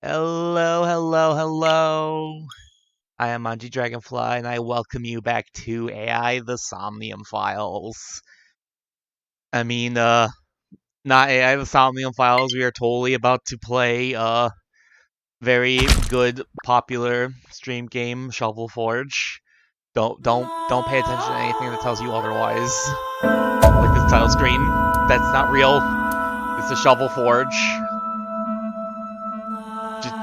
Hello, hello, hello. I am Manji Dragonfly, and I welcome you back to AI the Somnium Files. Not AI the Somnium Files. We are totally about to play very good, popular stream game, Shovel Forge. Don't pay attention to anything that tells you otherwise. Like this title screen. That's not real. It's a Shovel Forge.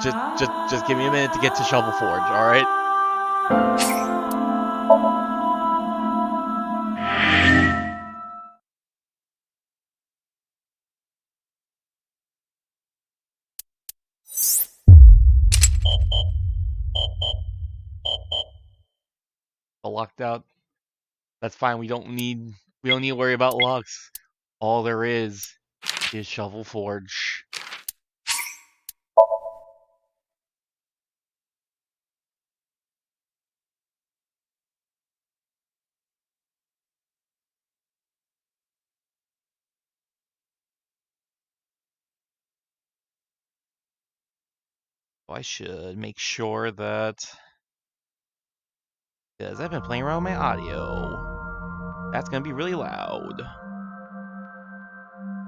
Just give me a minute to get to Shovel Forge, alright? Locked out. That's fine, we don't need to worry about locks. All there is Shovel Forge. I should make sure that, because I've been playing around with my audio, that's gonna be really loud.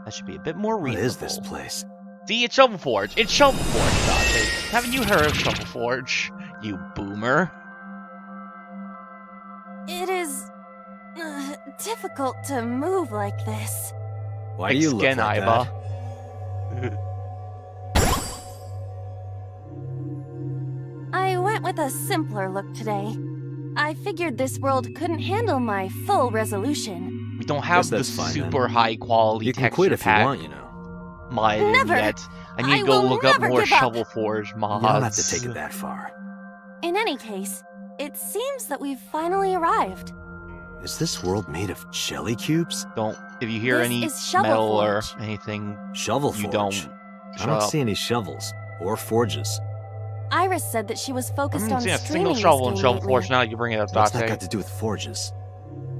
That should be a bit more reasonable. What is this place? See, it's Shovel Forge. It's Shovel Forge, Dante. Haven't you heard of Shovel Forge, you boomer? It is difficult to move like this. Why do you look like that? I went with a simpler look today. I figured this world couldn't handle my full resolution. We don't have the super high quality you texture can quit if pack you want, you know. modded yet. I need to go look up more Shovel Forge mods. You don't have to take it that far. In any case, it seems that we've finally arrived. Is this world made of jelly cubes? If you hear any metal or anything, Shovel Forge. you don't. I don't see any shovels or forges. Iris said that she was focused on a streaming single shovel in this Shovel game Forge lately. now. You bring it up, What's Dante. that got to do with forges?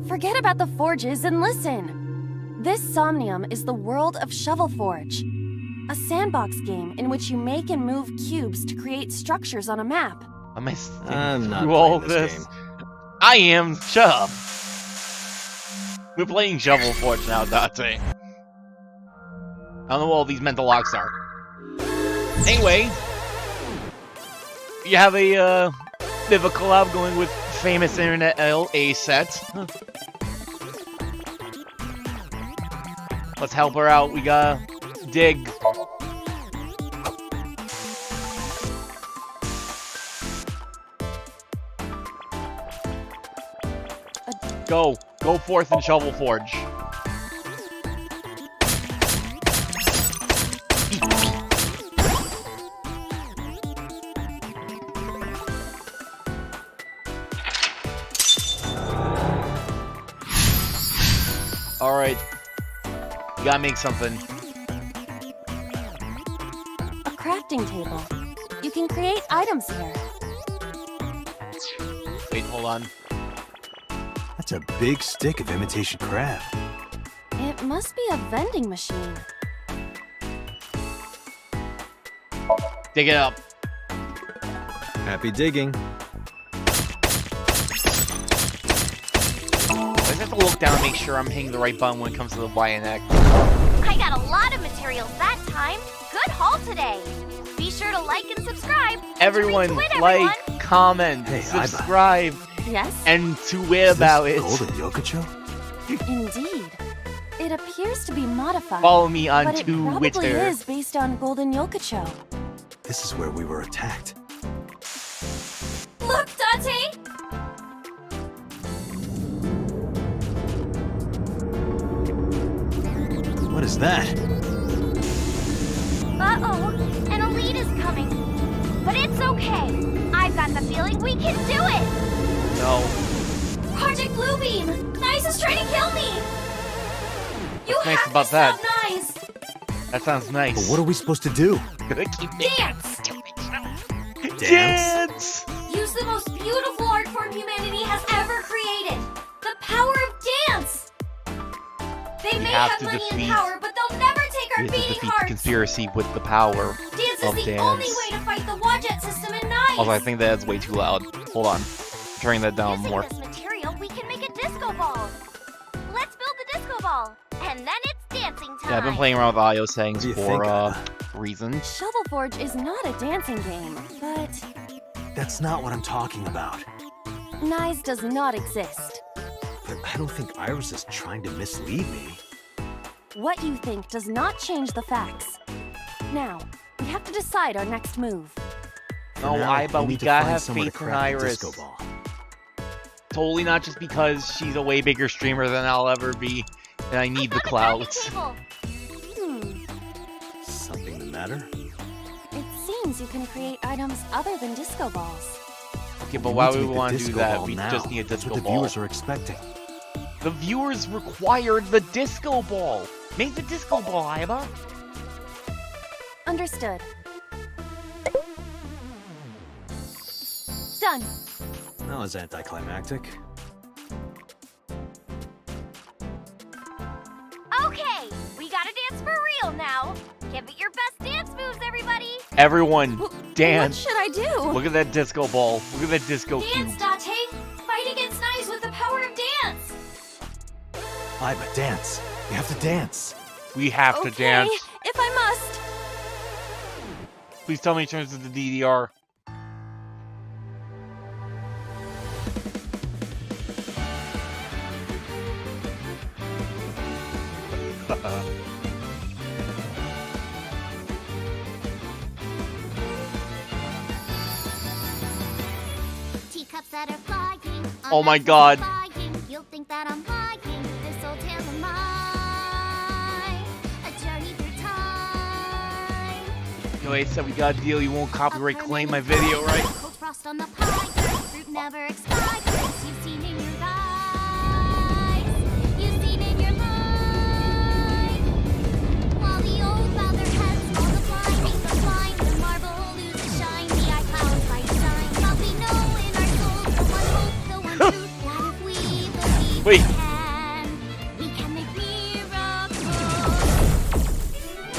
Forget about the forges and listen. This Somnium is the world of Shovel Forge, a sandbox game in which you make and move cubes to create structures on a map. I'm not all playing this game. I am. Shut up. We're playing Shovel Forge now, Dante. I don't know what all these mental locks are. Anyway, you have a bit of a collab going with famous internet LA set. Let's help her out. We gotta dig. Go forth and Shovel Forge. Alright. You gotta make something. A crafting table. You can create items here. Wait, hold on. That's a big stick of imitation crab. It must be a vending machine. Dig it up. Happy digging. I just have to look down and make sure I'm hitting the right button when it comes to the Y and X. I got a lot of materials that time. Good haul today. Be sure to like and subscribe. Everyone, like, comment, Hey, subscribe, Yes? and tweet about it. Golden Yokocho? Indeed. It appears to be modified. Follow me on but it probably Twitter. is based on Golden Yokocho. This is where we were attacked. Look, Dante! What is that? Uh-oh, an elite is coming. But it's okay. I've got the feeling we can do it. No. Project Bluebeam! Nice is trying to kill me! You What's nice have about to that? stop Nice! That sounds nice. But what are we supposed to do? Gonna keep making Dance! dance. Use the most beautiful art form humanity has ever created! The power of dance! They may have money and power, but they'll never take our We have to beating defeat the hearts! conspiracy with the power. Dance is Of the dance. only way to fight the Wadjet system in Nice! Also, I think that's way too loud. Hold on. Turning that down Using more. this material, we can make a disco ball. Let's build the disco ball, and then it's dancing time. Yeah, I've been playing around with audio settings What do you for think, reasons. Shovel Forge is not a dancing game, but That's not what I'm talking about. Nice does not exist. But I don't think Iris is trying to mislead me. What you think does not change the facts. Now, we have to decide our next move. For No, now, but we need to gotta find have somewhere to faith in craft the Iris. disco ball. Totally not just because she's a way bigger streamer than I'll ever be, and I need the clouds. Something the matter? It seems you can create items other than disco balls. Okay, but We why need to would we make the want to do disco that? ball We now. just need a That's disco what the ball. viewers are expecting. The viewers required the disco ball. Make the disco ball, Iba. Understood. Done. That was anticlimactic. Okay, we gotta dance for real now. Give it your best dance moves, everybody. Everyone, What dance. should I do? Look at that disco ball. Look at that disco cube. Date! Fight against Nice with the power of dance! Iba, dance. You have to dance. We have to dance. If I must. Please tell me it turns to the DDR. Teacups that are flying. Oh my God. You'll think that I'm lying. This old tale of mine. A journey through time. You know, I said we got a deal. You won't copyright claim my video, right? Cold frost on the pie. Fruit never expires. You've seen in your eyes. You've seen in your life. While the old bow their heads on the blind, make the blind, the marble loses shine. The eye clouds by design. But we know in our souls the one hope, the one truth. That if we believe Wait. we can make miracles.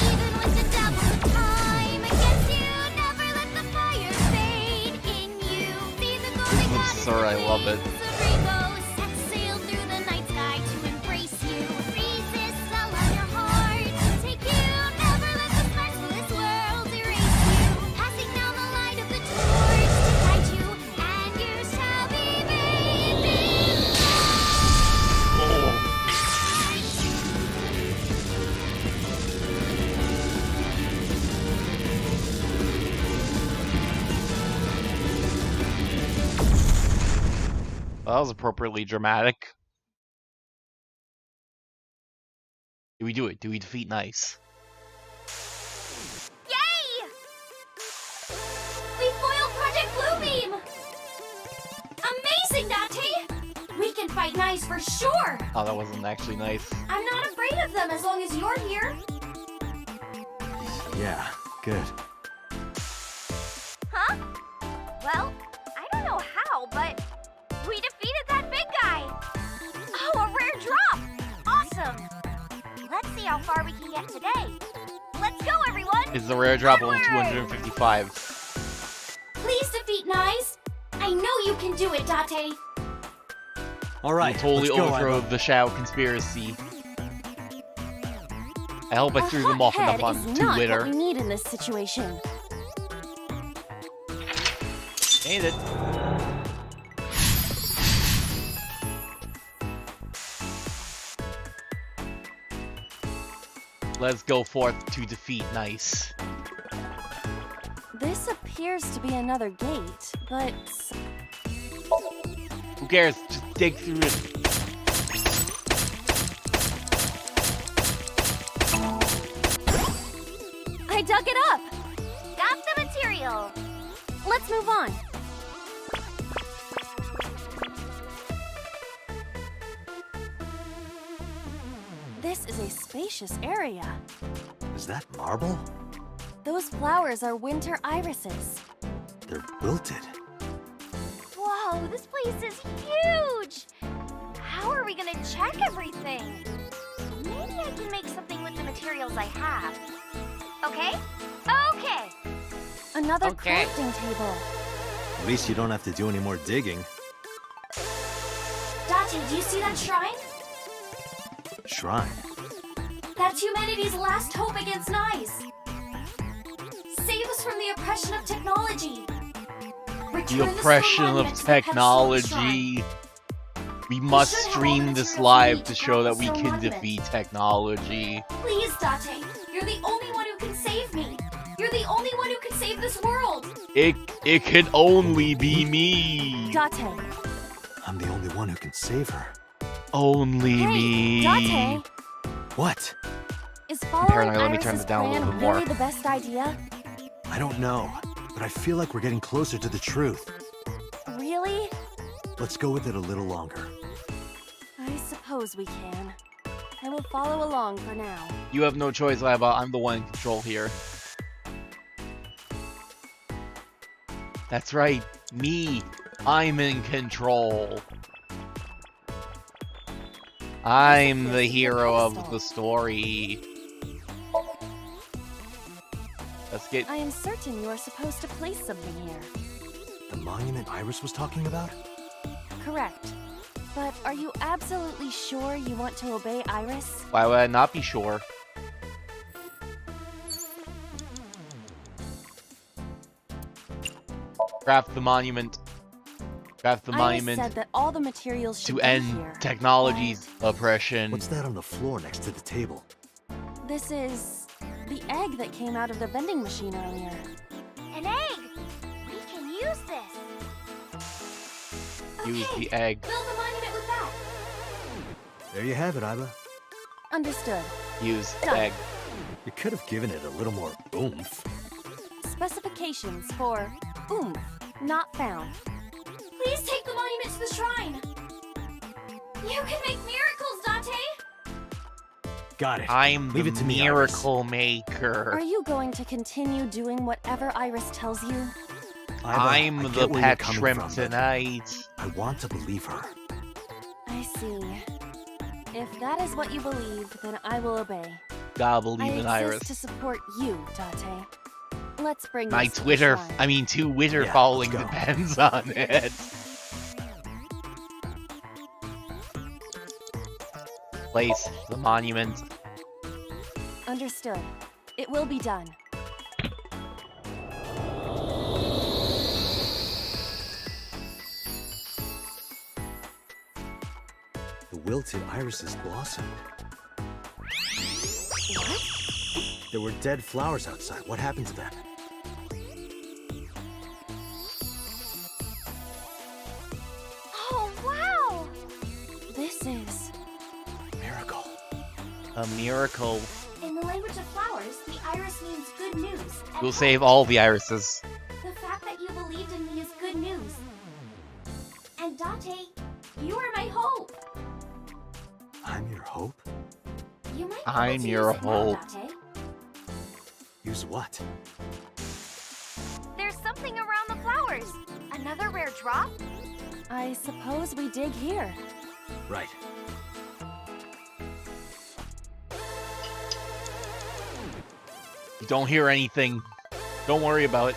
Even with the devil of time against you, never let the fire fade in you. See the golden goddess Sir, I love it. of rainbows set sail through the night sky to embrace you. Resist, allow your heart to take you. Never let the merciless world erase you. Passing down the light of the torch to guide you, and you shall be made Well, that was appropriately dramatic. Do we do it? Do we defeat Nice? Yay! We foiled Project Bluebeam! Amazing, Date! We can fight Nice for sure! Oh, that wasn't actually nice. I'm not afraid of them as long as you're here. Yeah, good. Huh? Well, I don't know how, but we defeated that big guy. Oh, a rare drop! Awesome! Let's see how far we can get today. Let's go, everyone! It's the rare drop level Onward! 255. Please defeat Nice. I know you can do it, Date. All right, We totally let's go, overthrow Iba. the Shadow Conspiracy. I hope I threw them off enough Head on is not what Twitter. we need in this situation. Ain't it? Let's go forth to defeat Nice. This appears to be another gate, but Who cares? Just dig through it. I dug it up. Got the material. Let's move on. This is a spacious area. Is that marble? Those flowers are winter irises. They're wilted. Whoa, this place is huge! How are we gonna check everything? Maybe I can make something with the materials I have. Okay? Okay! Another Okay. crafting table. At least you don't have to do any more digging. Date, do you see that shrine? Shrine. That's humanity's last hope against Nice. Save us from the oppression of technology. Return The stone oppression monument of to the pedestal of the shrine. technology. We must should have all stream the this materials we live need to to show craft that the we stone can monument. defeat technology. Please, Date. You're the only one who can save me. You're the only one who can save this world. It can only be me. Date. I'm the only one who can save her. Only Hey, me. Date. What? Is following Paranoid, let me turn Iris's this down a little plan bit more. really the best idea? I don't know, but I feel like we're getting closer to the truth. Really? Let's go with it a little longer. I suppose we can. I will follow along for now. You have no choice, Lava. I'm the one in control here. That's right. Me. I'm in control. I'm the hero of the story. Let's get... I am certain you are supposed to place something here. The monument Iris was talking about? Correct. But are you absolutely sure you want to obey Iris? Why would I not be sure? Craft the monument. Craft the Iris monument said that all the materials should to be end here. technology's oppression. What's that on the floor next to the table? This is the egg that came out of the vending machine earlier. An egg! We can use this! Use Okay, the egg. build the monument with that. There you have it, Iba. Understood. Use the Done. egg. You could have given it a little more oomph. Specifications for oomph not found. Please take the monument to the shrine. You can make miracles, Date. Got it. I'm Leave the it to me, miracle Are maker. you going to continue doing whatever Iris tells you? Iba, I I'm get the where you're pet coming shrimp from, but tonight. I want to believe her. I see. If that is what you believe, then I will obey. Gotta I believe in exist Iris. to support you, Date. Let's bring My this to the Twitter, shrine. I mean, Twitter Yeah, following let's go. depends on it. Place the monument. Understood. It will be done. The wilted irises blossomed. What? There were dead flowers outside. What happened to them? Oh, wow! This is... Miracle. A miracle. In the language of flowers, the iris means good news. and We'll hope. save all the irises. The fact that you believed in me is good news. And Date, you are my hope. I'm your hope? You might be I'm able to your use it now, hope. Date. Use what? There's something around the flowers. Another rare drop? I suppose we dig here. Right. You don't hear anything. Don't worry about it.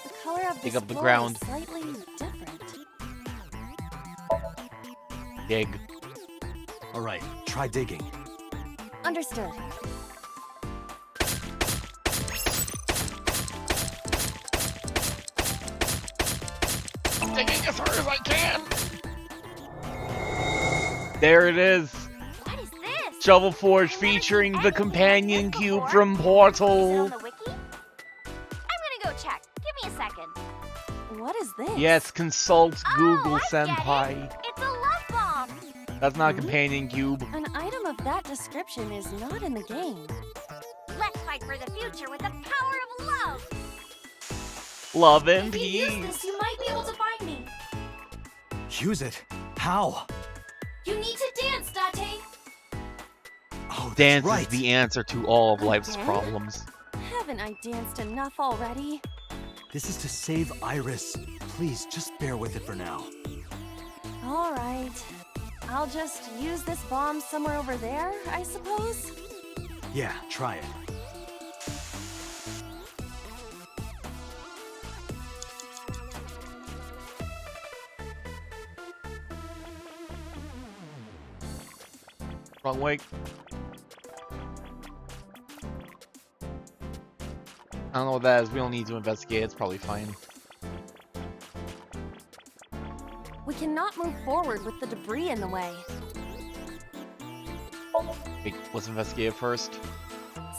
The color of Dig this up the floor ground. is slightly different. Dig. All right, try digging. Understood. I'm digging as hard as I can. There it is. What is this? Shovel Forge featuring the companion cube from Is it Portal. on the wiki? I'm gonna go check. Give me a second. What is this? Yes, consult Google I get it. Senpai. It's a love bomb. That's not a companion cube. An item of that description is not in the game. Let's fight for the future with the power of love. Love and If you use peace. this, you might be able to find me. Use it? How? You need to dance, Date. Oh, that's Dance right. is the answer to all of life's Again? problems. Haven't I danced enough already? This is to save Iris. Please, just bear with it for now. All right. I'll just use this bomb somewhere over there, I suppose? Yeah, try it. Wrong way. I don't know what that is. We don't need to investigate. It's probably fine. We cannot move forward with the debris in the way. Wait, let's investigate it first.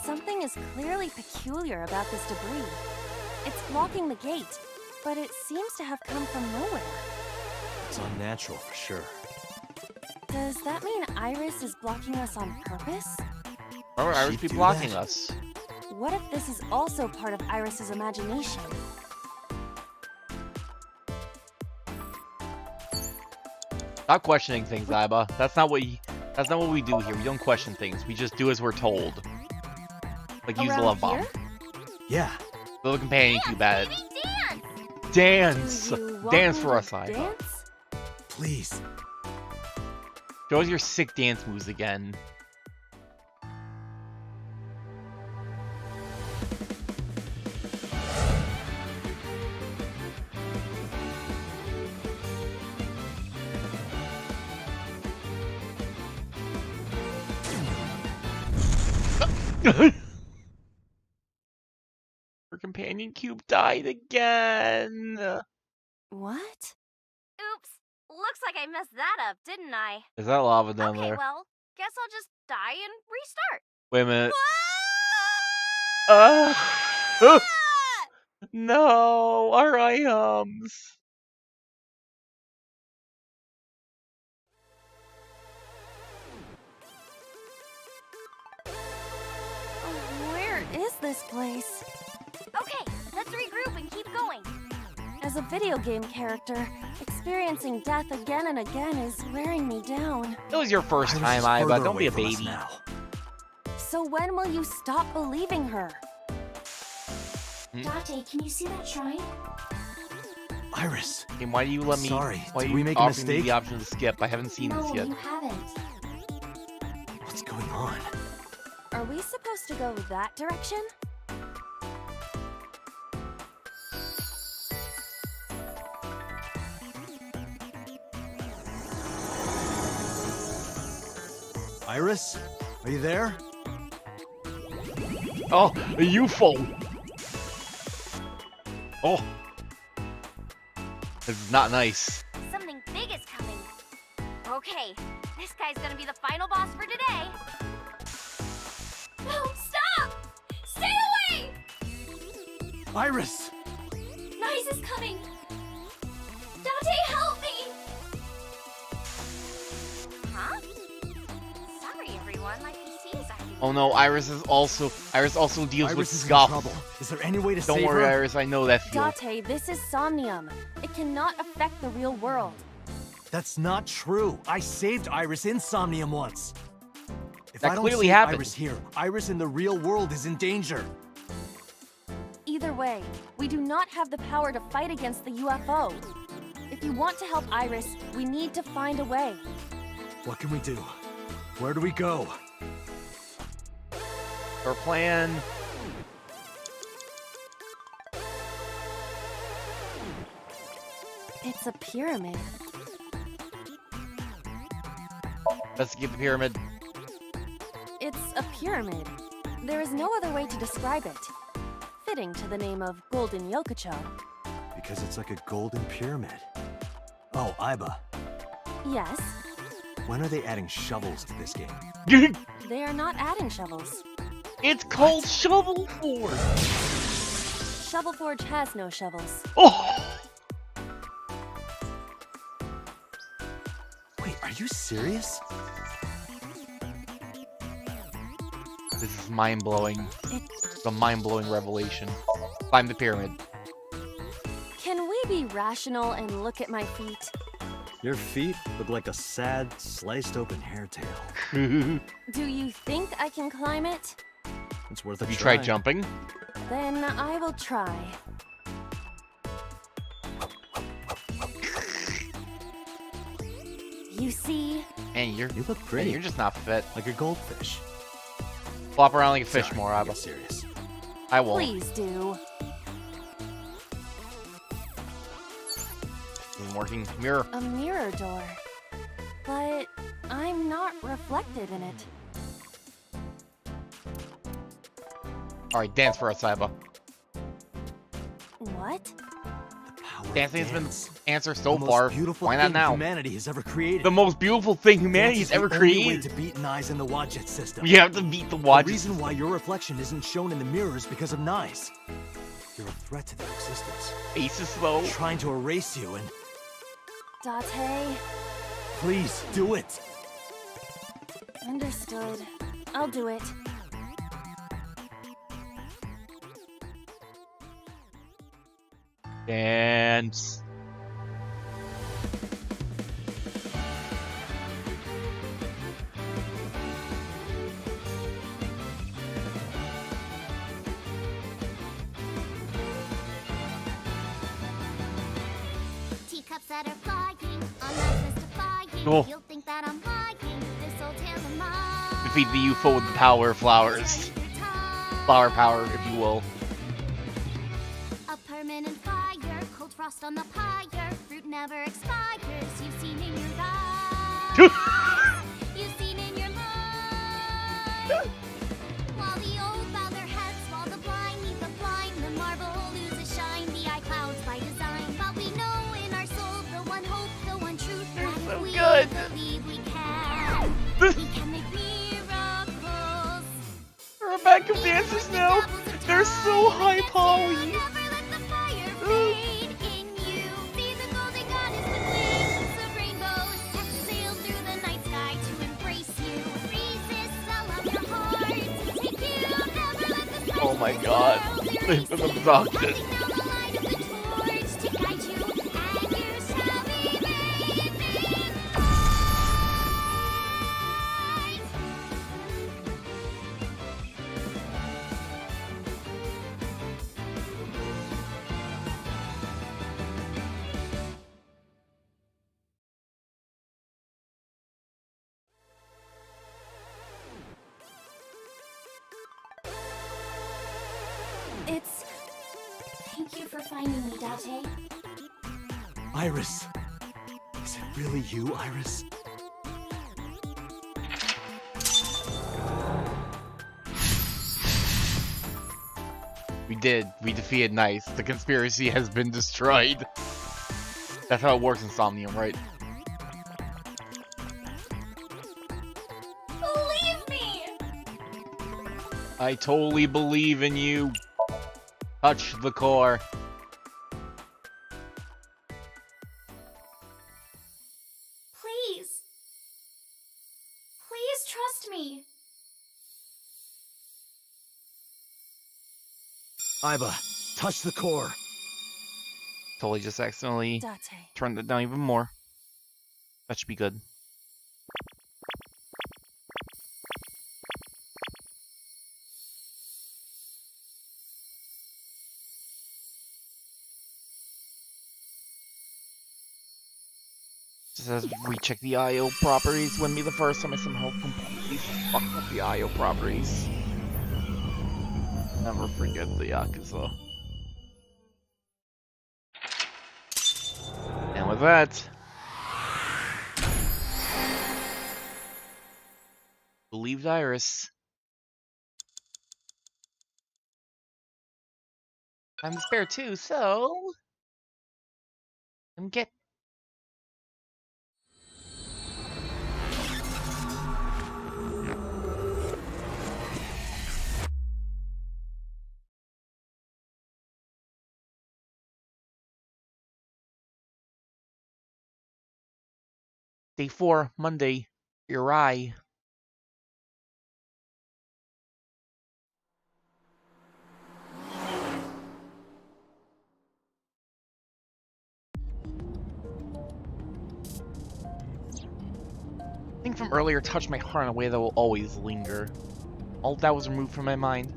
Something is clearly peculiar about this debris. It's blocking the gate, but it seems to have come from nowhere. It's unnatural for sure. Does that mean Iris is blocking us on purpose? Why would Iris be blocking us? What if this is also part of Iris's imagination? Stop questioning things, Iba. That's not what we do here. We don't question things. We just do as we're told. Like use the Around love bomb. here? Yeah. Little companion cube at it. Baby, dance! Dance! Do you want Dance me for to us, Iba. dance? Please. Show us your sick dance moves again. Her companion cube died again. What? Oops. Looks like I messed that up, didn't I? Is that lava down Okay, there? well, guess I'll just die and restart. Wait a minute. Ah! No, our items. Where is this place? Okay, let's regroup and keep going. As a video game character, experiencing death again and again is wearing me down. It was your first Iris time, is Iba. further Don't be away a from us baby. now. So when will you stop believing her? Date, can you see that shrine? Iris. And why do you let me? Sorry, Why did do we you make a offer me mistake? the option to skip? I haven't seen this yet. you haven't. What's going on? Are we supposed to go that direction? Iris? Are you there? Oh, a UFO. Oh, this is not nice. Something big is coming. Okay, this guy's gonna be the final boss for today. No, stop! Stay away! Iris! Nice is coming. Dante, help me! Huh? Sorry, everyone. My PC is acting. Oh no, Iris also deals with Iris is in scuff. trouble. Is there any way to Don't save worry, her? Iris. I know that feel. Date, this is Somnium. It cannot affect the real world. That's not true. I saved Iris in Somnium once. If That I don't clearly save happened. Iris here, Iris in the real world is in danger. Either way, we do not have the power to fight against the UFO. If you want to help Iris, we need to find a way. What can we do? Where do we go? Our plan. It's a pyramid. Investigate the pyramid. It's a pyramid. There is no other way to describe it. Fitting to the name of Golden Yokocho. Because it's like a golden pyramid. Oh, Iba, Yes, when are they adding shovels to this game? they are not adding shovels. It's called Shovel Forge. Shovel Forge has no shovels. Oh, Wait, are you serious? this is mind-blowing. It... It's a mind-blowing revelation. Climb the pyramid. Can we be rational and look at my feet? Your feet look like a sad, sliced open hairtail. Do you think I can climb it? It's worth a Have you try. tried jumping? Then I will try. You see, And you're You look man, pretty. you're just not fit. like a goldfish. Flop around like a fish Sorry, more, I'm Iba. serious. I won't. please do. Isn't working. Mirror. A mirror door. But I'm not reflected in it. Alright, dance for us, Saiba. What? The power of Dancing has been dance. the answer so The far. most beautiful Why not thing now? humanity has ever created. The most beautiful thing humanity Dance has is ever the only way created. to beat Nai's in the Wadjet system. We have to beat the The watch. reason why your reflection isn't shown in the mirrors because of Nai's. You're a threat to their existence. Aces though. Trying to erase you and Date, please do it. understood. I'll do it. Dance. Teacups that are flying, on ice mystifying. Oh. You'll think that I'm lying. This old tale of mine. Defeat the UFO with the power of flowers. Flower power, if you will. A permanent fire, cold frost on the pyre. Fruit never expires. You've seen in your eyes. You've seen in your life. While the old bow their heads, while the blind meet the blind, the marble loses shine. The eye clouds by design. But we know in our soul the one hope, the one truth. That so if we good. believe we can make miracles. We're back of dancers now. They're so high poly. Oh my god. They've been abducted. It's... Thank you for finding me, Date. Iris. Is it really you, Iris? We did. We defeated Nice. The conspiracy has been destroyed. That's how it works in Somnium, right? Believe me! I totally believe in you. Touch the core. Please. Please trust me. Iba, touch the core. Totally just accidentally Date. turned it down even more. That should be good. Just as we check the IO properties, wouldn't be the first time I somehow completely fucked up the IO properties. Never forget the Yakuza. And with that, believed Iris. I'm the spare too, so get. Day 4, Monday, your eye. Thing from earlier touched my heart in a way that will always linger. All that was removed from my mind.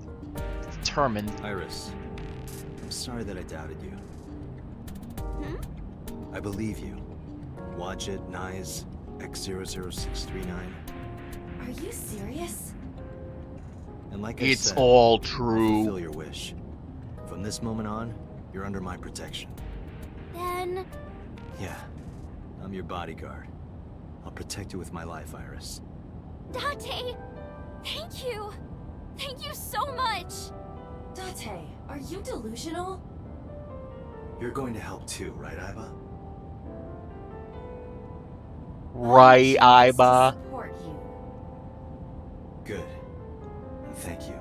Determined. Iris, I'm sorry that I doubted you. Hmm? I believe you. Wadjet, Nai's, X00639. Are you serious? And like I It's said, all I'll true. fulfill your wish. From this moment on, you're under my protection. Then... Yeah, I'm your bodyguard. I'll protect you with my life, Iris. Date! Thank you! Thank you so much! Date, are you delusional? You're going to help too, right, Iba? Right, I choose to Iba. support you. Good. And thank you.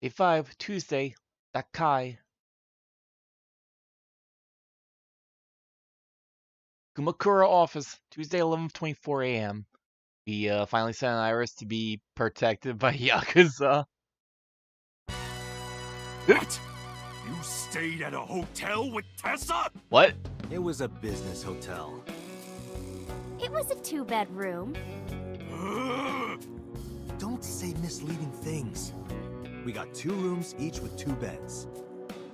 Day 5, Tuesday. Dakai. Kumakura office, Tuesday, 11:24 a.m. We finally sent Iris to be protected by Yakuza. What? You stayed at a hotel with Tessa? What? It was a business hotel. It was a 2-bedroom. Don't say misleading things. We got 2 rooms, each with 2 beds.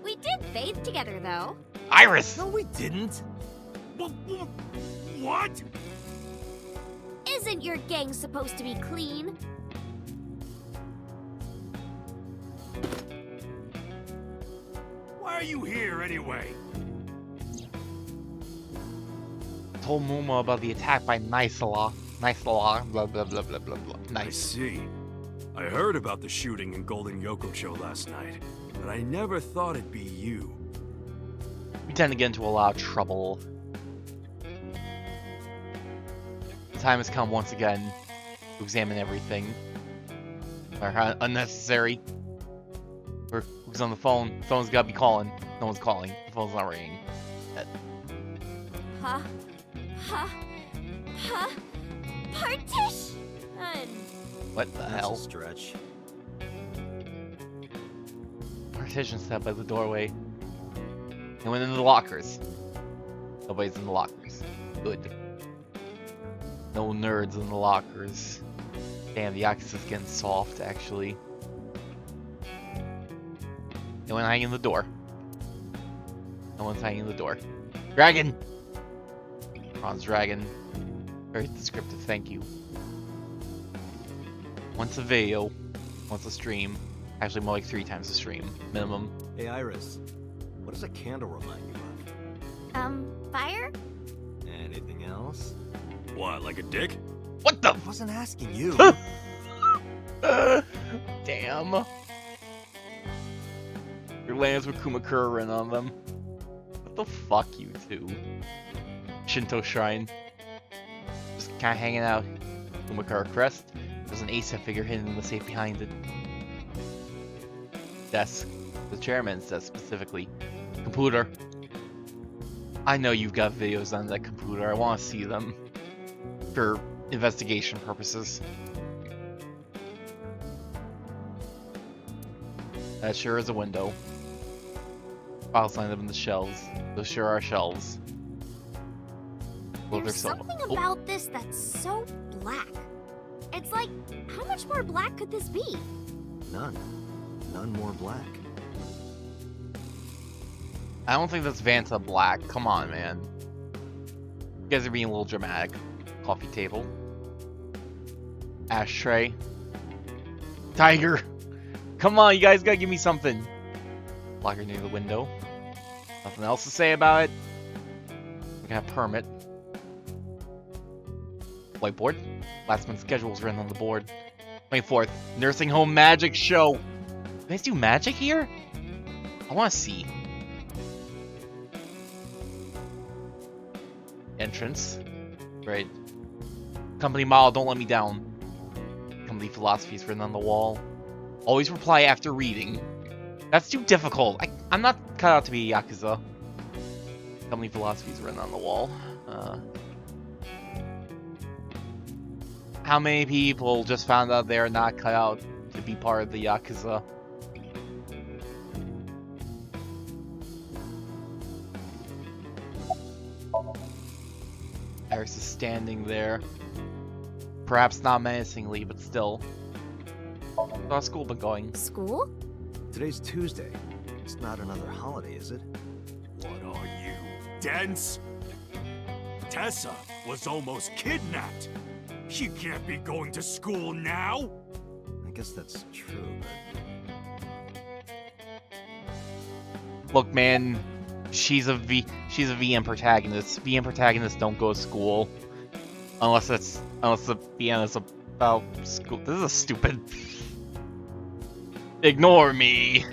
We did bathe together, though. Iris! No, we didn't. What? Isn't your gang supposed to be clean? Why are you here anyway? Told Muma about the attack by Nisala. Nisala, blah blah blah blah blah blah. I Nice. see. I heard about the shooting in Golden Yoko Show last night, but I never thought it'd be you. We tend to get into a lot of trouble. The time has come once again to examine everything. Or how unnecessary. Or who's on the phone? Phone's gotta be calling. No one's calling. The phone's not ringing. Huh? Huh? Huh? Partition! What the That's hell? a stretch. Partition set by the doorway. And went into the lockers. Nobody's in the lockers. Good. No nerds in the lockers. Damn, the Yakuza's getting soft, actually. No one hanging the door. No one's hanging the door. Dragon! Bronze dragon. Very descriptive, thank you. Once a video, once a stream. Actually, more like 3 times a stream, minimum. Hey, Iris. What does a candle remind you of? Fire? Anything else? What, like a dick? What the? I wasn't asking you. Damn. Your lands with Kumakura written on them. What the fuck, you two? Shinto shrine. Just kinda hanging out. Kumakura crest. There's an Asa figure hidden in the safe behind it. Desk. The chairman's desk specifically. Computer. I know you've got videos on that computer. I want to see them. For investigation purposes. That sure is a window. Files lined up in the shelves. Those sure are shelves. Well, There's so- something oh, about this that's so black. It's like, how much more black could this be? None. None more black. I don't think that's Vanta black. Come on, man. You guys are being a little dramatic. Coffee table. Ashtray. Tiger. Come on, you guys gotta give me something. Locker near the window. Nothing else to say about it. We got a permit. Whiteboard. Last month's schedule was written on the board. 24th. Nursing home magic show. You guys do magic here? I want to see. Entrance. Right. Company model, don't let me down. Company philosophy is written on the wall. Always reply after reading. That's too difficult. I'm not cut out to be a Yakuza. Company philosophy is written on the wall. How many people just found out they're not cut out to be part of the Yakuza? Iris is standing there. Perhaps not menacingly, but still. How's school been going? School? Today's Tuesday. It's not another holiday, is it? What are you, dense? Tessa was almost kidnapped. You can't be going to school now. I guess that's true, Look, man, she's a VM protagonist. VM protagonists don't go to school unless the VM is about school. This is a stupid. Ignore me.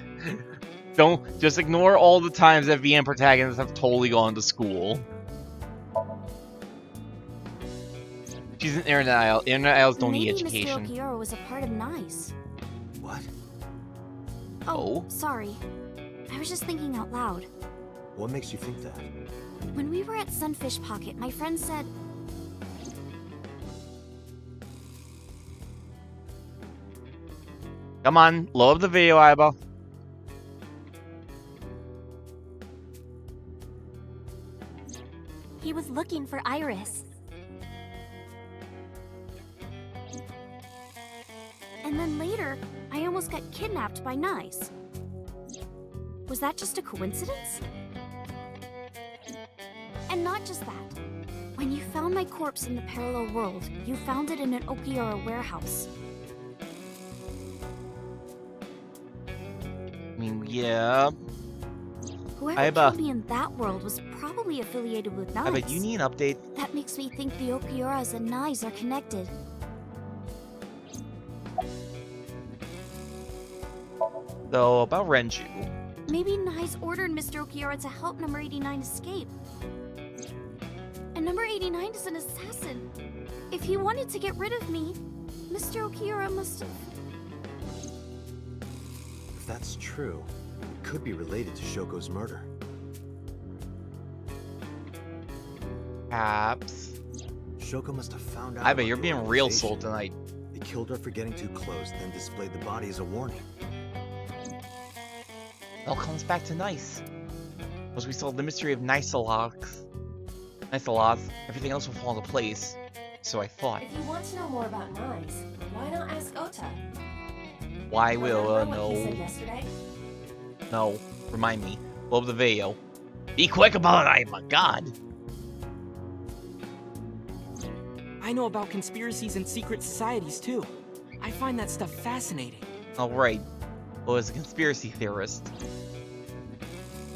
Don't just ignore all the times that VM protagonists have totally gone to school. She's an internet idol. Internet idols don't need education. Maybe Mr. Okiura was a part of NICE. What? Oh. Sorry. I was just thinking out loud. What makes you think that? When we were at Sunfish Pocket, my friend said... Come on, load up the video, Aiba. He was looking for Iris. And then later, I almost got kidnapped by NICE. Was that just a coincidence? And not just that. When you found my corpse in the parallel world, you found it in an Okiura warehouse. I mean, yeah. Whoever Aiba. killed me in that world was probably affiliated with NICE. Aiba, you need an update. That makes me think the Okiuras and NICE are connected. So, about Renju. Maybe NICE ordered Mr. Okiura to help number 89 escape. And number 89 is an assassin. If he wanted to get rid of me, Mr. Okiura must have... If that's true, it could be related to Shoko's murder. Perhaps. Shoko must have found out. Aiba, about you're the being real organization. soul tonight. They killed her for getting too close, then displayed the body as a warning. It all comes back to NICE. Once we solve the mystery of Nicelocks, everything else will fall into place. So I thought. If you want to know more about NICE, why not ask Ota? Why will Remember what he said no, yesterday? no, remind me. Blow up the video. Be quick about it, Aiba, God. I know about conspiracies and secret societies too. I find that stuff fascinating. All right. Well, as a conspiracy theorist,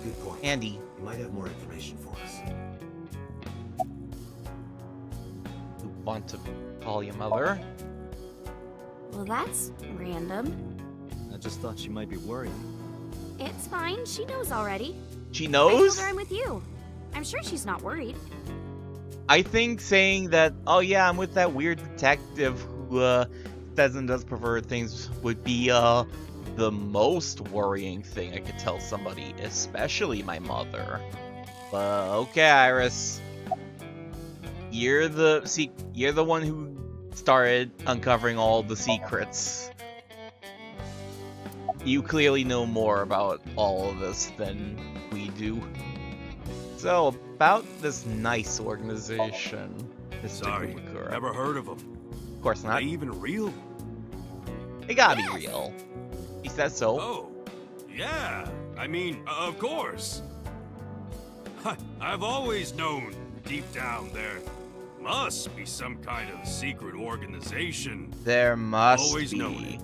Good point. Andy, You might have more information for us. you want to call your mother? Well, that's random. I just thought she might be worried. It's fine, she knows already. She I told knows? her I'm with you. I'm sure she's not worried. I think saying that, oh yeah, I'm with that weird detective who says and does pervert things would be the most worrying thing I could tell somebody, especially my mother. But okay, Iris, you're the one who started uncovering all the secrets. You clearly know more about all of this than we do. So, about this NICE organization, Mr. Sorry, Kumakura. never heard of them. Of course Are not. they even real? They gotta be real. He says so. Oh, yeah. I mean, of course. I've always known, deep down, there must be some kind of secret organization. There must Always be. known it.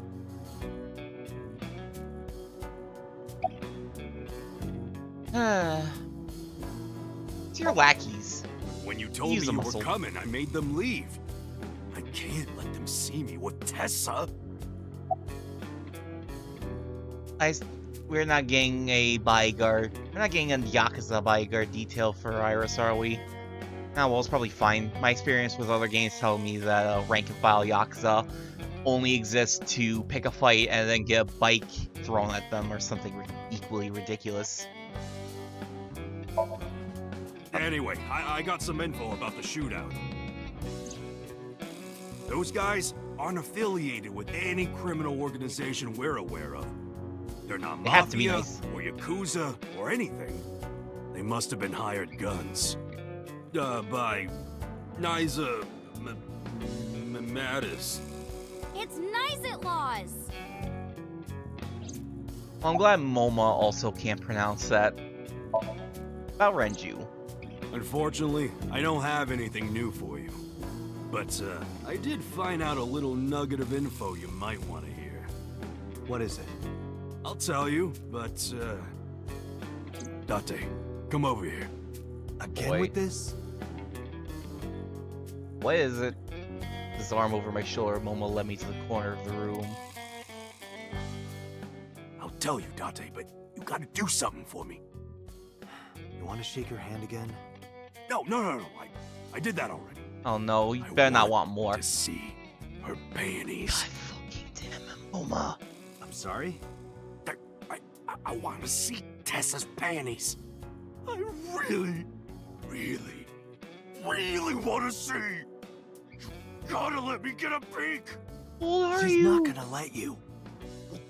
It's your lackeys. When you told Use me the you muscle. were coming, I made them leave. I can't let them see me with Tessa. We're not getting a bodyguard. We're not getting a Yakuza bodyguard detail for Iris, are we? Ah, well, it's probably fine. My experience with other games tell me that rank and file Yakuza only exists to pick a fight and then get a bike thrown at them or something equally ridiculous. Anyway, I got some info about the shootout. Those guys aren't affiliated with any criminal organization we're aware of. They're not They have to be mafia nice. or yakuza or anything. They must have been hired guns. By Niza Mattis. It's NICE at laws! Well, I'm glad Moma also can't pronounce that. About Renju. Unfortunately, I don't have anything new for you. But, I did find out a little nugget of info you might want to hear. What is it? I'll tell you, but, Date, come over here. Again Wait. with this? What is it? His arm over my shoulder, Momo led me to the corner of the room. I'll tell you, Date, but you gotta do something for me. You want to shake your hand again? No. I did that already. Oh no, you I better not want more. To see her panties. God fucking damn it, Momo. I'm sorry? I want to see Tessa's panties. I really want to see. You gotta let me get a peek. What are She's you? not gonna let you.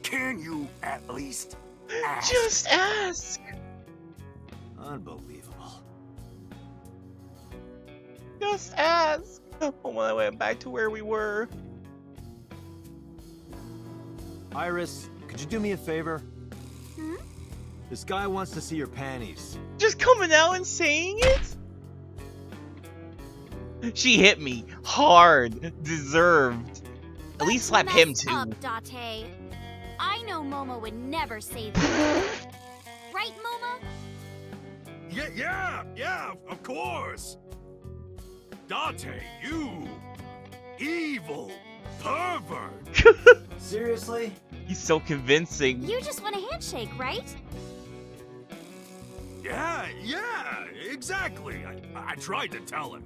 Can you at least ask? Just ask. Unbelievable. Just ask. Oh, I went back to where we were. Iris, could you do me a favor? Hmm? This guy wants to see your panties. Just coming out and saying it? She hit me hard. Deserved. At least slap him Mess too. up, Date. I know Momo would never say that. Right, Momo? Yeah, of course. Date, you evil pervert. Seriously? He's so convincing. You just want a handshake, right? Yeah, exactly. I tried to tell him.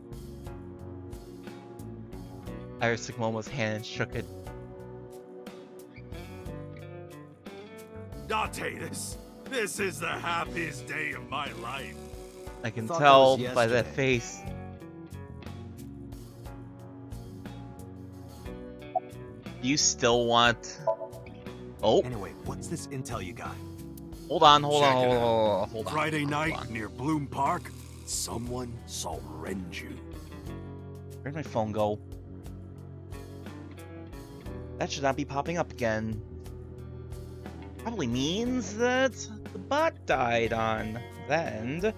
Iris took Momo's hand and shook it. Date, this is the happiest day of my life. I can Thought that tell was by that yesterday. face. You still want... Oh, Anyway, what's this intel you got? hold on. Check it out. Friday hold night on. near Bloom Park, someone saw Renju. Where'd my phone go? That should not be popping up again. Probably means that the bot died on that end.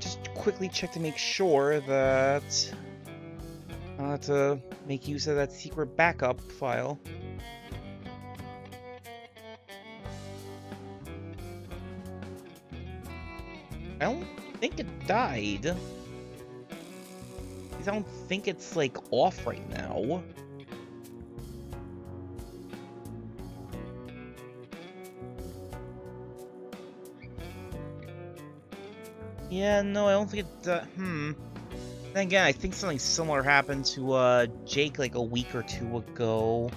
Just quickly check to make sure that... to make use of that secret backup file. I don't think it died. I don't think it's, like, off right now. Yeah, no, I don't think it, Then again, I think something similar happened to, Jake, like, a week or two ago.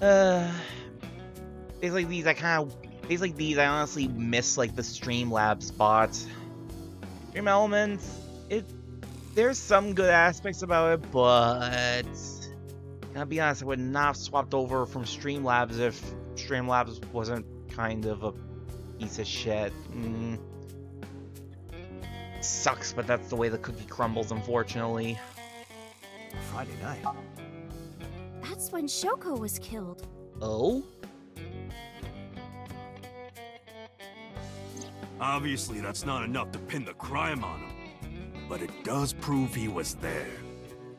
Days like these, I honestly miss, like, the Streamlabs bot. Stream Elements, there's some good aspects about it, but... I'll be honest, I would not have swapped over from Streamlabs if Streamlabs wasn't kind of a piece of shit. Sucks, but that's the way the cookie crumbles, unfortunately. Friday night. That's when Shoko was killed. Oh? Obviously, that's not enough to pin the crime on him, but it does prove he was there.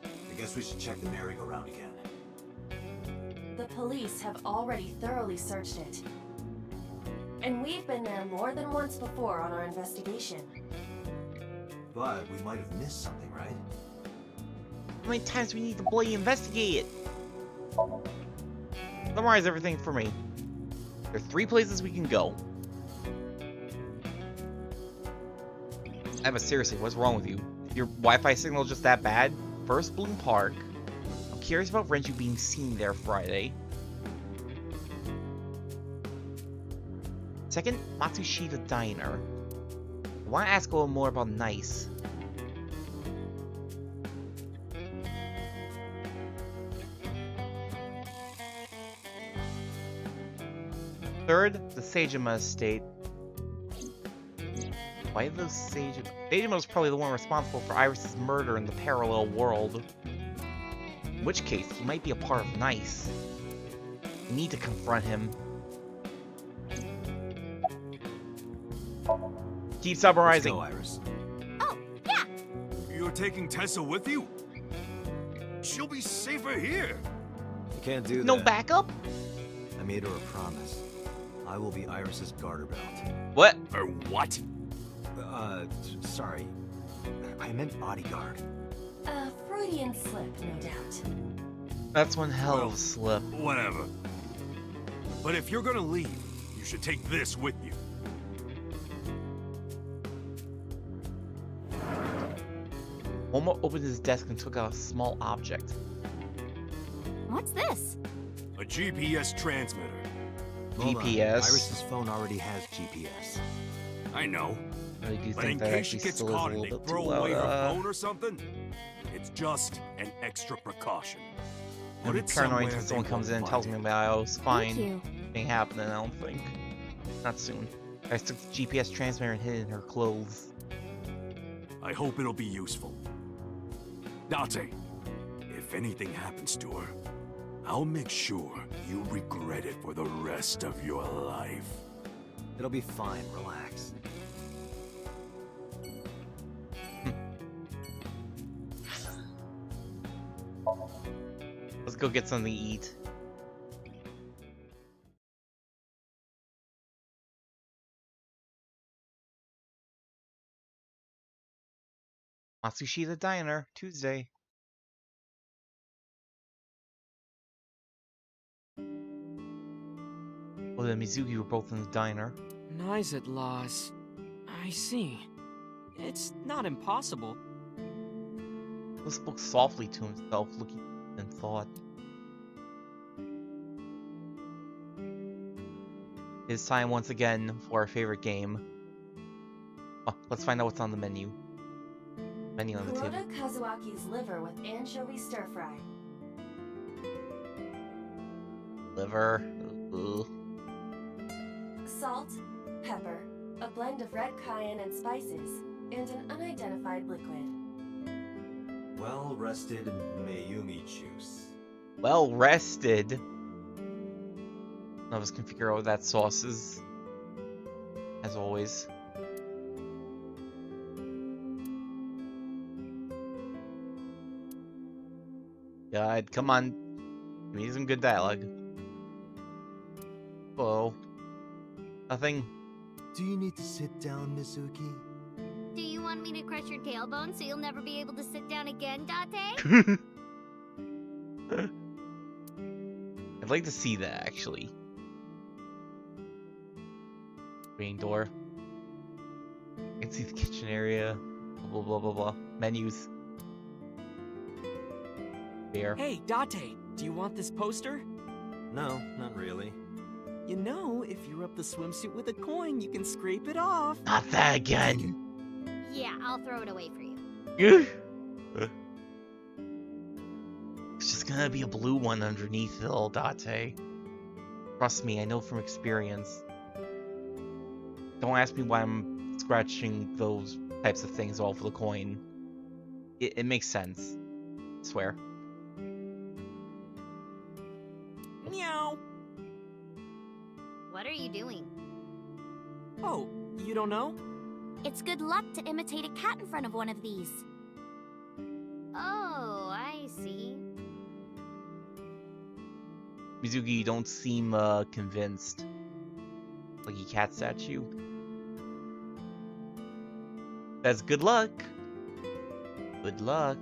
I guess we should check the merry-go-round again. The police have already thoroughly searched it. And we've been there more than once before on our investigation. But we might have missed something, right? How many times do we need to bloody investigate it? Summarize everything for me. There are 3 places we can go. Emma, seriously, what's wrong with you? Your Wi-Fi signal is just that bad? First, Bloom Park. I'm curious about Renju being seen there Friday. Second, Matsushita Diner. I want to ask a little more about Nice. Third, the Seijima estate. Why the Seijima? Seijima was probably the one responsible for Iris's murder in the parallel world. In which case, he might be a part of Nice. We need to confront him. Keep Let's summarizing. go, Iris. Oh, yeah. You're taking Tessa with you? She'll be safer here. You can't do No that. backup? I made her a promise. I will be Iris's garter belt. What? Or what? Sorry. I meant bodyguard. A Freudian slip, no doubt. That's one hell of a slip. Whatever. But if you're gonna leave, you should take this with you. Momo opened his desk and took out a small object. What's this? A GPS transmitter. Hold on. GPS. Iris's phone already has GPS. I know. I really do But think in that case she actually gets still is a caught and little they bit too throw away her loud. phone or something, it's just an extra precaution. I'm Put it paranoid somewhere until someone they comes in and won't tells find me it. that I was Thank fine. you. Anything happening, I don't think. Not soon. I took the GPS transmitter and hid it in her clothes. I hope it'll be useful. Date, if anything happens to her, I'll make sure you regret it for the rest of your life. It'll be fine, relax. Let's go get something to eat. Matsushita Diner, Tuesday. Well, and Mizuki were both in the diner. Nice at laws. I see. It's not impossible. He spoke softly to himself, looking in thought. It's time once again for our favorite game. Oh, let's find out what's on the menu. Menu on the table. Kuroda Kazuaki's liver with anchovy stir fry. Liver. Ugh. Salt, pepper, a blend of red cayenne and spices, and an unidentified liquid. Well-rested Mayumi juice. Well rested. None of us can figure out what that sauce is. As always. God, come on. Give me some good dialogue. Whoa. Nothing. Do you need to sit down, Mizuki? Do you want me to crush your tailbone so you'll never be able to sit down again, Date? I'd like to see that, actually. Green door. I can see the kitchen area. Blah, blah, blah, blah. Menus. Beer. Hey, Date, do you want this poster? No, not really. You know, if you rub the swimsuit with a coin, you can scrape it off. Not that again. Yeah, I'll throw it away for you. It's just gonna be a blue one underneath it all, Date. Trust me, I know from experience. Don't ask me why I'm scratching those types of things off the coin. It makes sense. I swear. Meow. What are you doing? Oh, you don't know? It's good luck to imitate a cat in front of one of these. Oh, I see. Mizuki, you don't seem convinced. Like a cat statue. That's good luck. Good luck.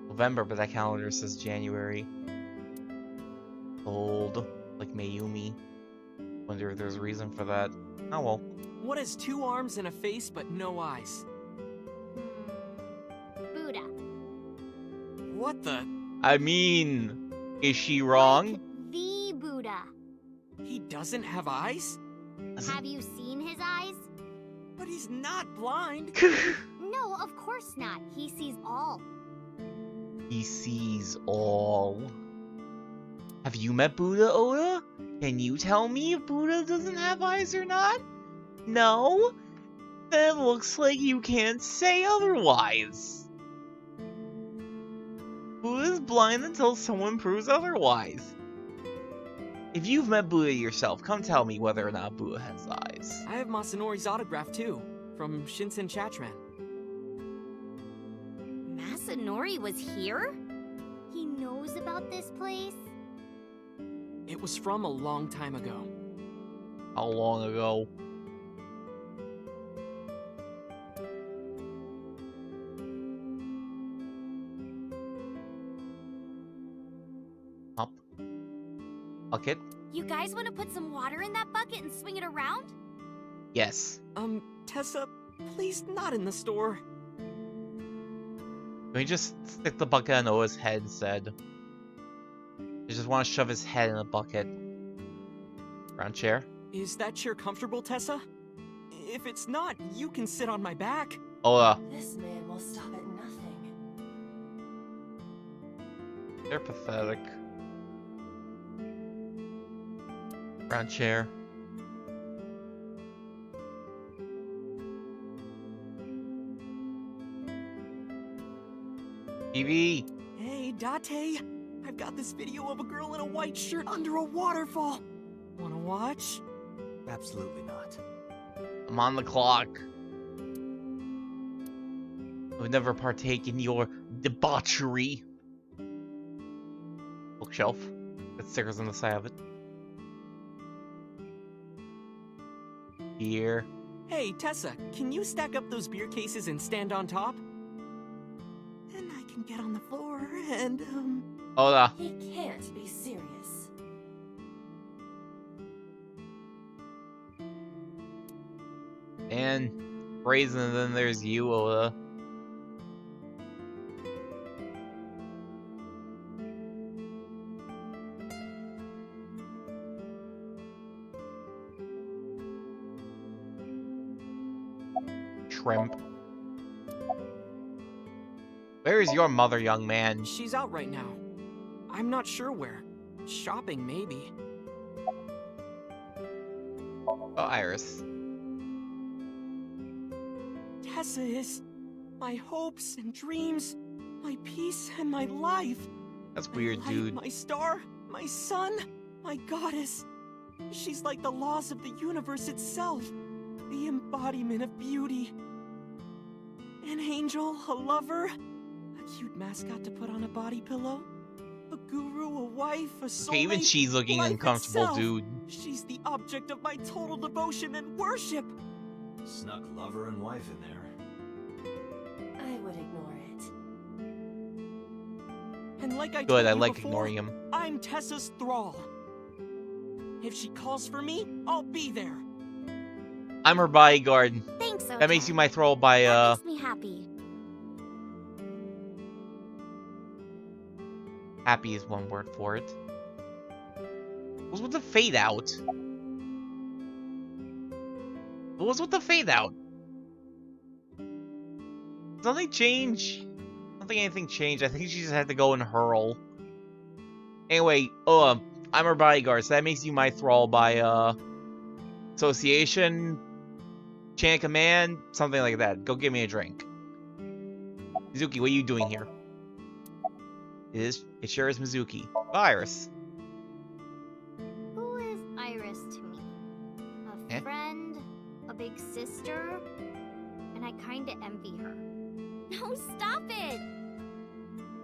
November, but that calendar says January. Old, like Mayumi. Wonder if there's a reason for that. Oh well. What has 2 arms and a face but no eyes? Buddha. What the? I mean, is she wrong? Like the Buddha. He doesn't have eyes? Have you seen his eyes? But he's not blind. No, of course not. He sees all. He sees all. Have you met Buddha, Oda? Can you tell me if Buddha doesn't have eyes or not? No? Then it looks like you can't say otherwise. Buddha's blind until someone proves otherwise. If you've met Bua yourself, come tell me whether or not Bua has eyes. I have Masanori's autograph too, from Shinsen Chatran. Masanori was here? He knows about this place? It was from a long time ago. How long ago? Up. Bucket? You guys want to put some water in that bucket and swing it around? Yes. Tessa, please not in the store. Can we just stick the bucket on Oa's head instead? I just want to shove his head in the bucket. Round chair? Is that chair comfortable, Tessa? If it's not, you can sit on my back. Oa. This man will stop at nothing. They're pathetic. Round chair. TV. Hey, Date. I've got this video of a girl in a white shirt under a waterfall. Wanna watch? Absolutely not. I'm on the clock. I would never partake in your debauchery. Bookshelf. Got stickers on the side of it. Here. Hey, Tessa, can you stack up those beer cases and stand on top? Then I can get on the floor and, Hola. He can't be serious. And Brazen, and then there's you, Ola. Shrimp. Where is your mother, young man? she's out right now. I'm not sure where. Shopping, maybe. Oh, Iris. Tessa is my hopes and dreams, my peace and my life. That's weird, My light, dude. My star, my sun, my goddess. She's like the laws of the universe itself, the embodiment of beauty. An angel, a lover, a cute mascot to put on a body pillow, a guru, a wife, a soulmate. Okay, even she's looking life uncomfortable, itself. dude. She's the object of my total devotion and worship. Snuck lover and wife in there. I would ignore it. And like I Good, told I you like before, ignoring him. I'm Tessa's thrall. If she calls for me, I'll be there. I'm her bodyguard. Thanks, Ota. That makes you my thrall by, That makes me happy. happy is one word for it. What's with the fade out? What's with the fade out? Does nothing change? I don't think anything changed. I think she just had to go and hurl. Anyway, I'm her bodyguard, so that makes you my thrall by, association, chain of command, something like that. Go get me a drink. Mizuki, what are you doing here? It sure is Mizuki. Iris. Who is Iris to me? A Eh? friend? A big sister? And I kinda envy her. No, stop it!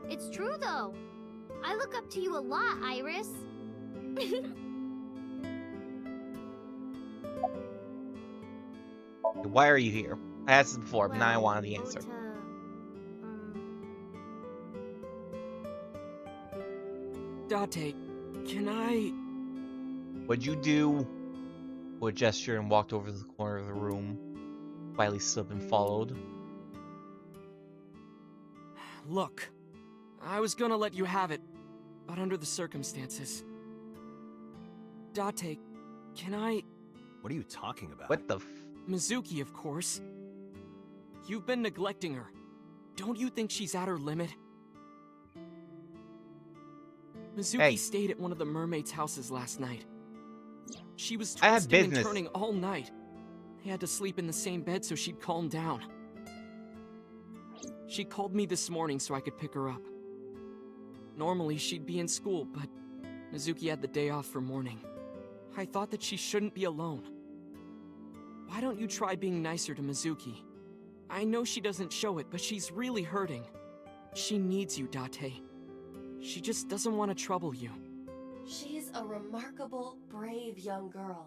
It's true though. I look up to you a lot, Iris. Why are you here? I asked this before, but now I wanted the answer. Ota, Date, can I... What'd you do? With a gesture and walked over to the corner of the room. Quietly slipped and followed. Look, I was gonna let you have it, but under the circumstances. Date, can I... What are you talking about? What the f- Mizuki, of course. You've been neglecting her. Don't you think she's at her limit? Mizuki Hey. stayed at one of the mermaids' houses last night. She was I have twisting and business. turning all night. They had to sleep in the same bed so she'd calm down. She called me this morning so I could pick her up. Normally she'd be in school, but Mizuki had the day off for mourning. I thought that she shouldn't be alone. Why don't you try being nicer to Mizuki? I know she doesn't show it, but she's really hurting. She needs you, Date. She just doesn't want to trouble you. She's a remarkable, brave young girl.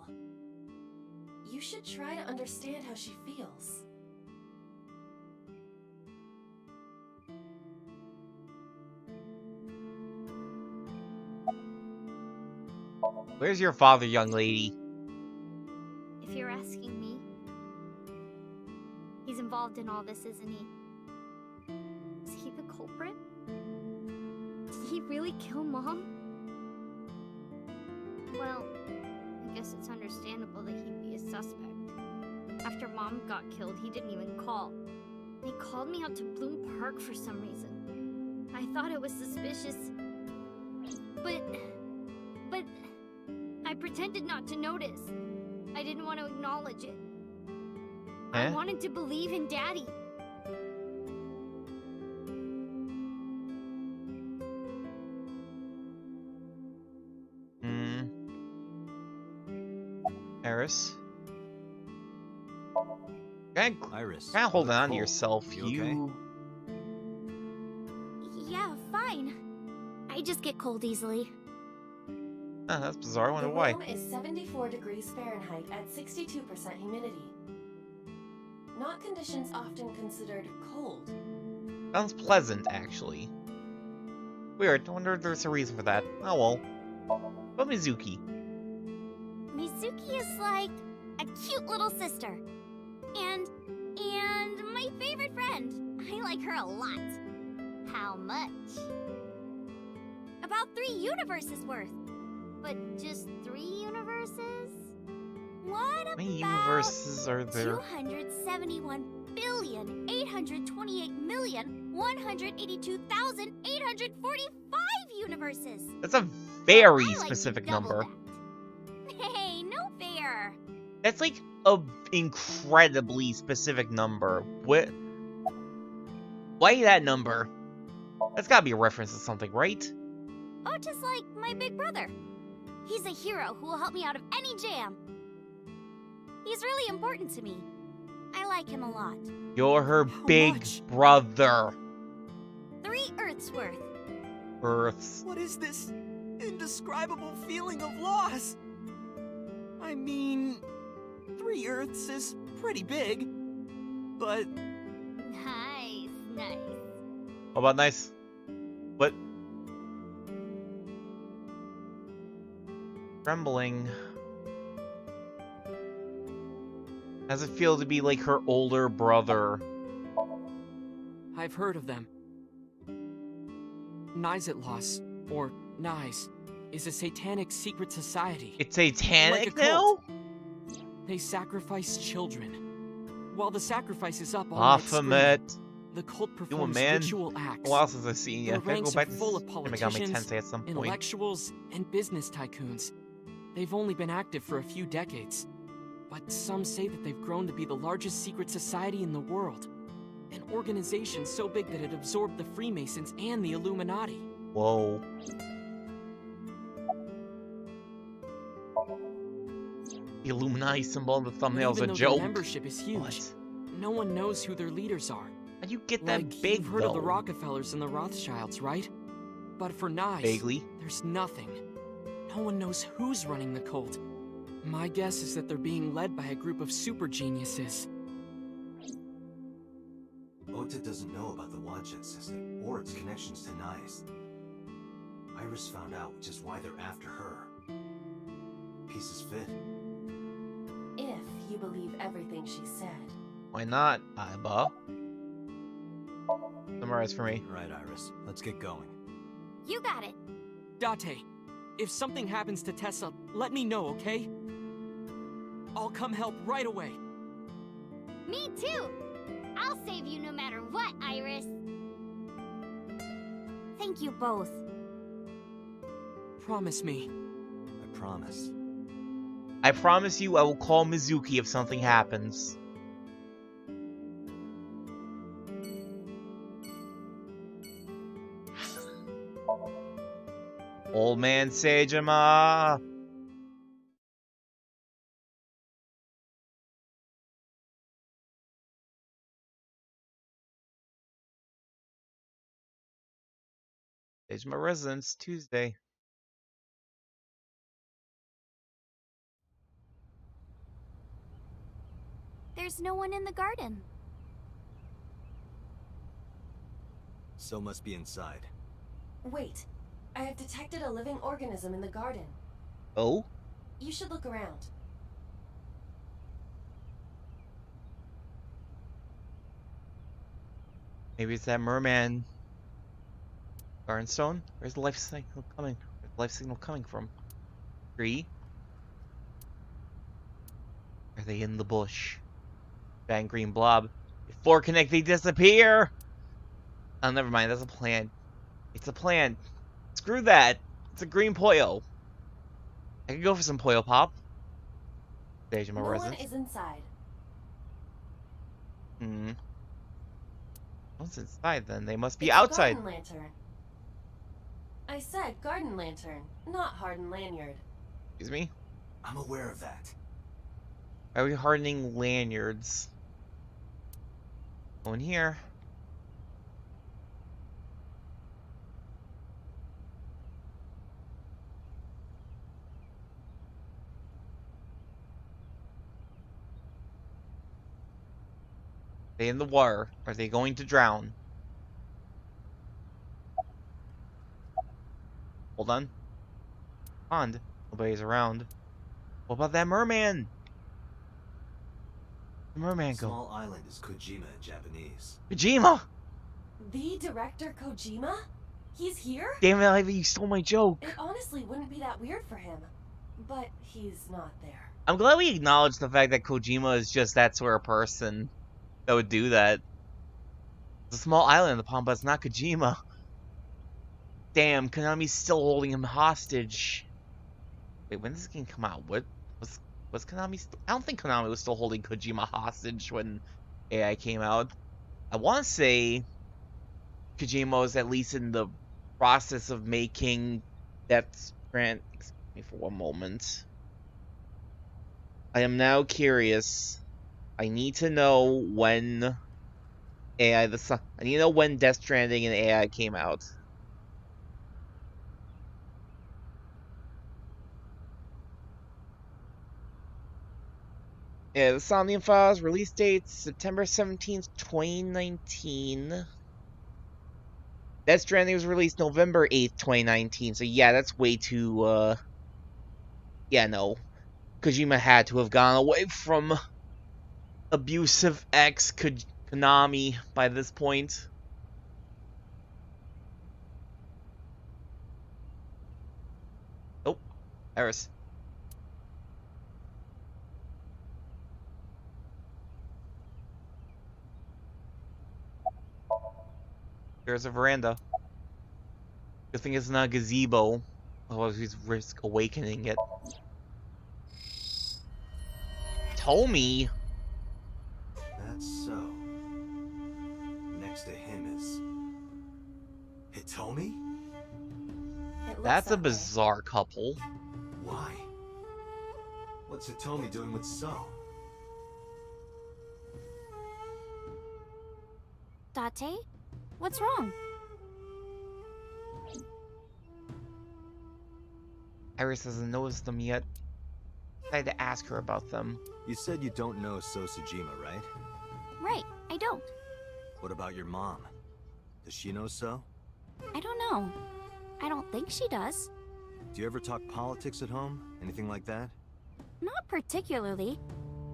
You should try to understand how she feels. Where's your father, young lady? If you're asking me, he's involved in all this, isn't he? Is he the culprit? Did he really kill Mom? Well, I guess it's understandable that he'd be a suspect. After Mom got killed, he didn't even call. They called me out to Bloom Park for some reason. I thought it was suspicious. But I pretended not to notice. I didn't want to acknowledge it. I wanted to believe in Daddy. Iris? Iris. Kind of holding on to cold. yourself. You okay? Yeah, fine. I just get cold easily. Oh, that's bizarre. I wonder The why. room is 74 degrees Fahrenheit at 62% humidity. Not conditions often considered cold. Sounds pleasant, actually. Weird. I wonder if there's a reason for that. Oh well. But Mizuki. Mizuki is like a cute little sister. And my favorite friend. I like her a lot. How much? About 3 universes worth. But just 3 universes? What How many about universes are there? 271,828,182,845 universes. That's a very I like to specific double number. that. Hey, no fair. That's like a incredibly specific number. What? Why that number? That's gotta be a reference to something, right? Oh, just like my big brother. He's a hero who will help me out of any jam. He's really important to me. I like him a lot. You're her How big much? brother. 3 Earths worth. Earths. What is this indescribable feeling of loss? I mean, 3 Earths is pretty big, but Nice, nice. How about nice? What? Trembling. How's it feel to be like her older brother? I've heard of them. Nizitlos, or Nize, is a satanic secret society. It's satanic Like a now? cult. They sacrifice children. While the sacrifice is up all night Baphomet. screaming, the cult Doing performs man. ritual acts. What else has I seen? Yeah, Their if I go ranks back are to full of it got me politicians, tense at some point. intellectuals, and business tycoons. They've only been active for a few decades, but some say that they've grown to be the largest secret society in the world. An organization so big that it absorbed the Freemasons and the Illuminati. Whoa. The Illuminati symbol on the thumbnail's a Even though joke. their membership is huge, What? no one knows who their leaders are. How'd you get that Like, big, you've heard though? of the Rockefellers and the Rothschilds, right? But for Nice, Vaguely. there's nothing. No one knows who's running the cult. My guess is that they're being led by a group of super geniuses. Ota doesn't know about the Wanchet system or its connections to Nice. Iris found out, which is why they're after her. Pieces fit. If you believe everything she said. Why not, Aiba? Summarize for me. Right, Iris. Let's get going. You got it. Date, if something happens to Tessa, let me know, okay? I'll come help right away. Me too. I'll save you no matter what, Iris. Thank you both. Promise me. I promise. I promise you I will call Mizuki if something happens. Old man Seijima. Seijima residence, Tuesday. There's no one in the garden. So must be inside. Wait, I have detected a living organism in the garden. Oh? You should look around. Maybe it's that merman. Gardenstone? Where's the life signal coming? Where's the life signal coming from? Tree? Are they in the bush? Bang green blob. Before connect, they disappear! Oh, never mind. That's a plant. It's a plant. Screw that. It's a green Poyo. I could go for some Poyo Pop. Stage of my No one residence. is inside. What's inside then? They must be It's a outside. garden lantern. I said garden lantern, not hardened lanyard. Excuse me? I'm aware of that. Why are we hardening lanyards? Go in here. They in the water? Are they going to drown? Hold on. Pond. Nobody's around. What about that merman? The merman go. Small island is Kojima in Japanese. Kojima! The director Kojima? He's here? Damn it, Ivy, you stole my joke. It honestly wouldn't be that weird for him. But he's not there. I'm glad we acknowledged the fact that Kojima is just that sort of person that would do that. It's a small island in the pond, but it's not Kojima. Damn, Konami's still holding him hostage. Wait, when does this game come out? Was Konami I don't think Konami was still holding Kojima hostage when AI came out. I want to say Kojima was at least in the process of making Death Stranding. Excuse me for one moment. I am now curious. I need to know when I need to know when Death Stranding and AI came out. Yeah, the Somnium Files release date September 17th, 2019. Death Stranding was released November 8th, 2019. So yeah, that's way too yeah, no. Kojima had to have gone away from abusive ex Konami by this point. Oh, Iris. There's a veranda. Good thing it's not a gazebo. Otherwise we'd risk awakening it. Tomi! That's so. Next to him is... Hitomi? It looks That's a that way. bizarre couple. Why? What's Hitomi doing with So? Date? What's wrong? Iris hasn't noticed them yet. I had to ask her about them. You said you don't know So Tsujima, right? Right, I don't. What about your mom? Does she know So? I don't know. I don't think she does. Do you ever talk politics at home? Anything like that? Not particularly.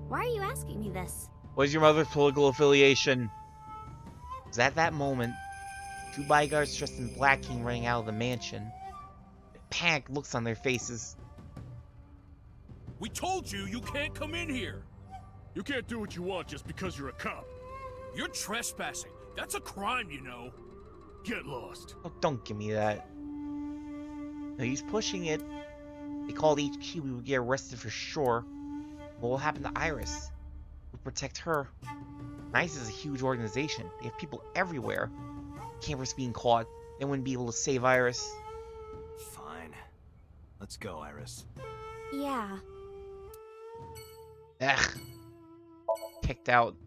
Why are you asking me this? What is your mother's political affiliation? It was at that moment, two bodyguards dressed in black came running out of the mansion. Panicked looks on their faces. We told you you can't come in here. You can't do what you want just because you're a cop. You're trespassing. That's a crime, you know. Get lost. Oh, don't give me that. No, he's pushing it. They called HQ, we would get arrested for sure. What will happen to Iris? We'll protect her. NICE is a huge organization. They have people everywhere. Can't risk being caught. They wouldn't be able to save Iris. Fine. Let's go, Iris. Yeah. Ugh. Kicked out.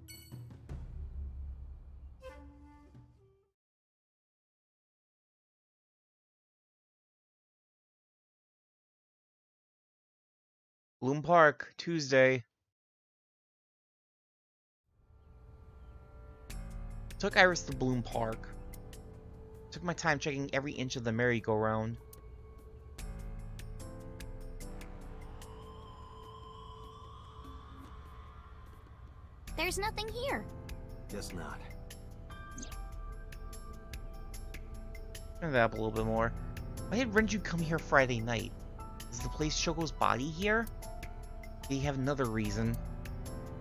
Bloom Park, Tuesday. Took Iris to Bloom Park. Took my time checking every inch of the merry-go-round. There's nothing here. Guess not. Turn that up a little bit more. Why did Renju come here Friday night? Is the place Shogo's body here? Did he have another reason?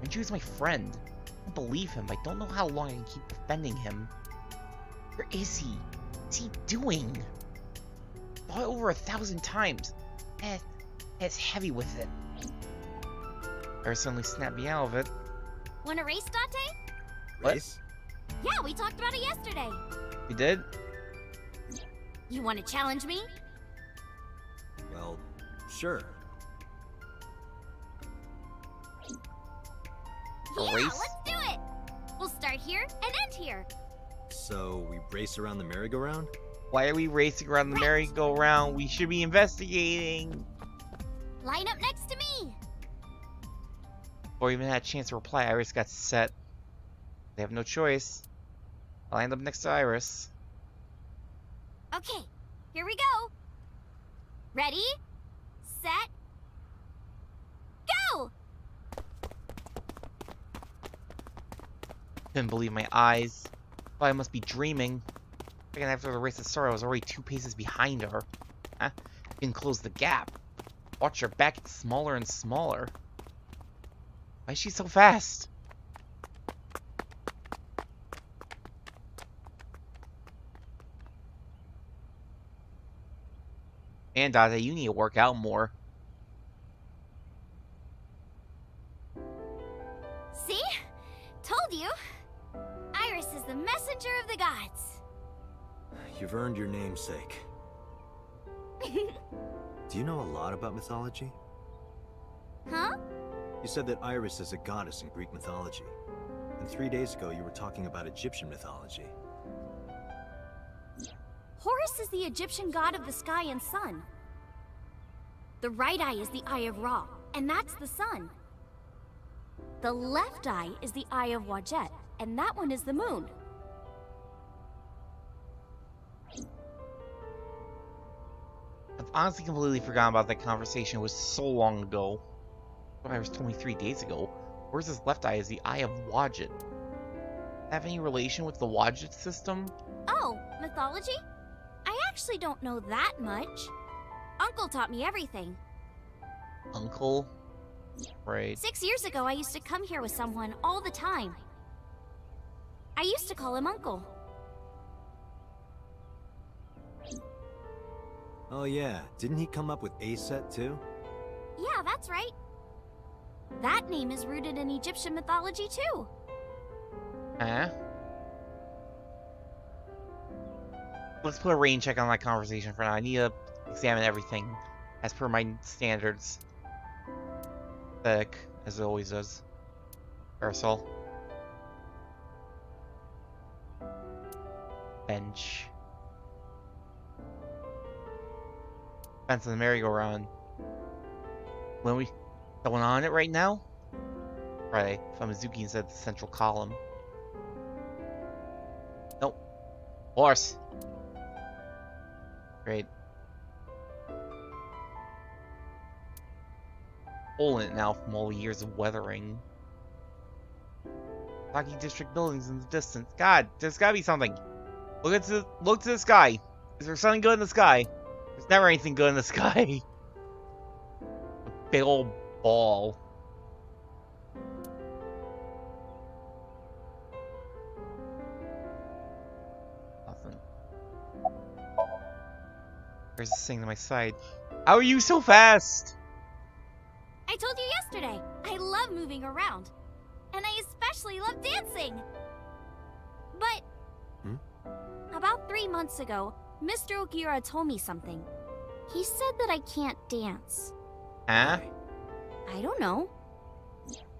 Renju is my friend. I don't believe him. I don't know how long I can keep defending him. Where is he? What's he doing? Bought it over 1,000 times. It's heavy with it. Or suddenly snapped me out of it. Want a race, Dante? What? Race? Yeah, we talked about it yesterday. You did? You want to challenge me? Well, sure. A Yeah, race? let's do it. We'll start here and end here. So, we race around the merry-go-round? Why are we racing around the merry-go-round? We should be investigating. Line up next to me. Before I even had a chance to reply, Iris got set. They have no choice. I lined up next to Iris. Okay, here we go. Ready, set, go! Couldn't believe my eyes. Thought I must be dreaming. Second after the race had started, I was already 2 paces behind her. Huh? Didn't close the gap. Watch her back get smaller and smaller. Why is she so fast? Man, Dante, you need to work out more. See? Told you. Iris is the messenger of the gods. You've earned your namesake. Do you know a lot about mythology? Huh? You said that Iris is a goddess in Greek mythology. And 3 days ago, you were talking about Egyptian mythology. Horus is the Egyptian god of the sky and sun. The right eye is the eye of Ra, and that's the sun. The left eye is the eye of Wadjet, and that one is the moon. I've honestly completely forgotten about that conversation. It was so long ago. Iris told me 3 days ago. Where's his left eye is the eye of Wadjet. Have any relation with the Wadjet system? Oh, mythology? I actually don't know that much. Uncle taught me everything. Uncle? Right. 6 years ago, I used to come here with someone all the time. I used to call him Uncle. Oh yeah, didn't he come up with Aset too? Yeah, that's right. That name is rooted in Egyptian mythology too. Huh? Let's put a rain check on that conversation for now. I need to examine everything as per my standards. Pathetic, as it always does. Parasol. Bench. Fence of the merry-go-round. When we going on it right now? Friday. From Mizuki instead of the central column. Nope. Horse. Great. Hole in it now from all the years of weathering. Taki district buildings in the distance. God, there's gotta be something. Look to the sky. Is there something good in the sky? There's never anything good in the sky. A big old ball. Nothing. There's this thing to my side. How are you so fast? I told you yesterday, I love moving around. And I especially love dancing. But about 3 months ago, Mr. Ogira told me something. He said that I can't dance. Huh? I don't know.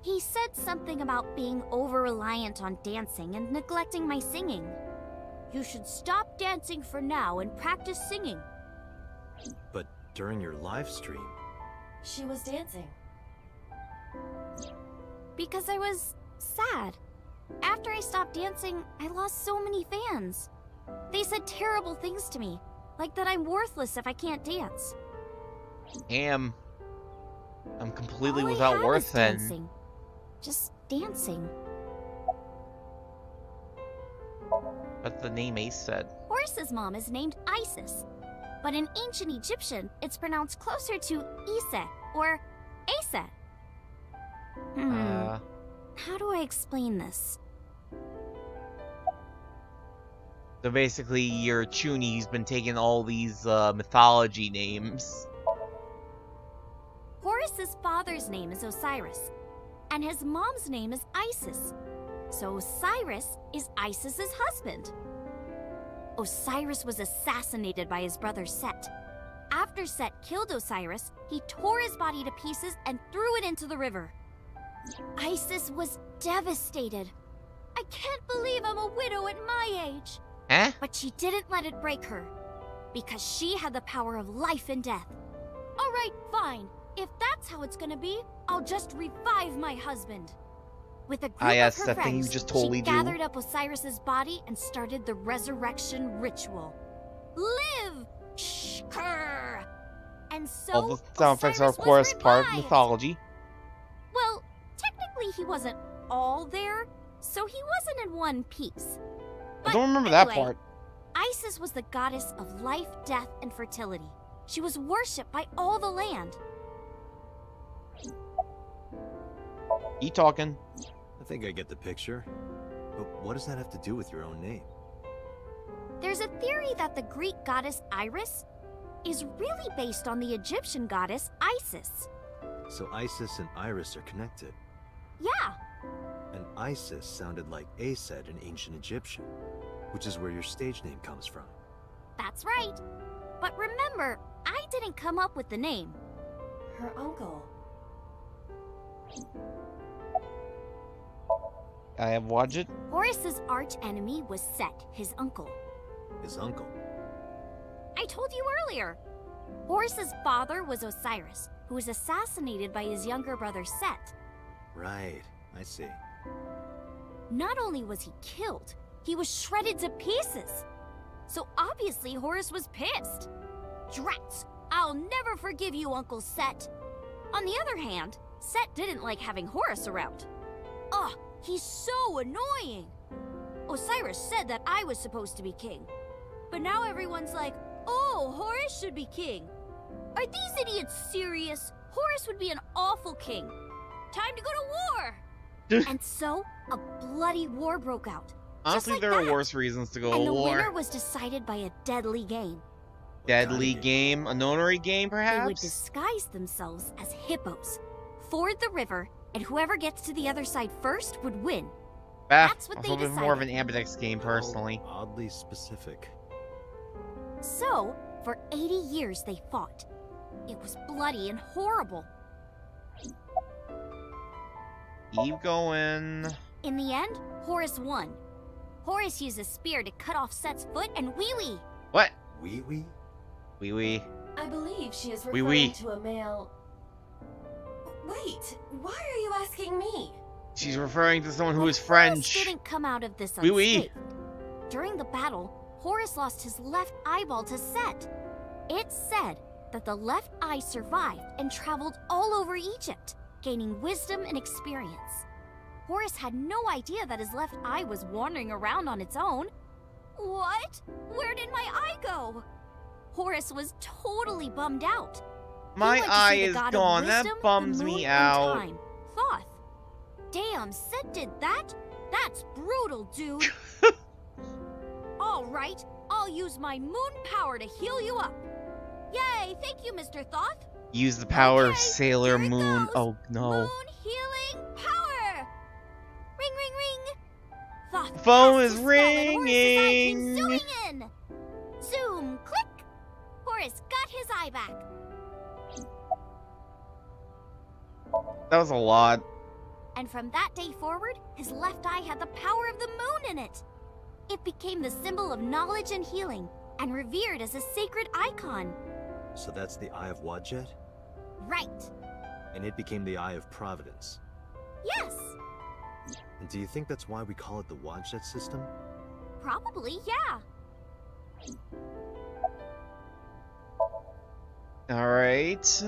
He said something about being over-reliant on dancing and neglecting my singing. You should stop dancing for now and practice singing. But during your live stream, She was dancing. Because I was sad. After I stopped dancing, I lost so many fans. They said terrible things to me, like that I'm worthless if I can't dance. I'm completely All I without had worth was then. dancing. Just dancing. That's the name Ace said. Horace's mom is named Isis, but in ancient Egyptian, it's pronounced closer to Ise or Aset. How do I explain this? So basically, your Chuni's been taking all these mythology names. Horace's father's name is Osiris, and his mom's name is Isis. So Osiris is Isis's husband. Osiris was assassinated by his brother Set. After Set killed Osiris, he tore his body to pieces and threw it into the river. Isis was devastated. I can't believe I'm a widow at my age. Eh? But she didn't let it break her, because she had the power of life and death. All right, fine. If that's how it's gonna be, I'll just revive my husband. With a group yes, of her that thing you friends, just totally she do. gathered up Osiris's body and started the resurrection ritual. Live! Shkrr! And so All the sound effects are, of Osiris was course, part of revived. mythology. Well, technically he wasn't all there, so he wasn't in one piece. I don't remember that part. Isis was the goddess of life, death, and fertility. She was worshipped by all the land. You talking? I think I get the picture. But what does that have to do with your own name? There's a theory that the Greek goddess Iris is really based on the Egyptian goddess Isis. So Isis and Iris are connected. Yeah, And Isis sounded like Aset in ancient Egyptian, which is where your stage name comes from. that's right. But remember, I didn't come up with the name. Her uncle. I have watched it. Horus's arch enemy was Set, his uncle. His uncle. I told you earlier. Horus's father was Osiris, who was assassinated by his younger brother Set. Right, I see. Not only was he killed, he was shredded to pieces. So obviously Horus was pissed. Drats! I'll never forgive you, Uncle Set. On the other hand, Set didn't like having Horus around. Ugh, he's so annoying. Osiris said that I was supposed to be king. But now everyone's like, oh, Horus should be king. Are these idiots serious? Horus would be an awful king. Time to go to war! And so, a bloody war broke out. Honestly, like there are that. worse reasons to go And to the winner war. was decided by a deadly game. What Deadly kind of game, a notary game, They would perhaps? disguise themselves as hippos, ford the river, and whoever gets to the other side first would win. That's what I they was hoping more of an decided. ambidex game, How personally. Oddly specific. So, for 80 years they fought. It was bloody and horrible. Keep going. In the end, Horus won. Horus used a spear to cut off Set's foot and wee-wee. What? Wee wee? Wee wee. I believe she is Oui, referring oui. to a male. Wait, why are you asking me? She's referring to someone who is Horus French. didn't come out of this Oui, oui. unscathed. During the battle, Horus lost his left eyeball to Set. It's said that the left eye survived and traveled all over Egypt, gaining wisdom and experience. Horus had no idea that his left eye was wandering around on its own. What? Where did my eye go? Horus was totally bummed out. He My went to see eye the is god of gone. That wisdom, the bums moon, me and out. time, Thoth. Damn, Set did that? That's brutal, dude. All right, I'll use my moon power to heal you up. Yay, thank you, Mr. Thoth. Use the power of Okay, Sailor here it Moon. goes. Oh no. Moon healing power. Ring, ring, ring. Thoth Phone has is to spell, and Horus's eye came ringing. zooming in. Zoom, click. Horus got his eye back. That was a lot. And from that day forward, his left eye had the power of the moon in it. It became the symbol of knowledge and healing, and revered as a sacred icon. So that's the Eye of Wadjet? Right. And it became the Eye of Providence. Yes. And do you think that's why we call it the Wadjet system? Probably, yeah. Alright.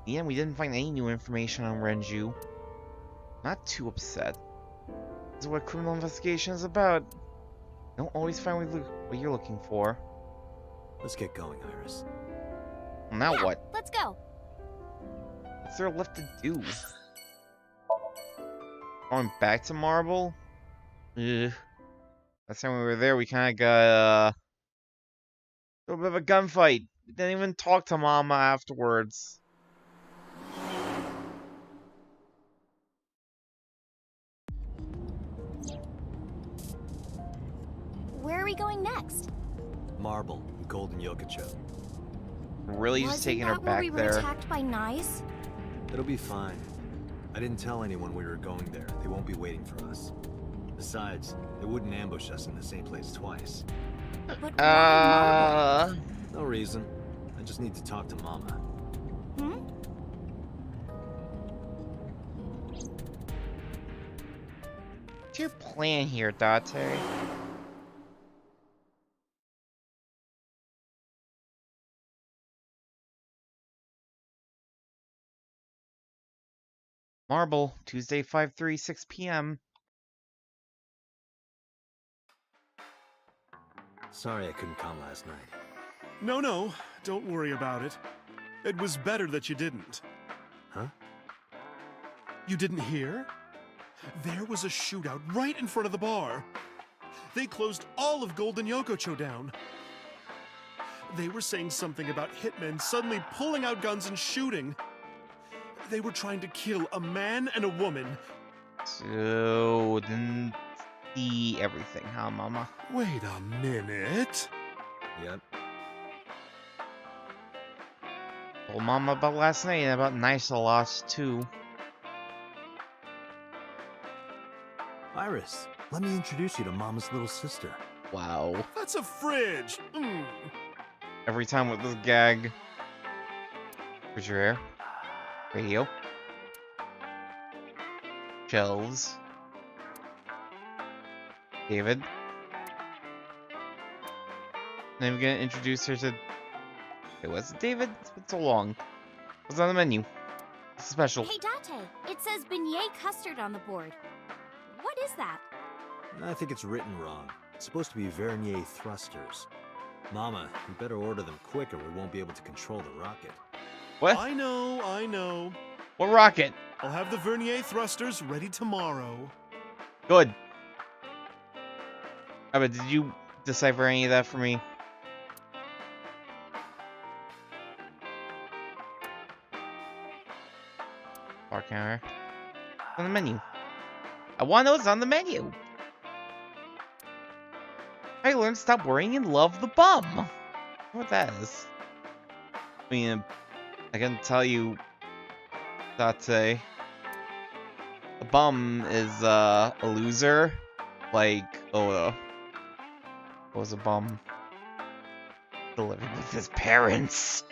Yeah, we didn't find any new information on Renju. Not too upset. This is what criminal investigation is about. Don't always find what you're looking for. Let's get going, Iris. Now Yeah, what? Let's go. What's there left to do? Going back to Marble? Ugh. Last time we were there, we kind of got a little bit of a gunfight. We didn't even talk to Mama afterwards. Where are we going next? Marble, Golden Yokocho. Really just taking her Wasn't that where back we were there. attacked by knives? It'll be fine. I didn't tell anyone we were going there. They won't be waiting for us. Besides, they wouldn't ambush us in the same place twice. But why Marble? No reason. I just need to talk to Mama. Hmm? What's your plan here, Date? Marble, Tuesday 5/3, 6 p.m. Sorry I couldn't come last night. No, don't worry about it. It was better that you didn't. Huh? You didn't hear? There was a shootout right in front of the bar. They closed all of Golden Yokocho down. They were saying something about hitmen suddenly pulling out guns and shooting. They were trying to kill a man and a woman. So, didn't see everything, huh, Mama? Wait a minute. Yep. Told Mama about last night and about Nice a lot, too. Iris, let me introduce you to Mama's little sister. Wow. That's a fridge. Every time with this gag. Where's your hair? Radio. Shelves. David. Then we're gonna introduce her to... Wait, was it David? It's been so long. What's on the menu? It's special. Hey, Date, it says beignet custard on the board. What is that? I think it's written wrong. It's supposed to be Vernier thrusters. Mama, you better order them quick or we won't be able to control the rocket. What? I know. What rocket? I'll have the Vernier thrusters ready tomorrow. Good. But did you decipher any of that for me? Bar counter. On the menu. I want to know what's on the menu. I learned to stop worrying and love the bum. I wonder what that is. I mean, I can tell you that the bum is a loser. Like, what was a bum? Living with his parents.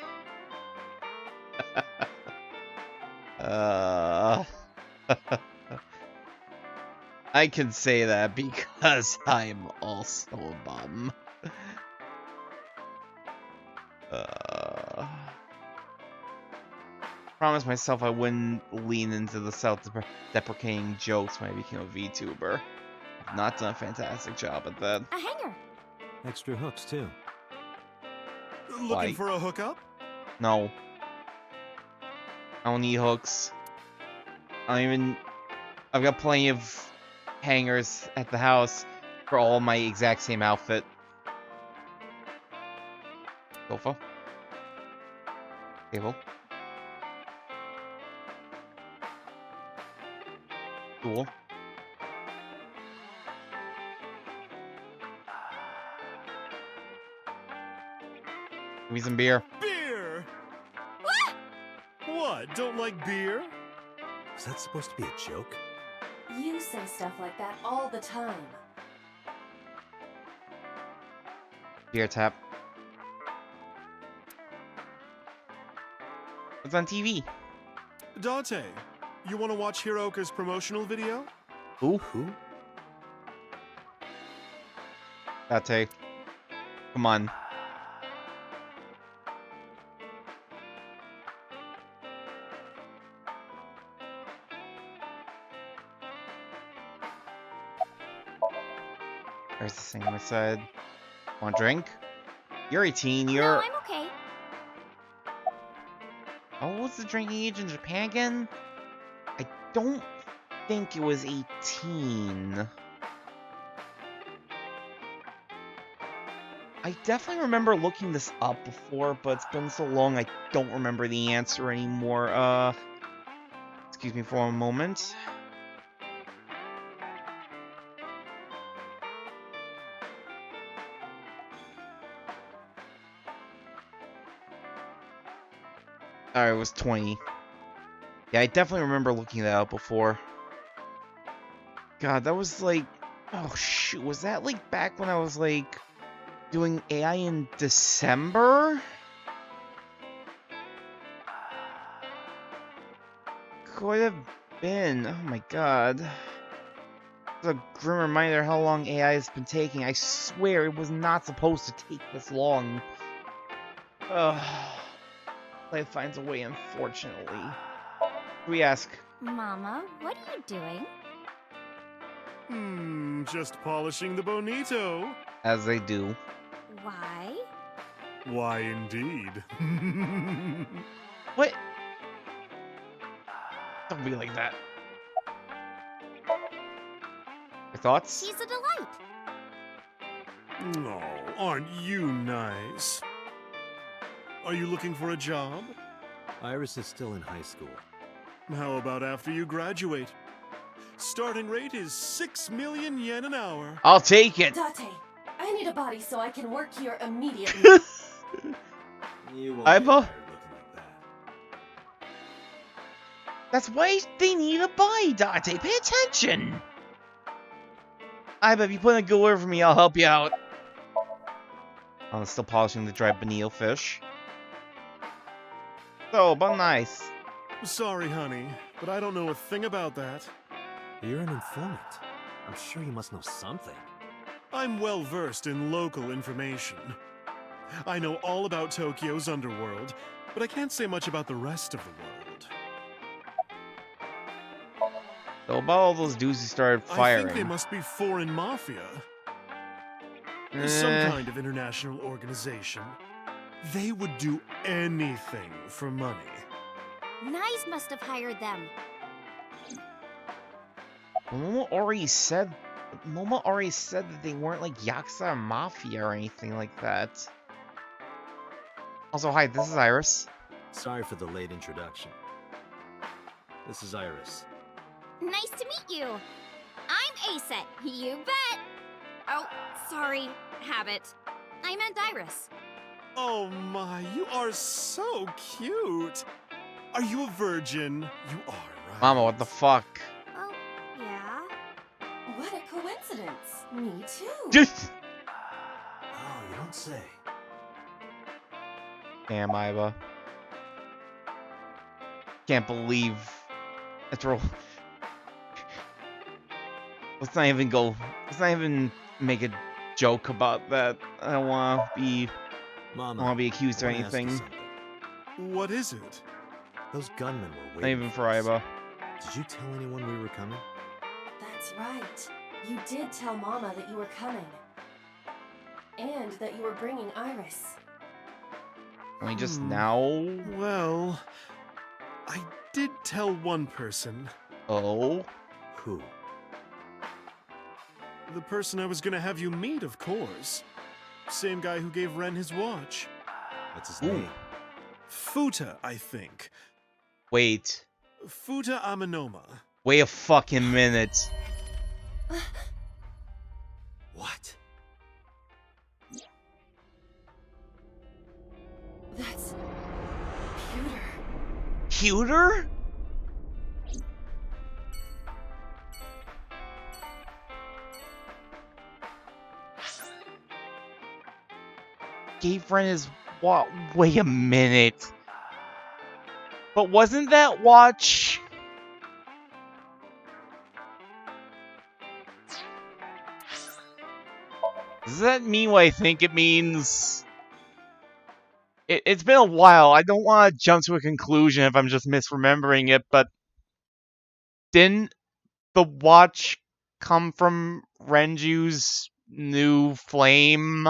I can say that because I'm also a bum. Promised myself I wouldn't lean into the self-deprecating jokes when I became a VTuber. I've not done a fantastic job at that. A hanger. Extra hooks, too. Looking Like- for a hookup? No. I don't need hooks. I've got plenty of hangers at the house for all my exact same outfit. Sofa. Table. Stool. Give me some beer. Don't like beer? Is that supposed to be a joke? You say stuff like that all the time. Beer tap. What's on TV? Date, you want to watch Hiroka's promotional video? Who? Who? Date. Come on. There's the thing on my side. Want a drink? You're 18, No, you're... I'm okay. Oh, what's the drinking age in Japan again? I don't think it was 18. I definitely remember looking this up before, but it's been so long I don't remember the answer anymore. Excuse me for a moment. Alright, it was 20. Yeah, I definitely remember looking that up before. God, that was like... Oh, shoot. Was that like back when I was like... doing AI in December? Could have been. Oh my god. It's a grim reminder how long AI has been taking. I swear it was not supposed to take this long. Ugh. Life finds a way, unfortunately. We ask. Mama, what are you doing? Just polishing the bonito. As they do. Why? Why, indeed. What? Don't be like that. Your thoughts? She's a delight. Oh, aren't you nice? Are you looking for a job? Iris is still in high school. How about after you graduate? Starting rate is 6 million yen an hour. I'll take it. Date, I need a body so I can work here immediately. You won't Iba? get hired looking like that. That's why they need a body, Date. Pay attention. Iba, if you put in a good word for me, I'll help you out. I'm still polishing the dry bonito fish. So, but nice. Sorry, honey, but I don't know a thing about that. You're an informant. I'm sure you must know something. I'm well versed in local information. I know all about Tokyo's underworld, but I can't say much about the rest of the world. So about all those dudes who started I firing. think they must be foreign mafia. Some kind of international organization. They would do anything for money. Nyes must have hired them. Momo already said that they weren't like Yakuza or Mafia or anything like that. Also, hi, this is Iris. Sorry for the late introduction. This is Iris. Nice to meet you. I'm Aset. You bet. Oh, sorry. Habit. I meant Iris. Oh my, you are so cute. Are you a virgin? You are, right? Mama, what the fuck? Oh, yeah. What a coincidence. Me too. Just Oh, you don't say. damn, Iva. Can't believe that's real. Let's not even make a joke about that. I don't want to be Mama, accused or I wanna ask you anything. something. What is it? Those gunmen were Not waiting even for us. Iva. Did you tell anyone we were coming? That's right. You did tell Mama that you were coming. And that you were bringing Iris. Only just now? Well, I did tell one person. Oh? Who? The person I was gonna have you meet, of course. Same guy who gave Ren his watch. What's his Ooh. name? Futa, I think. Wait. Futa Aminoma. Wait a fucking minute. What? That's... Pewter. Pewter? Gay friend is what? Wait a minute. But wasn't that watch? Does that mean what I think it means? It's been a while. I don't want to jump to a conclusion if I'm just misremembering it, but didn't the watch come from Renju's new flame?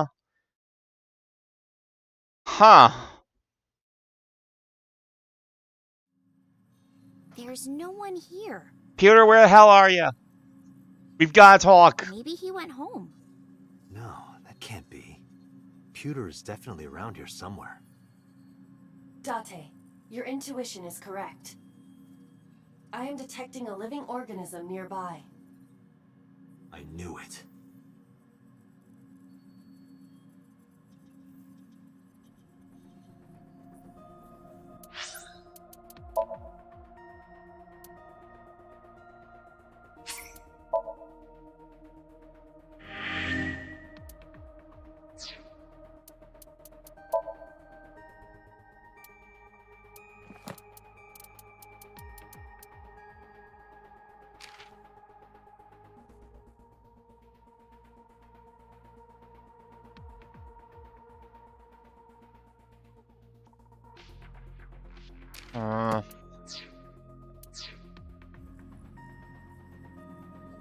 Huh. There's no one here. Peter, where the hell are you? We've got to talk. Maybe he went home. No, that can't be. Pewter is definitely around here somewhere. Date, your intuition is correct. I am detecting a living organism nearby. I knew it.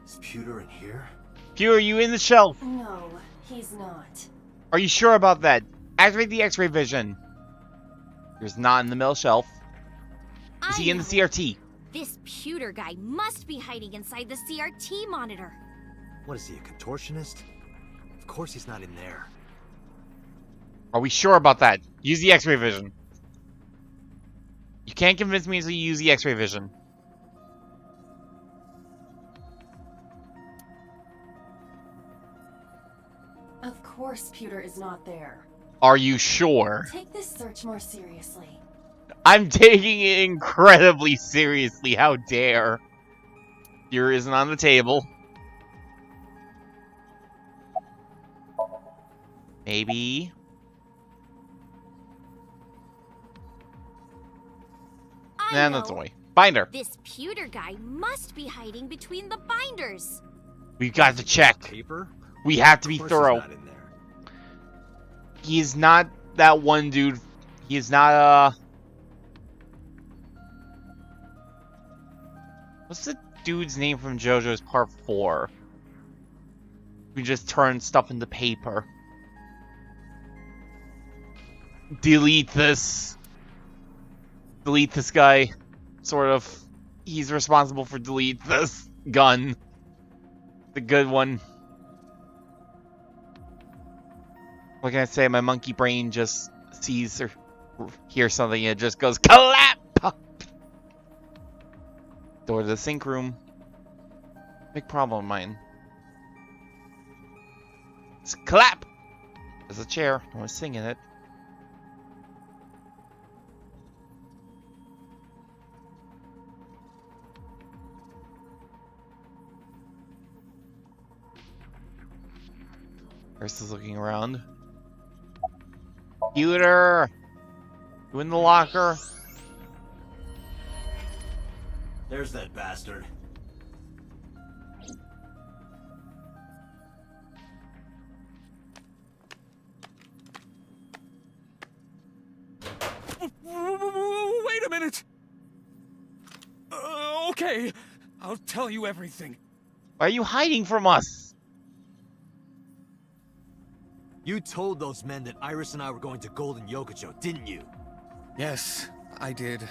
Is Pewter in here? Peter, are you in the shelf? No, he's not. Are you sure about that? Activate the X-ray vision. He's not in the middle shelf. Is he in the CRT? This Pewter guy must be hiding inside the CRT monitor. What is he, a contortionist? Of course he's not in there. Are we sure about that? Use the X-ray vision. You can't convince me until you use the X-ray vision. Of course Pewter is not there. Are you sure? Take this search more seriously. I'm taking it incredibly seriously. How dare. Here isn't on the table. Maybe. Nah, that's a way. Binder. This Pewter guy must be hiding between the binders. We've got to check. Paper? We have to be Of course thorough. he's not in there. He is not that one dude. He is not, what's the dude's name from JoJo's Part 4? We just turn stuff into paper. Delete this. Delete this guy. Sort of. He's responsible for delete this gun. The good one. What can I say? My monkey brain just sees or hears something and it just goes clap! Door to the sink room. Big problem of mine. It's clap! There's a chair. I was singing it. Nurse is looking around. Pewter! You in the locker? There's that bastard. Wait a minute! Okay, I'll tell you everything. Why are you hiding from us? You told those men that Iris and I were going to Golden Yokocho, didn't you? Yes, I did.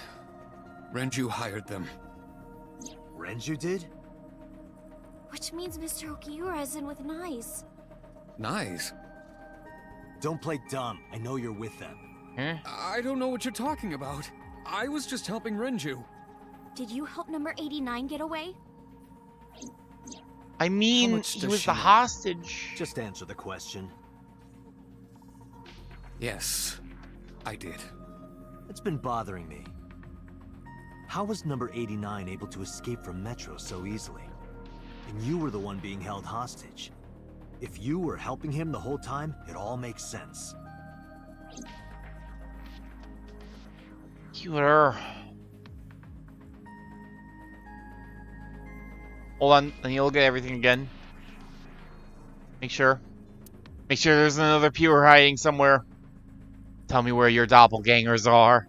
Renju hired them. Renju did? Which means Mr. Okiura is in with Nice. Nice. Don't play dumb. I know you're with them. Huh? I don't know what you're talking about. I was just helping Renju. Did you help number 89 get away? I mean, much he does was she the know? hostage. Just answer the question. Yes, I did. It's been bothering me. How was number 89 able to escape from Metro so easily? And you were the one being held hostage. If you were helping him the whole time, it all makes sense. Cuter. Hold on, let me look at everything again. Make sure there's another Pure hiding somewhere. Tell me where your doppelgangers are.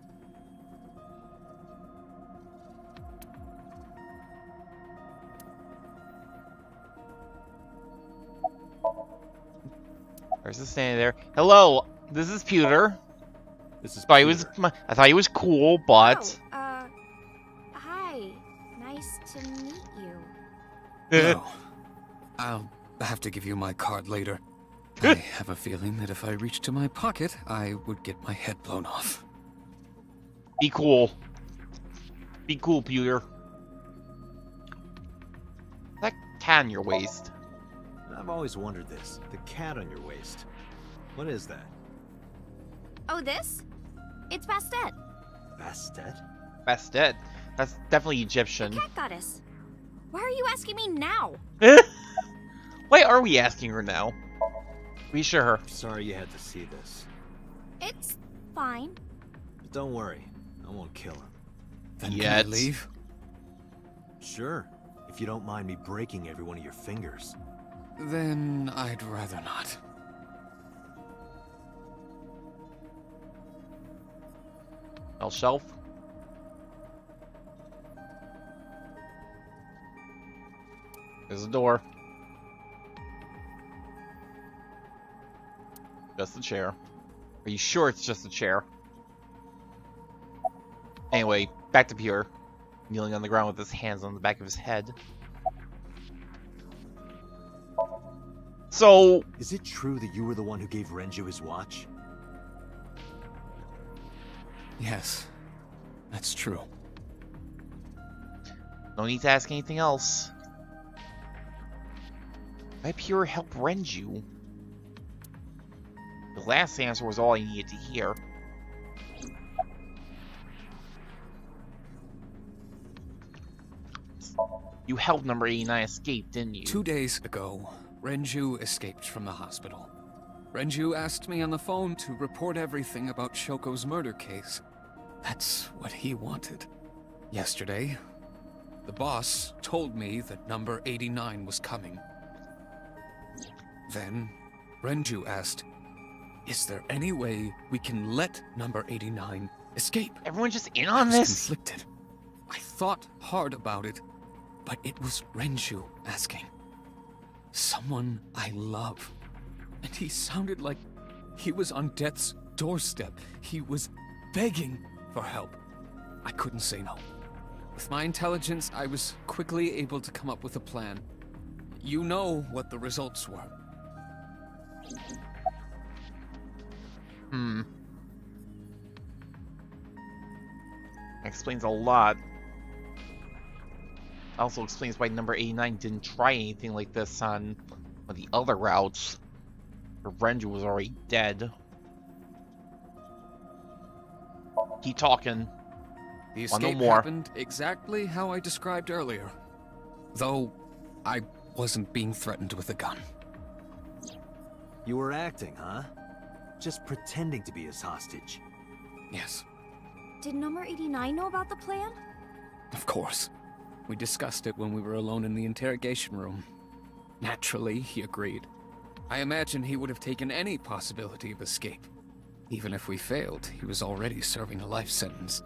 There's the standing there. Hello, this is Pewter. This is I thought he was cool, but Oh, hi. Nice to meet you. No. I'll have to give you my card later. I have a feeling that if I reached to my pocket, I would get my head blown off. Be cool. Be cool, Pewter. That cat on your waist. I've always wondered this. The cat on your waist. What is that? Oh, this? It's Bastet, Bastet? Bastet. That's definitely Egyptian. cat goddess. Why are you asking me now? Why are we asking her now? We sure her. Sorry you had to see this. It's fine. But don't worry. I won't kill him. Then can Yet. I leave? Sure. If you don't mind me breaking every one of your fingers. Then I'd rather not. Shelf. There's a door. Just a chair. Are you sure it's just a chair? Anyway, back to Pure. Kneeling on the ground with his hands on the back of his head. So... Is it true that you were the one who gave Renju his watch? Yes, that's true. No need to ask anything else. Why Pure help Renju? The last answer was all I needed to hear. You helped number 89 escape, didn't you? 2 days ago, Renju escaped from the hospital. Renju asked me on the phone to report everything about Shoko's murder case. That's what he wanted. Yesterday, the boss told me that number 89 was coming. Then, Renju asked, "Is there any way we can let number 89 escape?" Everyone just in I on was this? conflicted. I thought hard about it, but it was Renju asking. Someone I love. And he sounded like he was on death's doorstep. He was begging for help. I couldn't say no. With my intelligence, I was quickly able to come up with a plan. You know what the results were. Explains a lot. Also explains why number 89 didn't try anything like this on one of the other routes. Where Renju was already dead. Keep talking. The Want no escape more. happened exactly how I described earlier. Though, I wasn't being threatened with a gun. You were acting, huh? Just pretending to be his hostage. Yes, Did number 89 know about the plan? of course. We discussed it when we were alone in the interrogation room. Naturally, he agreed. I imagine he would have taken any possibility of escape. Even if we failed, he was already serving a life sentence.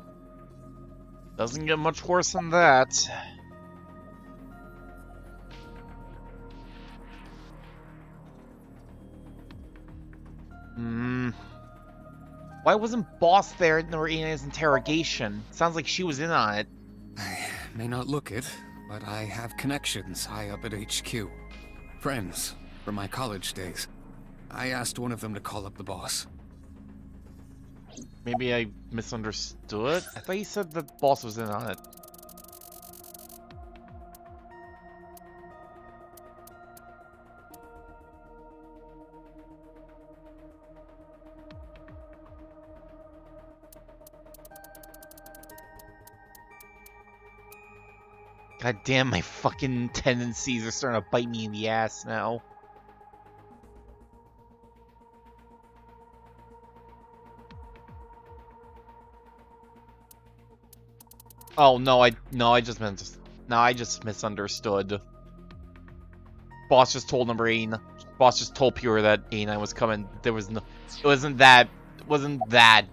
Doesn't get much worse than that. Why wasn't Boss there at number 89's interrogation? Sounds like she was in on it. I may not look it, but I have connections high up at HQ. Friends from my college days. I asked one of them to call up the boss. Maybe I misunderstood? I thought you said the boss was in on it. God damn, my fucking tendencies are starting to bite me in the ass now. Oh no, I just misunderstood. Boss just told number 8. Boss just told Pure that A9 was coming. There was no, it wasn't that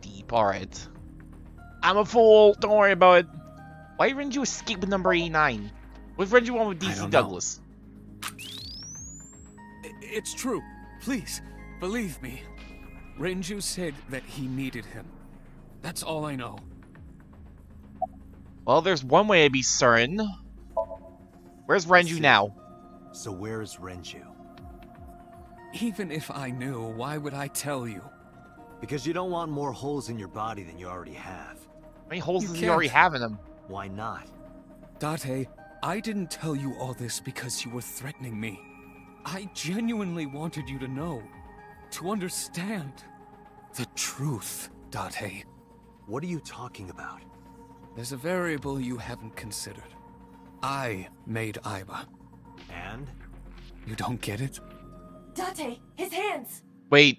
deep. All right, I'm a fool. Don't worry about it. Why didn't you escape with number 89? What did you want with DC Douglas? It's true. Please, believe me. Renju said that he needed him. That's all I know. Well, there's one way to be certain. Where's Renju now? So where is Renju? Even if I knew, why would I tell you? Because you don't want more holes in your body than you already have. How many holes You does he already can't. have in him? Why not? Date, I didn't tell you all this because you were threatening me. I genuinely wanted you to know, to understand the truth, Date. What are you talking about? There's a variable you haven't considered. I made Aiba. And? You don't get it? Date, his hands! Wait.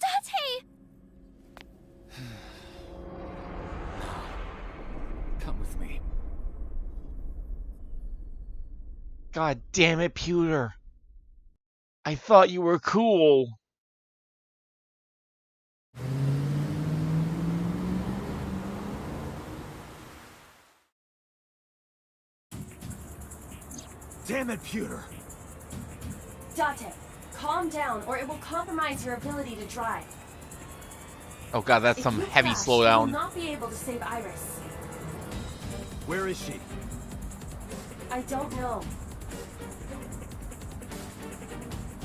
Date! Come with me. God damn it, Pewter. I thought you were cool. Damn it, Pewter! Date, calm down or it will compromise your ability to drive. Oh god, that's If some you heavy crash, you will slowdown. not be able to save Iris. Where is she? I don't know.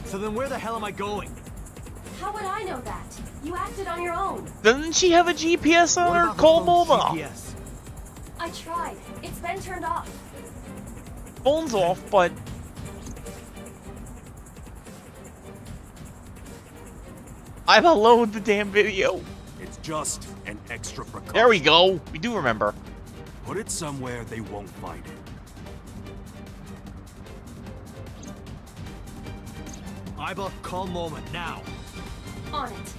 So then where the hell am I going? How would I know that? You acted on your own. Doesn't she have a GPS on What her? about the Call phone's Mova. GPS? I tried. It's been turned off. Phone's off, but I've loaded the damn video. It's just an extra precaution. There we go. We do remember. Put it somewhere they won't find it. Aiba, call moment now. On it.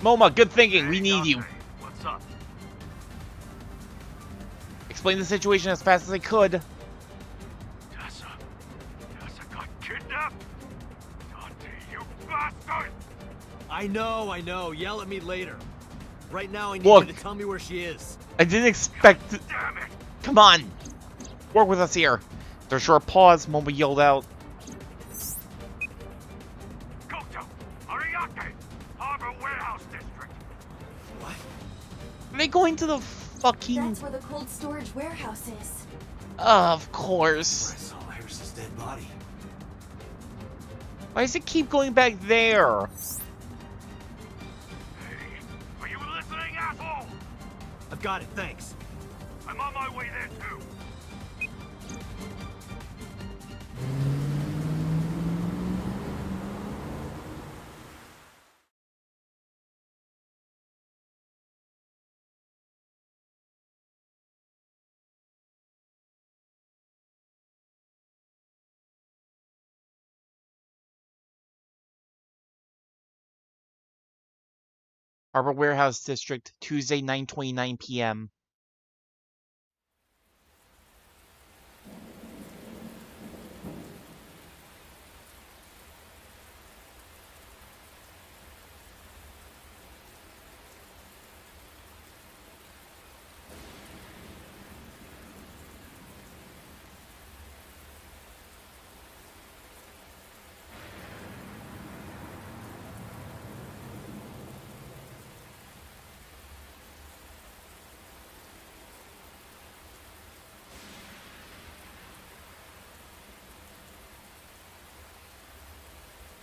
Moma, good thinking. We need you. What's up? Explain the situation as fast as I could. Tessa got kidnapped? Dante, you bastard! I know. Yell at me later. Right now, I need Look. you to tell me where she is. I didn't expect. Damn it! Come on. Work with us here. After a short pause, Moma yelled out. Goto! Ariake! Harbor Warehouse District! What? Are they going to the fucking... That's where the cold storage warehouse is. Of Where I course. saw Iris' dead body. Why does it keep going back there? Hey, are you listening, asshole? I've got it, thanks. I'm on my way there too. Harbor Warehouse District, Tuesday, 9:29 p.m.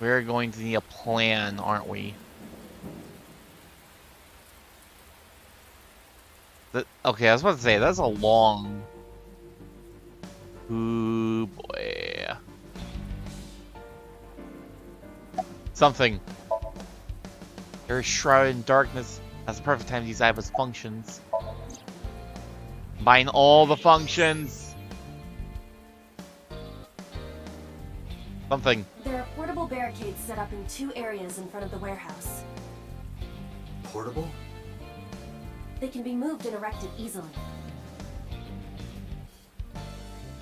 We're going to need a plan, aren't we? Okay, I was about to say, that's a long Ooh, boy. Something. You're shrouded in darkness. That's the perfect time to use Iva's functions. Combine all the functions. Something. There are portable barricades set up in 2 areas in front of the warehouse. Portable? They can be moved and erected easily.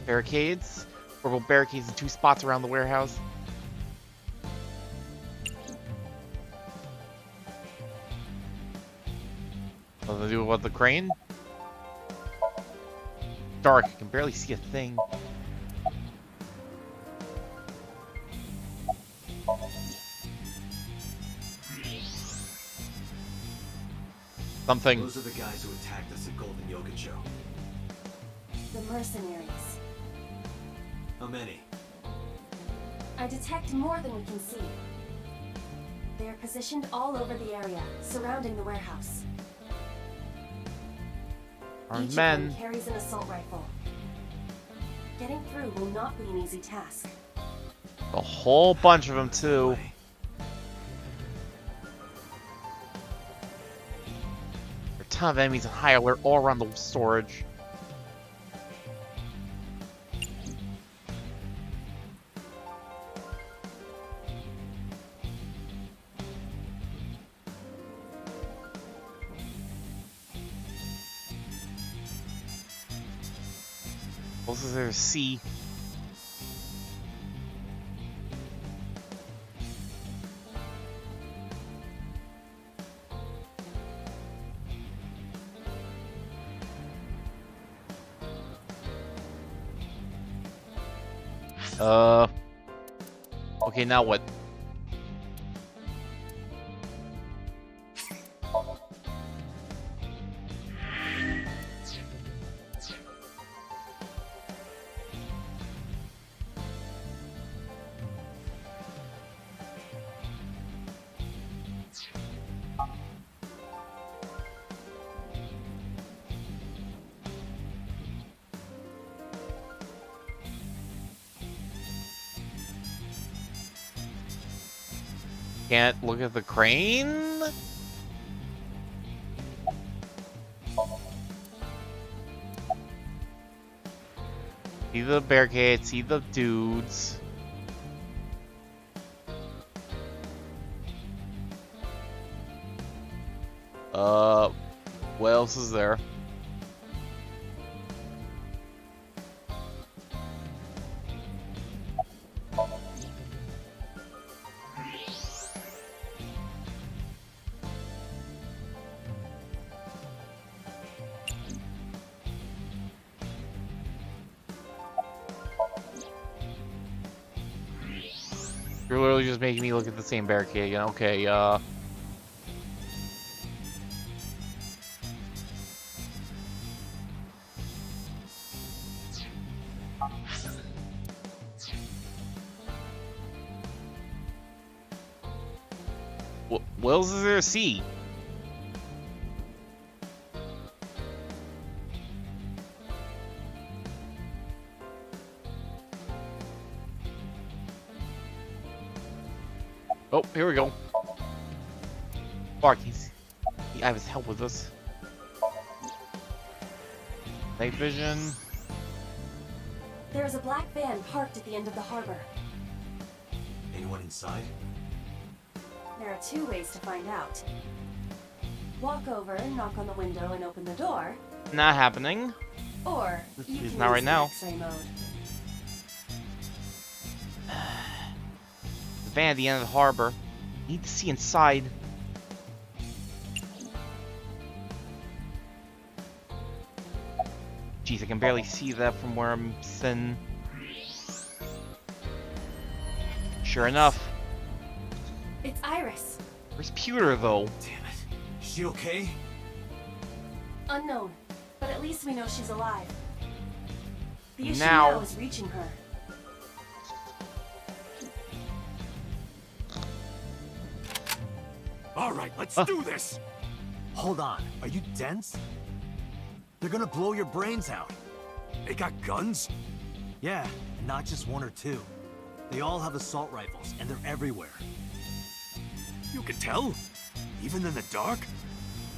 Barricades. Portable barricades in 2 spots around the warehouse. Nothing to do with the crane? Dark, I can barely see a thing. Something. Those are the guys who attacked us at Golden Yokocho. The mercenaries. How many? I detect more than we can see. They are positioned all over the area, surrounding the warehouse. Armed Each men. of them carries an assault rifle. Getting through will not be an easy task. A whole bunch of them, too. There are a ton of enemies on high alert all around the storage. This is their C. Okay, now what? Can't look at the crane? See the barricade, see the dudes. What else is there? You're literally just making me look at the same barricade again. Okay, what else is there to see? Oh, here we go. Bark, I have his help with us. Night vision. There is a black van parked at the end of the harbor. Anyone inside? There are 2 ways to find out. Walk over, knock on the window, and open the door. Not happening. Or you It's can not use right now. X-ray mode. The van at the end of the harbor. Need to see inside. Jeez, I can barely see that from where I'm sitting. Sure enough. It's Iris. Where's Pewter, though? Damn it. Is she okay? Unknown, but at least we know she's alive. The issue Now- now is reaching her. All right, let's do this. Hold on, are you dense? They're gonna blow your brains out. They got guns? Yeah, not just one or two. They all have assault rifles, and they're everywhere. You can tell? Even in the dark?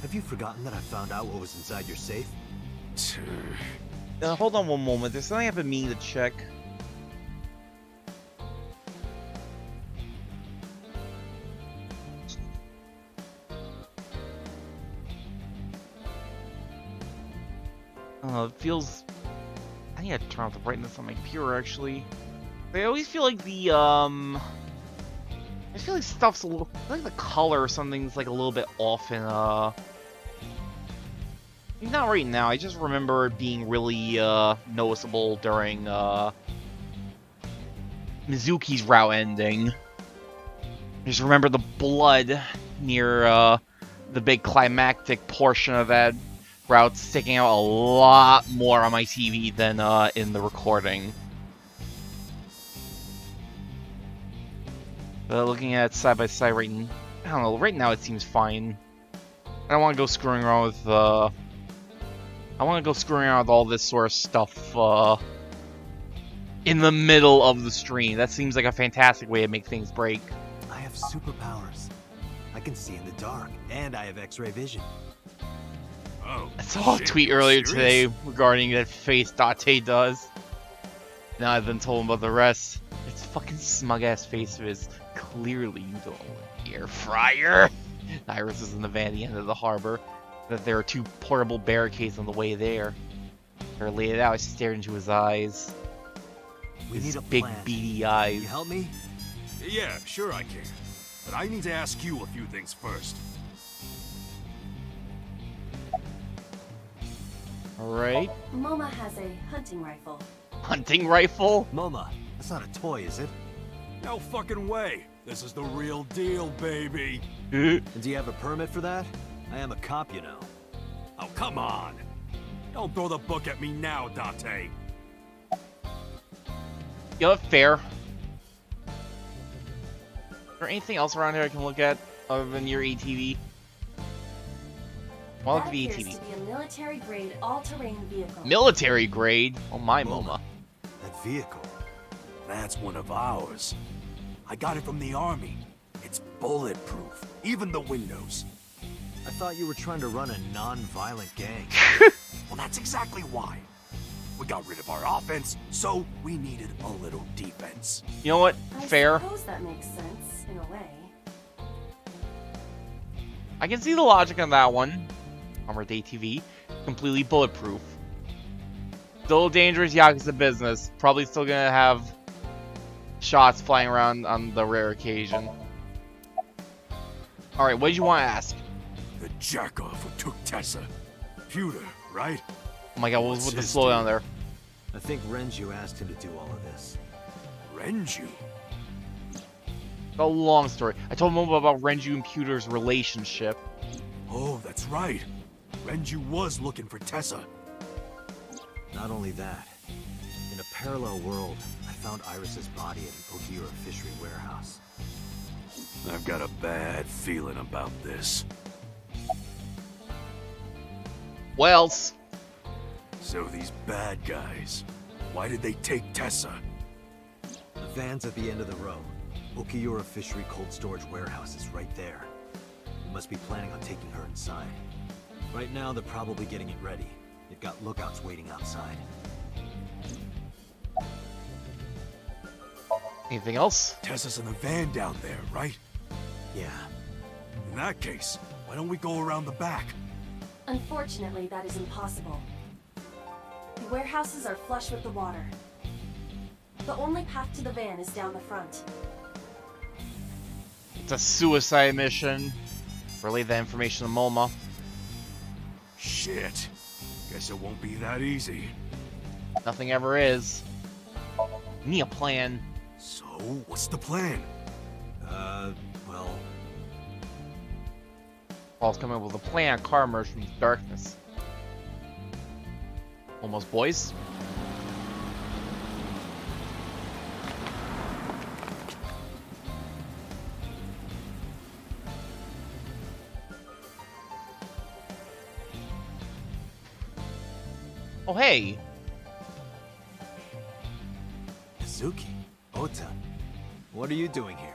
Have you forgotten that I found out what was inside your safe? Hold on one moment. There's something I've been meaning to check. I don't know, it feels... I need to turn off the brightness on my computer, actually. I always feel like the, I feel like stuff's a little... I feel like the color or something's, like, a little bit off in, not right now, I just remember it being really, noticeable during, Mizuki's route ending. I just remember the blood near, the big climactic portion of that route sticking out a lot more on my TV than, in the recording. But looking at it side by side right now, I don't know, right now it seems fine. I don't want to go screwing around with, I want to go screwing around with all this sort of stuff, in the middle of the stream. That seems like a fantastic way to make things break. I have superpowers. I can see in the dark, and I have X-ray vision. Oh, I saw a shit, tweet you're earlier serious? today regarding that face Date does. Now I've been told about the rest. Its fucking smug-ass face of his. Clearly you don't want an air fryer. Iris is in the van at the end of the harbor. That there are two portable barricades on the way there. They're laid out, I stared into his eyes. We His need a big plan. beady Can eyes. you help me? Yeah, sure I can. But I need to ask you a few things first. Alright. Moma has a hunting rifle. Hunting rifle? Moma, that's not a toy, is it? No fucking way. This is the real deal, baby. And do you have a permit for that? I am a cop, you know. Oh, come on. Don't throw the book at me now, Date. You know, fair. Is there anything else around here I can look at other than your ATV? Well, look That at the appears ATV. to be a military-grade all-terrain vehicle. Military grade? Oh my Moma. That vehicle. That's one of ours. I got it from the army. It's bulletproof, even the windows. I thought you were trying to run a non-violent gang. Well, that's exactly why. We got rid of our offense, so we needed a little defense. You know what? I Fair. suppose that makes sense, in a way. I can see the logic on that one. Armored ATV. Completely bulletproof. Still dangerous Yakuza business. Probably still gonna have shots flying around on the rare occasion. Alright, what did you want to ask? The jackoff who took Tessa. Pewter, right? Oh my god, what was What's with the his slowdown deal? there? I think Renju asked him to do all of this. Renju? A long story. I told him about Renju and Pewter's relationship. Oh, that's right. Renju was looking for Tessa. Not only that, in a parallel world, I found Iris's body at an Ogiura fishery warehouse. I've got a bad feeling about this. What else? So these bad guys, why did they take Tessa? The van's at the end of the row. Okiura Fishery Cold Storage Warehouse is right there. They must be planning on taking her inside. Right now, they're probably getting it ready. They've got lookouts waiting outside. Anything else? Tessa's in the van down there, right? Yeah, In that case, why don't we go around the back? Unfortunately, that is impossible. The warehouses are flush with the water. The only path to the van is down the front. It's a suicide mission. Relay that information to Moma. Shit. Guess it won't be that easy. Nothing ever is. Need a plan. So, what's the plan? well, Paul's coming up with a plan. Car emerged from the darkness. Almost, boys. Oh, hey. Mizuki, Ota, what are you doing here?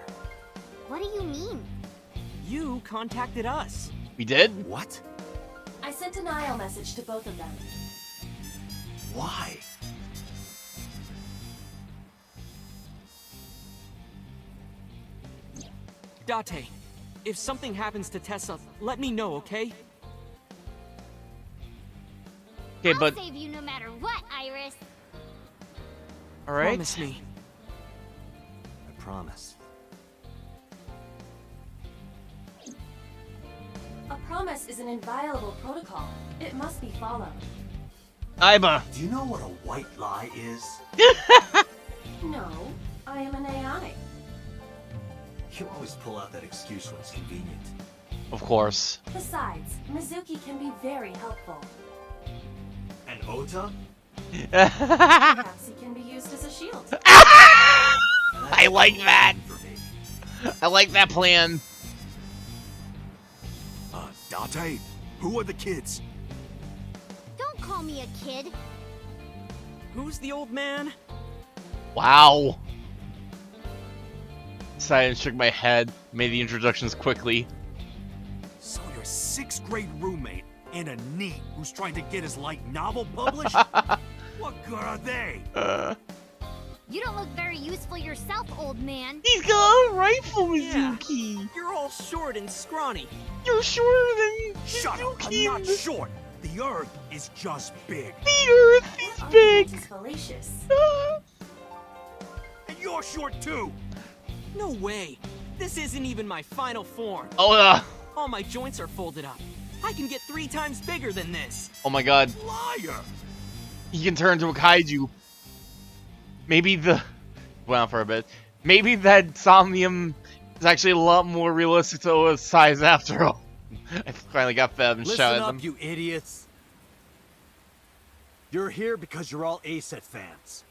What do you mean? You contacted us. We did? What? I sent an IO message to both of them. Why? Date, if something happens to Tessa, let me know, okay? Okay, I'll but save you no matter what, Iris. all right. Promise me. I promise. A promise is an inviolable protocol. It must be followed. Aiba. Do you know what a white lie is? No, I am an AI. You always pull out that excuse when it's convenient. Of course. Besides, Mizuki can be very helpful. And Ota? Perhaps he can be used as a shield. I like that. For me. I like that plan. Date, who are the kids? Don't call me a kid. Who's the old man? Wow. Decided and shook my head. Made the introductions quickly. So your 6th grade roommate and a NEET who's trying to get his light novel published? What good are they? You don't look very useful yourself, old man. He's got a rifle, Yeah. Mizuki. You're all short and scrawny. You're shorter than Shut up! Mizuki. I'm not short. The Earth is just big, The Earth is That big. argument is fallacious. and you're short too. No way. This isn't even my final form. Oh, All my joints are folded up. I can get 3 times bigger than this. oh my God. Liar! He can turn into a kaiju. Maybe the... Went on for a bit. Maybe that Somnium is actually a lot more realistic to its size after all. I finally got fed and Listen shouted up, at them. you idiots. You're here because you're all ASET fans.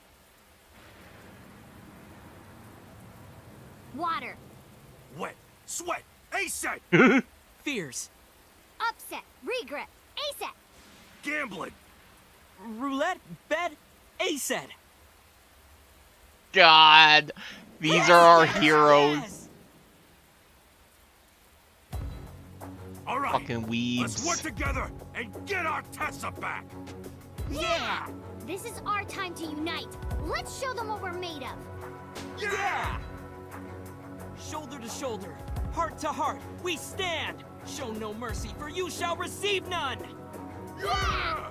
Water. Wet, sweat, ASET, Fears. Upset. Regret. ASAP. gambling. Roulette. Bed. ASET. God. These are our heroes. Yes. All right, Fucking let's work weebs. together and get our Tessa back. Yeah. This is our time to unite. Let's show them what we're made of. Yeah. Shoulder to shoulder. Heart to heart. We stand. Show no mercy, for you shall receive none. Yeah!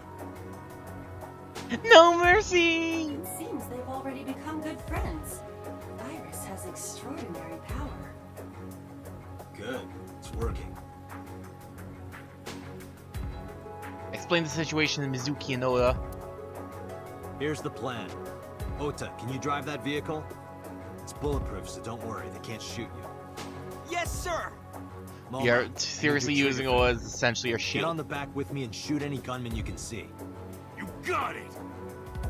No mercy. It seems they've already become good friends. Iris has extraordinary power. Good. It's working. Explain the situation to Mizuki and Oda. Here's the plan. Ota, can you drive that vehicle? It's bulletproof, so don't worry, they can't shoot you. Yes, sir. Moma, You're you seriously need your using trigger Oda finger. as essentially your Get on shield. the back with me and shoot any gunman you can see. You got it.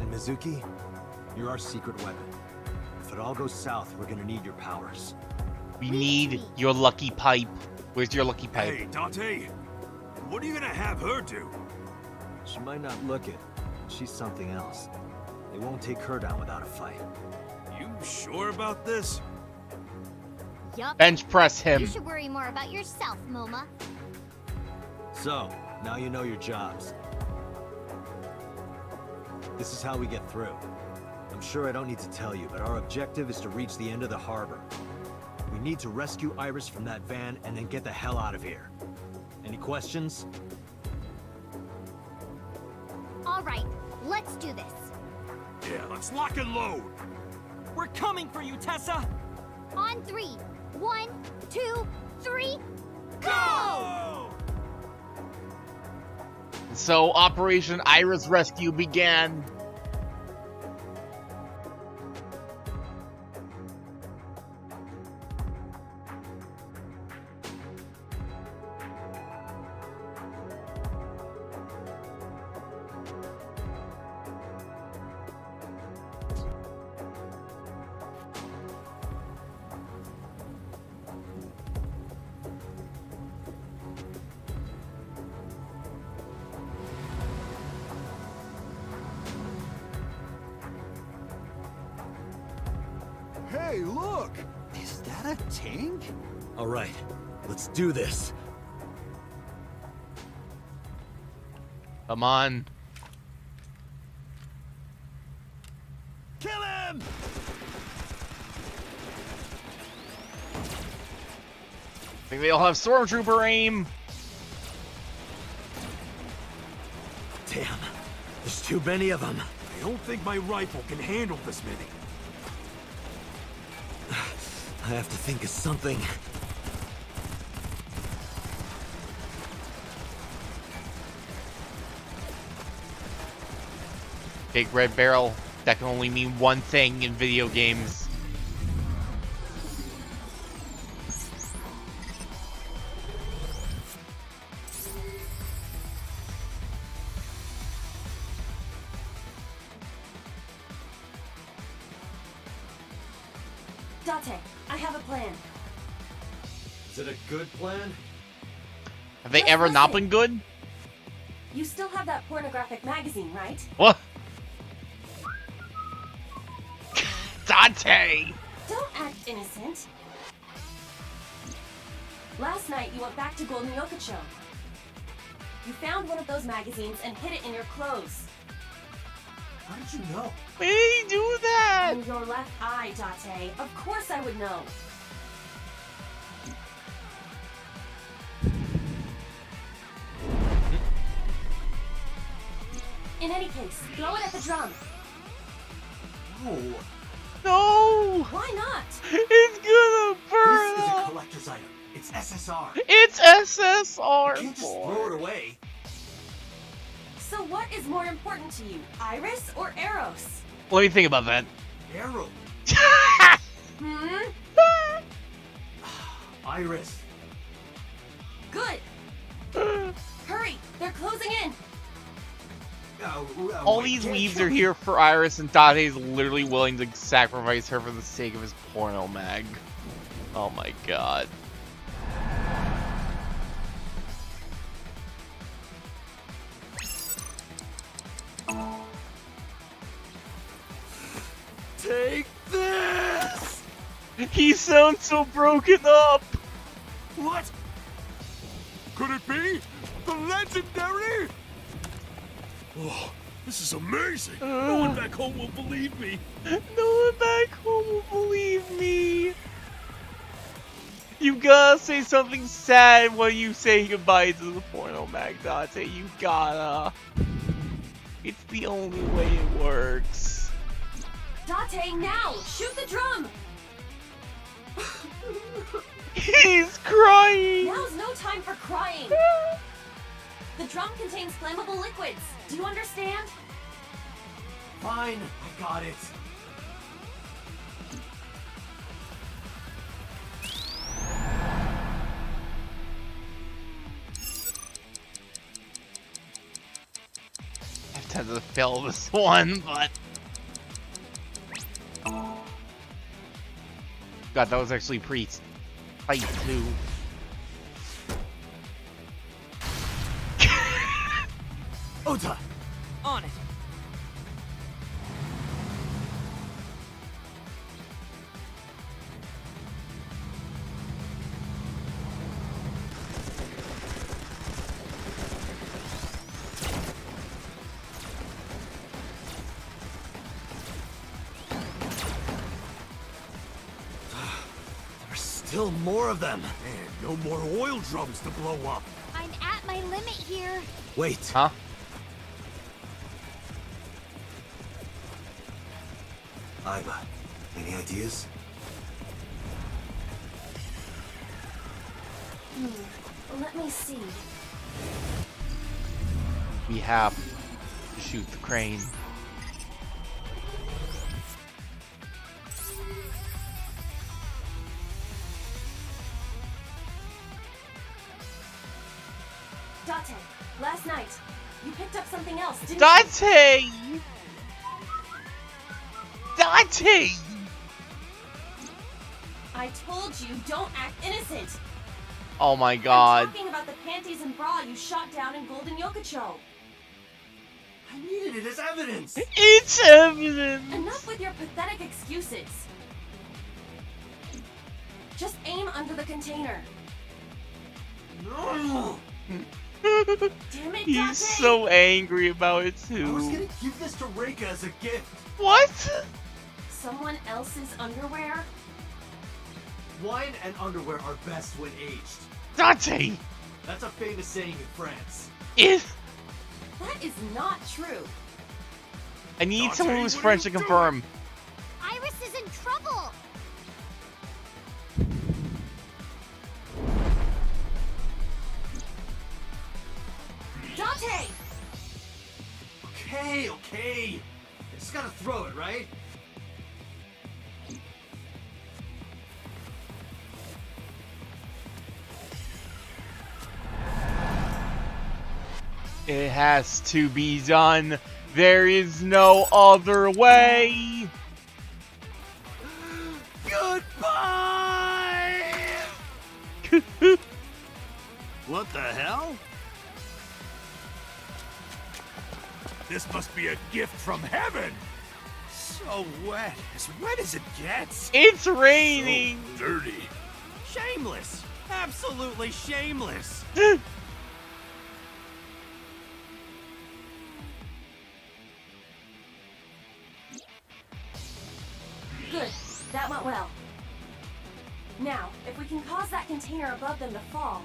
And Mizuki, you're our secret weapon. If it all goes south, we're gonna need your powers. We need your lucky pipe. Where's your lucky pipe? Hey, Date, what are you gonna have her do? She might not look it. She's something else. They won't take her down without a fight. You sure about this? Yup. Bench press You him. should worry more about yourself, Moma. So, now you know your jobs. This is how we get through. I'm sure I don't need to tell you, but our objective is to reach the end of the harbor. We need to rescue Iris from that van and then get the hell out of here. Any questions? All right, let's do this. Yeah, let's lock and load. We're coming for you, Tessa. On 3. 1, 2, 3, go! Go! So Operation Iris Rescue began. Hey, look! Is that a tank? Alright, let's do this. Come on. Kill him! I think they all have stormtrooper aim. Damn, there's too many of them. I don't think my rifle can handle this many. I have to think of something. Big red barrel. That can only mean one thing in video games. Date, I have a plan. Is it a good plan? Have they Just ever not listen. been good? You still have that pornographic magazine, right? What? Dante! Don't act innocent. Last night, you went back to Golden Yokocho. You found one of those magazines and hid it in your clothes. How did you know? Why did he do that? In your left eye, Date. Of course I would know. In any case, throw it at the drum. No. No! Why not? It's gonna burn This is a up! collector's item. It's SSR. It's SSR! You can't just boy. throw it away. So what is more important to you, Iris or Eros? Let me think about that. Arrow. Hmm? Iris. Good. Hurry, they're closing in. All these weaves are here for Iris, and Dante's literally willing to sacrifice her for the sake of his porno mag. Oh my god. Take this! He sounds so broken up! What? Could it be the legendary? Oh, this is amazing. No one back home will believe me. No one back home will believe me! You gotta say something sad when you say goodbye to the porno mag, Dante. You gotta. It's the only way it works. Date, now! Shoot the drum! He's crying! Now's no time for crying! The drum contains flammable liquids. Do you understand? Fine, I got it. I've tended to fail this one, but... God, that was actually pretty tight, too. Ota! On it. There's still more of them. And no more oil drums to blow up. I'm at my limit here. Wait. Huh? Iba, any ideas? Let me see. We have to shoot the crane. Date, last night, you picked up something else, didn't you? Dante! Dante! I told you, don't act innocent. Oh my god. I'm talking about the panties and bra you shot down in Golden Yokocho. I needed it as evidence. It's evidence! Enough with your pathetic excuses. Just aim under the container. No! Damn it, He's Dante! so angry about it I was too. gonna give this to Reika as a gift. What? Someone else's underwear? Wine and underwear are best when aged. Dante! That's a famous saying in France. That is not true. I need Dante, someone who's what are French to you confirm. Iris is in trouble. Dante! Okay, okay. I just gotta throw it, right? It has to be done. There is no other way. Goodbye! What the hell? This must be a gift from heaven! So wet as it gets. It's raining. So dirty. Shameless! Absolutely shameless! Good. That went well. Now, if we can cause that container above them to fall.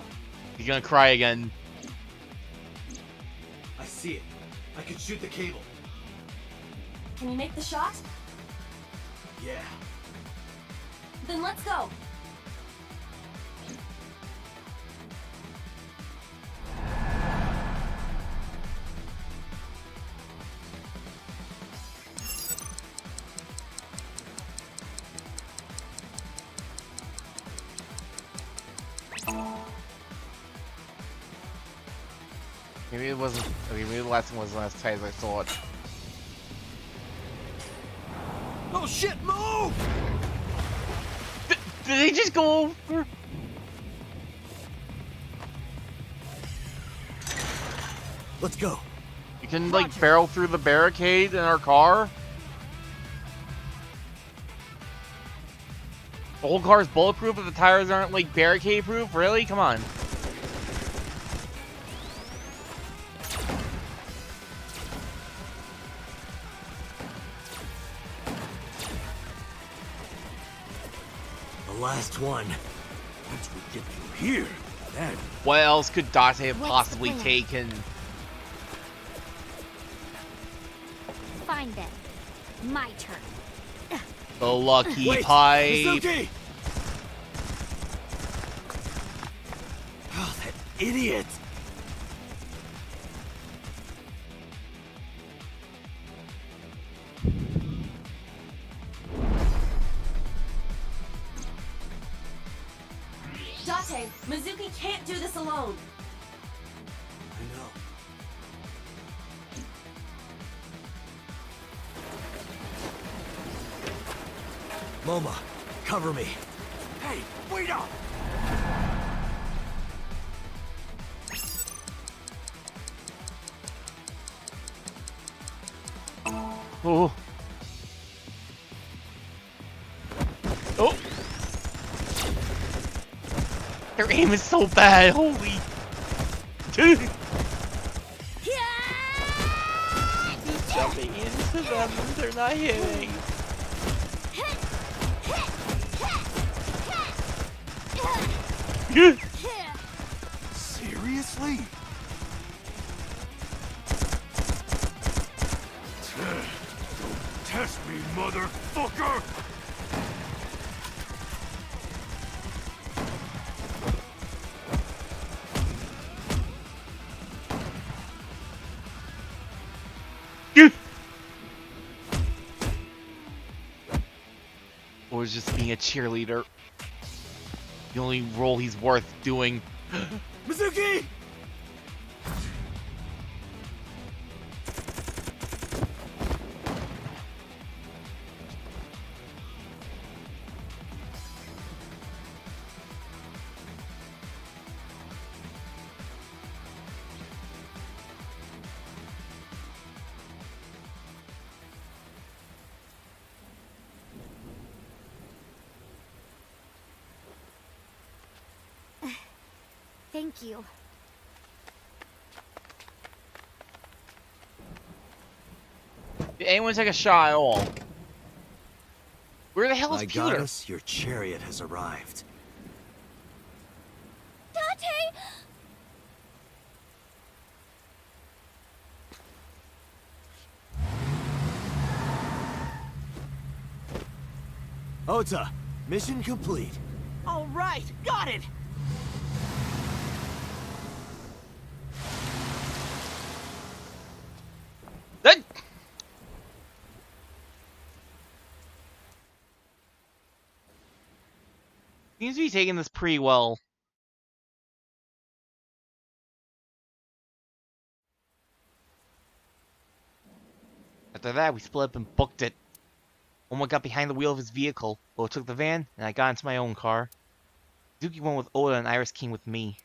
He's gonna cry again. I see it. I can shoot the cable. Can you make the shot? Yeah. Then let's go. Maybe it wasn't. I mean, maybe the last one wasn't as tight as I thought. Oh shit, move! Did they just go over? Let's go. You can like barrel through the barricade in our car. The whole car's bulletproof, but the tires aren't like barricade proof. Really? Come on. The last one. Once we get through here, then What else could Dante have What's the possibly plan? taken? Fine then. My turn. The lucky Wait, pipe. Mizuki! Oh, that idiot! Dante, Mizuki can't do this alone. I know. Moma, cover me. hey, wait up! Oh. Oh. Their aim is so bad. Holy. Jumping into them. They're not hitting. Seriously? Don't test me, motherfucker! Or is just being a cheerleader. The only role he's worth doing. Mizuki! Thank you. Did anyone take a shot at all? Where the hell is My Peter? goddess, your chariot has arrived. Date! Ota, mission complete. All right, got it! That- Seems to be taking this pretty well. After that, we split up and booked it. One got behind the wheel of his vehicle, Oda took the van, and I got into my own car. Mizuki went with Oda and Iris came with me.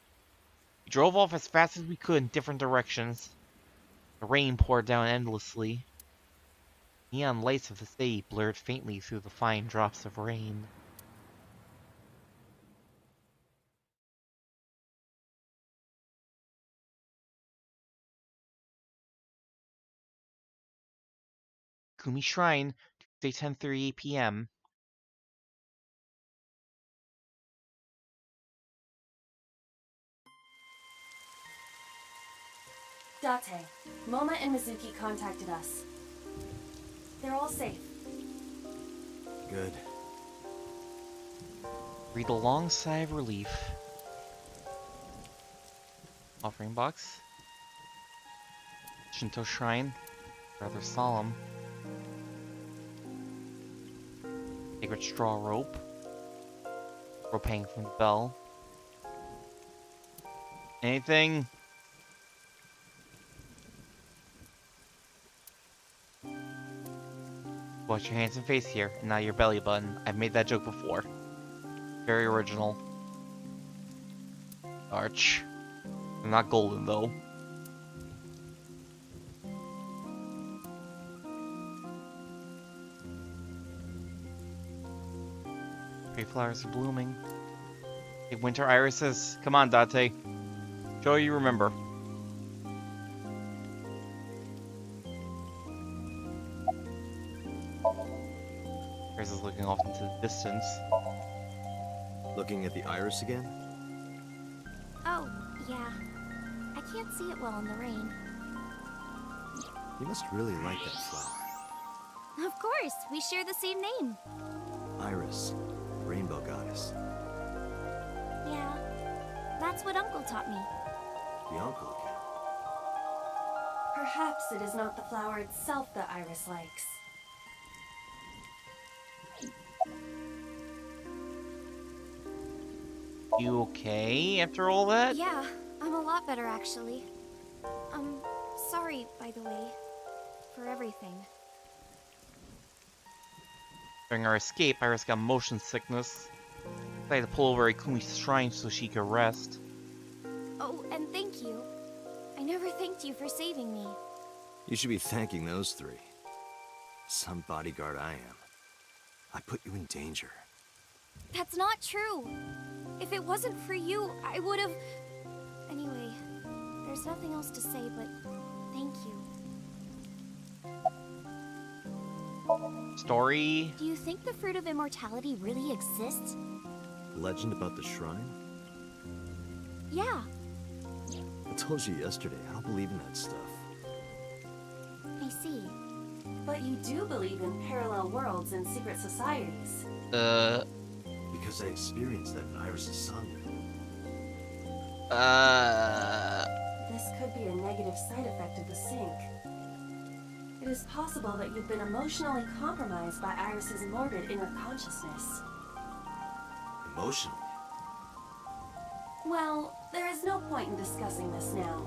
We drove off as fast as we could in different directions. The rain poured down endlessly. Neon lights of the city blurred faintly through the fine drops of rain. Kumi Shrine, Tuesday 10:38 p.m. Date, Moma and Mizuki contacted us. They're all safe. Good. Breathe a long sigh of relief. Offering box. Shinto Shrine. Rather solemn. Sacred straw rope. Rope hanging from the bell. Anything? Wash your hands and face here, and not your belly button. I've made that joke before. Very original. Arch. I'm not golden though. Pretty flowers are blooming. Hey, winter irises. Come on, Date. Show you remember. Iris is looking off into the distance. Looking at the iris again? Oh, yeah. I can't see it well in the rain. You must really like that flower. Of course, we share the same name. Iris, rainbow goddess. Yeah, that's what Uncle taught me. The uncle again. Perhaps it is not the flower itself that Iris likes. You okay after all that? Yeah, I'm a lot better actually. Sorry, by the way, for everything. During our escape, Iris got motion sickness. I had to pull over at Kumi's shrine so she could rest. Oh, and thank you. I never thanked you for saving me. You should be thanking those three. Some bodyguard I am. I put you in danger. That's not true. If it wasn't for you, I would have... Anyway, there's nothing else to say, but thank you. Story? Do you think the Fruit of Immortality really exists? Legend about the shrine? Yeah. I told you yesterday, I don't believe in that stuff. I see. But you do believe in parallel worlds and secret societies. Because I experienced that in Iris' Somnium. This could be a negative side effect of the sync. It is possible that you've been emotionally compromised by Iris's morbid inner consciousness. Emotionally? Well, there is no point in discussing this now.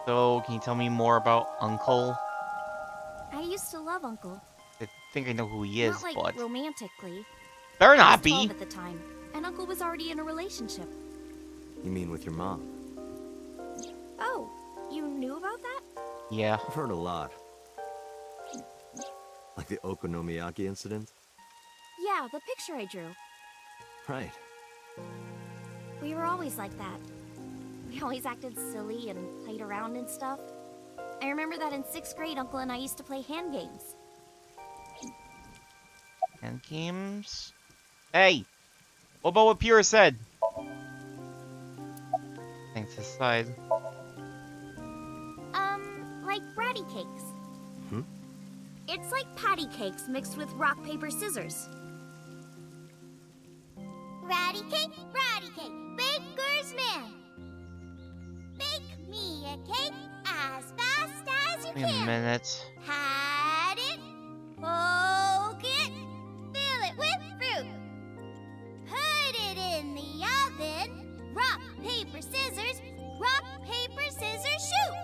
So, can you tell me more about Uncle? I used to love Uncle. I think I know who he is, Not like but... romantically. Better I not was 12 be! at the time, and Uncle was already in a relationship. You mean with your mom? Oh, you knew about that? Yeah. I've heard a lot. Like the Okonomiyaki incident? Yeah, Yeah, the picture I drew. Right. We were always like that. We always acted silly and played around and stuff. I remember that in 6th grade, Uncle and I used to play hand games. And games? Hey! What about what Pura said? Thanks his side. Like bratty cakes. Hmm? It's like patty cakes mixed with rock, paper, scissors. Ratty cake, baker's man. Bake me a cake as fast as you Wait a can. minute. Pat it, poke it, fill it with fruit. Put it in the oven. Rock, paper, scissors, shoot.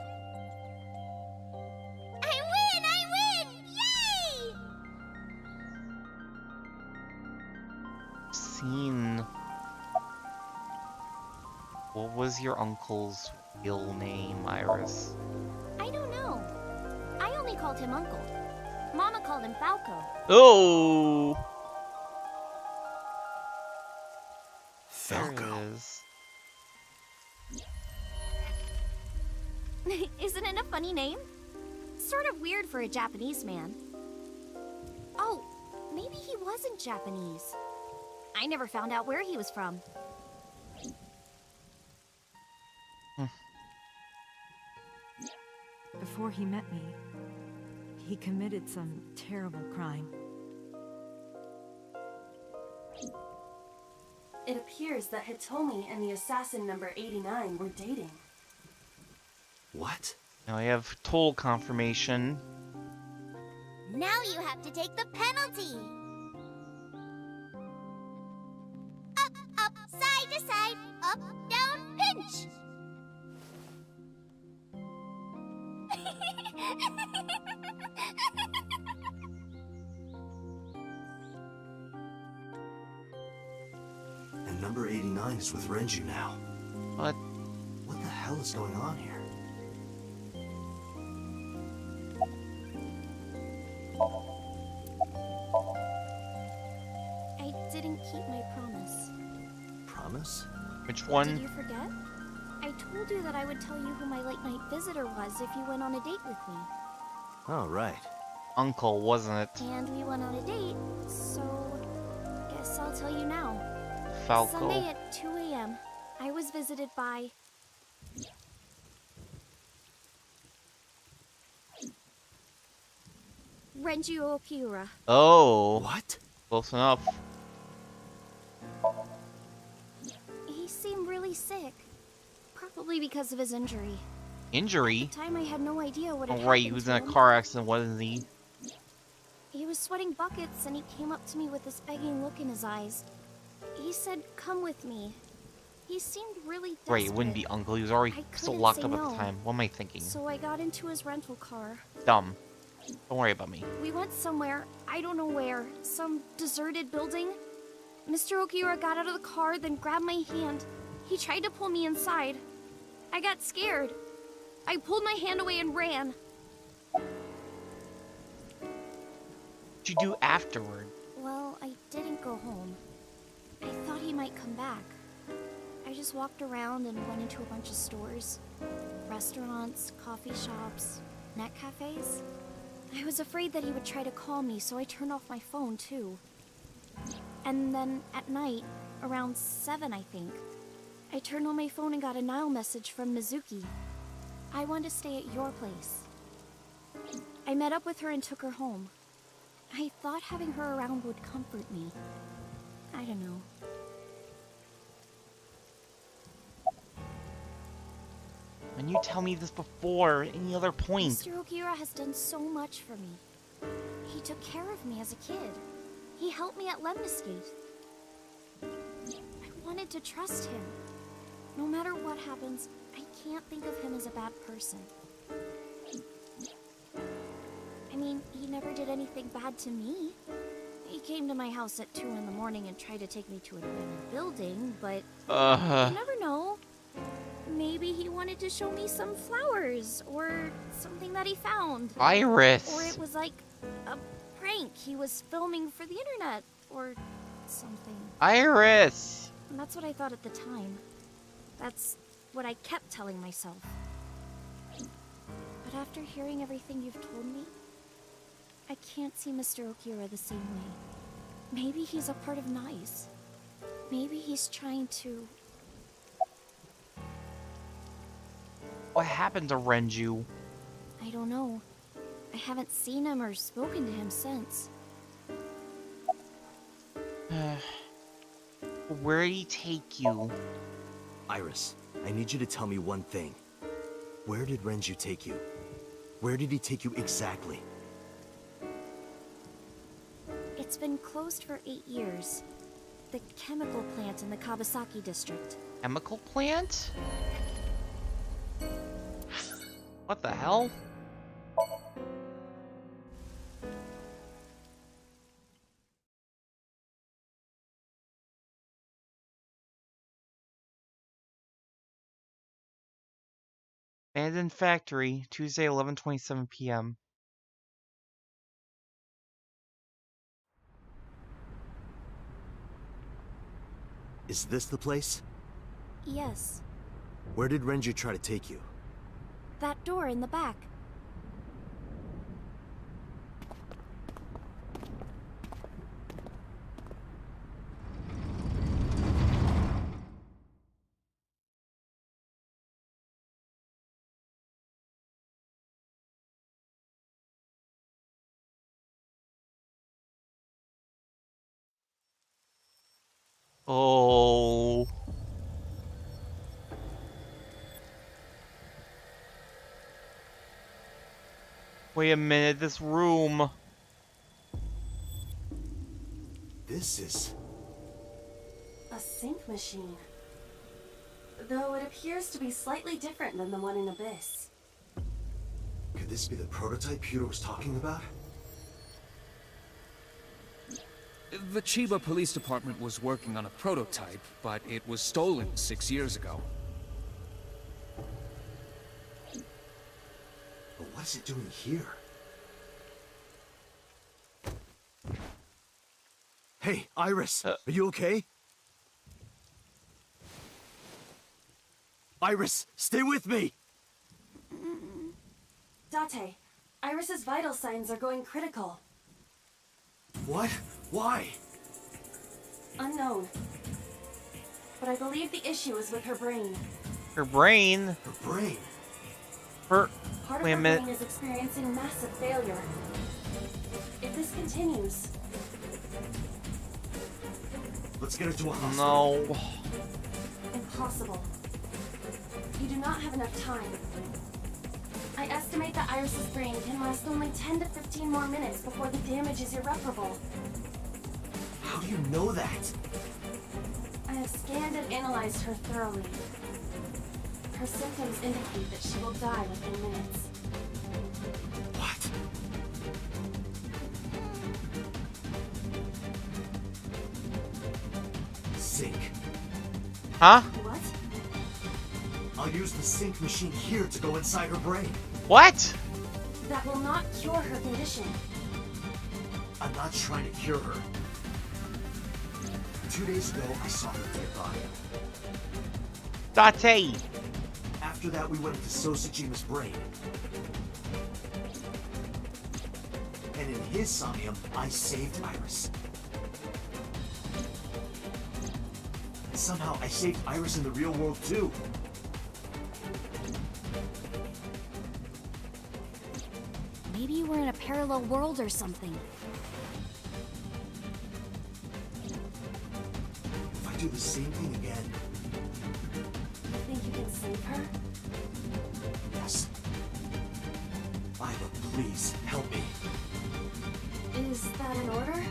I win! Yay! Scene. What was your uncle's real name, Iris? I don't know. I only called him Uncle. Mama called him Falco. Oh! Falco. There it is. Isn't it a funny name? Sort of weird for a Japanese man. Oh, maybe he wasn't Japanese. I never found out where he was from. Before he met me, he committed some terrible crime. It appears that Hitomi and the assassin number 89 were dating. What? Now I have toll confirmation. Now you have to take the penalty. Up, side to side, up, down, pinch. And number 89 is with Renju now. What? What the hell is going on here? I didn't keep my promise. Promise? Which Did one? you forget? I told you that I would tell you who my late night visitor was if you went on a date with me. Oh, right. Uncle, wasn't it? And we went on a date, so guess I'll tell you now. Falco. Sunday at 2 a.m., I was visited by... Renju Okiura. Oh. What? Close enough. He seemed really sick. Probably because of his injury. Injury? At the time, I had no idea what had Oh, right, he happened was to in a him. car accident, wasn't he? He was sweating buckets, and he came up to me with this begging look in his eyes. He said, "Come with me." He seemed really desperate. Right, it wouldn't be Uncle. He was already I still couldn't locked say up at no. the time. What am I thinking? So I got into his rental car. Dumb. Don't worry about me. We went somewhere, I don't know where, some deserted building. Mr. Okiura got out of the car, then grabbed my hand. He tried to pull me inside. I got scared. I pulled my hand away and ran. What'd you do afterward? Well, I didn't go home. I thought he might come back. I just walked around and went into a bunch of stores. Restaurants, coffee shops, net cafes. I was afraid that he would try to call me, so I turned off my phone, too. And then, at night, around 7, I think, I turned on my phone and got a Nile message from Mizuki. I wanted to stay at your place. I met up with her and took her home. I thought having her around would comfort me. I don't know. When you tell me this before, any other point? Mr. Okiura has done so much for me. He took care of me as a kid. He helped me at Lemniscate. I wanted to trust him. No matter what happens, I can't think of him as a bad person. I mean, he never did anything bad to me. He came to my house at 2 in the morning and tried to take me to an abandoned building, but you never know. Maybe he wanted to show me some flowers, or something that he found. Iris! Or it was like a prank he was filming for the internet, or something. Iris! That's what I thought at the time. That's what I kept telling myself. But after hearing everything you've told me, I can't see Mr. Okira the same way. Maybe he's a part of NICE. Maybe he's trying to... What happened to Renju? I don't know. I haven't seen him or spoken to him since. Where'd he take you? Iris, I need you to tell me one thing. Where did Renju take you? Where did he take you exactly? It's been closed for 8 years. The chemical plant in the Kawasaki district. Chemical plant? What the hell? Abandoned factory, Tuesday, 11:27 p.m. Is this the place? Yes, Where did Renju try to take you? that door in the back. Oh. Wait a minute, this room. This is... A sync machine. Though it appears to be slightly different than the one in Abyss. Could this be the prototype Peter was talking about? The Chiba Police Department was working on a prototype, but it was stolen 6 years ago. But what is it doing here? Hey, Iris! Are you okay? Iris, stay with me! Date, Iris's vital signs are going critical. What? Why? Unknown. But I believe the issue is with her brain. Her brain? Her brain? Her... Part of Wait a her minute. brain is experiencing massive failure. If this continues... Let's get her to a hospital. No. Impossible. You do not have enough time. I estimate that Iris's brain can last only 10 to 15 more minutes before the damage is irreparable. How do you know that? I have scanned and analyzed her thoroughly. Her symptoms indicate that she will die within minutes. What? Sync. Huh? What? I'll use the sync machine here to go inside her brain. What? That will not cure her condition. I'm not trying to cure her. 2 days ago, I saw her dead body. Date. After that, we went into Sosujima's brain. And in his Somnium, I saved Iris. And somehow, I saved Iris in the real world, too. Maybe we're in a parallel world or something. If I do the same thing again, You think you can save her? yes. Iva, please, help me. Is that an order?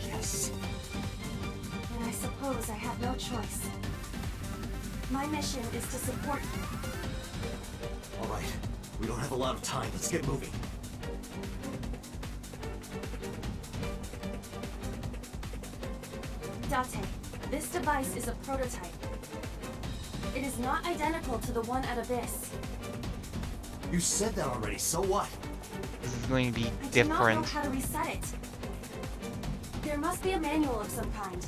Yes. Then I suppose I have no choice. My mission is to support you. All right. We don't have a lot of time. Let's get moving. Date, this device is a prototype. It is not identical to the one at Abyss. You said that already, so what? is going to be I do not know different. how to reset it. There must be a manual of some kind.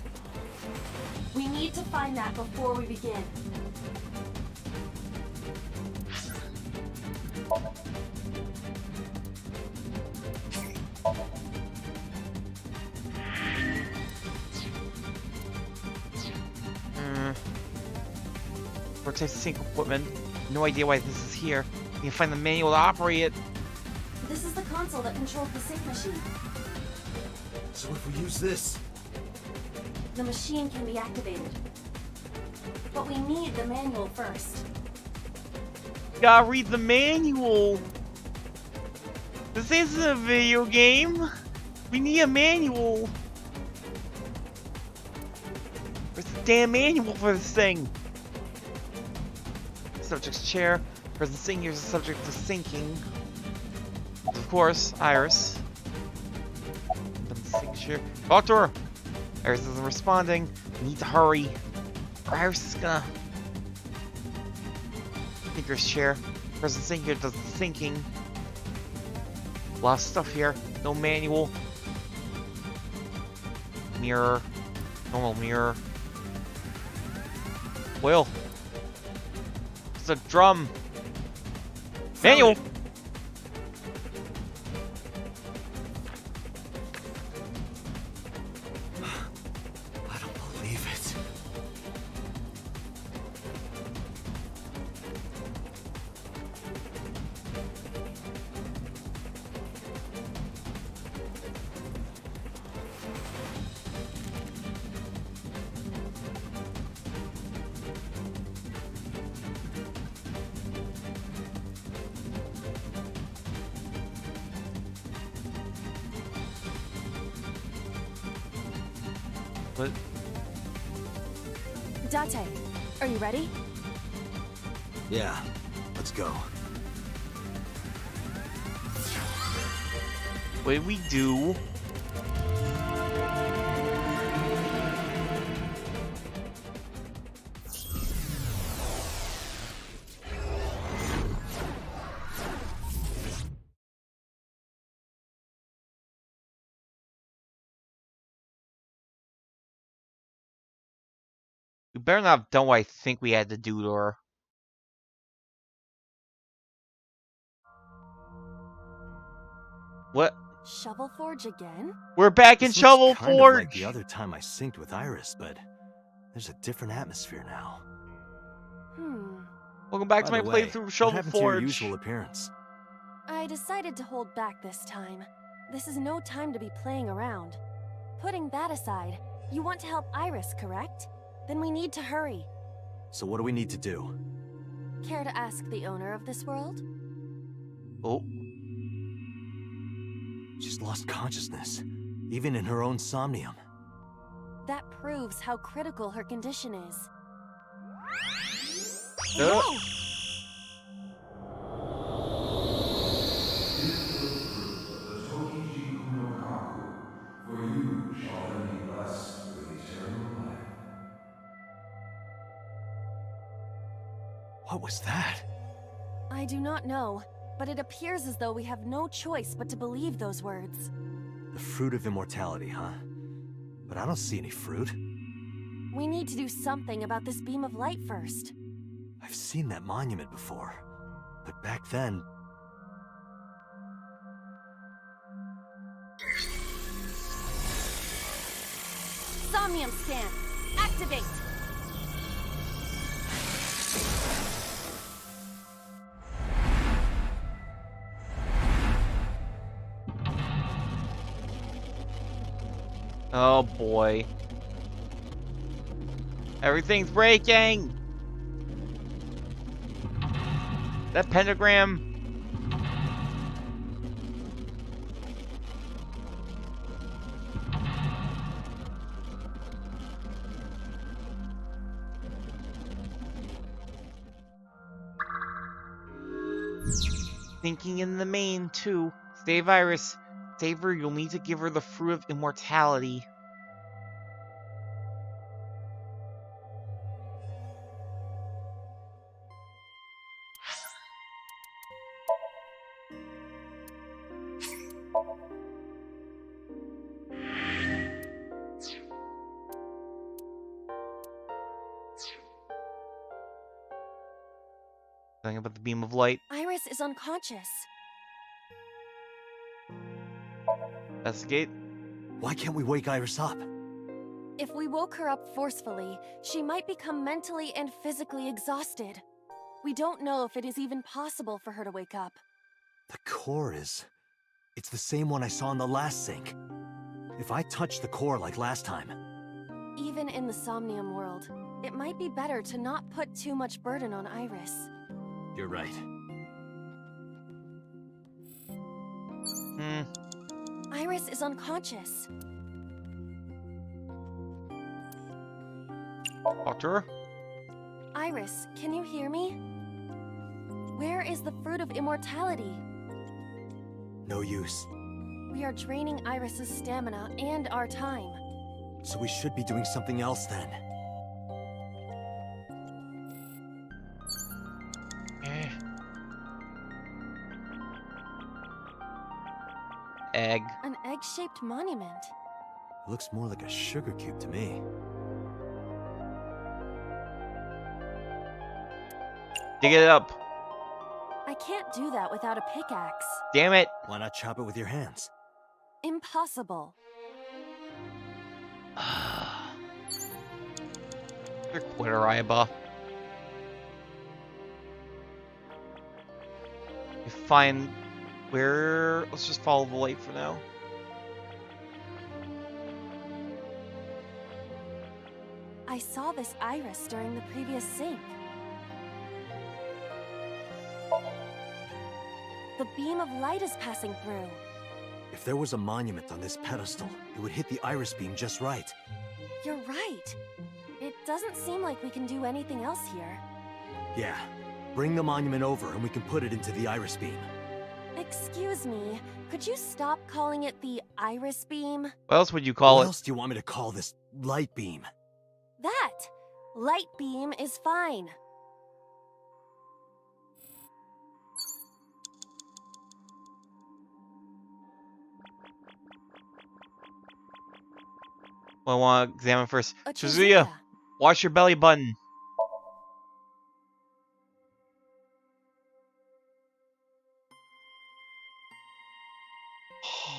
We need to find that before we begin. Vortex sync equipment. No idea why this is here. You can find the manual to operate it. This is the console that controls the sync machine. So if we use this... The machine can be activated. But we need the manual first. Gotta read the manual. This isn't a video game. We need a manual. Where's the damn manual for this thing? Subject's chair. Present sinking is subject to sinking. Of course, Iris. Signature. Talk to her! Iris isn't responding. We need to hurry. Or Iris is gonna. Thinker's chair. Present sinker does the thinking. A lot of stuff here. No manual. Mirror. Normal mirror. Will. It's a drum. Manual! I don't believe it. What? Date, are you ready? Yeah, let's go. What did we do? We better not have done what I think we had to do to her. What? Shovel Forge again? We're back in This Shovel looks kind Forge! of like the other time I synced with Iris, but there's a different atmosphere now. Welcome back to By my the way, playthrough of what Shovel happened to your Forge. usual appearance? I decided to hold back this time. This is no time to be playing around. Putting that aside, you want to help Iris, correct? Then we need to hurry. So what do we need to do? Care to ask the owner of this world? Oh, She's lost consciousness, even in her own Somnium. That proves how critical her condition is. oh. For you shall then be blessed with eternal life. What was that? I do not know, but it appears as though we have no choice but to believe those words. The fruit of immortality, huh? But I don't see any fruit. We need to do something about this beam of light first. I've seen that monument before, but back then... Somnium scan! Activate! Oh boy. Everything's breaking! That pentagram. Thinking in the main, too. Save Iris. Save her, you'll need to give her the fruit of immortality. Something about the beam of light. Iris is unconscious. Investigate. Why can't we wake Iris up? If we woke her up forcefully, she might become mentally and physically exhausted. We don't know if it is even possible for her to wake up. The core is... It's the same one I saw in the last sink. If I touch the core like last time... Even in the Somnium world, it might be better to not put too much burden on Iris. You're right. Iris is unconscious. Talk to her. Iris, can you hear me? Where is the fruit of immortality? No use. We are draining Iris's stamina and our time. So we should be doing something else then. Egg. An egg-shaped monument. It looks more like a sugar cube to me. Dig it up. I can't do that without a pickaxe. Damn it. Why not chop it with your hands? Impossible. You're a quitter, Iba. You find where... Let's just follow the light for now. I saw this Iris during the previous sync. The beam of light is passing through. If there was a monument on this pedestal, it would hit the iris beam just right. You're right. It doesn't seem like we can do anything else here. Yeah. Bring the monument over and we can put it into the iris beam. Excuse me, could you stop calling it the iris beam? What else would you call What it? else do you want me to call this light beam? That! Light beam is fine. Well, I want to examine first. A Shizuya, wash your belly button.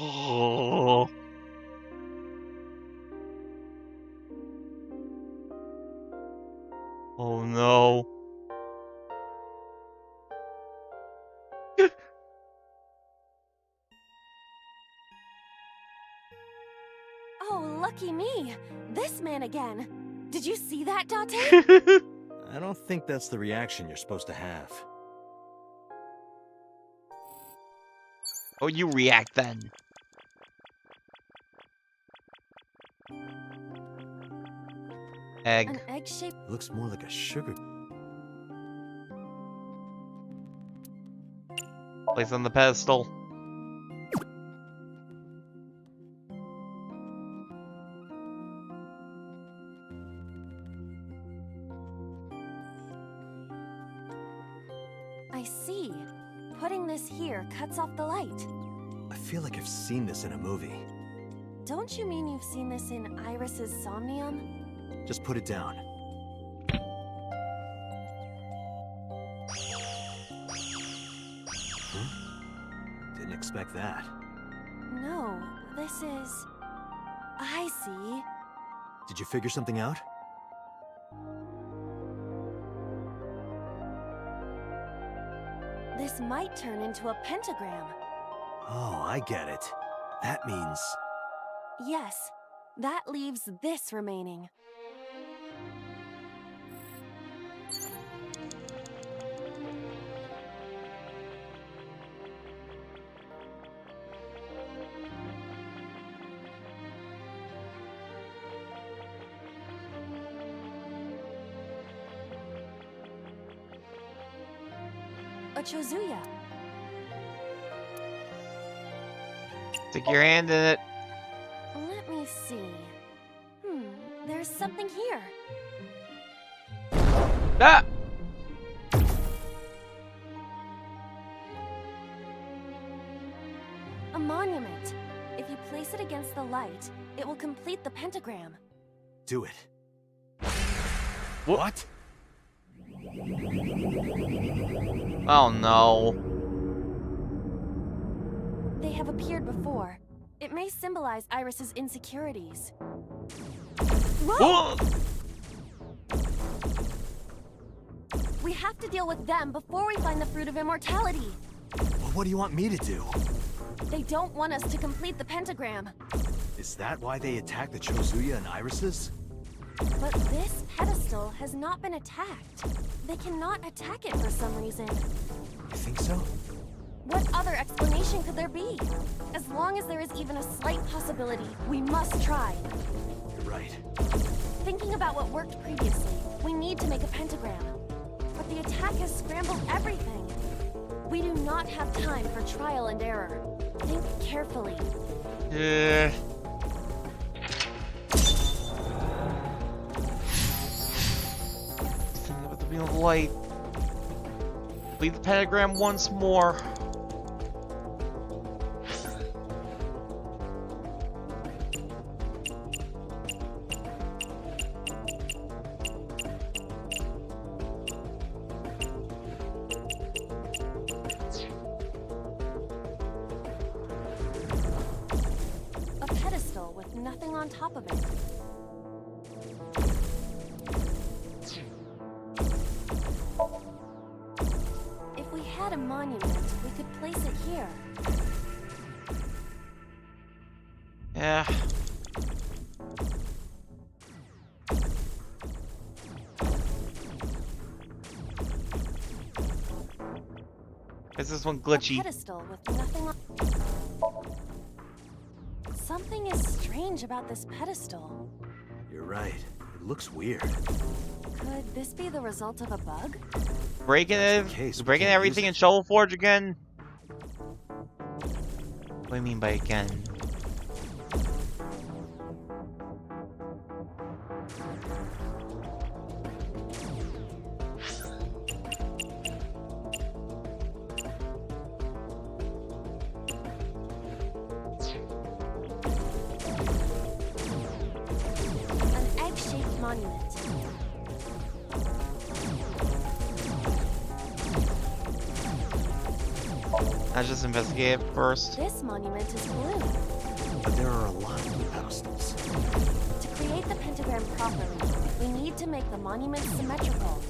Oh. Oh no. Oh, lucky me! This man again! Did you see that, Date? I don't think that's the reaction you're supposed to have. Oh, you react then. Egg. An egg-shaped... It looks more like a sugar... Place on the pedestal. I see. Putting this here cuts off the light. I feel like I've seen this in a movie. Don't you mean you've seen this in Iris's Somnium? Just put it down. Didn't expect that. No, this is... I see. Did you figure something out? This might turn into a pentagram. Oh, I get it. That means... Yes, that leaves this remaining. A Chozuya. Stick your hand in it. Let me see. There's something here. Ah! A monument. If you place it against the light, it will complete the pentagram. Do it. What? Oh no. They have appeared before. It may symbolize Iris's insecurities. Whoa! We have to deal with them before we find the Fruit of Immortality. Well, what do you want me to do? They don't want us to complete the pentagram. Is that why they attacked the Chozuya and Irises? But this pedestal has not been attacked. They cannot attack it for some reason. You think so? What other explanation could there be? As long as there is even a slight possibility, we must try. You're right. Thinking about what worked previously, we need to make a pentagram. But the attack has scrambled everything. We do not have time for trial and error. Think carefully. Thinking about the beam of light. Complete the pentagram once more. A pedestal with nothing on top of it. If we had a monument, we could place it here. Yeah. Is this one A glitchy? pedestal with nothing on... Something is strange about this pedestal. You're right. It looks weird. Could this be the result of a bug? Breaking That's the case, we breaking can't everything use in it. Shovel Forge again? What do you mean by again? An egg-shaped monument. Let's just investigate it first. This monument is blue. But there are a lot of blue pedestals. To create the pentagram properly, we need to make the monument symmetrical.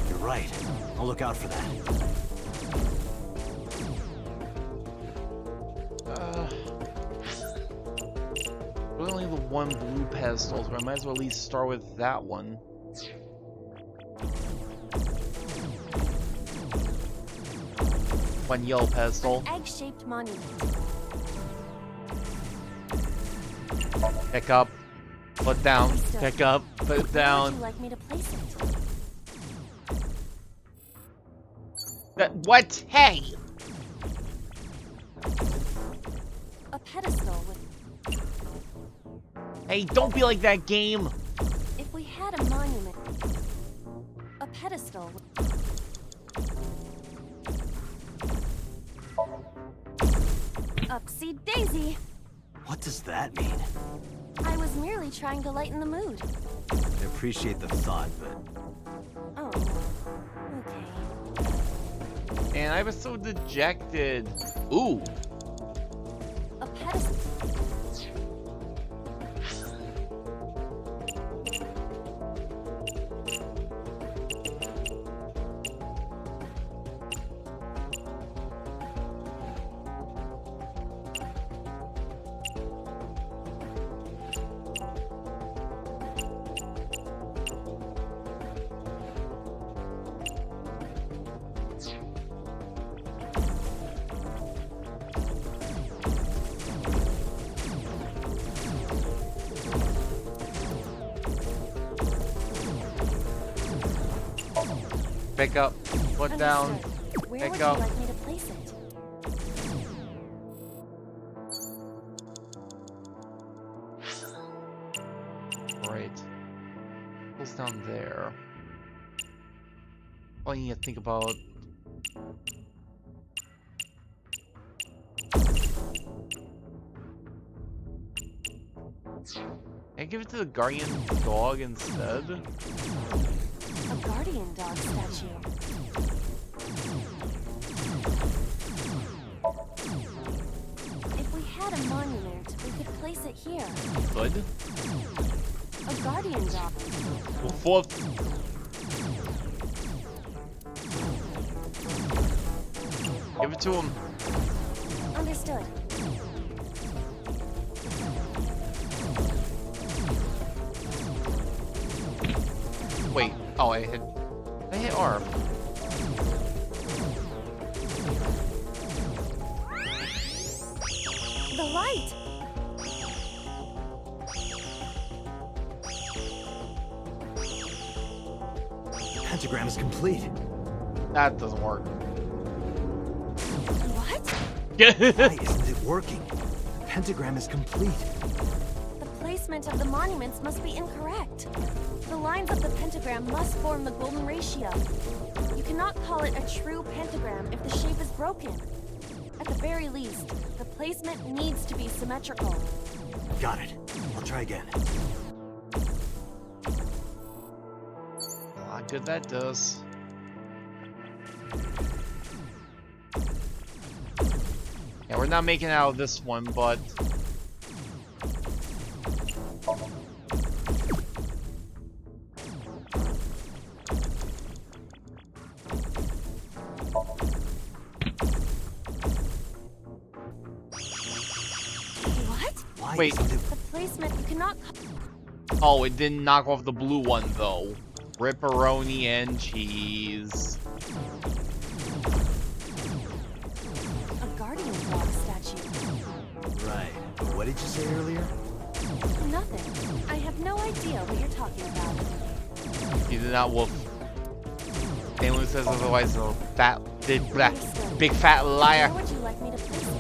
You're right. I'll look out for that. We only have the one blue pedestal, so I might as well at least start with that one. One yellow pedestal. Egg-shaped monument. Pick up. Put down. Understood. Pick up. Put Where would down. you like me to place it? What? Hey! A pedestal with... Hey, don't be like that game! If we had a monument... A pedestal with... Upsy daisy! What does that mean? I was merely trying to lighten the mood. I appreciate the thought, but Oh, okay. And I was so dejected. Ooh. A pedestal... Pick up. Put down. Understood. Where Pick would up. you like me to place it? Right. Goes down there. All you need to think about. give it to the guardian dog instead? A guardian dog statue. If we had a monument, we could place it here. Good. A guardian dog. Well, give it to him. Understood. Wait. Oh, I hit arm. The light! The pentagram is complete. That doesn't work. What? Why isn't it working? The pentagram is complete. The placement of the monuments must be incorrect. The lines of the pentagram must form the golden ratio. You cannot call it a true pentagram if the shape is broken. At the very least, the placement needs to be symmetrical. Got it. I'll try again. How good that does. Yeah, we're not making out of this one, but What? Why Wait. isn't it? The placement you cannot. oh, it didn't knock off the blue one though. Ripperoni and cheese. A guardian dog statue. Right. What did you say earlier? Nothing. I have no idea what you're talking about. You did not woof. Anyone who says otherwise is a fat, big fat liar. Where would you like me to place it?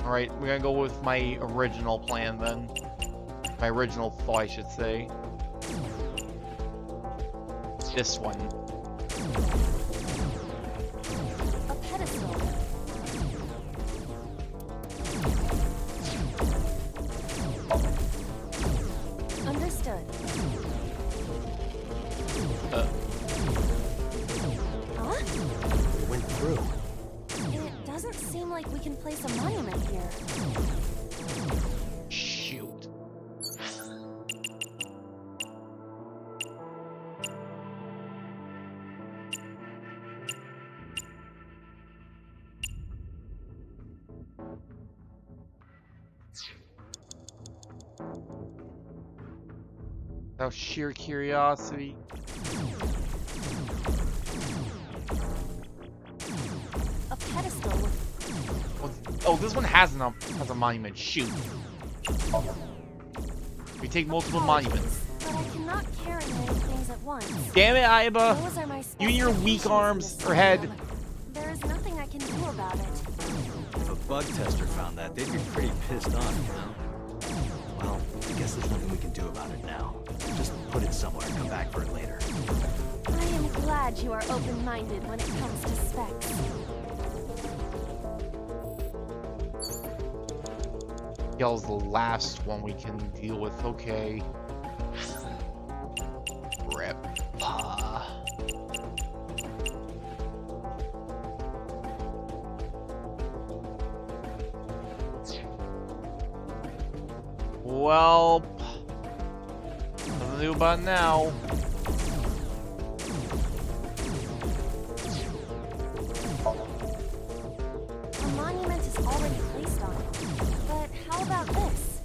Alright, we're gonna go with my original plan then. My original thought, I should say. This one. A pedestal. Understood. Huh? It went through. It doesn't seem like we can place a monument here. Shoot. Out of sheer curiosity. A pedestal with Oh, this one has a monument. Shoot. We take multiple monuments. but I cannot carry many things at once. Damn it, Aiba! Those are my You and your weak specifications in arms this or head. program. There is nothing I can do about it. If a bug tester found that, they'd be pretty pissed off, you know? Well, I guess there's nothing we can do about it now. Just put it somewhere and come back for it later. I am glad you are open-minded when it comes to specs. Yell's the last one we can deal with. Okay. Rip. Well, nothing to do about it now. A monument is already placed on it. But how about this?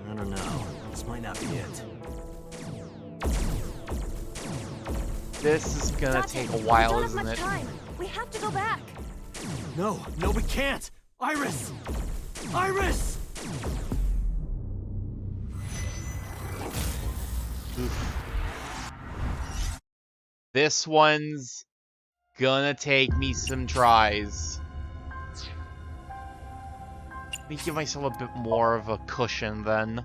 I don't know. This might not be it. This is gonna Dante, take a we while, don't have isn't much it? time. We have to go back. No, we can't! Iris! Iris! This one's gonna take me some tries. Let me give myself a bit more of a cushion then.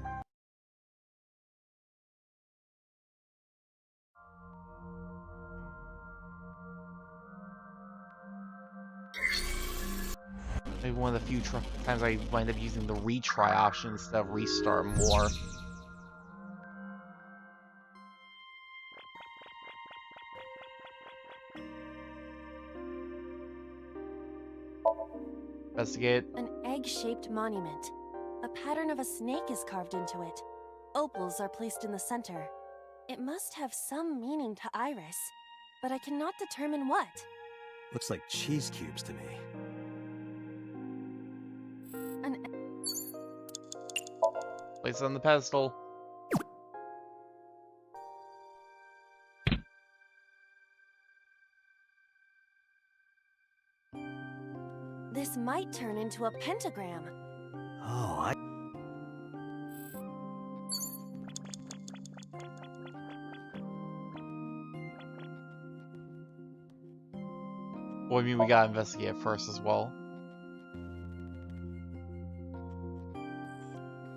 Maybe one of the few times I wind up using the retry option instead of restart more. Investigate. An egg-shaped monument. A pattern of a snake is carved into it. Opals are placed in the center. It must have some meaning to Iris, but I cannot determine what. Looks like cheese cubes to me. Place it on the pedestal. This might turn into a pentagram. Oh, Well, I mean, we gotta investigate first as well.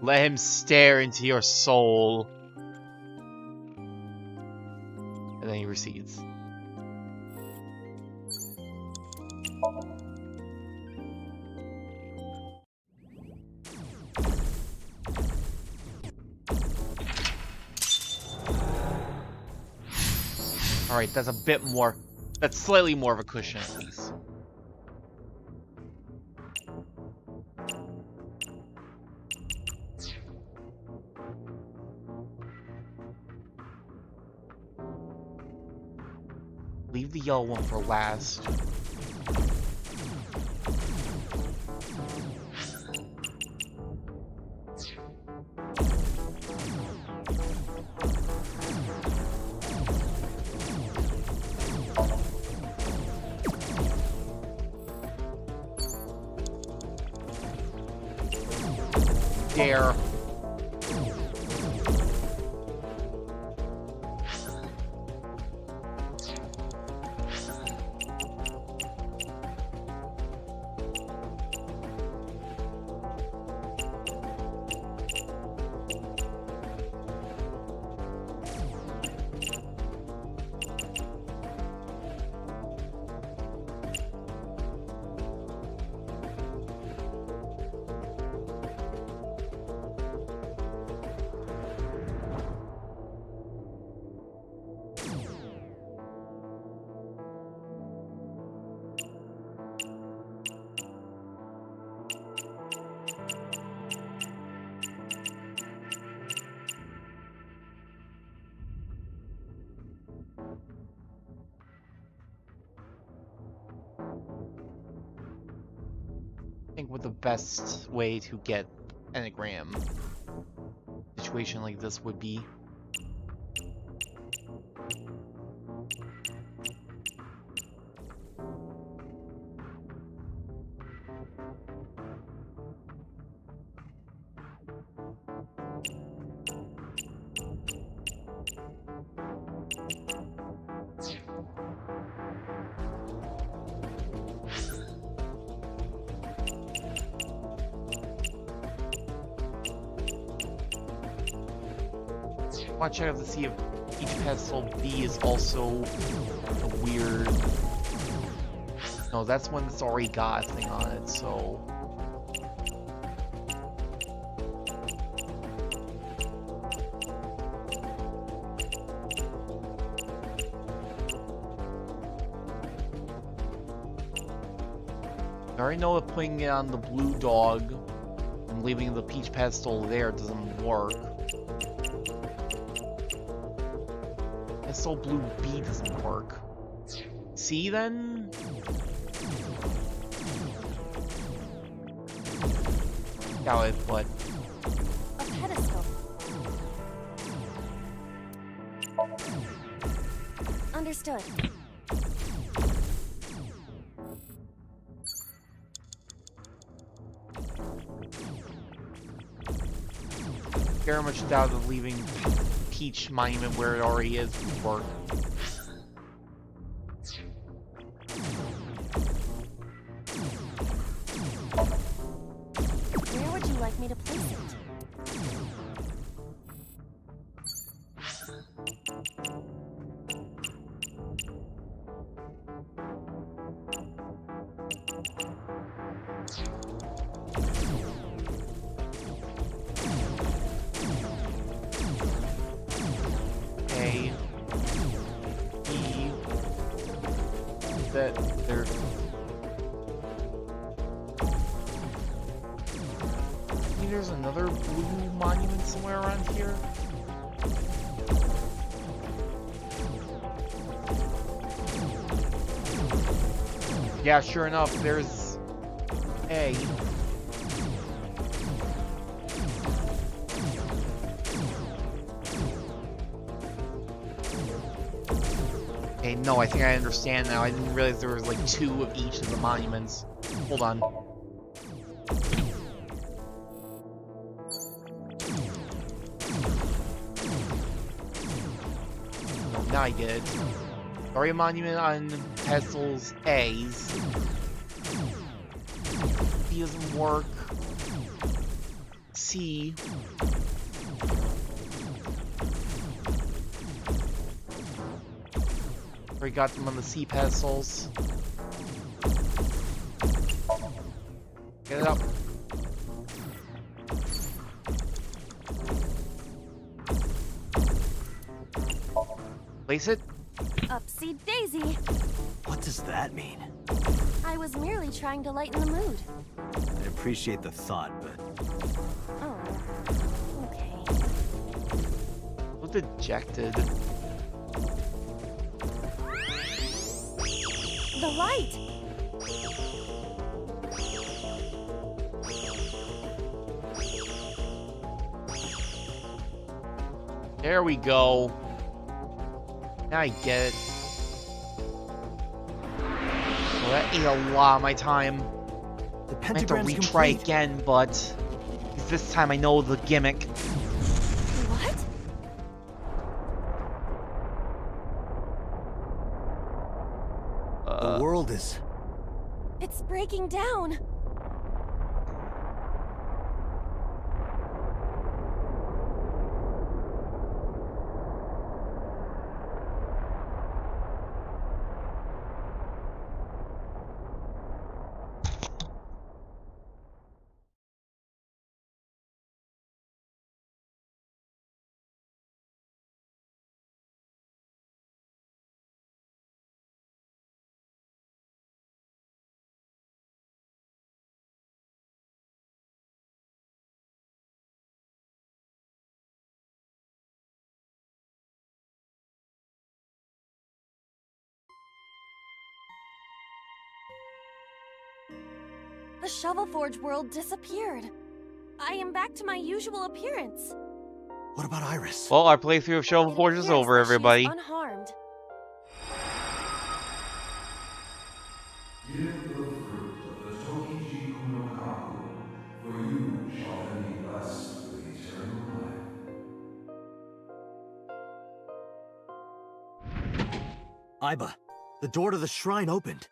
Let him stare into your soul. And then he recedes. Alright, that's a bit more. That's slightly more of a cushion at least. Leave the yellow one for last. Dare. Think what the best way to get anagram situation like this would be. I want to check out to see if each pedestal B is also a weird. No, that's one that's already got a thing on it, so. I already know that putting it on the blue dog and leaving the peach pedestal there doesn't work. So blue B doesn't work. C then? Doubt it, but A pedestal. Understood. very much doubt that leaving Peach Monument where it already is would work. Where would you like me to place it? that they're... Maybe there's another blue monument somewhere around here? Yeah, sure enough, there's A. Okay, no, I think I understand now. I didn't realize there was like 2 of each of the monuments. Hold on. No, now I get it. Sorry, a monument on pedestals A's. B doesn't work. C. We got them on the C pedestals. Get it up. Place it. Upsy daisy. What does that mean? I was merely trying to lighten the mood. I appreciate the thought, but Oh, okay. Look ejected. The light! There we go. Now I get it. Well, that ate a lot of my time. the I have to pentagram's retry complete. again, but this time I know the gimmick. What? The world is... It's breaking down. The Shovel Forge world disappeared. I am back to my usual appearance. What about Iris? Well, our playthrough of Shovel It Forge is appears over, that she is everybody. unharmed. Give the fruit of the Tokiji Kuno Kaku, for you shall then be blessed with eternal life. Iba, the door to the shrine opened.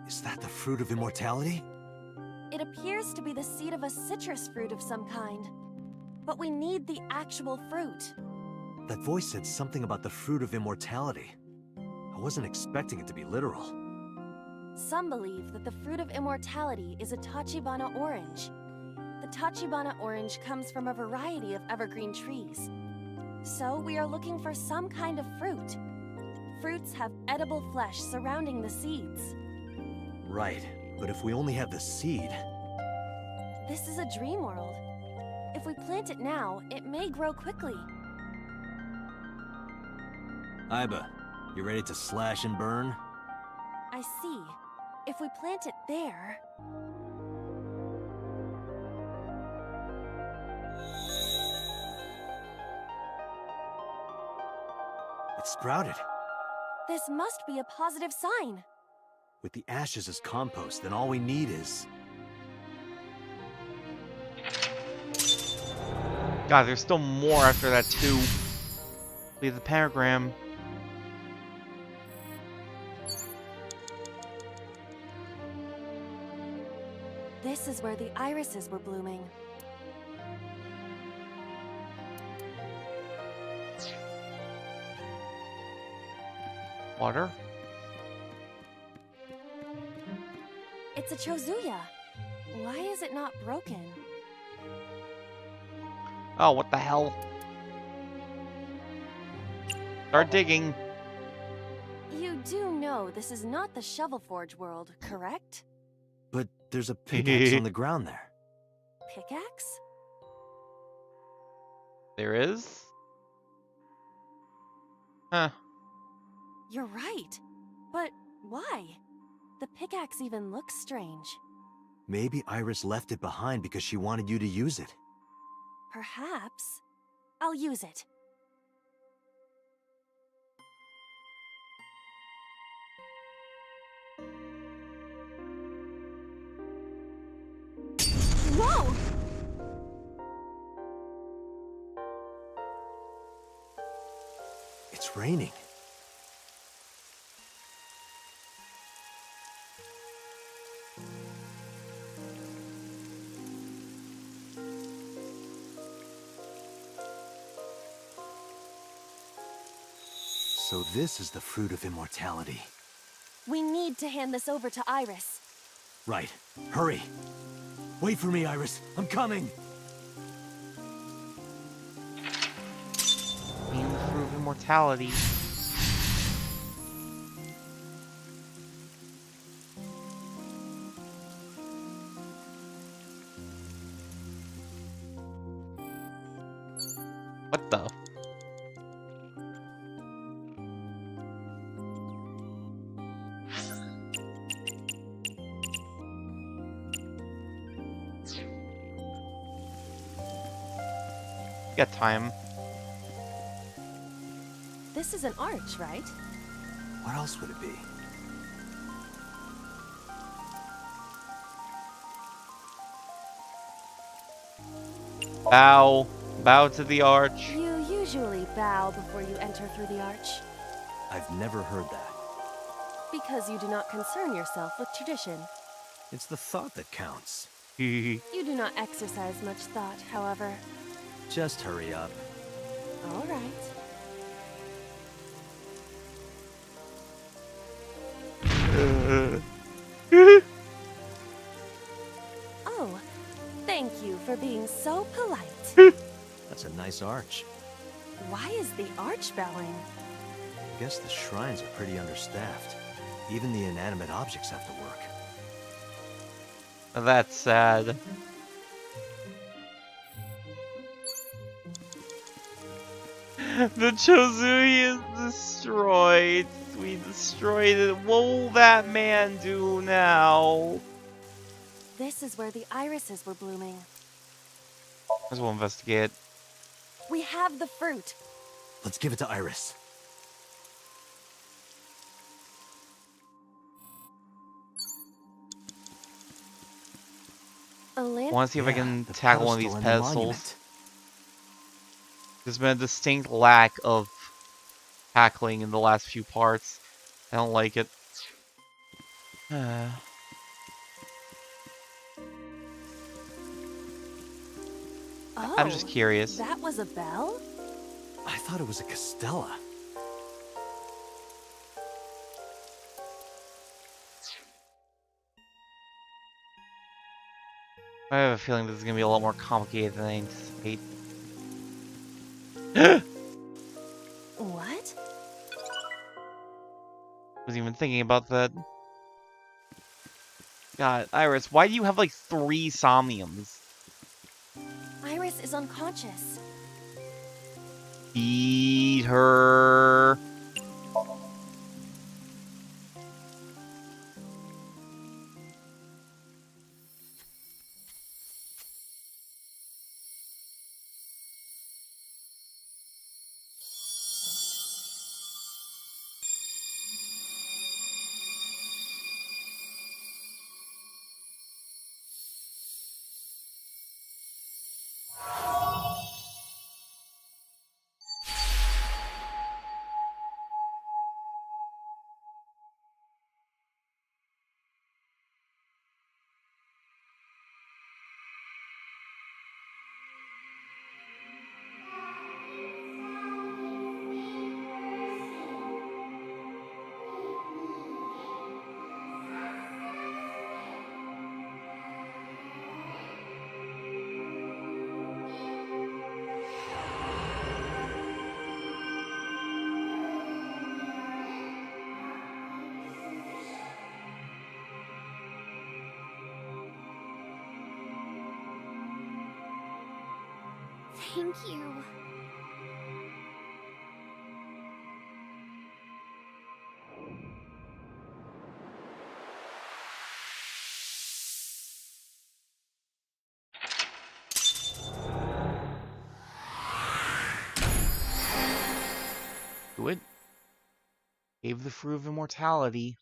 Is that the fruit of immortality? It appears to be the seed of a citrus fruit of some kind. But we need the actual fruit. That voice said something about the fruit of immortality. I wasn't expecting it to be literal. Some believe that the fruit of immortality is a Tachibana orange. The Tachibana orange comes from a variety of evergreen trees. So we are looking for some kind of fruit. Fruits have edible flesh surrounding the seeds. Right, but if we only have the seed... This is a dream world. If we plant it now, it may grow quickly. Iba, you ready to slash and burn? I see. If we plant it there... It sprouted. This must be a positive sign. With the ashes as compost, then all we need is... God, there's still more after that too. Leave the pentagram. This is where the irises were blooming. Water? It's a Chozuya. Why is it not broken? Oh, what the hell? Start digging. You do know this is not the Shovel Forge world, correct? But there's a pickaxe on the ground there. Pickaxe? There is? Huh. You're right. But why? The pickaxe even looks strange. Maybe Iris left it behind because she wanted you to use it. Perhaps. I'll use it. Whoa! It's raining. So this is the fruit of immortality. We need to hand this over to Iris. Right. Hurry. Wait for me, Iris. I'm coming. Being the fruit of immortality. What the? Got time. This is an arch, right? What else would it be? Bow. Bow to the arch. You usually bow before you enter through the arch. I've never heard that. Because you do not concern yourself with tradition. It's the thought that counts. You do not exercise much thought, however. Just hurry up. All right. Oh, thank you for being so polite. That's a nice arch. Why is the arch bowing? I guess the shrines are pretty understaffed. Even the inanimate objects have to work. That's sad. The Chozui is destroyed. We destroyed it. What will that man do now? This is where the irises were blooming. Might as well investigate. We have the fruit. Let's give it to Iris. A I lamp. want to see if I can tackle one of these pedestal and the pedestals. monument. There's been a distinct lack of tackling in the last few parts. I don't like it. I'm just curious. That was a bell? I thought it was a Castella. I have a feeling this is going to be a lot more complicated than I anticipate. What? Wasn't even thinking about that. God, Iris, why do you have like 3 Somniums? Iris is unconscious. Feed her. Thank you. Do it. Gave the fruit of immortality.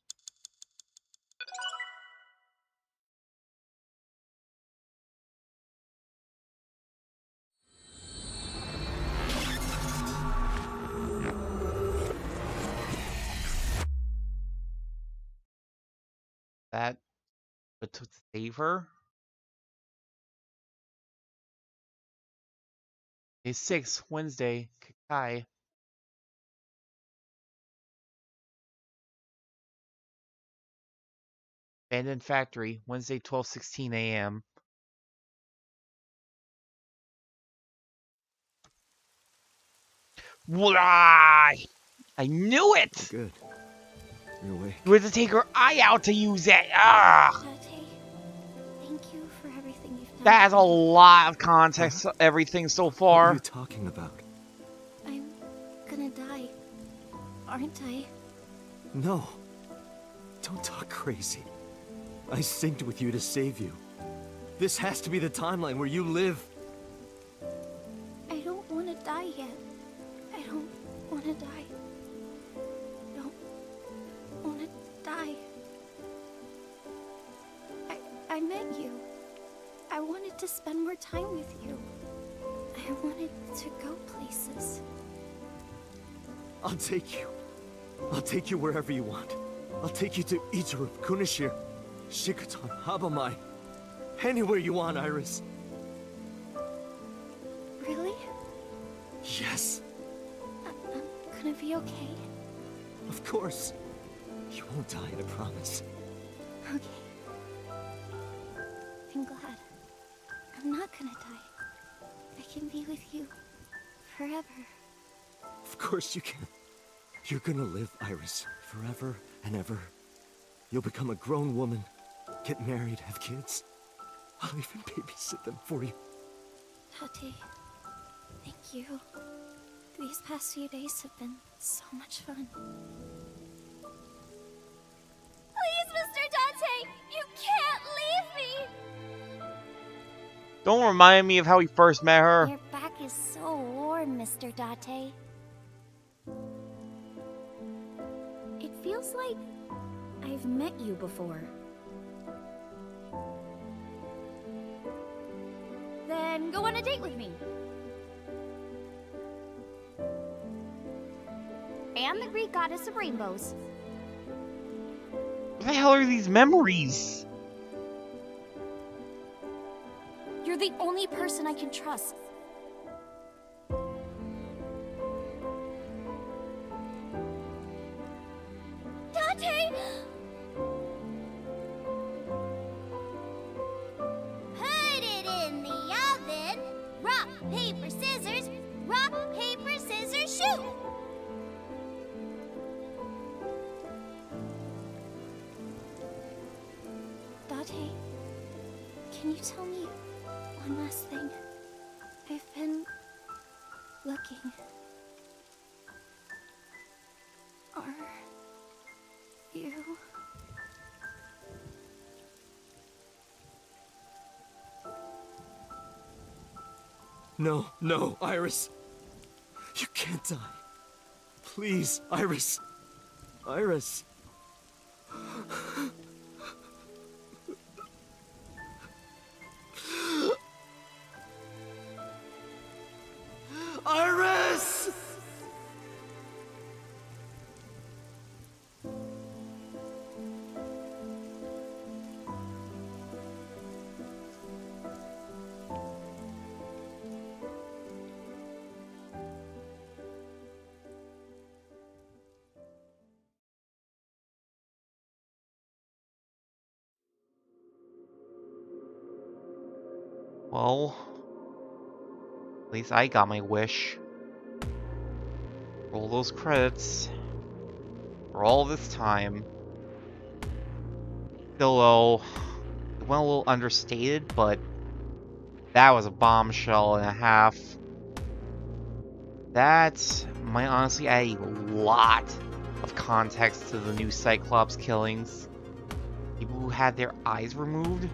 That, but to save her. Day 6, Wednesday, Kakai. Abandoned Factory, Wednesday, 12:16 a.m. Why? I knew it! Good. You're awake. You had to take her eye out to use it. Ah! Tate, thank you for everything you've done. That has a lot of context, everything so What are far. you talking about? I'm gonna die, aren't I? No. Don't talk crazy. I synced with you to save you. This has to be the timeline where you live. I don't want to die yet. I don't want to die. I don't want to die. I met you. I wanted to spend more time with you. I wanted to go places. I'll take you. I'll take you wherever you want. I'll take you to Ichirup, Kunashir, Shikotan, Habamai. Anywhere you want, Iris. Really? Yes, I'm gonna be okay. of course. You won't die, I promise. Okay. I'm glad. I'm not gonna die. I can be with you forever. Of course you can. You're gonna live, Iris, forever and ever. You'll become a grown woman, get married, have kids. I'll even babysit them for you. Tate, thank you. These past few days have been so much fun. Please, Mr. Date, you can't leave me! Don't remind me of how we first met her. Your back is so warm, Mr. Date. It feels like I've met you before. Then go on a date with me. And the Greek goddess of rainbows. What the hell are these memories? You're the only person I can trust. Date! Put it in the oven. Rock, paper, scissors. Rock, paper, scissors, shoot! Date, can you tell me one last thing? I've been looking. Are you... No, no, Iris. You can't die. Please, Iris. Iris. Iris! Well, at least I got my wish. Roll those credits. For all this time. Still though, it went a little understated, but that was a bombshell and a half. That might honestly add a lot of context to the new Cyclops killings. People who had their eyes removed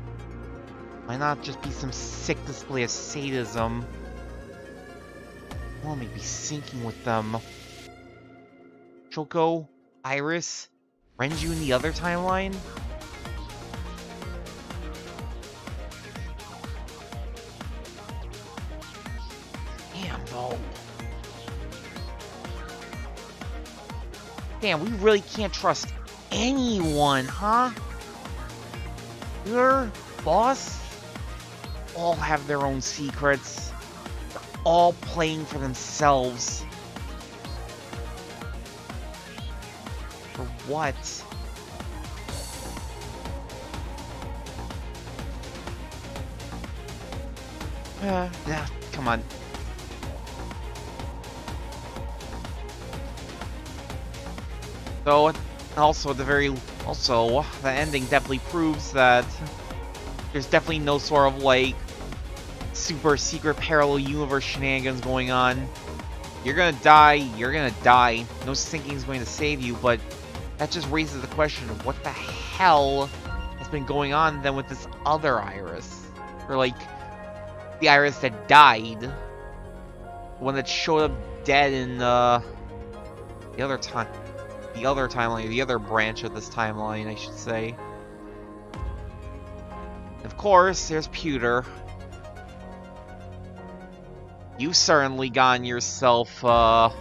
might not just be some sick display of sadism. Well, may be sinking with them. Choco, Iris, Renju in the other timeline? Damn, though. Damn, we really can't trust anyone, huh? Your boss? All have their own secrets. They're all playing for themselves. For what? Yeah, come on. So, also the ending definitely proves that there's definitely no sort of like super secret parallel universe shenanigans going on. You're gonna die. No sinking is going to save you, but that just raises the question of what the hell has been going on then with this other Iris? Or like, the Iris that died. The one that showed up dead in the other timeline, the other branch of this timeline, I should say. Of course, there's Pewter. You've certainly gotten yourself, I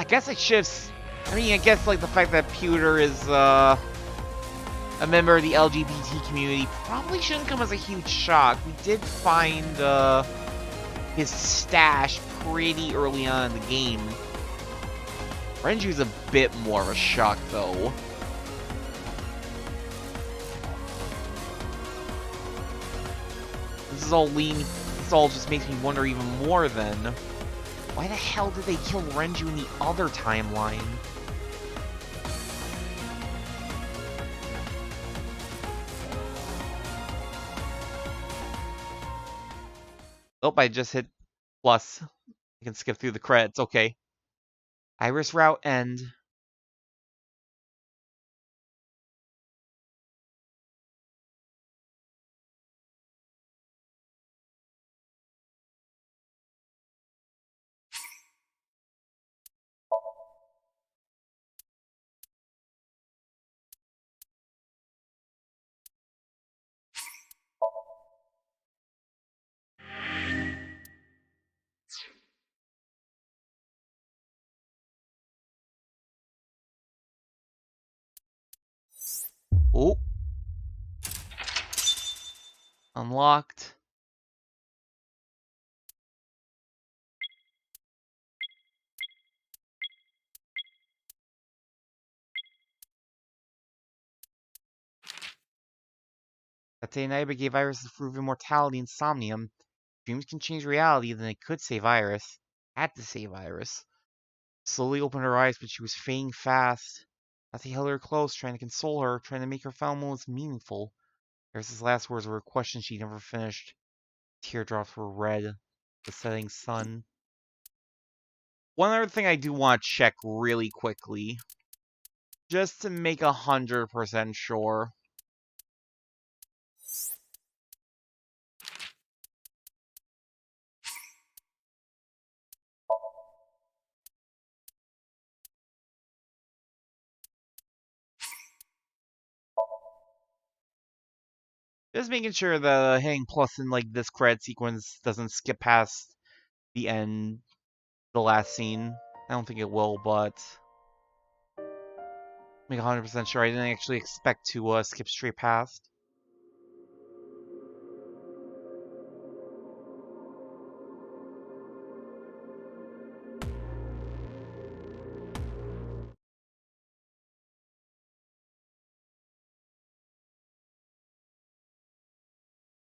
guess it shifts. I mean, I guess, like, the fact that Pewter is, a member of the LGBT community probably shouldn't come as a huge shock. We did find, his stash pretty early on in the game. Renju's a bit more of a shock, though. This all just makes me wonder even more then. Why the hell did they kill Renju in the other timeline? Oh, I just hit plus. I can skip through the credits, okay. Iris route end. Oh. Unlocked. That day Naiba gave Iris the fruit of immortality and Somnium. If dreams can change reality, then it could save Iris. Had to save Iris. Slowly opened her eyes, but she was fading fast. As he held her close, trying to console her, trying to make her final moments meaningful. Iris' last words were a question she never finished. Teardrops were red. The setting sun. One other thing I do want to check really quickly. Just to make 100% sure. Just making sure the hitting plus in like this credit sequence doesn't skip past the end, the last scene. I don't think it will, but make 100% sure I didn't actually expect to skip straight past.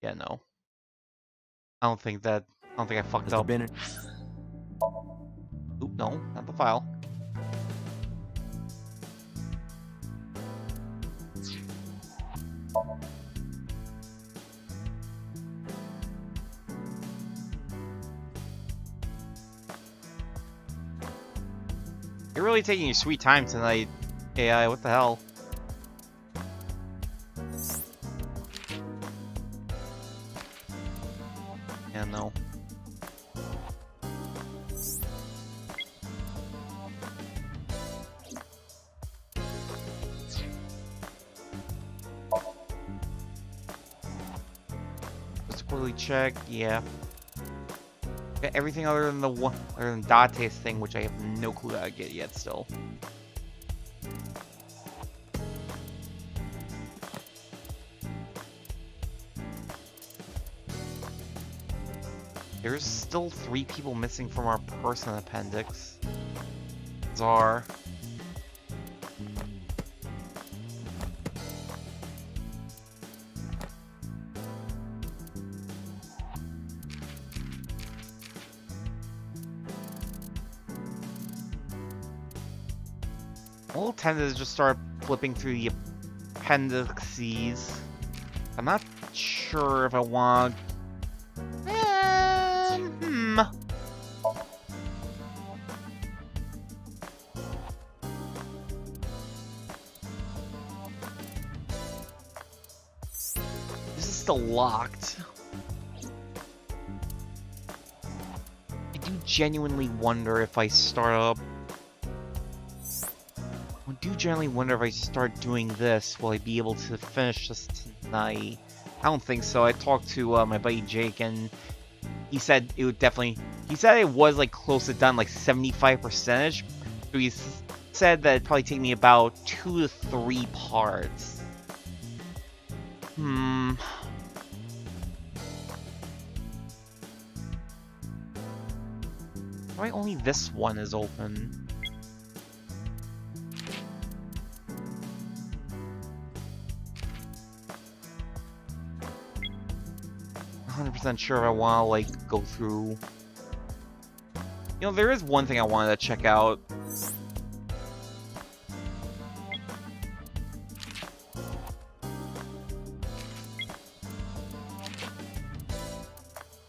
Yeah, no. I don't think I fucked up. Oop, no, not the file. You're really taking your sweet time tonight, AI. What the hell? Yeah, no. Just quickly check. Yeah. Got everything other than the one, other than Date's thing, which I have no clue how to get yet. Still. There's still 3 people missing from our person appendix. Bizarre. I'll tend to just start flipping through the appendices. I'm not sure if I want. This is still locked. I do genuinely wonder if I start up. I do generally wonder if I start doing this, will I be able to finish this tonight? I don't think so. I talked to my buddy Jake, and he said it would definitely. He said it was like close to done, like 75%. So he said that it'd probably take me about 2 to 3 parts. Why only this one is open? 100% sure if I want to, like, go through. You know, there is one thing I wanted to check out.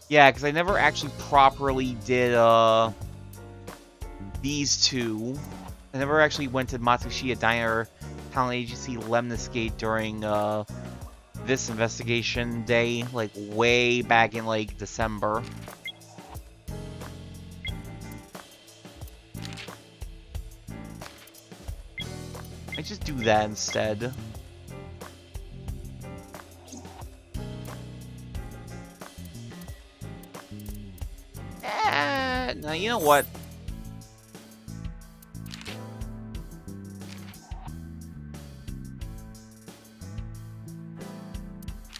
Yeah, because I never actually properly did, these two. I never actually went to Matsushita Diner Talent Agency Lemniscate during, this investigation day, like way back in like December. I just do that instead. Now you know what?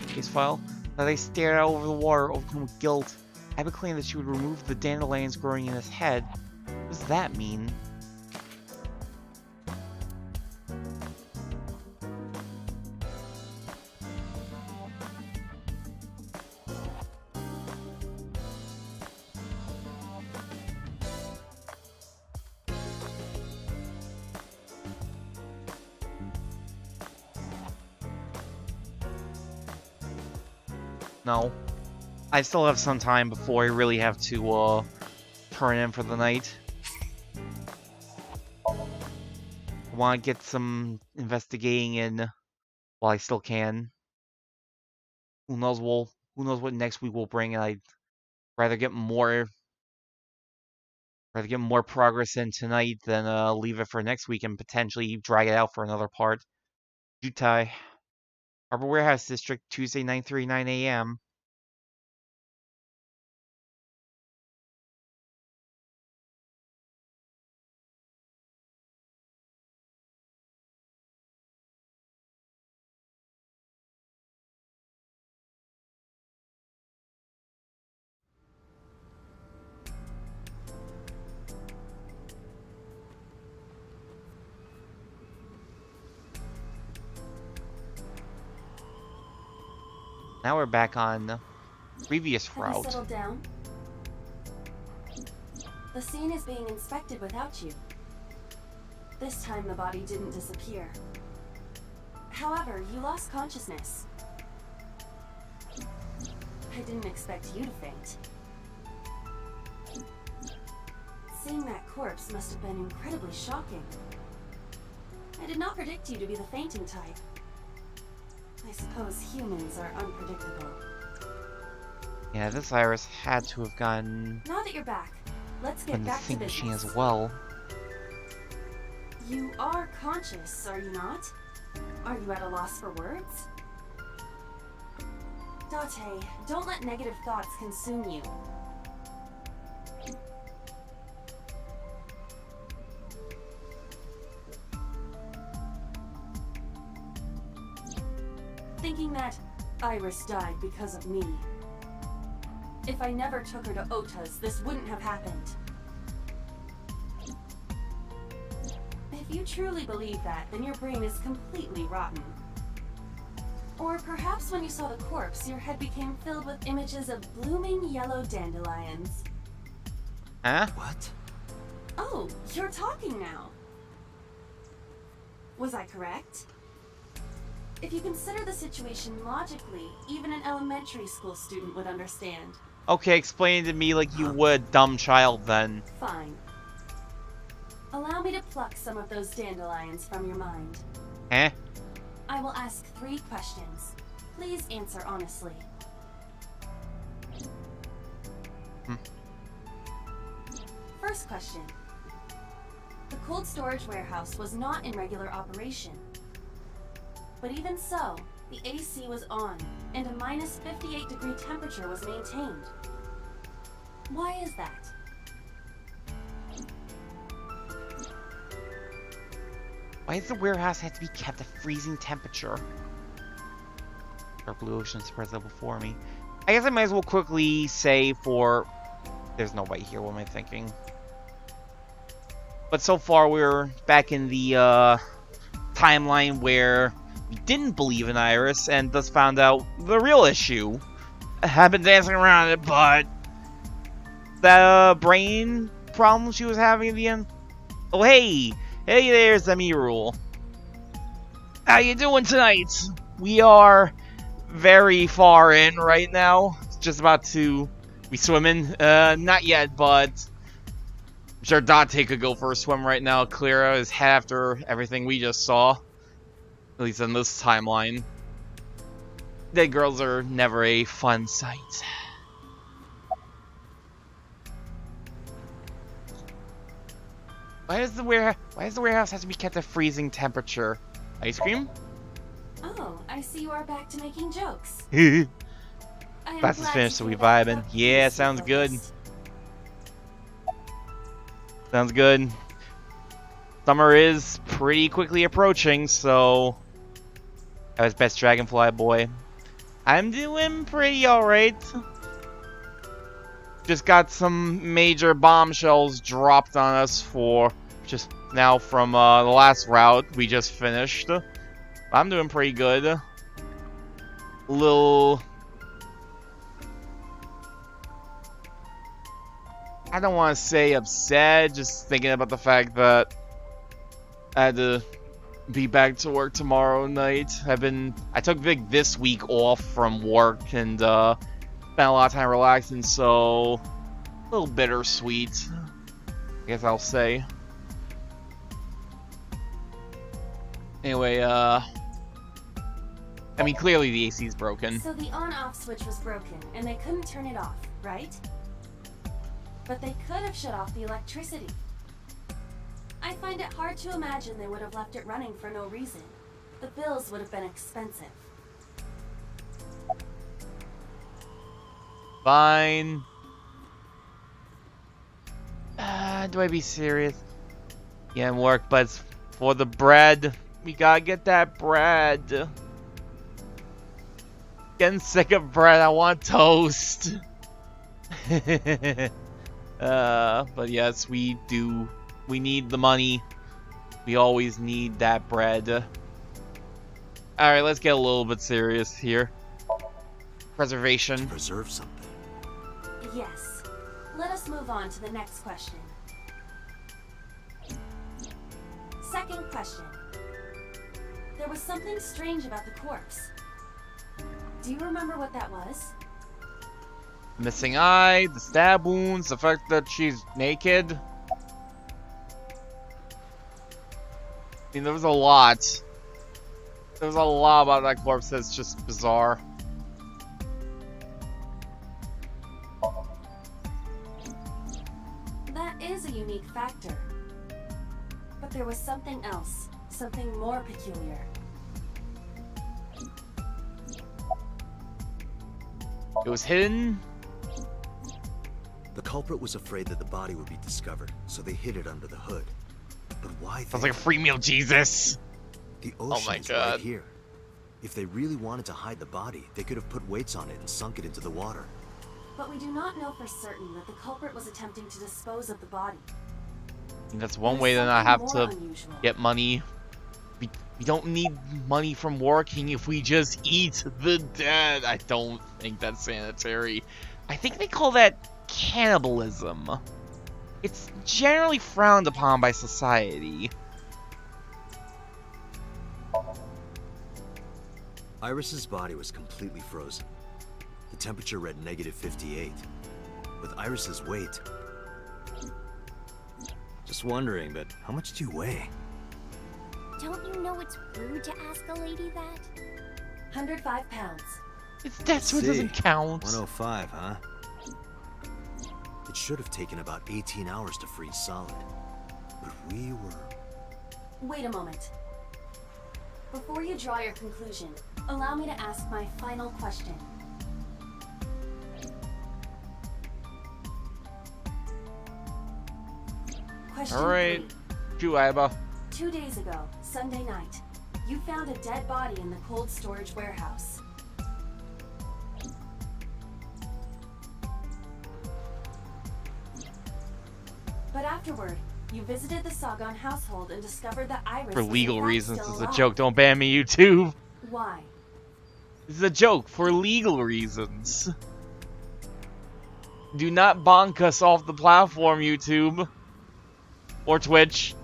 Case file that I stared out over the water, overcome with guilt. Abby claimed that she would remove the dandelions growing in his head. What does that mean? No. I still have some time before I really have to, turn in for the night. I want to get some investigating in while I still can. Who knows what next week will bring, and I'd rather get more progress in tonight than, leave it for next week and potentially drag it out for another part. Jutai. Harbor Warehouse District, Tuesday, 9:39 a.m. Now we're back on the previous route. Have you settled down? The scene is being inspected without you. This time the body didn't disappear. However, you lost consciousness. I didn't expect you to faint. Seeing that corpse must have been incredibly shocking. I did not predict you to be the fainting type. I suppose humans are unpredictable. Yeah, this Iris had to have gotten Now that you're back, let's get from the back to think machine business. as well. You are conscious, are you not? Are you at a loss for words? Date, don't let negative thoughts consume you. Thinking that Iris died because of me. If I never took her to Ota's, this wouldn't have happened. If you truly believe that, then your brain is completely rotten. Or perhaps when you saw the corpse, your head became filled with images of blooming yellow dandelions. Huh? What? Oh, you're talking now. Was I correct? If you consider the situation logically, even an elementary school student would understand. Okay, explain it to me like you would, dumb child, then. Fine. Allow me to pluck some of those dandelions from your mind. Huh? I will ask 3 questions. Please answer honestly. First question. The cold storage warehouse was not in regular operation. But even so, the AC was on, and a minus 58-degree temperature was maintained. Why is that? Why does the warehouse have to be kept at freezing temperature? Dark blue ocean spreads out before me. I guess I might as well quickly say for... There's nobody here, what am I thinking? But so far we're back in the timeline where we didn't believe in Iris and thus found out the real issue. I have been dancing around it, but... That brain problem she was having at the end? Oh hey! Hey there, Zemirul. How you doing tonight? We are very far in right now. Just about to be swimming. Not yet, but I'm sure Dante could go for a swim right now. Clara is after everything we just saw. At least in this timeline. Dead girls are never a fun sight. Why does the warehouse have to be kept at freezing temperature? Ice cream? Oh, I see you are back to making jokes. Class is finished, so we vibing. Yeah, sounds good. Sounds good. Summer is pretty quickly approaching, so... I was best Dragonfly boy. I'm doing pretty alright. Just got some major bombshells dropped on us for just now from the last route we just finished. I'm doing pretty good. Little... I don't want to say upset, just thinking about the fact that I had to be back to work tomorrow night. I took this week off from work and spent a lot of time relaxing, so a little bittersweet, I guess I'll say. Anyway, I mean, clearly the AC is broken. So the on-off switch was broken, and they couldn't turn it off, right? But they could have shut off the electricity. I find it hard to imagine they would have left it running for no reason. The bills would have been expensive. Fine. Do I be serious? Yeah, work, but it's for the bread. We gotta get that bread. Getting sick of bread. I want toast. But yes, we do. We need the money. We always need that bread. Alright, let's get a little bit serious here. Preservation. Preserve something. Yes. Let us move on to the next question. Second question. There was something strange about the corpse. Do you remember what that was? Missing eye, the stab wounds, the fact that she's naked. I mean, there was a lot. There's a lot about that corpse that's just bizarre. That is a unique factor. But there was something else, something more peculiar. It was hidden. The culprit was afraid that the body would be discovered, so they hid it under the hood. But why? Sounds like a free meal, Jesus. The Oh ocean my is God. right here. If they really wanted to hide the body, they could have put weights on it and sunk it into the water. But we do not know for certain that the culprit was attempting to dispose of the body. That's one There's way to not have something to more unusual. get money. We don't need money from working if we just eat the dead. I don't think that's sanitary. I think they call that cannibalism. It's generally frowned upon by society. Iris's body was completely frozen. The temperature read -58. With Iris's weight... Just wondering, but how much do you weigh? Don't you know it's rude to ask a lady that? 105 pounds. That's what doesn't count. 105, huh? It should have taken about 18 hours to freeze solid. But we were... Wait a moment. Before you draw your conclusion, allow me to ask my final question. Question Alright. 3. Chew, Iba. 2 days ago, Sunday night, you found a dead body in the cold storage warehouse. But afterward, you visited the Sagan household and discovered that Iris For was in legal fact reasons, still this is a alive. joke. Don't ban me, YouTube. Why? This is a joke for legal reasons. Do not bonk us off the platform, YouTube. Or Twitch.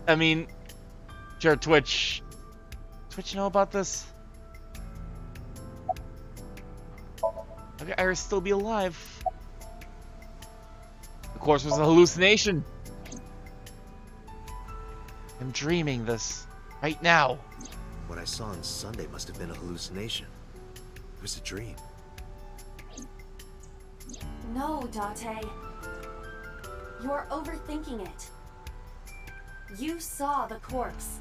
I mean, sure, Twitch. Twitch know about this? Okay, Iris still be alive. Of course, it was a hallucination. I'm dreaming this right now. What I saw on Sunday must have been a hallucination. It was a dream. No, Date. You're overthinking it. You saw the corpse.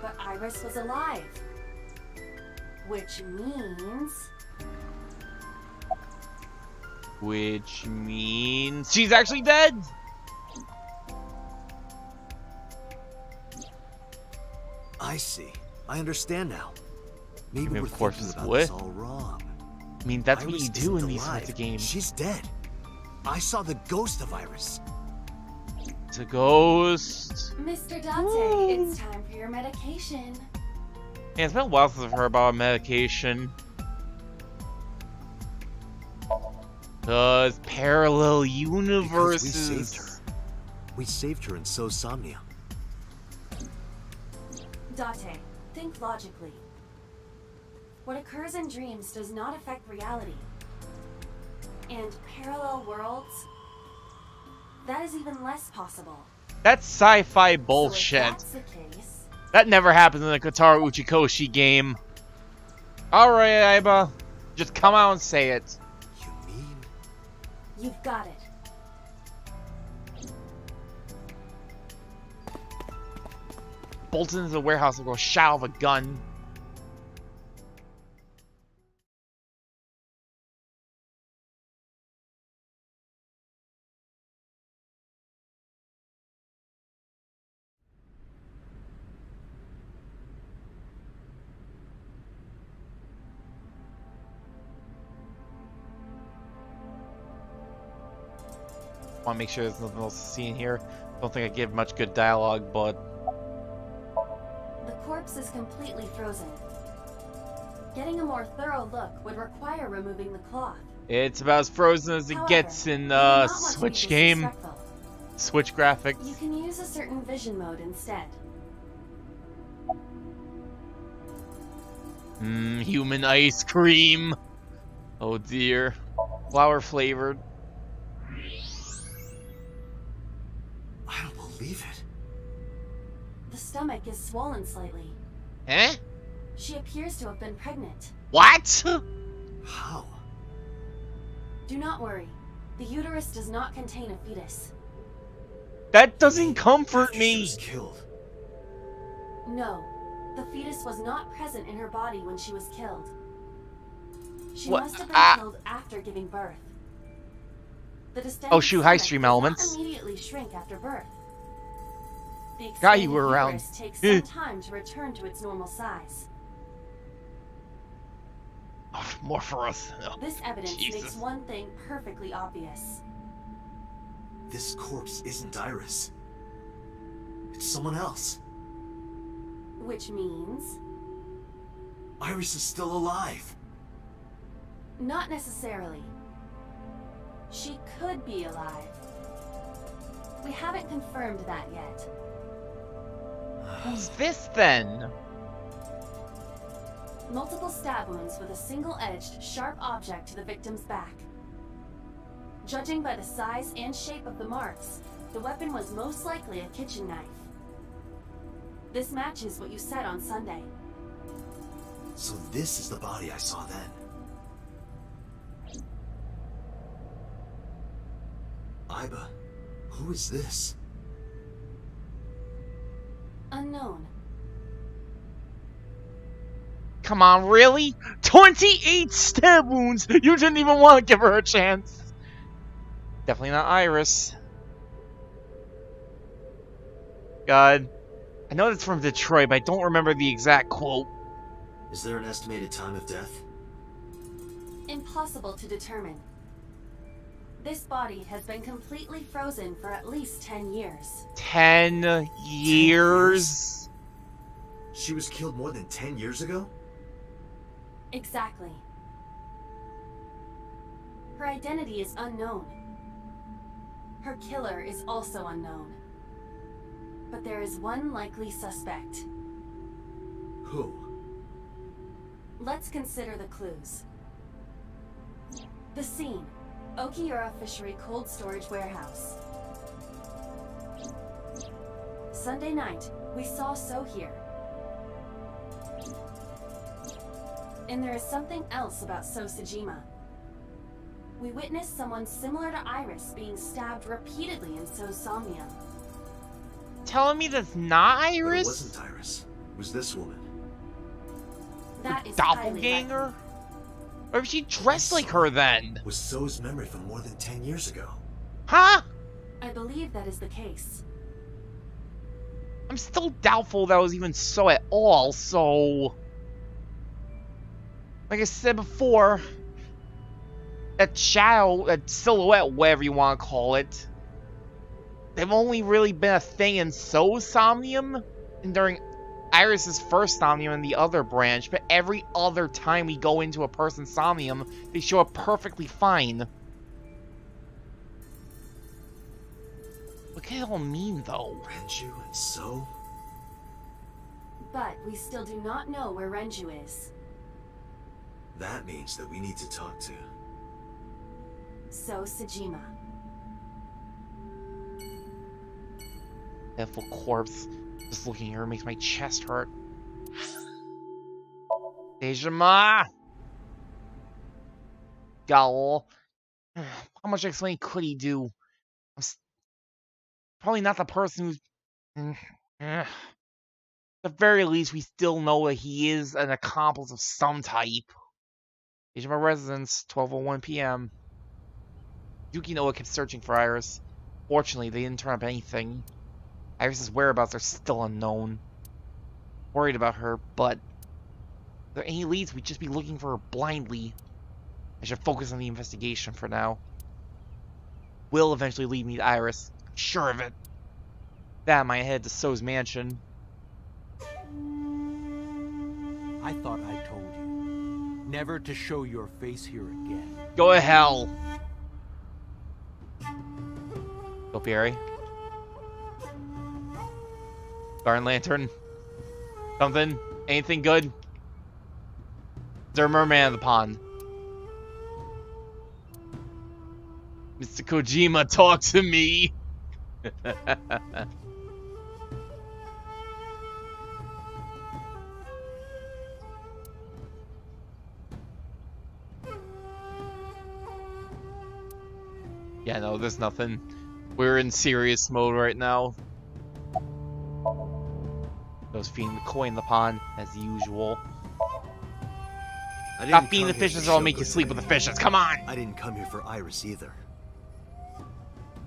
But Iris was alive. Which means... Which means she's actually dead. I see. I understand now. Maybe I mean, we're of course thinking it's about what? this all wrong. I mean, that's what Iris you do in isn't these alive. sorts of games. She's dead. I saw the ghost of Iris. It's a ghost. Mr. Date, it's time for your medication. Yeah, it's been a while since I've heard about medication. Cause parallel universes. Because we saved her. We saved her and so Somnium. Date, think logically. What occurs in dreams does not affect reality. And parallel worlds? That is even less possible. That's sci-fi So bullshit. if that's the case, That never happens in the Kotaro Uchikoshi game. Alright, Aiba. Just come out and say it. You mean? you've got it. Bolts into the warehouse and go shot of a gun. Want to make sure there's nothing else to see in here. Don't think I gave much good dialogue, but The corpse is completely frozen. Getting a more thorough look would require removing the cloth. it's about as frozen as it However, gets in you do not want to be Switch game. disrespectful. Switch graphics. You can use a certain vision mode instead. Human ice cream. Oh dear. Flower flavored. I don't believe it. stomach is swollen slightly. Eh? She appears to have been pregnant. What? How? Do not worry. The uterus does not contain a fetus. That doesn't comfort After she me. was killed. No, the fetus was not present in her body when she was killed. She What? must have been killed after giving birth. The distended Oh, shoot, high stomach stream does not elements. immediately shrink after birth. The Forgot you were expanded around. uterus takes some time to return to its normal size. Oh, more for us. Oh, This evidence Jesus. makes one thing perfectly obvious. This corpse isn't Iris. It's someone else. Which means... Iris is still alive. not necessarily. She could be alive. We haven't confirmed that yet. Who's this then? Multiple stab wounds with a single-edged, sharp object to the victim's back. Judging by the size and shape of the marks, the weapon was most likely a kitchen knife. This matches what you said on Sunday. So this is the body I saw then. Iba, who is this? Unknown. Come on, really? 28 stab wounds! You didn't even want to give her a chance. Definitely not Iris. God. I know that's from Detroit, but I don't remember the exact quote. Is there an estimated time of death? Impossible to determine. This body has been completely frozen for at least 10 years. 10 years? She was killed more than 10 years ago? Exactly. Her identity is unknown. Her killer is also unknown. But there is one likely suspect. Who? Let's consider the clues. The scene. Okiura Fishery Cold Storage Warehouse. Sunday night, we saw So here. And there is something else about So Sejima. We witnessed someone similar to Iris being stabbed repeatedly in So's Somnium. Telling me that's not But it Iris? wasn't Iris. It was this woman. That is highly Doppelganger? likely. Or if she dressed like her then? Was So's memory from more than 10 years ago. Huh? I believe that is the case. I'm still doubtful that was even so at all, so... Like I said before, that shadow, that silhouette, whatever you want to call it, they've only really been a thing in So's Somnium and during Iris's first Somnium in the other branch, but every other time we go into a person's Somnium, they show up perfectly fine. What can it all mean, though? Renju and So? But we still do not know where Renju is. That means that we need to talk to. So Sejima. Pitiful corpse. Just looking at her makes my chest hurt. Dejima! Gowl. How much explaining could he do? Probably not the person who's... At the very least, we still know that he is an accomplice of some type. Dejima residence, 12:01 p.m. Yuki Noa kept searching for Iris. Fortunately, they didn't turn up anything. Iris's whereabouts are still unknown. Worried about her, but if there are any leads, we'd just be looking for her blindly. I should focus on the investigation for now. Will eventually lead me to Iris. I'm sure of it. That might head to So's mansion. I thought I told you never to show your face here again. Go to hell. Topiary. Garden Lantern. Something? Anything good? Is there a merman in the pond? Mr. Kojima, talk to me! Yeah, no, there's nothing. We're in serious mode right now. I was feeding the koi in the pond, as usual. Stop feeding the fishes or I'll make you sleep with the fishes, come on! I didn't come here for Iris either.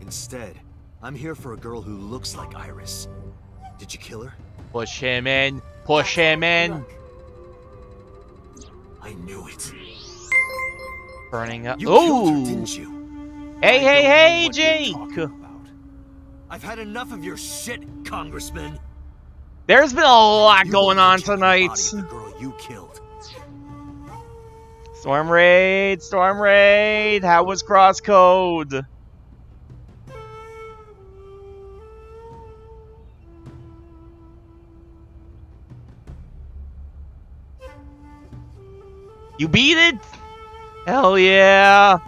Instead, I'm here for a girl who looks like Iris. Did you kill her? Push him in! Push him in! I knew it. Burning up. You killed her, Ooh! didn't you? Hey, hey, hey, Jake! I've had enough of your shit, Congressman. There's been a lot You going won't on get the tonight. body of the girl you killed. Storm Raid! Storm Raid! How was Crosscode? You beat it? Hell yeah!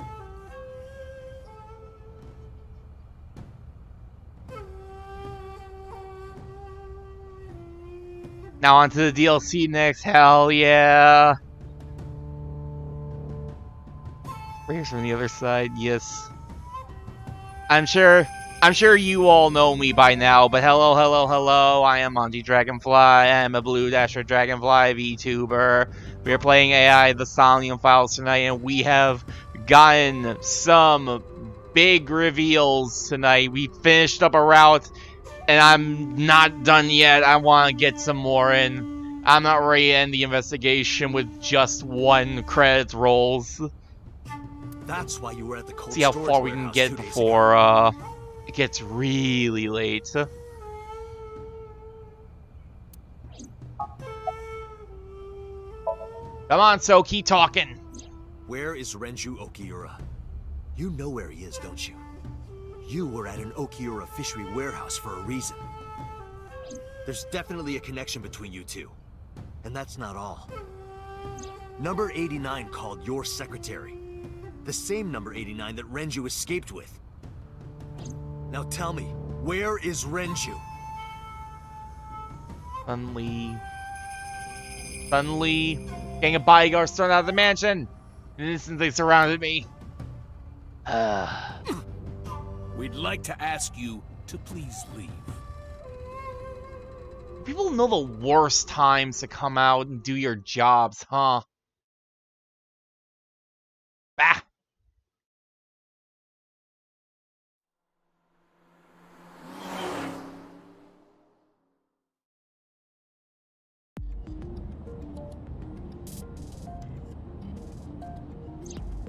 Now onto the DLC next. Hell yeah! Here's from the other side. Yes. I'm sure you all know me by now, but hello, hello, hello. I am Manji Dragonfly. I am a Blue Dasher Dragonfly VTuber. We are playing AI the Somnium Files tonight, and we have gotten some big reveals tonight. We finished up a route, and I'm not done yet. I want to get some more in. I'm not ready to end the investigation with just one credits rolls. That's why you were at the cold See how storage far we can warehouse get 2 days before ago. it gets really late. Come on, So, keep talking. Where is Renju Okiura? You know where he is, don't you? You were at an Okiura fishery warehouse for a reason. There's definitely a connection between you two. And that's not all. Number 89 called your secretary. The same number 89 that Renju escaped with. Now tell me, where is Renju? Suddenly, gang of bodyguards thrown out of the mansion. In an instant, they surrounded me. We'd like to ask you to please leave. People know the worst times to come out and do your jobs, huh? Bah!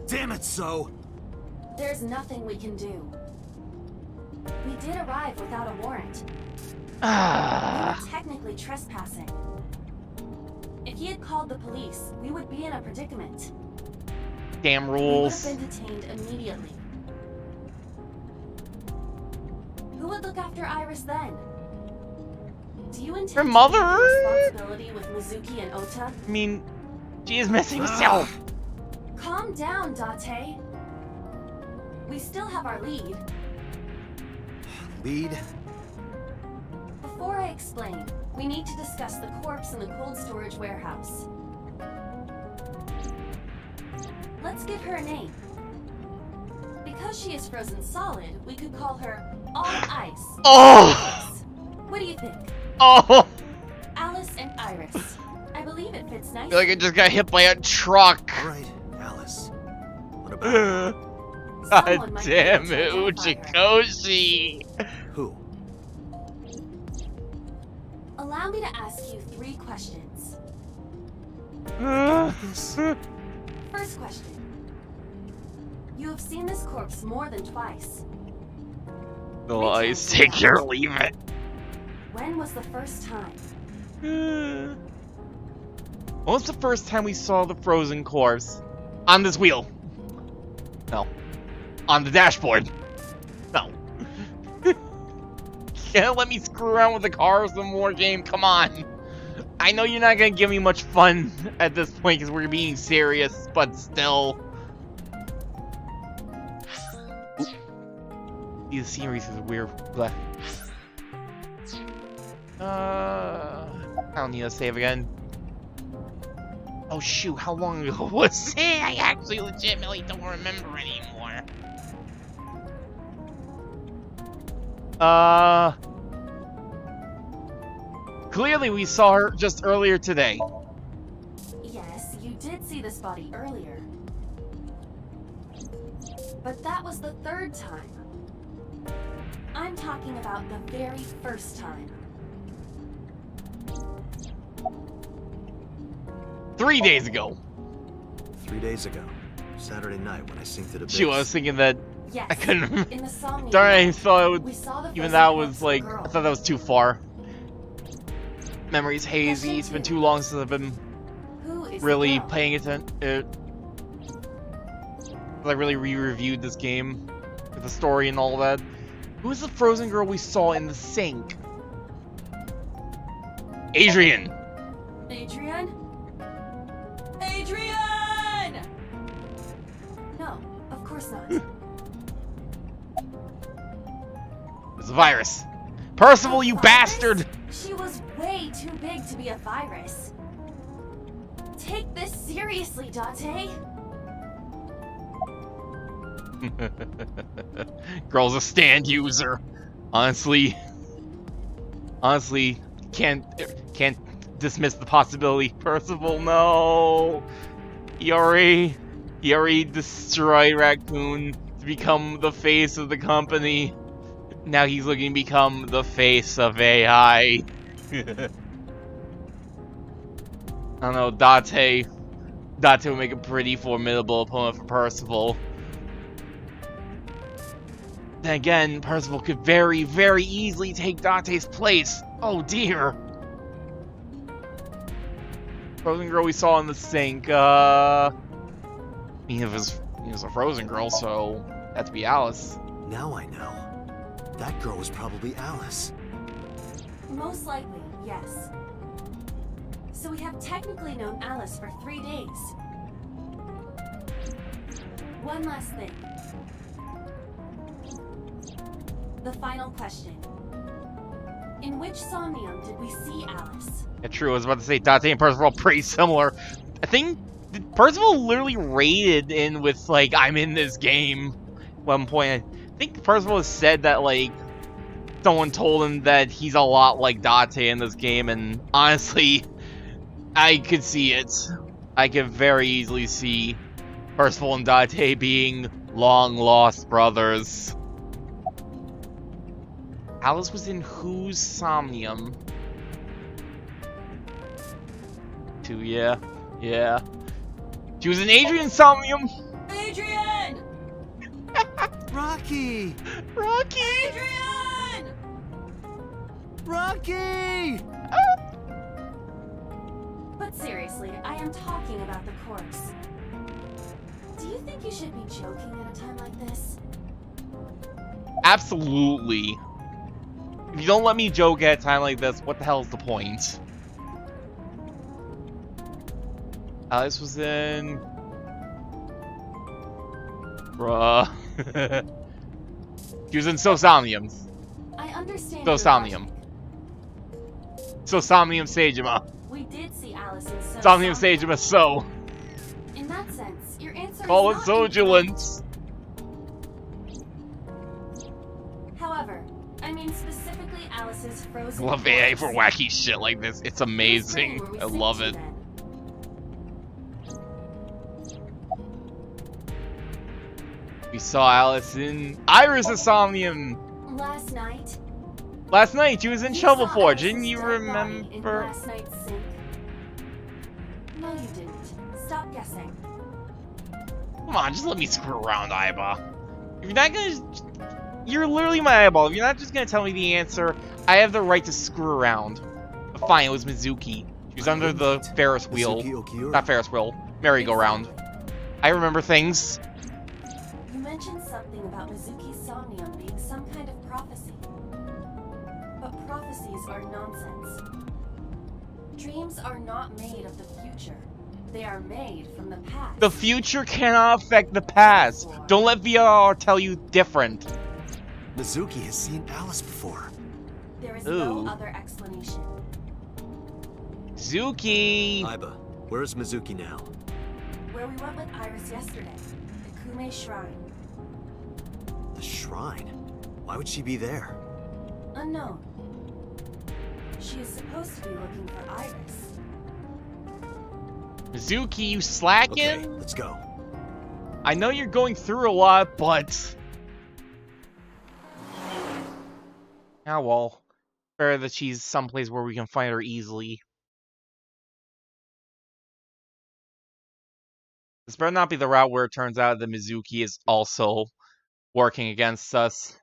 Damn it, So! There's nothing we can do. We did arrive without a warrant. We were technically trespassing. If he had called the police, we would be in a predicament. Damn We would rules. have been detained immediately. Who would look after Iris then? Do you intend Her to mother? take responsibility with Mizuki and Ota? I mean, she is missing herself. Calm down, Date. We still have our lead. Lead? Before I explain, we need to discuss the corpse in the cold storage warehouse. Let's give her a name. Because she is frozen solid, we could call her All Ice. Oh! What do you think? Oh! Alice and Iris. I believe it fits I nicely. feel like I just got hit by a truck. Alright, Alice. What about God Someone might be damn able to it, identify her. Uchikoshi. who? Allow me to ask you 3 questions. First question. You have seen this corpse more than twice. No, Ice, take your leave it. When was the first time? When was the first time we saw the frozen corpse? On this wheel. No. On the dashboard. No. Can't let me screw around with the cars some more, game. Come on. I know you're not gonna give me much fun at this point because we're being serious, but still. Oop. These sceneries is weird. Blah. I don't need to save again. Oh shoot, how long ago was it? I actually legitimately don't remember anymore. Clearly we saw her just earlier today. Yes, you did see this body earlier. But that was the third time. I'm talking about the very first time. 3 days ago. 3 days ago. Saturday night when I synced it a bit. She was thinking that Yes, I couldn't. in the Somnium. Darn, I thought it would, We saw the even frozen that corpse was of a like, girl. I thought that was too far. Memory's hazy. It's been too long since I've been Who is the really girl? paying attention. I really re-reviewed this game with the story and all that. Who is the frozen girl we saw in the sink? Adrian. Adrian? Adrian! No, of course not. It's a virus. Percival, you Virus? bastard! She was way too big to be a virus. Take this seriously, Date. Girl's a stand user. Honestly, can't dismiss the possibility. Percival, no. He already destroyed Raccoon to become the face of the company. Now he's looking to become the face of AI. I don't know, Date would make a pretty formidable opponent for Percival. Then again, Percival could very, very easily take Date's place. Oh dear. Frozen girl we saw in the sink, I mean, it was a frozen girl, so it had to be Alice. Now I know. That girl was probably Alice. Most likely, yes. So we have technically known Alice for 3 days. One last thing. The final question. In which Somnium did we see Alice? Yeah, true. I was about to say Date and Percival are pretty similar. I think Percival literally raided in with like, I'm in this game. At one point, I think Percival has said that like someone told him that he's a lot like Date in this game, and honestly, I could see it. I could very easily see Percival and Date being long lost brothers. Alice was in whose Somnium? 2, yeah. She was in Adrian's Somnium! Adrian! Rocky! Adrian! Rocky! But seriously, I am talking about the corpse. Do you think you should be joking at a time like this? Absolutely. If you don't let me joke at a time like this, what the hell is the point? Alice was in... Bruh. She was in Somnium. I understand. Somnium. Somnium Sagema. We did see Alice in Somnium Sagema, so. In that sense, your answer Call is it not Sojulance. However, I mean specifically Alice's frozen. I love AI corpse. for wacky shit like this. It's amazing. Where we I sink love to it. then. We saw Alice in Iris' Somnium. Last night. Last night, she was in You Shovel saw Forge. Alice's Didn't you dead body in remember? last night's sink. No, you didn't. Stop guessing. Come on, just let me screw around, Aiba. If you're not gonna... You're literally my eyeball. If you're not just gonna tell me the answer, I have the right to screw around. But fine, it was Mizuki. She was under the Ferris wheel. Mizuki Okiura. Not Ferris wheel. Merry-go-round. I remember things. You mentioned something about Mizuki's Somnium being some kind of prophecy. But prophecies are nonsense. Dreams are not made of the future. They are made from the past. The future cannot affect the past. Don't let VR tell you different. Mizuki has seen Alice before. There is Ooh. no other explanation. Zuki! Aiba, where's Mizuki now? Where we went with Iris yesterday, the Kume Shrine. The shrine? Why would she be there? Unknown. She is supposed to be looking for Iris. Mizuki, you slacking? Okay, let's go. I know you're going through a lot, but... Ah, well. Fair that she's someplace where we can find her easily. This better not be the route where it turns out that Mizuki is also working against us.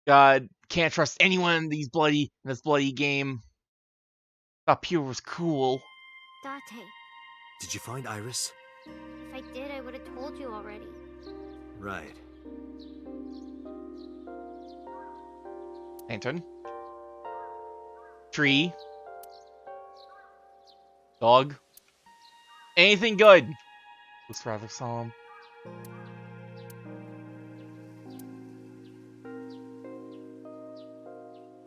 God, can't trust anyone in this bloody game. Thought Pure was cool. Date, Did you find Iris? if I did, I would have told you already. Right. Lantern. Tree. Dog. Anything good. Looks rather solemn.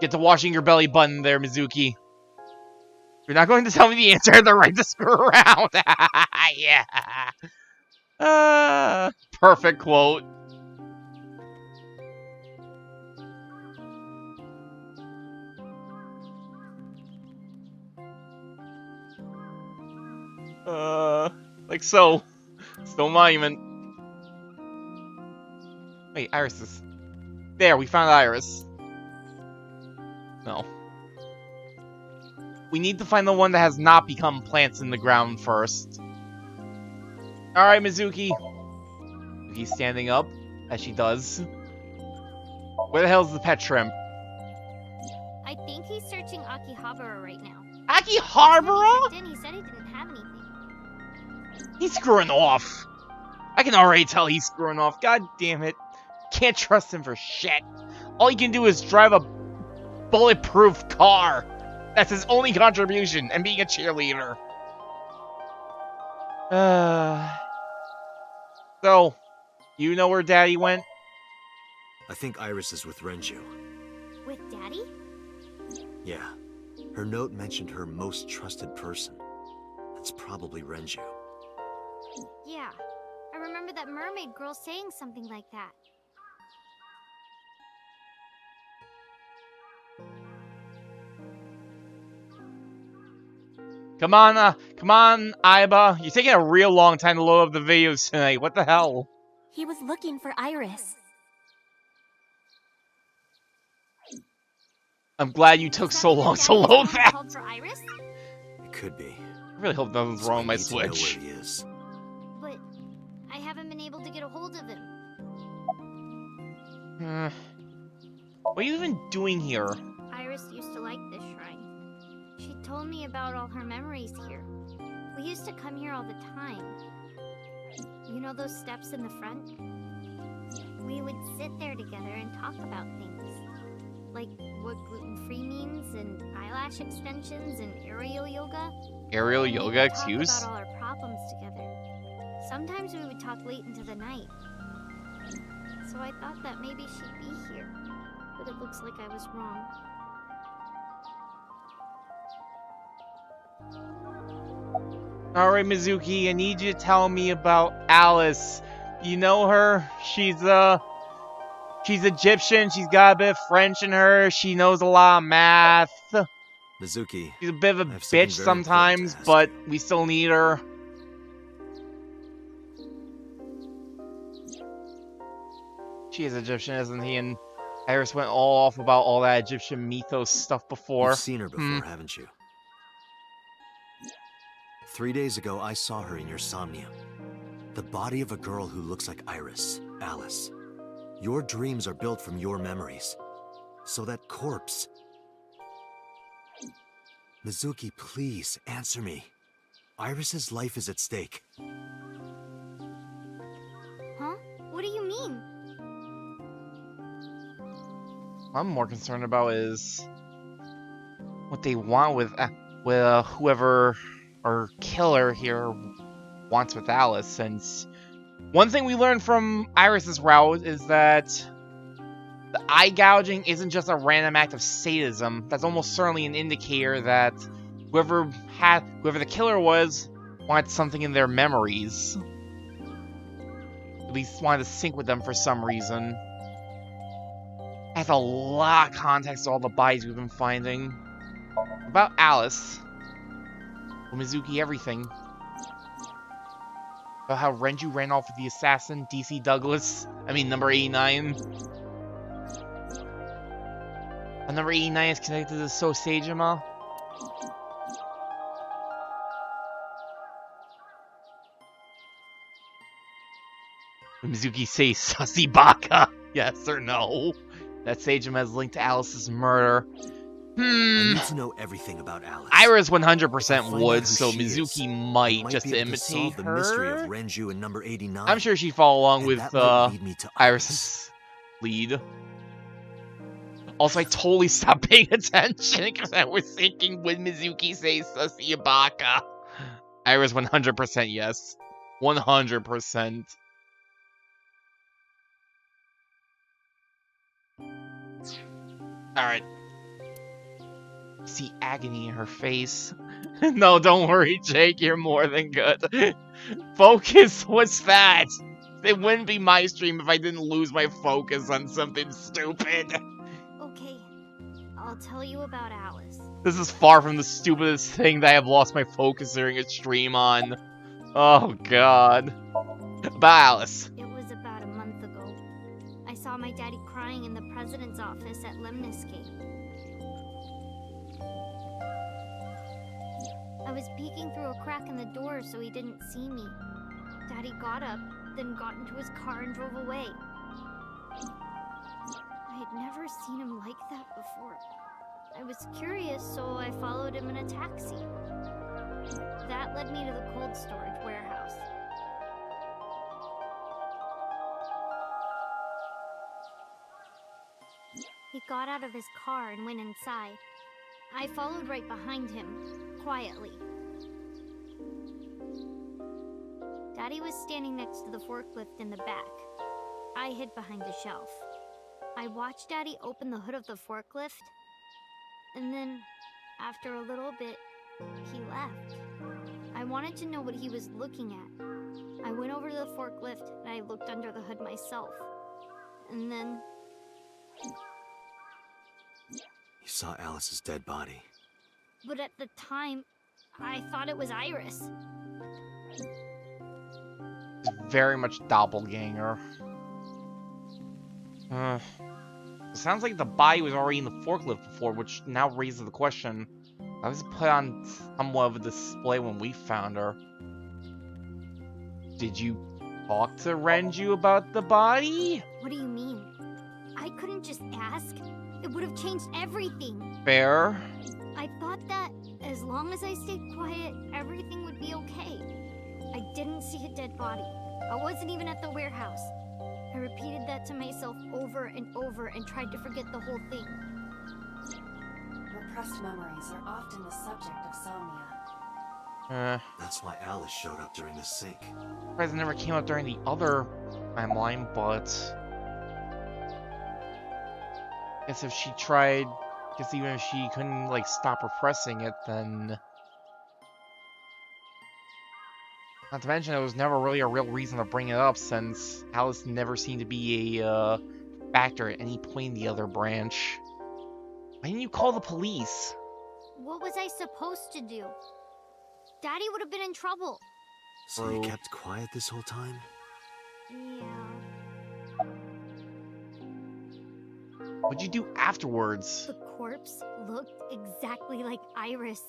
Get to washing your belly button there, Mizuki. You're not going to tell me the answer, the right to screw around. Yeah. Perfect quote. Like so. Stone Monument. Wait, Iris is... There, we found Iris. No. We need to find the one that has not become plants in the ground first. Alright, Mizuki. He's standing up, as she does. Where the hell's the pet shrimp? I think he's searching Akihabara right now. Akihabara? When he said he didn't have anything. He's screwing off. I can already tell he's screwing off. God damn it. Can't trust him for shit. All he can do is drive a bulletproof car. That's his only contribution, and being a cheerleader. So, you know where Daddy went? I think Iris is with Renju. With Daddy? Yeah. Her note mentioned her most trusted person. That's probably Renju. Yeah. I remember that mermaid girl saying something like that. Come on, Aiba. You're taking a real long time to load up the videos tonight. What the hell? He was looking for Iris. I'm glad you took so long to load that. Called for Iris? It could be. I really hope nothing's wrong with my So I need to know Switch. where he is. But I haven't been able to get a hold of him. What are you even doing here? Iris used to like this shrine. She told me about all her memories here. We used to come here all the time. You know those steps in the front? We would sit there together and talk about things. Like what gluten-free means, and eyelash extensions, and aerial yoga. Aerial yoga, Talk excuse? about all our problems together. Sometimes we would talk late into the night. So I thought that maybe she'd be here. But it looks like I was wrong. Alright, Mizuki, I need you to tell me about Alice. You know her? She's Egyptian, she's got a bit of French in her, she knows a lot of math. Mizuki. She's a bit of a I have something bitch very sometimes, important to but ask we still need her. She is Egyptian, isn't he? And Iris went all off about all that Egyptian mythos stuff before. You've seen her before, haven't you? 3 days ago, I saw her in your Somnium. The body of a girl who looks like Iris, Alice. Your dreams are built from your memories. So that corpse... Mizuki, please, answer me. Iris's life is at stake. Huh? What do you mean? What I'm more concerned about is what they want with whoever or killer here wants with Alice. Since one thing we learned from Iris's route is that the eye gouging isn't just a random act of sadism. That's almost certainly an indicator that whoever the killer was wanted something in their memories. At least wanted to sync with them for some reason. That's a lot of context to all the bodies we've been finding. About Alice. Mizuki, everything. About how Renju ran off with the assassin, DC Douglas. I mean, number 89. And number 89 is connected to Sosejima. Mizuki says Sussy Baka. Yes or no? That Sejima is linked to Alice's murder. I need to know everything about Alice. Iris If I 100% find would, out so who she Mizuki is, might I just be to able imitate solve the her. mystery of Renju and number 89. I'm sure she'd follow along And with that might lead me to Iris's lead. Also, I totally stopped paying attention because I was thinking when Mizuki says Sussy Baka. Iris 100% yes. 100%. Alright. See agony in her face. No, don't worry, Jake. You're more than good. Focus, what's that? It wouldn't be my stream if I didn't lose my focus on something stupid. Okay, I'll tell you about Alice. This is far from the stupidest thing that I have lost my focus during a stream on. Oh, God. About Alice. It was about a month ago. I saw my daddy crying in the president's office at Lemniscate. I was peeking through a crack in the door so he didn't see me. Daddy got up, then got into his car and drove away. I had never seen him like that before. I was curious, so I followed him in a taxi. That led me to the cold storage warehouse. He got out of his car and went inside. I followed right behind him, quietly. Daddy was standing next to the forklift in the back. I hid behind a shelf. I watched Daddy open the hood of the forklift, and then, after a little bit, he left. I wanted to know what he was looking at. I went over to the forklift and I looked under the hood myself. And then... You saw Alice's dead body. But at the time, I thought it was Iris. Very much doppelganger. Sounds like the body was already in the forklift before, which now raises the question. I was put on somewhat of a display when we found her. Did you talk to Renju about the body? What do you mean? I couldn't just ask. It would have changed everything. Fair. I thought that as long as I stayed quiet, everything would be okay. I didn't see a dead body. I wasn't even at the warehouse. I repeated that to myself over and over and tried to forget the whole thing. Repressed memories are often the subject of somnia. That's why Alice showed up during the sync. Surprised it never came up during the other timeline, but... I guess if she tried... I guess even if she couldn't, like, stop repressing it, then... Not to mention, it was never really a real reason to bring it up, since Alice never seemed to be a factor at any point in the other branch. Why didn't you call the police? What was I supposed to do? Daddy would have been in trouble. So you kept quiet this whole time? Yeah. What'd you do afterwards? The corpse looked exactly like Iris.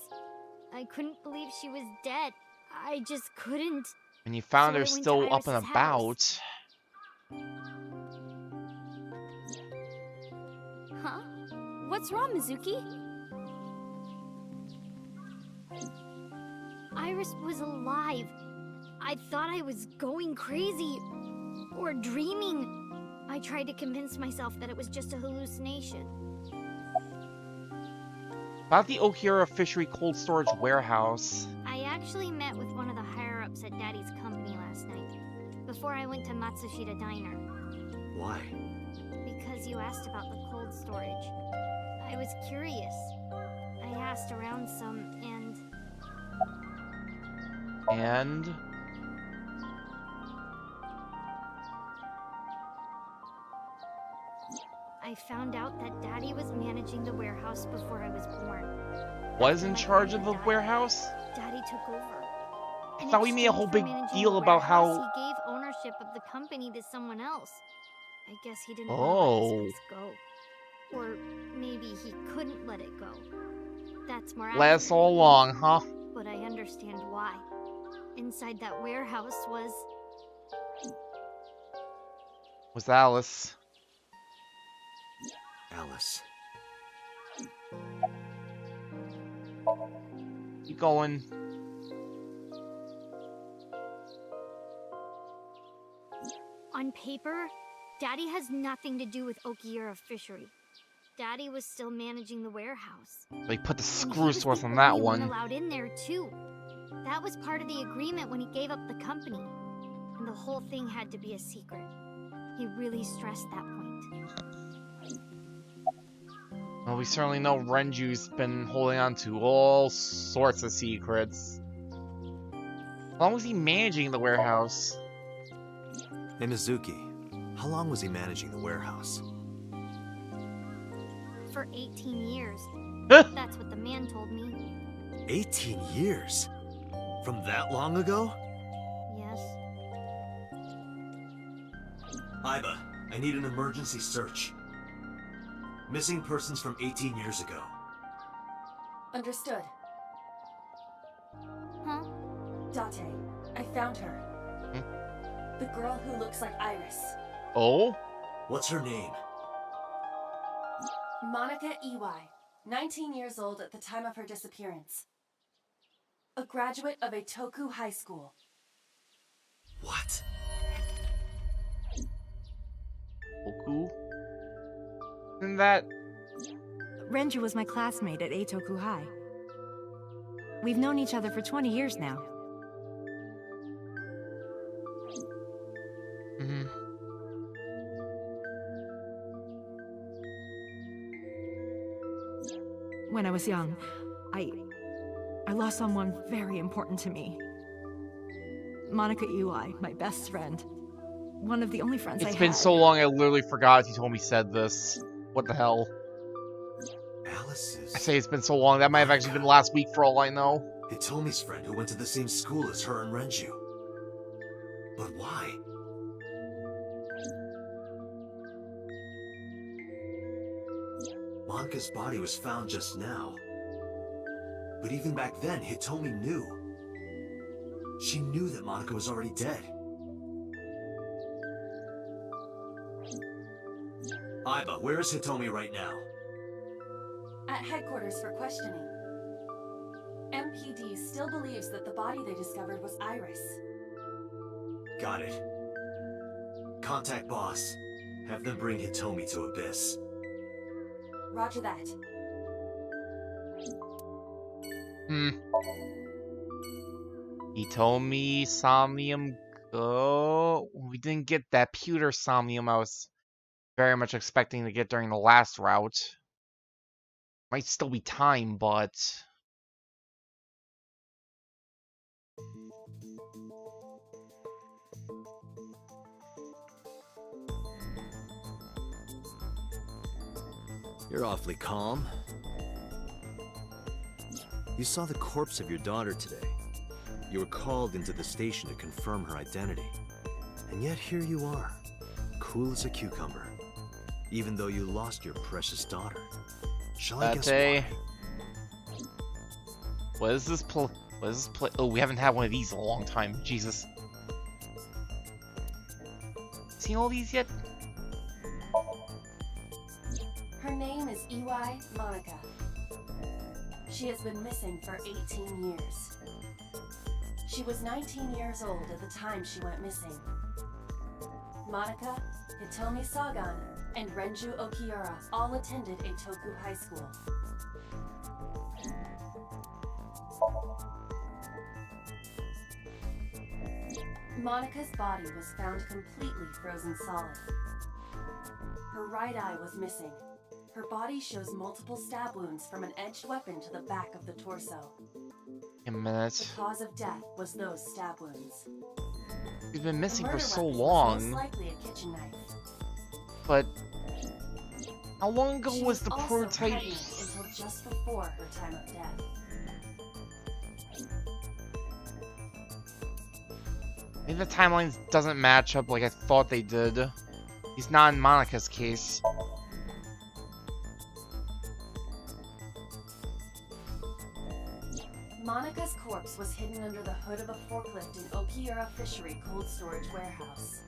I couldn't believe she was dead. I just couldn't. When you found So I her went to still up and Iris's about... Huh? What's wrong, Mizuki? Iris was alive. I thought I was going crazy. Or dreaming. I tried to convince myself that it was just a hallucination. About the Okura Fishery Cold Storage Warehouse. I actually met with one of the higher-ups at Daddy's company last night, before I went to Matsushita Diner. Why? Because you asked about the cold storage. I was curious. I asked around some, and... And... I found out that Daddy was managing the warehouse before I was born. Was in My charge of the grandpa died. warehouse? Daddy took over. I In thought we made a exchange whole for big managing deal the about warehouse, how. he gave ownership of the company to someone else. I guess he didn't Oh. want to let his place go. Or maybe he couldn't let it go. That's more Last accurate, so I think. long, huh? But I understand why. Inside that warehouse Was Alice. Alice. Keep going. On paper, Daddy has nothing to do with Okiura Fishery. Daddy was still managing the warehouse. Like, put the And he screw was source the on that only one. allowed in there too. That was part of the agreement when he gave up the company. And the whole thing had to be a secret. He really stressed that point. Well, we certainly know Renju's been holding on to all sorts of secrets. How long was he managing the warehouse? Hey, Mizuki. How long was he managing the warehouse? For 18 years. Huh? That's what the man told me. 18 years? From that long ago? Yes. Iba, I need an emergency search. Missing persons from 18 years ago. Understood. Huh? Date, I found her. The girl who looks like Iris. Oh? What's her name? Monica Iwai, 19 years old at the time of her disappearance. A graduate of Eitoku High School. What? Oku? Isn't that... Renju was my classmate at Eitoku High. We've known each other for 20 years now. Mm-hmm. When I was young, I lost someone very important to me. Monica Iwai, my best friend. One of the only friends I had. It's been so long I literally forgot he told me said this. What the hell? Alice's... I say it's been so long, that might have actually been last week for all I know. Hitomi's friend who went to the same school as her and Renju. But why? Monica's body was found just now. But even back then, Hitomi knew. She knew that Monica was already dead. Iba, where is Hitomi right now? At headquarters for questioning. MPD still believes that the body they discovered was Iris. Got it. Contact boss. Have them bring Hitomi to Abyss. Roger that. He told me Somnium go. We didn't get that pewter Somnium I was very much expecting to get during the last route. Might still be time, but... You're awfully calm. You saw the corpse of your daughter today. You were called into the station to confirm her identity. And yet here you are, cool as a cucumber. Even though you lost your precious daughter. Shall I guess why? What is this Oh, we haven't had one of these in a long time. Jesus. Seen all these yet? Her name is Iwai Monica. She has been missing for 18 years. She was 19 years old at the time she went missing. Monica, Hitomi Sagan, and Renju Okiura all attended Eitoku High School. Monica's body was found completely frozen solid. Her right eye was missing. Her body shows multiple stab wounds from an edged weapon to the back of the torso. A minute. The cause of death was those stab wounds. She's been missing The for murder so weapon was long. most likely a kitchen knife. But How long ago She was the also prototype? pregnant until just before her time of death. Maybe the timelines doesn't match up like I thought they did. He's not in Monica's case. Monica's corpse was hidden under the hood of a forklift in Okiura Fishery cold storage warehouse.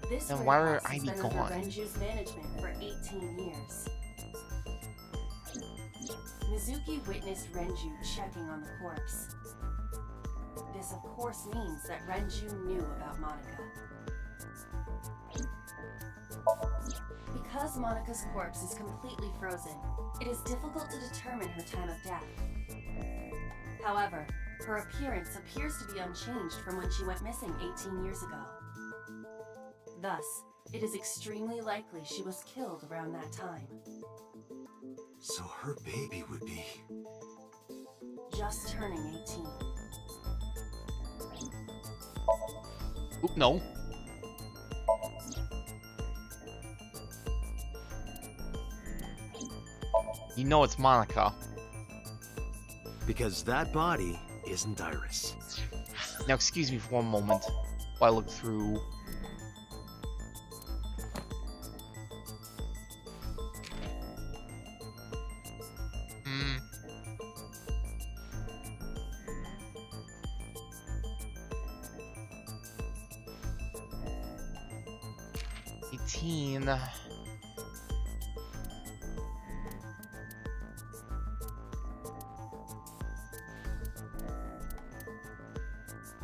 This Then why would warehouse has Ivy been gone? under Renju's management for 18 years. Mizuki witnessed Renju checking on the corpse. This of course means that Renju knew about Monica. Because Monica's corpse is completely frozen, it is difficult to determine her time of death. However, her appearance appears to be unchanged from when she went missing 18 years ago. Thus, it is extremely likely she was killed around that time. So her baby would be... Just turning 18. Oop, no. You know it's Monica. Because that body isn't Iris. Now excuse me for one moment while I look through. Hmm.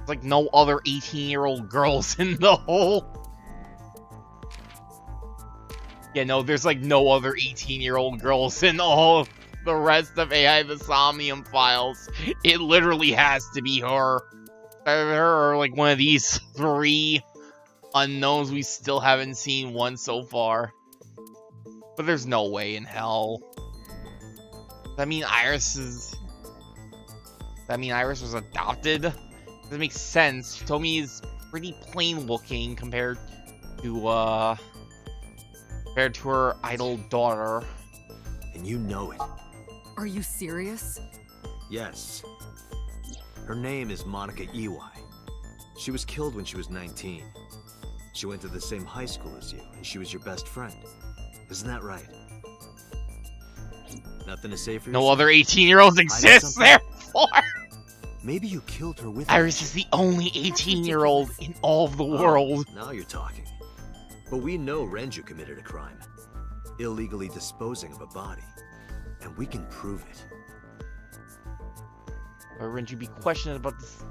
Like no other 18-year-old girls in the whole... Yeah, no, there's like no other 18-year-old girls in all of the rest of AI the Somnium files. It literally has to be her. Her or like one of these 3 unknowns we still haven't seen one so far. But there's no way in hell. I mean, Iris was adopted? That makes sense. Tomi is pretty plain looking compared to her idol daughter. And you know it. Are you serious? Yes. Her name is Monica Iwai. She was killed when she was 19. She went to the same high school as you, and she was your best friend. Isn't that right? Nothing to say for yourself? No other 18-year-olds exist, therefore! Maybe you killed her with Iris is the only 18-year-old in all of the world. Now you're talking. But we know Renju committed a crime. Illegally disposing of a body. And we can prove it. Or wouldn't you be questioned about this,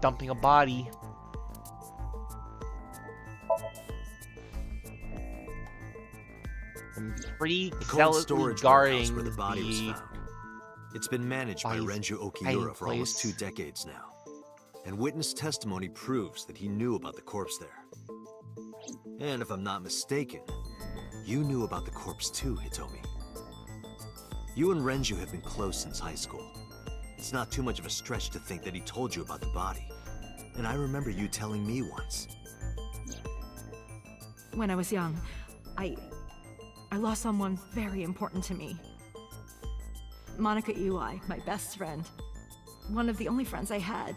dumping a body? I'm pretty zealously guarding where the body was found. It's been managed by Renju Okiura for almost 2 decades now. And witness testimony proves that he knew about the corpse there. And if I'm not mistaken, you knew about the corpse too, Hitomi. You and Renju have been close since high school. It's not too much of a stretch to think that he told you about the body. And I remember you telling me once. When I was young, I lost someone very important to me. Monica Iwai, my best friend. One of the only friends I had.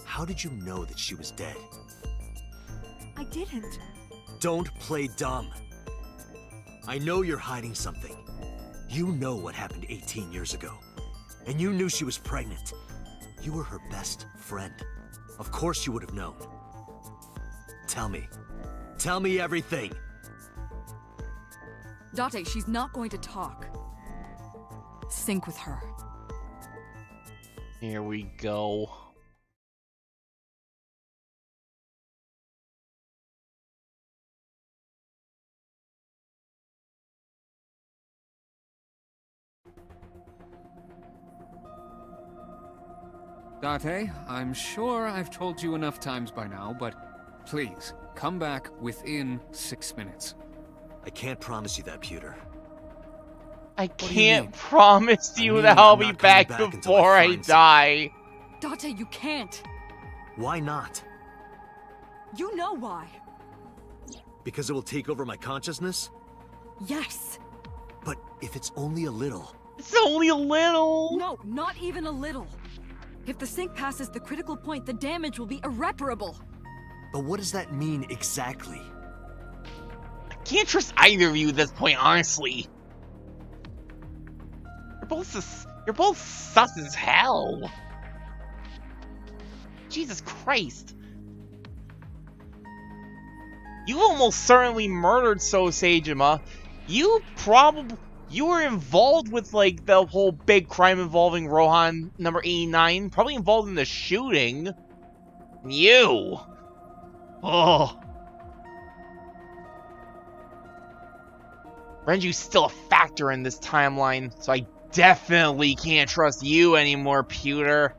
How did you know that she was dead? I didn't. Don't play dumb. I know you're hiding something. You know what happened 18 years ago. And you knew she was pregnant. You were her best friend. Of course you would have known. Tell me. Tell me everything! Date, she's not going to talk. Sync with her. Here we go. Date, I'm sure I've told you enough times by now, but please, come back within 6 minutes. I can't promise you that, Pewter. I can't promise you that I'll be back before I die. Date, you can't. Why not? You know why. Because it will take over my consciousness? Yes! But if it's only a little... It's only a little! No, not even a little. If the sync passes the critical point, the damage will be irreparable. But what does that mean exactly? I can't trust either of you at this point, honestly. You're both sus as hell. Jesus Christ. You almost certainly murdered Sosejima. You were involved with, like, the whole big crime involving Rohan number 89. Probably involved in the shooting. You. Oh. Renju's still a factor in this timeline, so I definitely can't trust you anymore, Pewter.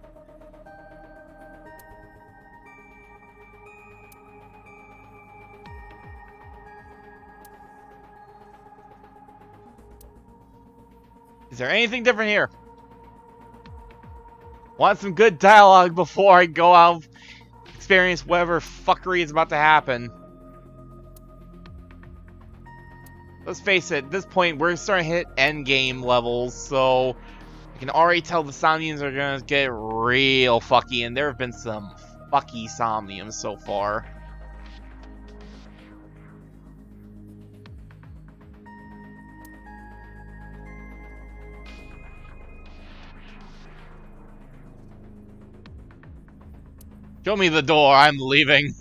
Is there anything different here? Want some good dialogue before I go out and experience whatever fuckery is about to happen. Let's face it, at this point, we're starting to hit endgame levels, so I can already tell the Somniums are gonna get real fucky, and there have been some fucky Somniums so far. Show me the door, I'm leaving.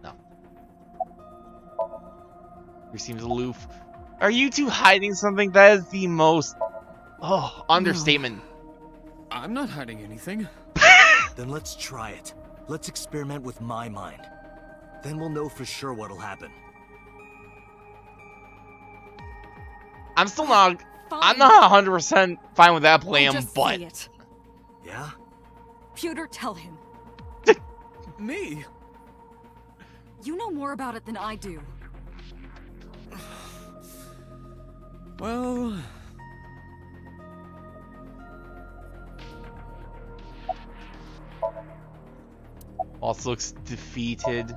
No. He seems aloof. Are you two hiding something? That is the most... Oh, understatement. No, I'm not hiding anything. Then let's try it. Let's experiment with my mind. Then we'll know for sure what'll happen. I'm still not... Fine. I'm not 100% fine with that plan, but... See it. Yeah? Pewter, tell him. Me? You know more about it than I do. Well... Boss looks defeated.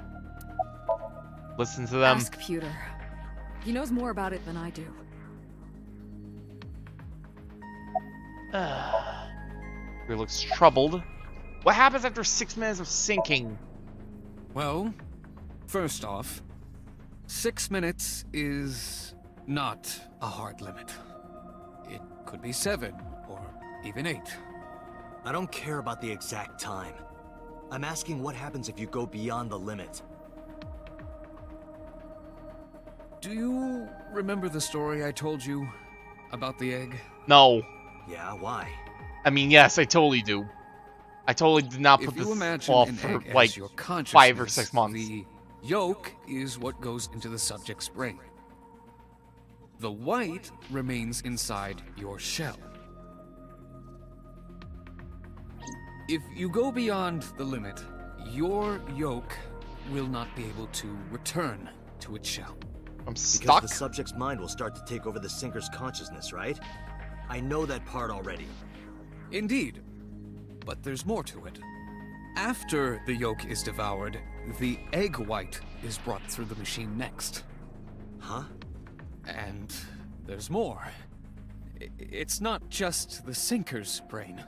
Listen to them. Ask Pewter. He knows more about it than I do. He looks troubled. What happens after 6 minutes of sinking? Well, first off, 6 minutes is not a hard limit. It could be 7, or even 8. I don't care about the exact time. I'm asking what happens if you go beyond the limit. Do you remember the story I told you about the egg? No. Yeah, why? I mean, yes, I totally do. I totally did not put this off for like 5 or 6 months. The yolk is what goes into the subject's brain. The white remains inside your shell. If you go beyond the limit, your yolk will not be able to return to its shell. I'm stuck. Because the subject's mind will start to take over the sinker's consciousness, right? I know that part already. Indeed. But there's more to it. After the yolk is devoured, the egg white is brought through the machine next. Huh? And there's more. It's not just the sinker's brain.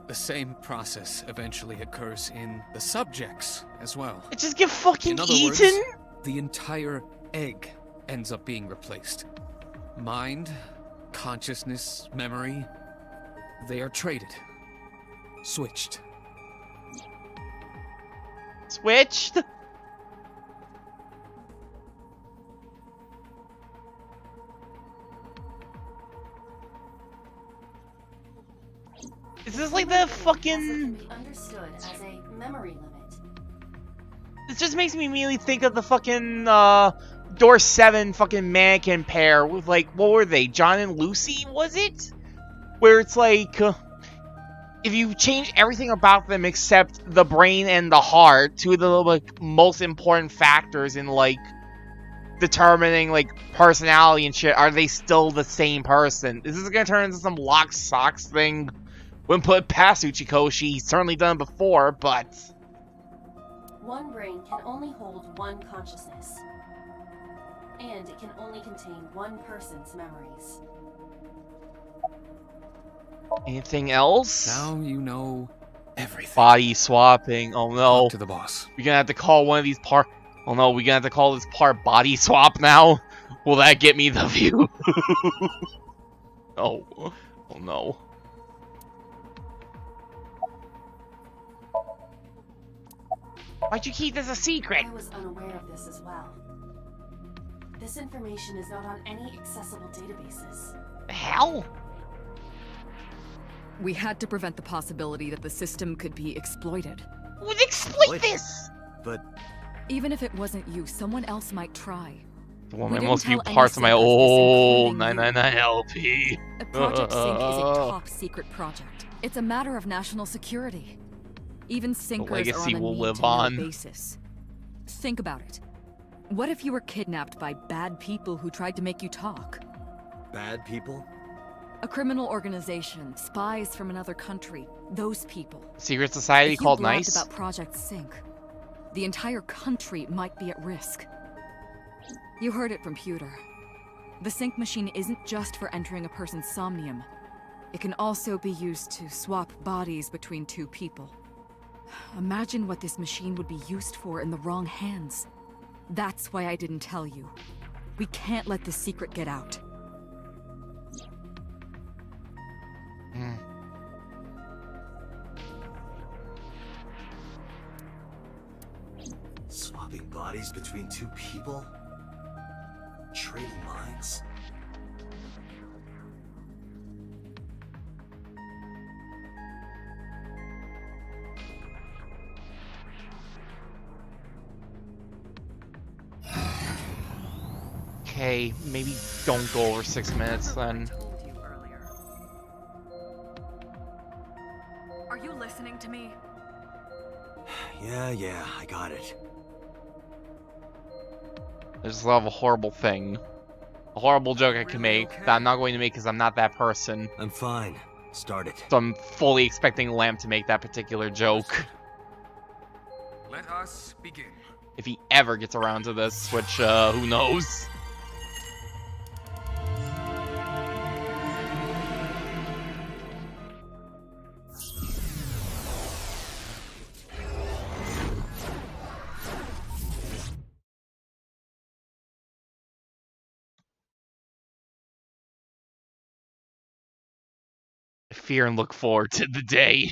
The same process eventually occurs in the subjects as well. It just get fucking in other eaten? Words, the entire egg ends up being replaced. Mind, consciousness, memory, they are traded. Switched. Switched? Is this like the fucking... Understood as a memory limit. This just makes me immediately think of the fucking, Door 7 fucking mannequin pair with, like, what were they? John and Lucy, was it? Where it's like, if you change everything about them except the brain and the heart, two of the, like, most important factors in, like, determining, like, personality and shit, are they still the same person? Is this gonna turn into some lock socks thing? Wouldn't put it past Uchiko, she's certainly done it before, but... One brain can only hold one consciousness. And it can only contain one person's memories. Anything else? Now you know everything. Body swapping. Oh no. Talk to the boss. We're gonna have to call one of these part. Oh no, we're gonna have to call this part body swap now? Will that get me the view? Oh. Oh no. Why'd you keep this a secret? I was unaware of this as well. This information is not on any accessible databases. The hell? We had to prevent the possibility that the system could be exploited. We'd exploit this! But Even if it wasn't you, someone else might try. One of We my didn't most viewed tell any parts of my sinkers this, old including you. 999 LP. Project Sync is a top-secret project. It's a matter of national security. Even sinkers are legacy on a will live need-to-know on. basis. Think about it. What if you were kidnapped by bad people who tried to make you talk? bad people? A criminal organization, spies from another country, those people. Secret society If you called blabbed Nice? about Project Sync, the entire country might be at risk. You heard it from Pewter. The Sync machine isn't just for entering a person's somnium. It can also be used to swap bodies between two people. Imagine what this machine would be used for in the wrong hands. That's why I didn't tell you. We can't let this secret get out. Swapping bodies between two people? Trading minds? Okay, maybe don't go over 6 minutes then. Are you listening to me? Yeah, I got it. I just love a horrible thing. A horrible joke I can make that I'm not going to make because I'm not that person. I'm fine. Start it. So I'm fully expecting Lamp to make that particular joke. Let us begin. If he ever gets around to this, which, who knows? I fear and look forward to the day.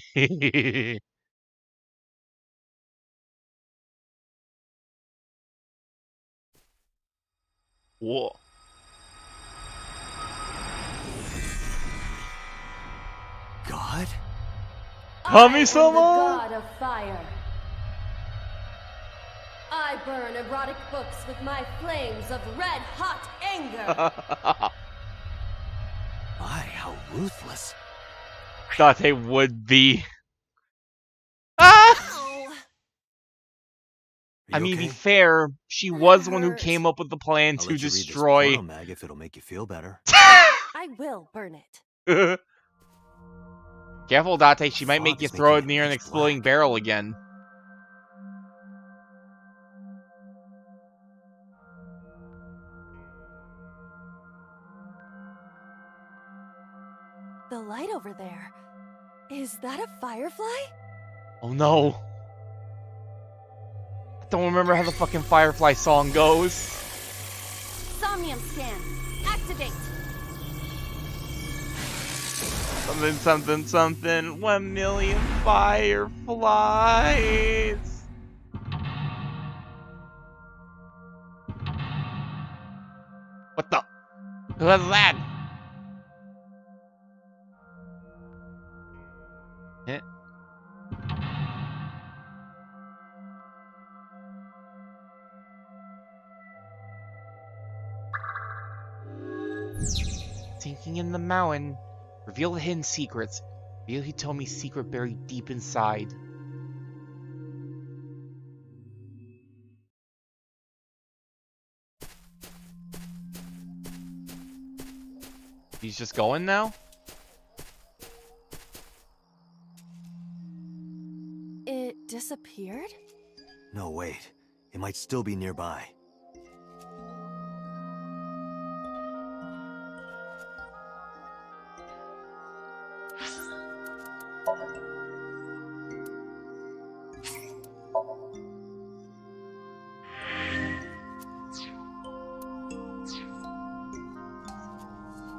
Whoa. God? Kami-sama! God of fire. I burn erotic books with my flames of red-hot anger. My, how ruthless. Thought they would be. Ah! I mean, to be fair, she was the one who came up with the plan I'll to let you read this destroy. porno mag if it'll make you feel better. I will burn it. Careful, Date. She might make Fog you is throw it making it near an pitch exploding black. barrel again. The light over there. Is that a firefly? Oh no. I don't remember how the fucking Firefly song goes. Somnium scan. Activate. Something, something, something. 1 million fireflies. What the? Who was that? Eh? Sinking in the mountain. Reveal the hidden secrets. Reveal he told me secret buried deep inside. He's just going now? It disappeared? No, wait. It might still be nearby.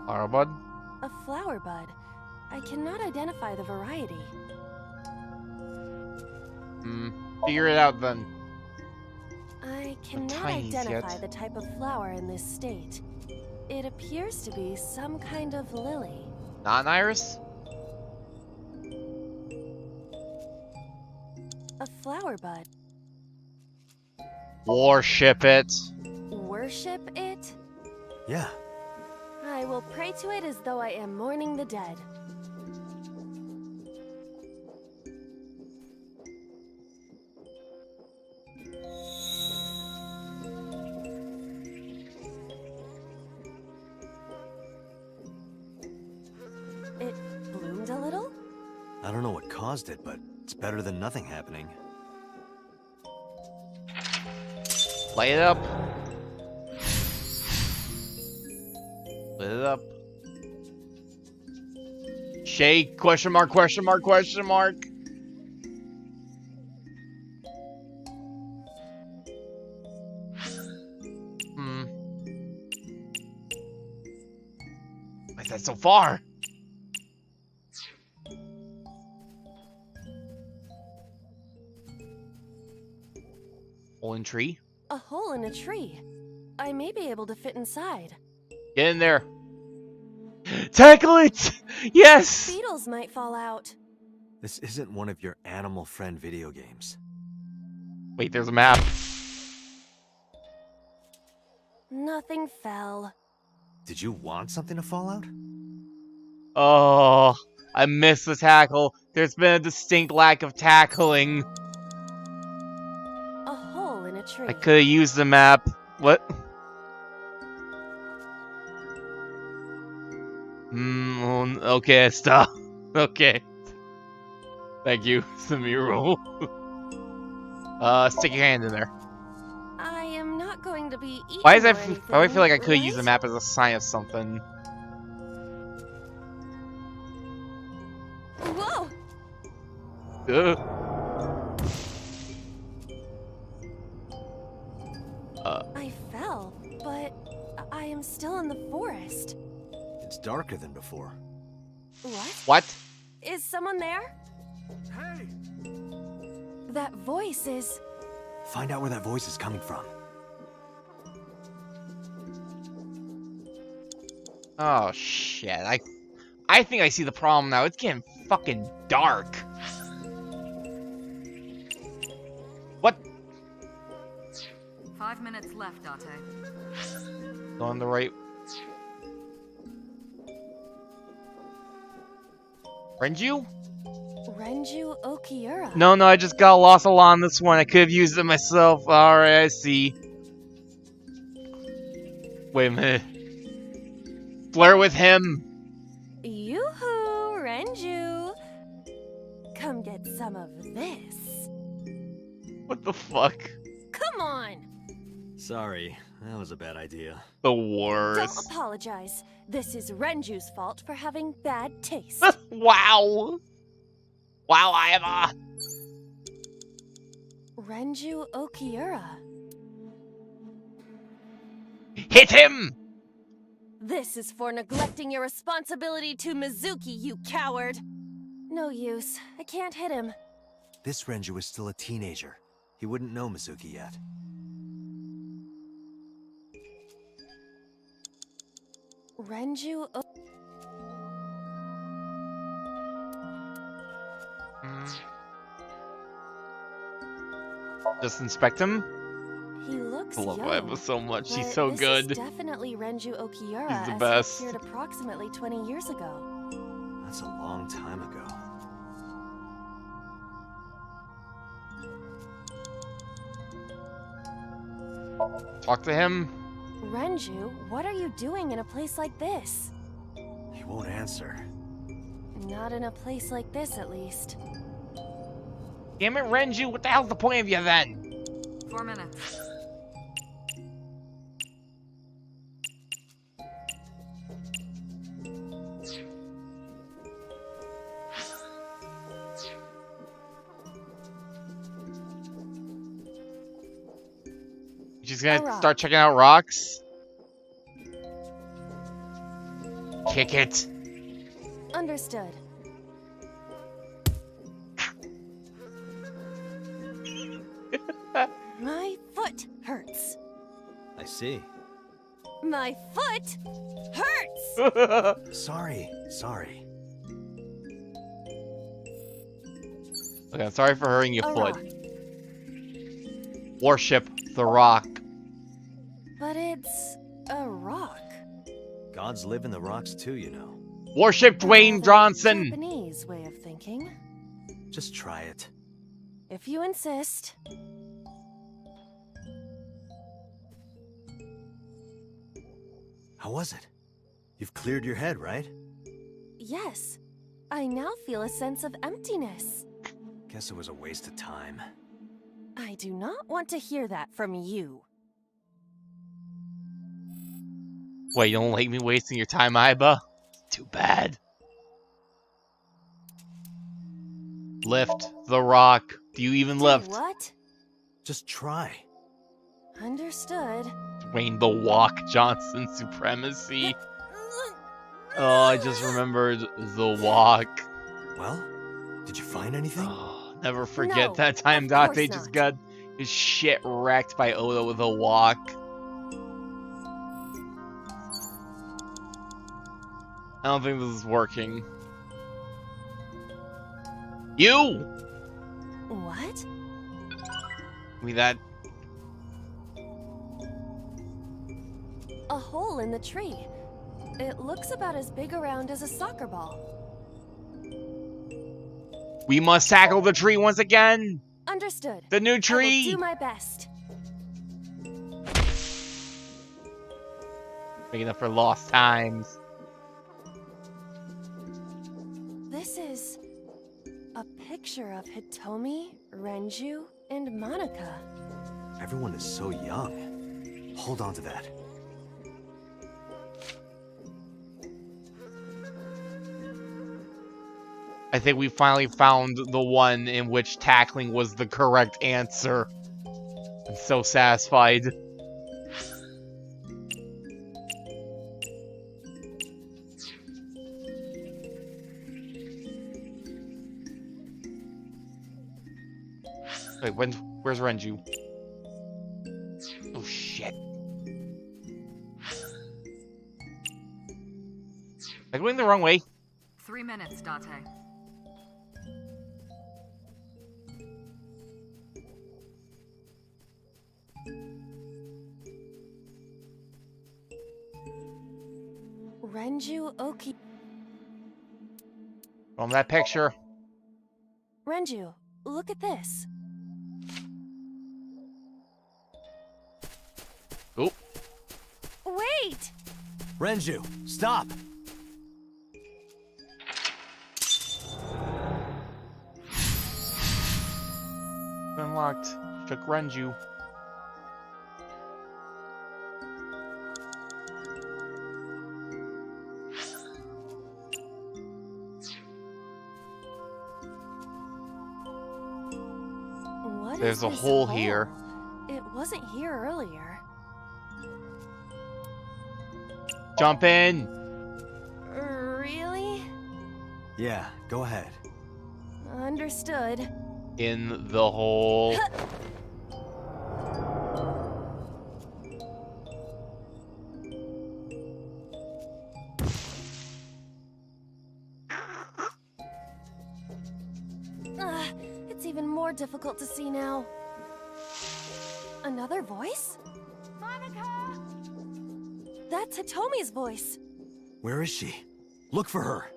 Flower bud? A flower bud. I cannot identify the variety. Figure it out then. I cannot tiny identify yet. the type of flower in this state. It appears to be some kind of lily. Not an iris? A flower bud. Worship it. Worship it? Yeah. I will pray to it as though I am mourning the dead. It bloomed a little? I don't know what caused it, but it's better than nothing happening. Light it up. Lit it up. Shake, question mark, question mark, question mark. Why is that so far? Hole in tree? A hole in a tree. I may be able to fit inside. Get in there. Tackle it! Yes! Beetles might fall out. This isn't one of your animal friend video games. Wait, there's a map. Nothing fell. Did you want something to fall out? Oh, I missed the tackle. There's been a distinct lack of tackling. A hole in a tree. I could have used the map. What? Okay, stop. Okay. Thank you, Samiro. Stick your hand in there. I am not going to be eaten. Why do I or feel like I could anything, use the right? map as a sign of something? Whoa! I fell, but I am still in the forest. It's darker than before. What? What? Is someone there? Hey! That voice is... Find out where that voice is coming from. Oh shit! I think I see the problem now. It's getting fucking dark. What? 5 minutes left, Date. Going the right. Renju? Renju Okiura. No, I just got lost a lot on this one. I could have used it myself. Alright, I see. Wait a minute. Flirt with him. Yoo-hoo, Renju. Come get some of this. What the fuck? Come on. Sorry, that was a bad idea. The worst. Don't apologize. This is Renju's fault for having bad taste. Wow. Wow, I am a... Renju Okiura. Hit him! This is for neglecting your responsibility to Mizuki, you coward. No use. I can't hit him. This Renju is still a teenager. He wouldn't know Mizuki yet. Renju Just inspect him? He looks I love young, Waiba so much. She's but so this good. Is definitely Renju Okiura He's the as best. he appeared approximately 20 years ago. That's a long time ago. Talk to him. Renju, what are you doing in a place like this? He won't answer. Not in a place like this, at least. Damn it, Renju, what the hell's the point of you then? 4 minutes. She's gonna start checking out rocks. Kick it. Understood. My foot hurts. I see. My foot hurts! Sorry. Okay, I'm sorry for hurting your A foot. rock. Worship the rock. But it's a rock. Gods live in the rocks too, you know. Worship Dwayne Rather Johnson. Japanese way of thinking. Just try it. If you insist. How was it? You've cleared your head, right? Yes. I now feel a sense of emptiness. Guess it was a waste of time. I do not want to hear that from you. Wait, you don't like me wasting your time, Iba? Too bad. Lift the rock. Do you even lift? What? Just try. Understood. Dwayne the Walk Johnson supremacy. Oh, I just remembered the walk. Well, did you find anything? Oh, never forget No, that time of course Date just not. got his shit wrecked by Oda with a walk. I don't think this is working. You! What? I mean that. A hole in the tree. It looks about as big around as a soccer ball. We must tackle the tree once again! Understood. The new I will tree! do my best. Making up for lost times. This is a picture of Hitomi, Renju, and Monika. Everyone is so young. Hold on to that. I think we finally found the one in which tackling was the correct answer. I'm so satisfied. Wait, where's Renju? Oh shit. Am I going the wrong way? 3 minutes, Date. Renju Oki. From that picture. Renju, look at this. Oh. Wait! Renju, stop! Unlocked. Took Renju. What There's is a this hole here. It wasn't here earlier. Jump in! Really? Yeah, go ahead. Understood. In the hole. It's even more difficult to see now. Another voice? Monika! That's Hitomi's voice. Where is she? Look for her.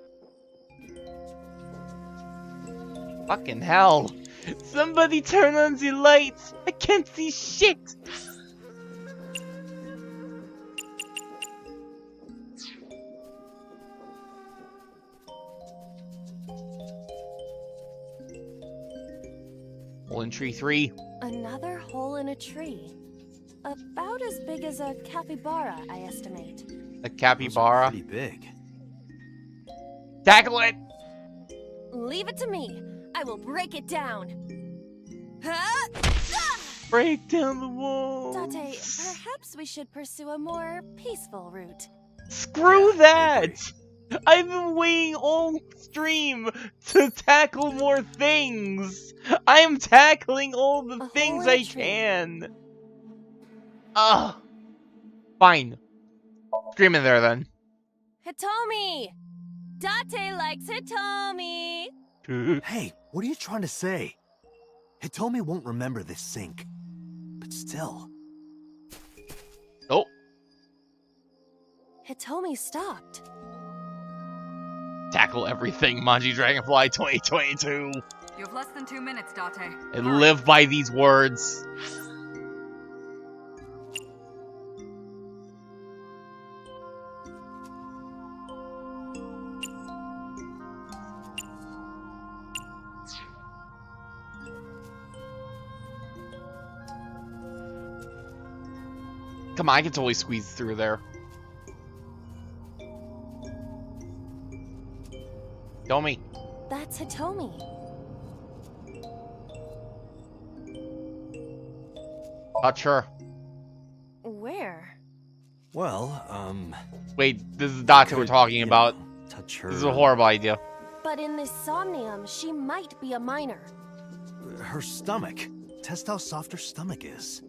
Fucking hell. Somebody turn on the lights. I can't see shit. Only in tree 3. Another hole in a tree. About as big as a capybara, I estimate. A capybara. Pretty big. Tackle it! Leave it to me. I will break it down. Huh? Break down the walls. Date, perhaps we should pursue a more peaceful route. Screw that! I've been waiting all stream to tackle more things. I am tackling all the things I can. Ugh. Fine. Stream in there then. Hitomi! Date likes Hitomi! Hey, what are you trying to say? Hitomi won't remember this sink. But still. Oh. Hitomi stopped. Tackle everything, Manji Dragonfly 2022. You have less than 2 minutes, Date. I live by these words. Come on, I can totally squeeze through there. Hitomi. That's Hitomi. Not sure. Where? Well, Wait, this is Date we're talking about. Touch her. This is a horrible idea. But in this Somnium, she might be a minor. Her stomach. Test how soft her stomach is.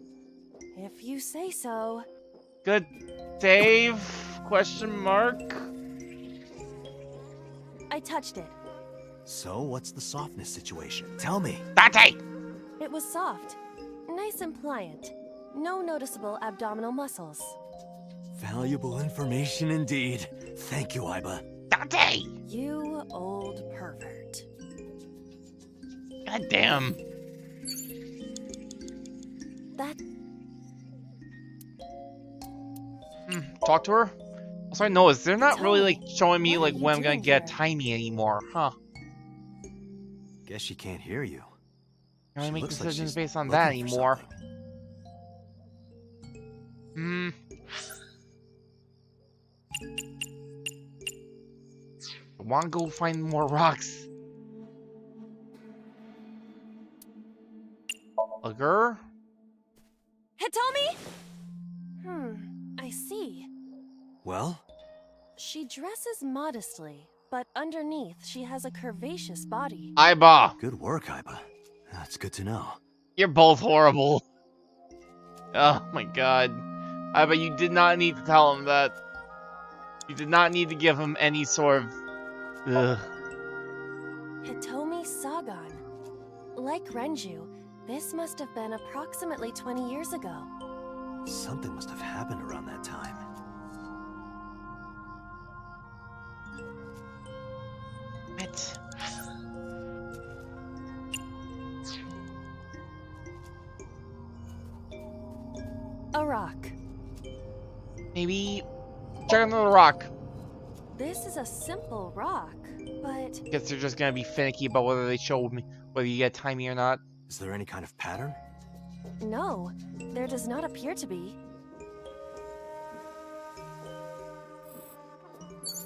If you say so. Good save? Question mark? I touched it. So, what's the softness situation? Tell me. Date! It was soft. Nice and pliant. No noticeable abdominal muscles. Valuable information indeed. Thank you, Aiba. Date! You old pervert. God damn. That... Talk to her? Also, I noticed they're not really like showing me what like are when you I'm gonna doing get here? timey anymore, huh? Guess she can't hear you. I don't She make looks like decisions she's based on that looking for anymore. something. I wanna go find more rocks. Bugger? Hitomi? I see. Well? She dresses modestly, but underneath she has a curvaceous body. Aiba! Good work, Aiba. That's good to know. You're both horrible. Oh my god. Aiba, you did not need to tell him that. You did not need to give him any sort of... Ugh. Hitomi Sagan. Like Renju, this must have been approximately 20 years ago. Something must have happened around that time. What? A rock. Maybe check another rock. This is a simple rock, but... Guess they're just gonna be finicky about whether they show me whether you get timey or not. Is there any kind of pattern? No, there does not appear to be.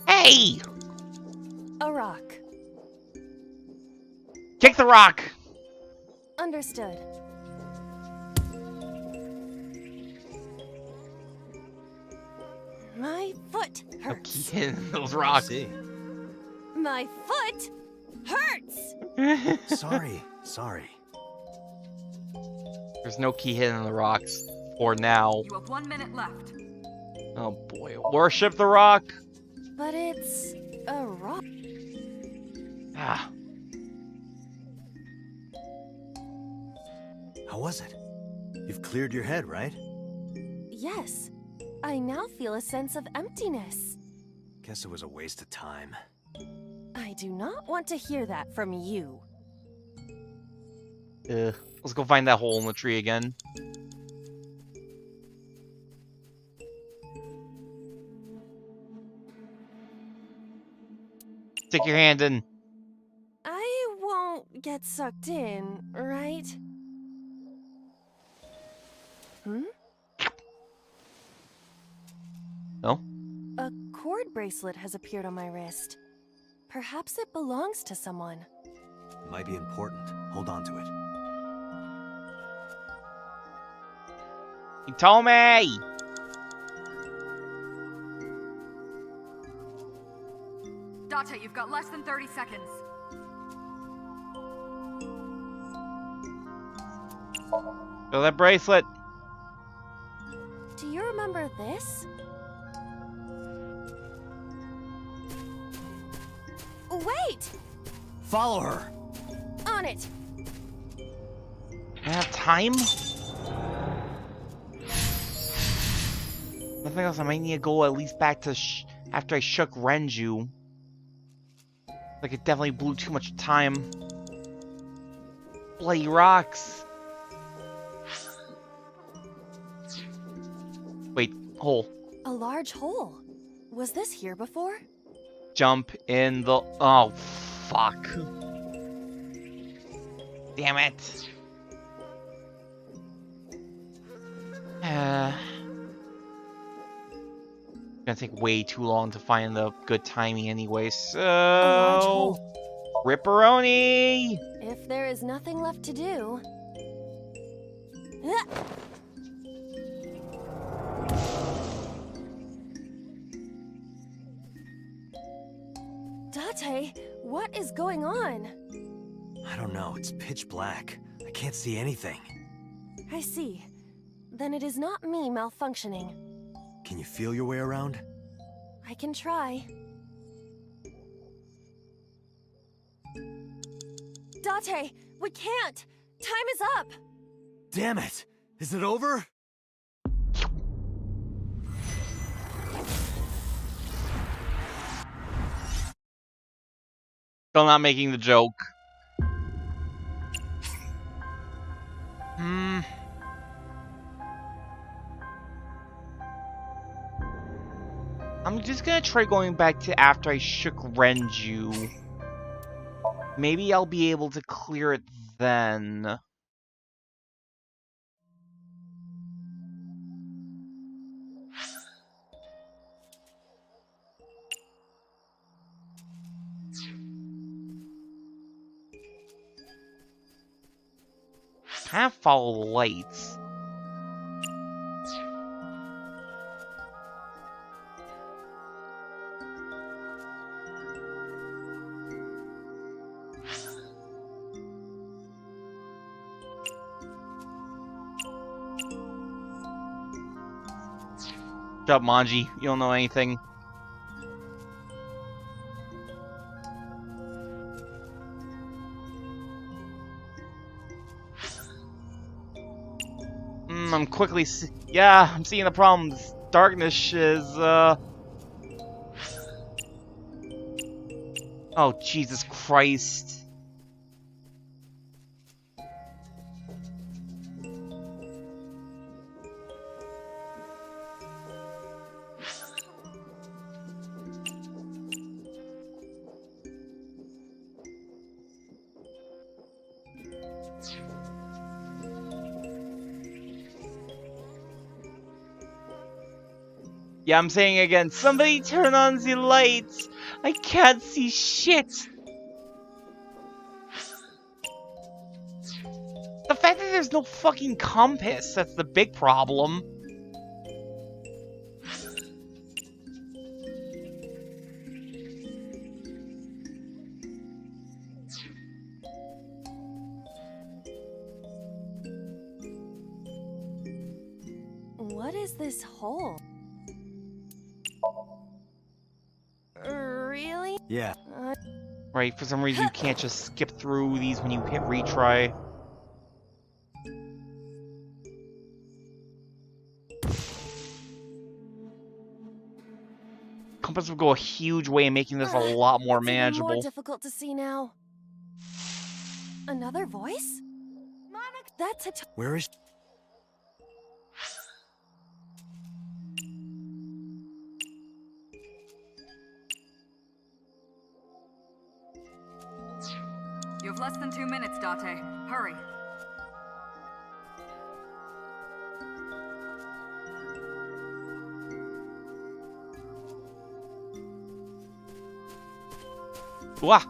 Hey! A rock. Kick the rock! Understood. My foot hurts. Keep hitting those rocks. See. My foot hurts! Sorry. There's no key hitting the rocks for now. You have 1 minute left. Oh boy. Worship the rock! But it's a rock. Ah. How was it? You've cleared your head, right? Yes. I now feel a sense of emptiness. Guess it was a waste of time. I do not want to hear that from you. Let's go find that hole in the tree again. Stick your hand in. I won't get sucked in, right? No? A cord bracelet has appeared on my wrist. Perhaps it belongs to someone. It might be important. Hold on to it. Tommy! Date, you've got less than 30 seconds. Feel that bracelet. Do you remember this? Wait! Follow her! On it! I have time? Nothing else. I might need to go at least back to after I shook Renju. Like it definitely blew too much time. Bloody rocks. Wait, hole. A large hole. Was this here before? Jump in the... Oh, fuck. Damn it. Gonna take way too long to find the good timing anyway, so... Ripperoni! If there is nothing left to do... Date, what is going on? I don't know, it's pitch black. I can't see anything. I see. Then it is not me malfunctioning. Can you feel your way around? I can try. Date, we can't! Time is up! Damn it! Is it over? Still not making the joke. I'm just gonna try going back to after I shook Renju. Maybe I'll be able to clear it then. Kind of follow the lights. Shut up, Manji. You don't know anything. I'm quickly yeah, I'm seeing the problems. Darkness is, Oh, Jesus Christ. Yeah, I'm saying again, somebody turn on the lights! I can't see shit! The fact that there's no fucking compass, that's the big problem. What is this hole? Really? Yeah. Right, for some reason you can't just skip through these when you hit retry. Compass would go a huge way in making this a lot more manageable. More difficult to see now. Another voice? Monica, that's a... Where is... You have less than 2 minutes, Date. Hurry. Wah!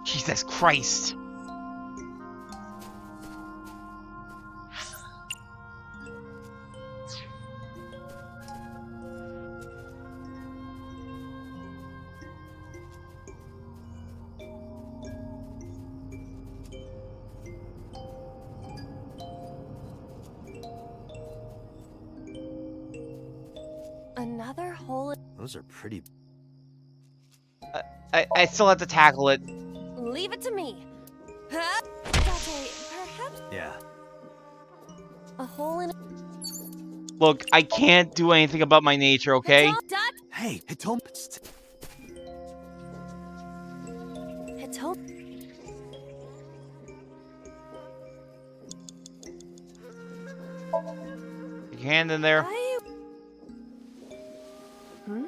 Jesus Christ. Another hole. Those are pretty. I still have to tackle it. Leave it to me. Huh? Date, perhaps Yeah. a hole in. Look, I can't do anything about my nature, okay? Hey, Hitomi. Your hand in there. Hmm?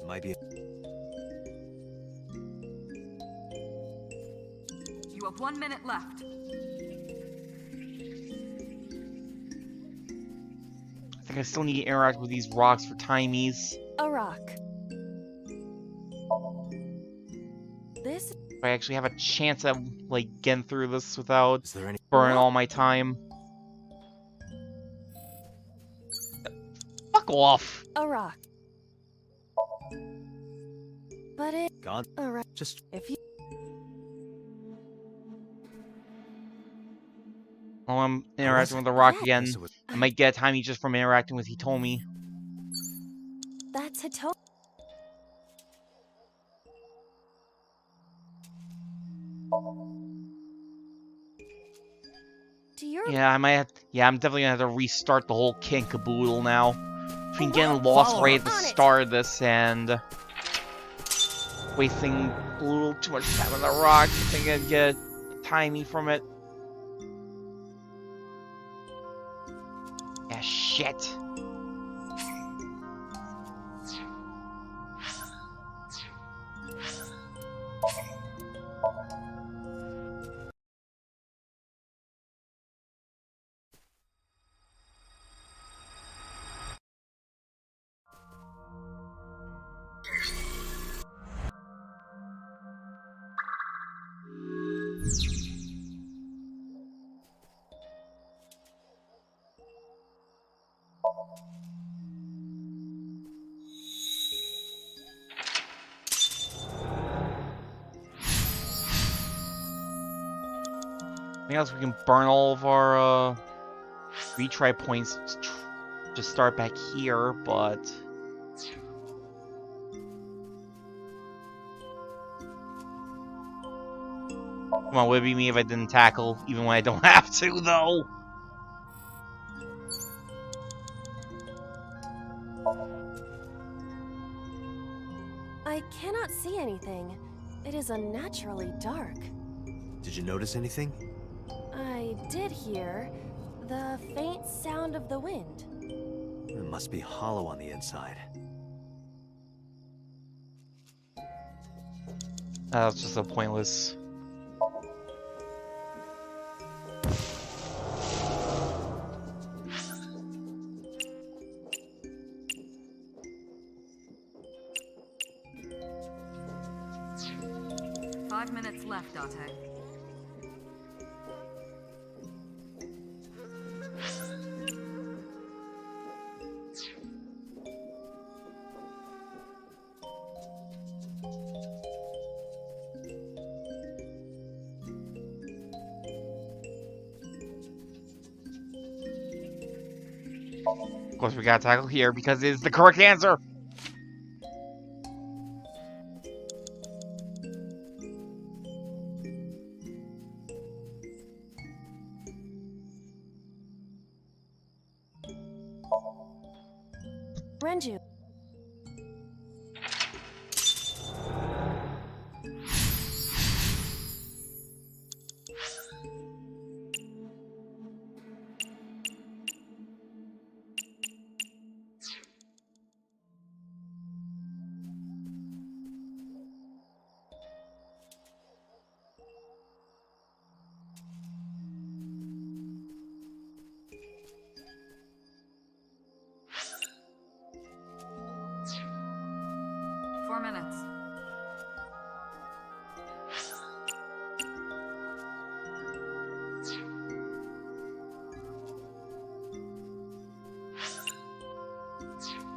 Might be. You have 1 minute left. I think I still need to interact with these rocks for timies. A rock. This. If I actually have a chance at, like, getting through this without Is there any burning all my time. Fuck off! A rock. But it. God? A rock. Just. If you. While I'm interacting with the rock again, Guess it was- I might get a timey just from interacting with Hitomi. That's Hitomi. Do you? Yeah, I might have. Yeah, I'm definitely gonna have to restart the whole kit and caboodle now. Between getting lost right at the start of this and wasting a little too much time on the rock, I think I'd get a timey from it. Yeah, shit. Anything else we can burn all of our retry points to start back here, but come on, would it be me if I didn't tackle, even when I don't have to, though? I cannot see anything. It is unnaturally dark. Did you notice anything? I did hear the faint sound of the wind. It must be hollow on the inside. That's just so pointless. Five minutes left, Date. Of course, we gotta tackle here because it is the correct answer. Renju.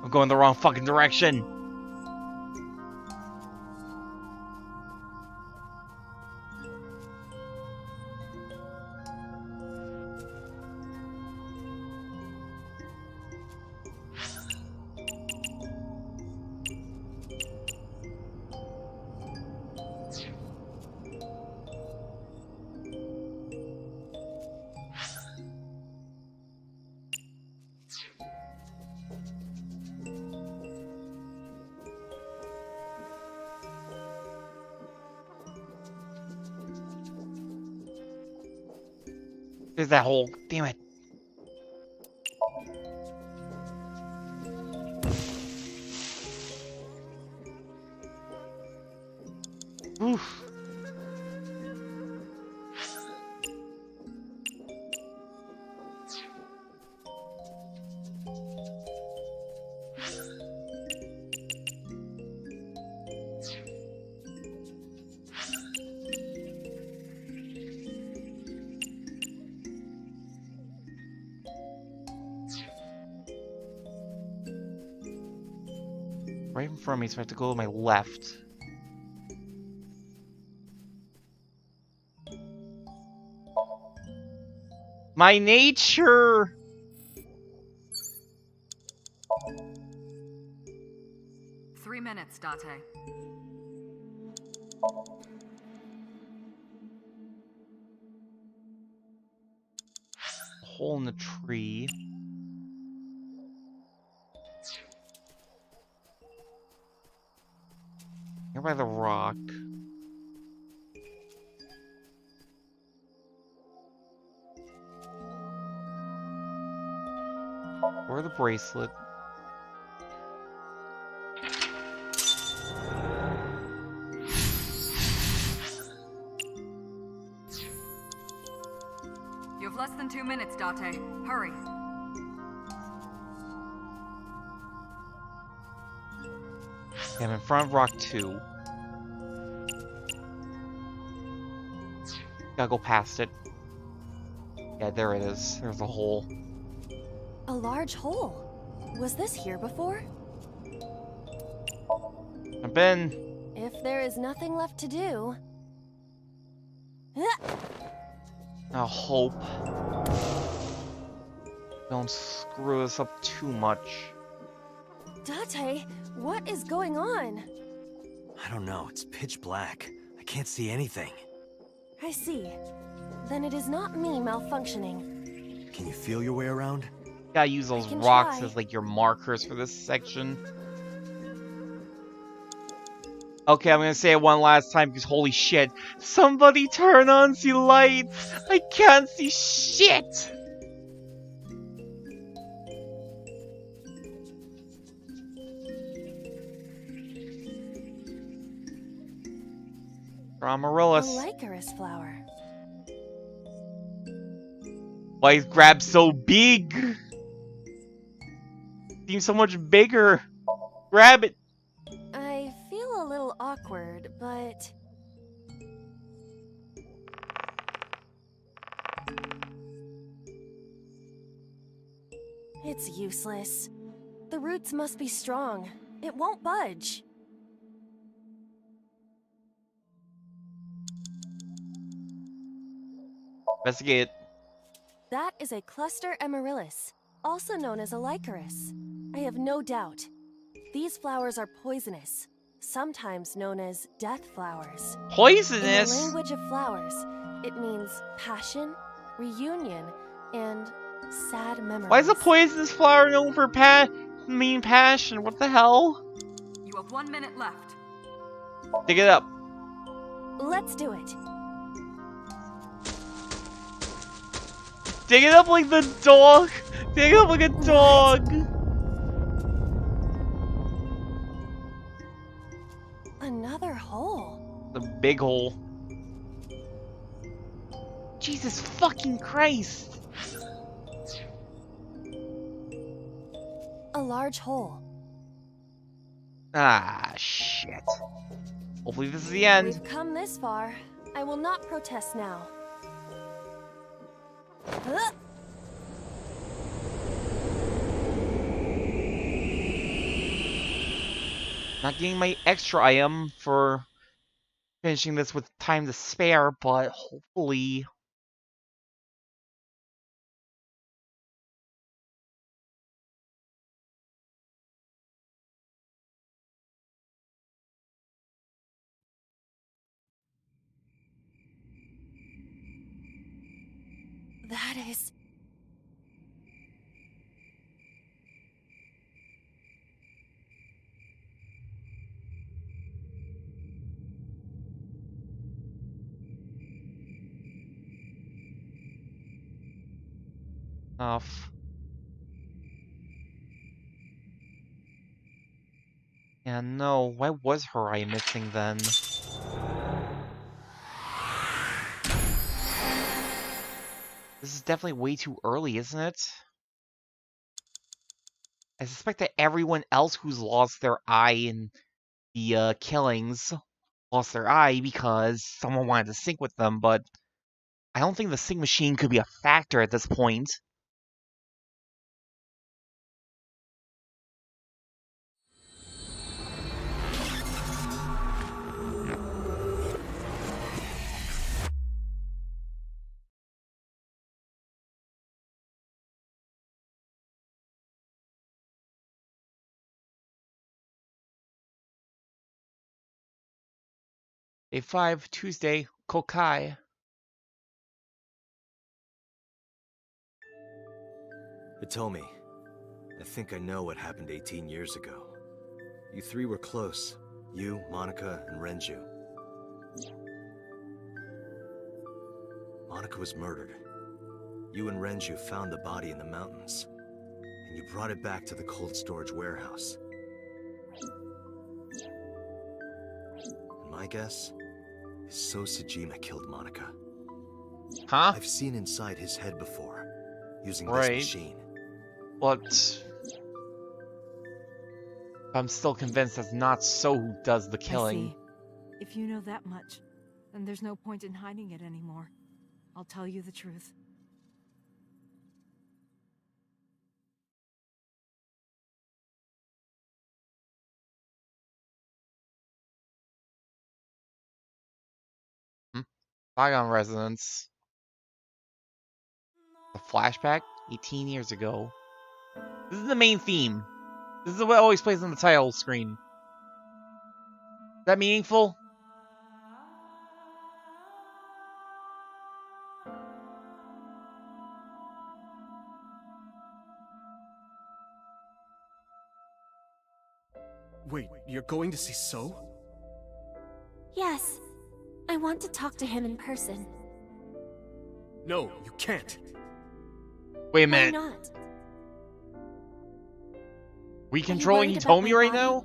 I'm going the wrong fucking direction. There's that hole. Damn it. Oof. Right in front of me, so I have to go to my left. My nature! Three minutes, Date. Hole in the tree. Here by the rock. Or the bracelet. You have less than 2 minutes, Date. Hurry. I'm in front of rock 2. Gotta go past it. Yeah, there it is. There's a hole. A large hole. Was this here before? I've been. If there is nothing left to do... I hope. Don't screw this up too much. Date, what is going on? I don't know, it's pitch black. I can't see anything. I see. Then it is not me malfunctioning. Can you feel your way around? You gotta use those can rocks try. as like your markers for this section. Okay, I'm gonna say it one last time because holy shit. Somebody turn on the lights! I can't see shit! A Amaryllis. Lycaris flower. Why is Grab so big? Seems so much bigger. Grab it. I feel a little awkward, but... It's useless. The roots must be strong. It won't budge. Investigate. That is a cluster amaryllis, also known as a lycaris. I have no doubt. These flowers are poisonous, sometimes known as death flowers. Poisonous? In the language of flowers, it means passion, reunion, and sad memories. Why is a poisonous flower known for passion? What the hell? You have 1 minute left. Dig it up. Let's do it. Dig it up like the dog. Dig it up like a dog. Another hole. The big hole. Jesus fucking Christ. A large hole. Ah, shit. Hopefully this is the end. We've come this far. I will not protest now. Not getting my extra item for finishing this with time to spare, but hopefully... That is... enough. Yeah, no, why was her eye missing then? This is definitely way too early, isn't it? I suspect that everyone else who's lost their eye in the killings lost their eye because someone wanted to sync with them, but I don't think the sync machine could be a factor at this point. Day 5, Tuesday, Kokai. Atami, I think I know what happened 18 years ago. You three were close. You, Monica, and Renju. Monica was murdered. You and Renju found the body in the mountains, and you brought it back to the cold storage warehouse. And my guess is Sojima killed Monica. Huh? I've seen inside his head before, using Right. this machine. But I'm still convinced that's not So who does the killing. I see. If you know that much, then there's no point in hiding it anymore. I'll tell you the truth. Saigon residence. The flashback? 18 years ago. This is the main theme. This is what always plays on the title screen. Is that meaningful? Wait, you're going to see So? Yes. I want to talk to him in person. No, you can't. Wait a Why minute. not? We Are you controlling worried about Hitomi my right body? now?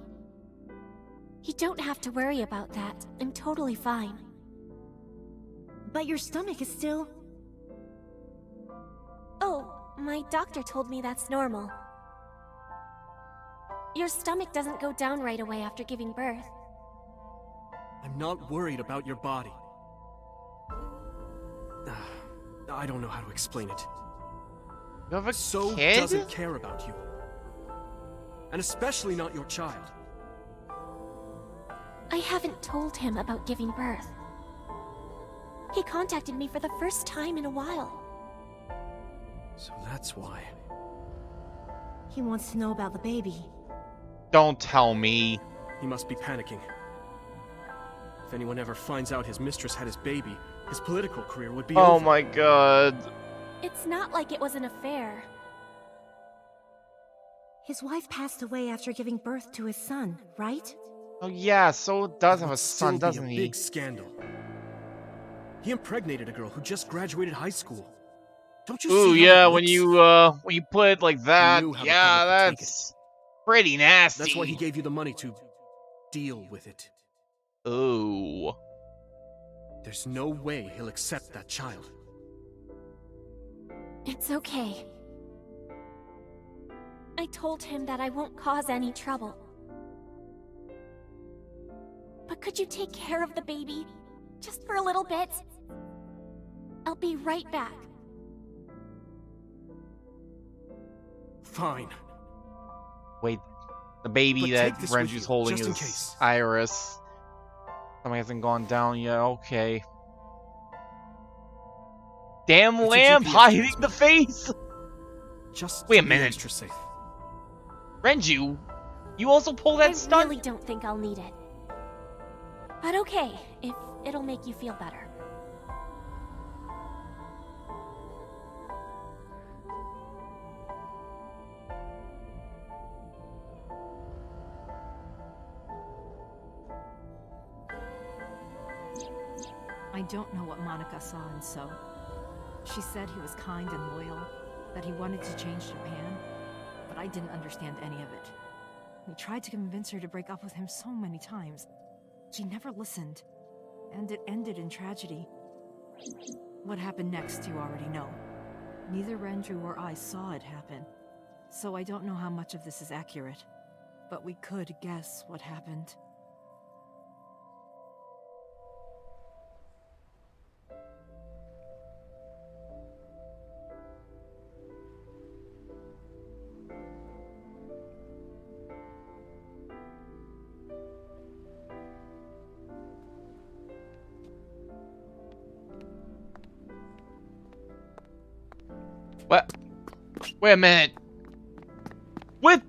You don't have to worry about that. I'm totally fine. But your stomach is still... Oh, my doctor told me that's normal. Your stomach doesn't go down right away after giving birth. I'm not worried about your body. I don't know how to explain it. You have a So kid? doesn't care about you. And especially not your child. I haven't told him about giving birth. He contacted me for the first time in a while. So that's why. He wants to know about the baby. Don't tell me. He must be panicking. If anyone ever finds out his mistress had his baby, his political career would be Oh over. my god. It's not like it was an affair. His wife passed away after giving birth to his son, right? Oh yeah, So does have a Would son, still doesn't be a he? big scandal. He impregnated a girl who just graduated high school. Don't you Ooh, see how yeah, it when looks? you put it like that, knew how the yeah, public would take that's pretty nasty. That's why he gave you the money to deal with it. Ooh. There's no way he'll accept that child. It's okay. I told him that I won't cause any trouble. But could you take care of the baby? Just for a little bit? I'll be right back. Fine. Wait, The baby But that take this with Renju's you, holding just in is case. Iris. Something hasn't gone down yet. Okay. Damn It's a lamp GPS hiding the transmitter. face! Just Wait a to be minute. extra safe. Renju, you also pull that I stunt? really don't think I'll need it. But okay, if it'll make you feel better. I don't know what Monica saw in So. She said he was kind and loyal, that he wanted to change Japan, but I didn't understand any of it. We tried to convince her to break up with him so many times. She never listened, and it ended in tragedy. What happened next, you already know. Neither Renju or I saw it happen, so I don't know how much of this is accurate, but we could guess what happened. What? Wait a minute. What?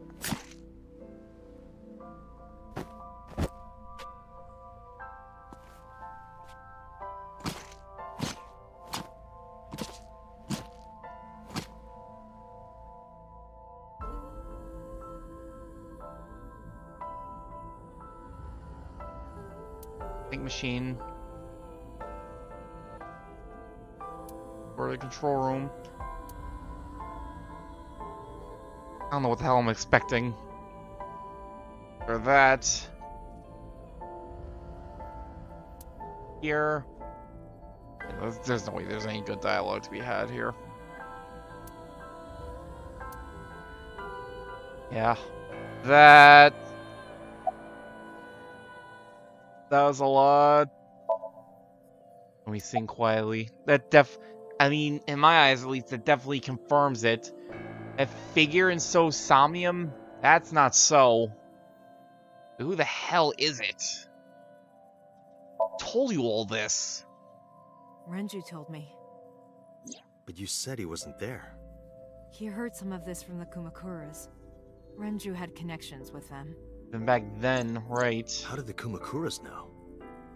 Think machine. Or the control room. I don't know what the hell I'm expecting. For that. Here. There's no way there's any good dialogue to be had here. Yeah. That was a lot. Let me sing quietly. I mean, in my eyes at least, it definitely confirms it. That figure in So Somnium, that's not So. Who the hell is it? Told you all this. Renju told me. But you said he wasn't there. He heard some of this from the Kumakuras. Renju had connections with them. And back then, right. How did the Kumakuras know?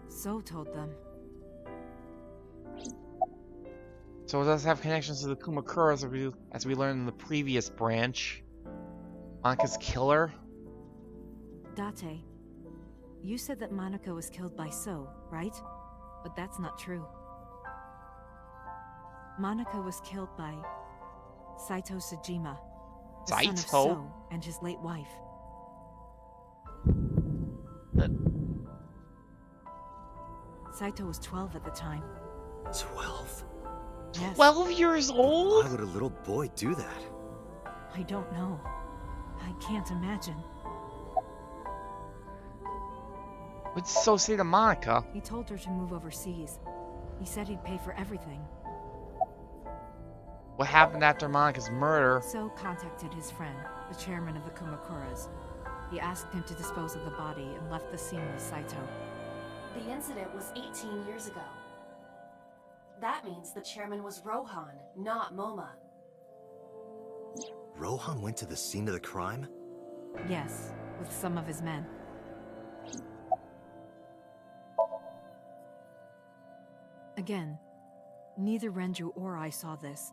So told them. So it does have connections to the Kumakuras as we learned in the previous branch. Monika's killer? Date, you said that Monica was killed by So, right? But that's not true. Monica was killed by Saito Sejima, the son of Saito? So and his late wife. Saito was 12 at the time. 12? Yes. 12 years old? Why would a little boy do that? I don't know. I can't imagine. What'd So say to Monica? He told her to move overseas. He said he'd pay for everything. What happened after Monica's murder? So contacted his friend, the chairman of the Kumakuras. He asked him to dispose of the body and left the scene with Saito. The incident was 18 years ago. That means the chairman was Rohan, not Moma. Rohan went to the scene of the crime? Yes, with some of his men. Again, neither Renju or I saw this.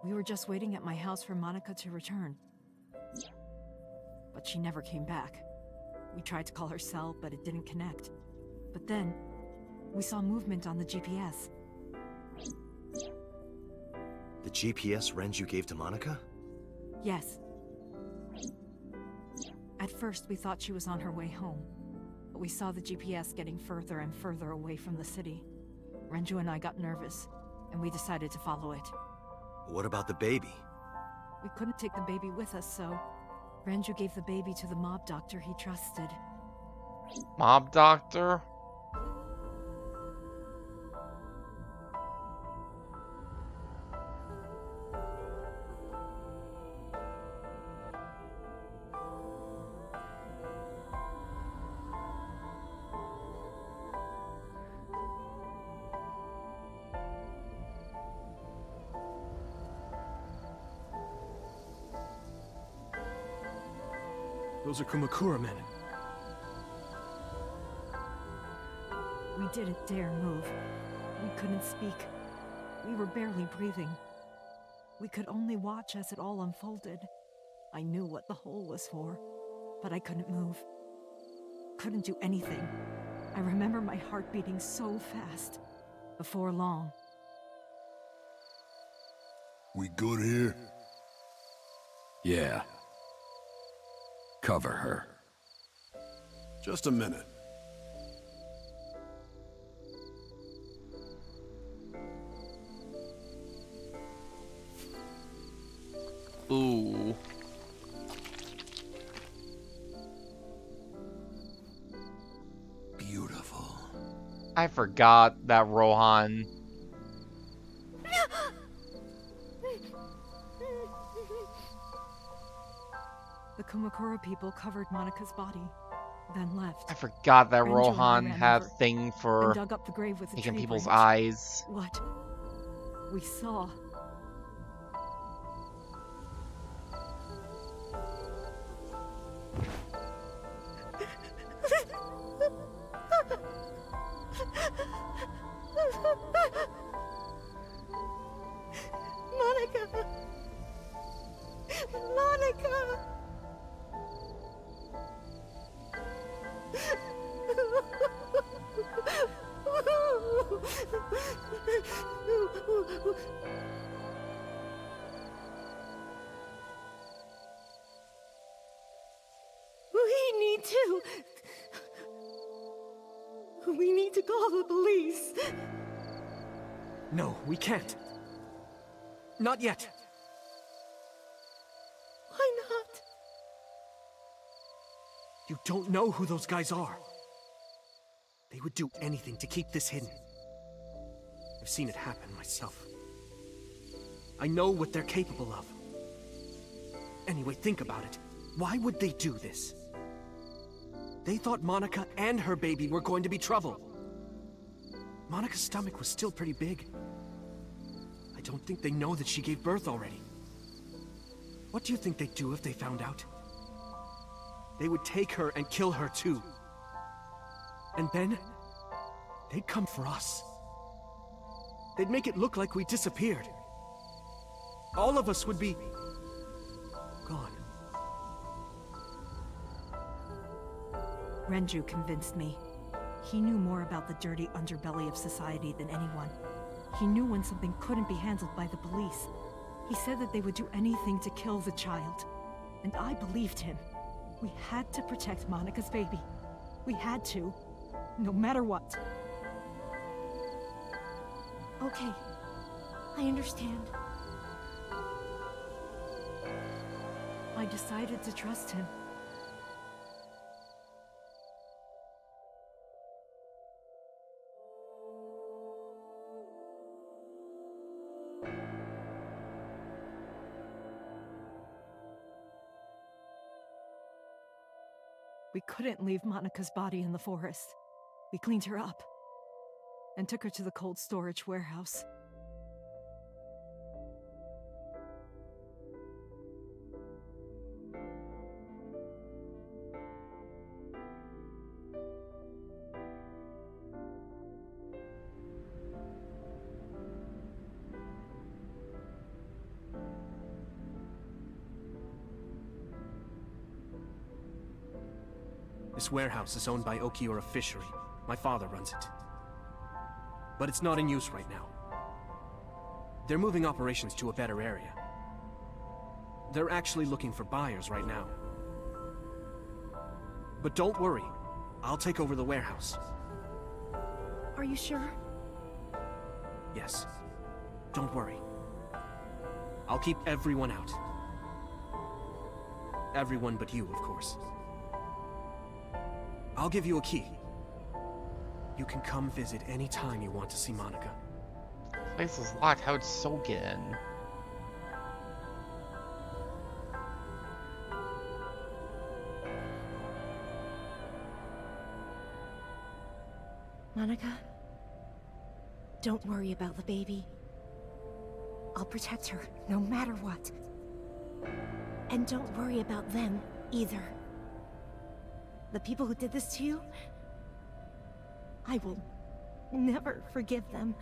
We were just waiting at my house for Monica to return. But she never came back. We tried to call her cell, but it didn't connect. But then, we saw movement on the GPS. The GPS Renju gave to Monica? Yes. At first, we thought she was on her way home. But we saw the GPS getting further and further away from the city. Renju and I got nervous, and we decided to follow it. What about the baby? We couldn't take the baby with us, so Renju gave the baby to the mob doctor he trusted. Mob doctor? Those are Kumakura men. We didn't dare move. We couldn't speak. We were barely breathing. We could only watch as it all unfolded. I knew what the hole was for, but I couldn't move. Couldn't do anything. I remember my heart beating so fast. Before long. We good here? Yeah. Cover her. Just a minute. Ooh. Beautiful. I forgot that Rohan. The Kumakura people covered Monika's body, then left. I forgot that Renju and I Rohan ran had over thing and for dug up the grave with a taking tree people's branch. eyes. What we saw. Monica! Monica! We need to call the police. No, we can't. Not yet. Why not? You don't know who those guys are. They would do anything to keep this hidden. I've seen it happen myself. I know what they're capable of. Anyway, think about it. Why would they do this? They thought Monica and her baby were going to be trouble. Monica's stomach was still pretty big. I don't think they know that she gave birth already. What do you think they'd do if they found out? They would take her and kill her too. And then, they'd come for us. They'd make it look like we disappeared. All of us would be gone. Renju convinced me. He knew more about the dirty underbelly of society than anyone. He knew when something couldn't be handled by the police. He said that they would do anything to kill the child. And I believed him. We had to protect Monica's baby. We had to. No matter what. Okay. I understand. I decided to trust him. We couldn't leave Monica's body in the forest. We cleaned her up and took her to the cold storage warehouse. This warehouse is owned by Okiura Fishery. My father runs it. But it's not in use right now. They're moving operations to a better area. They're actually looking for buyers right now. But don't worry, I'll take over the warehouse. Are you sure? Yes. Don't worry. I'll keep everyone out. Everyone but you, of course. I'll give you a key. You can come visit any time you want to see Monica. This place is locked. How'd Soul get in? Monica, don't worry about the baby. I'll protect her, no matter what. And don't worry about them, either. The people who did this to you, I will never forgive them.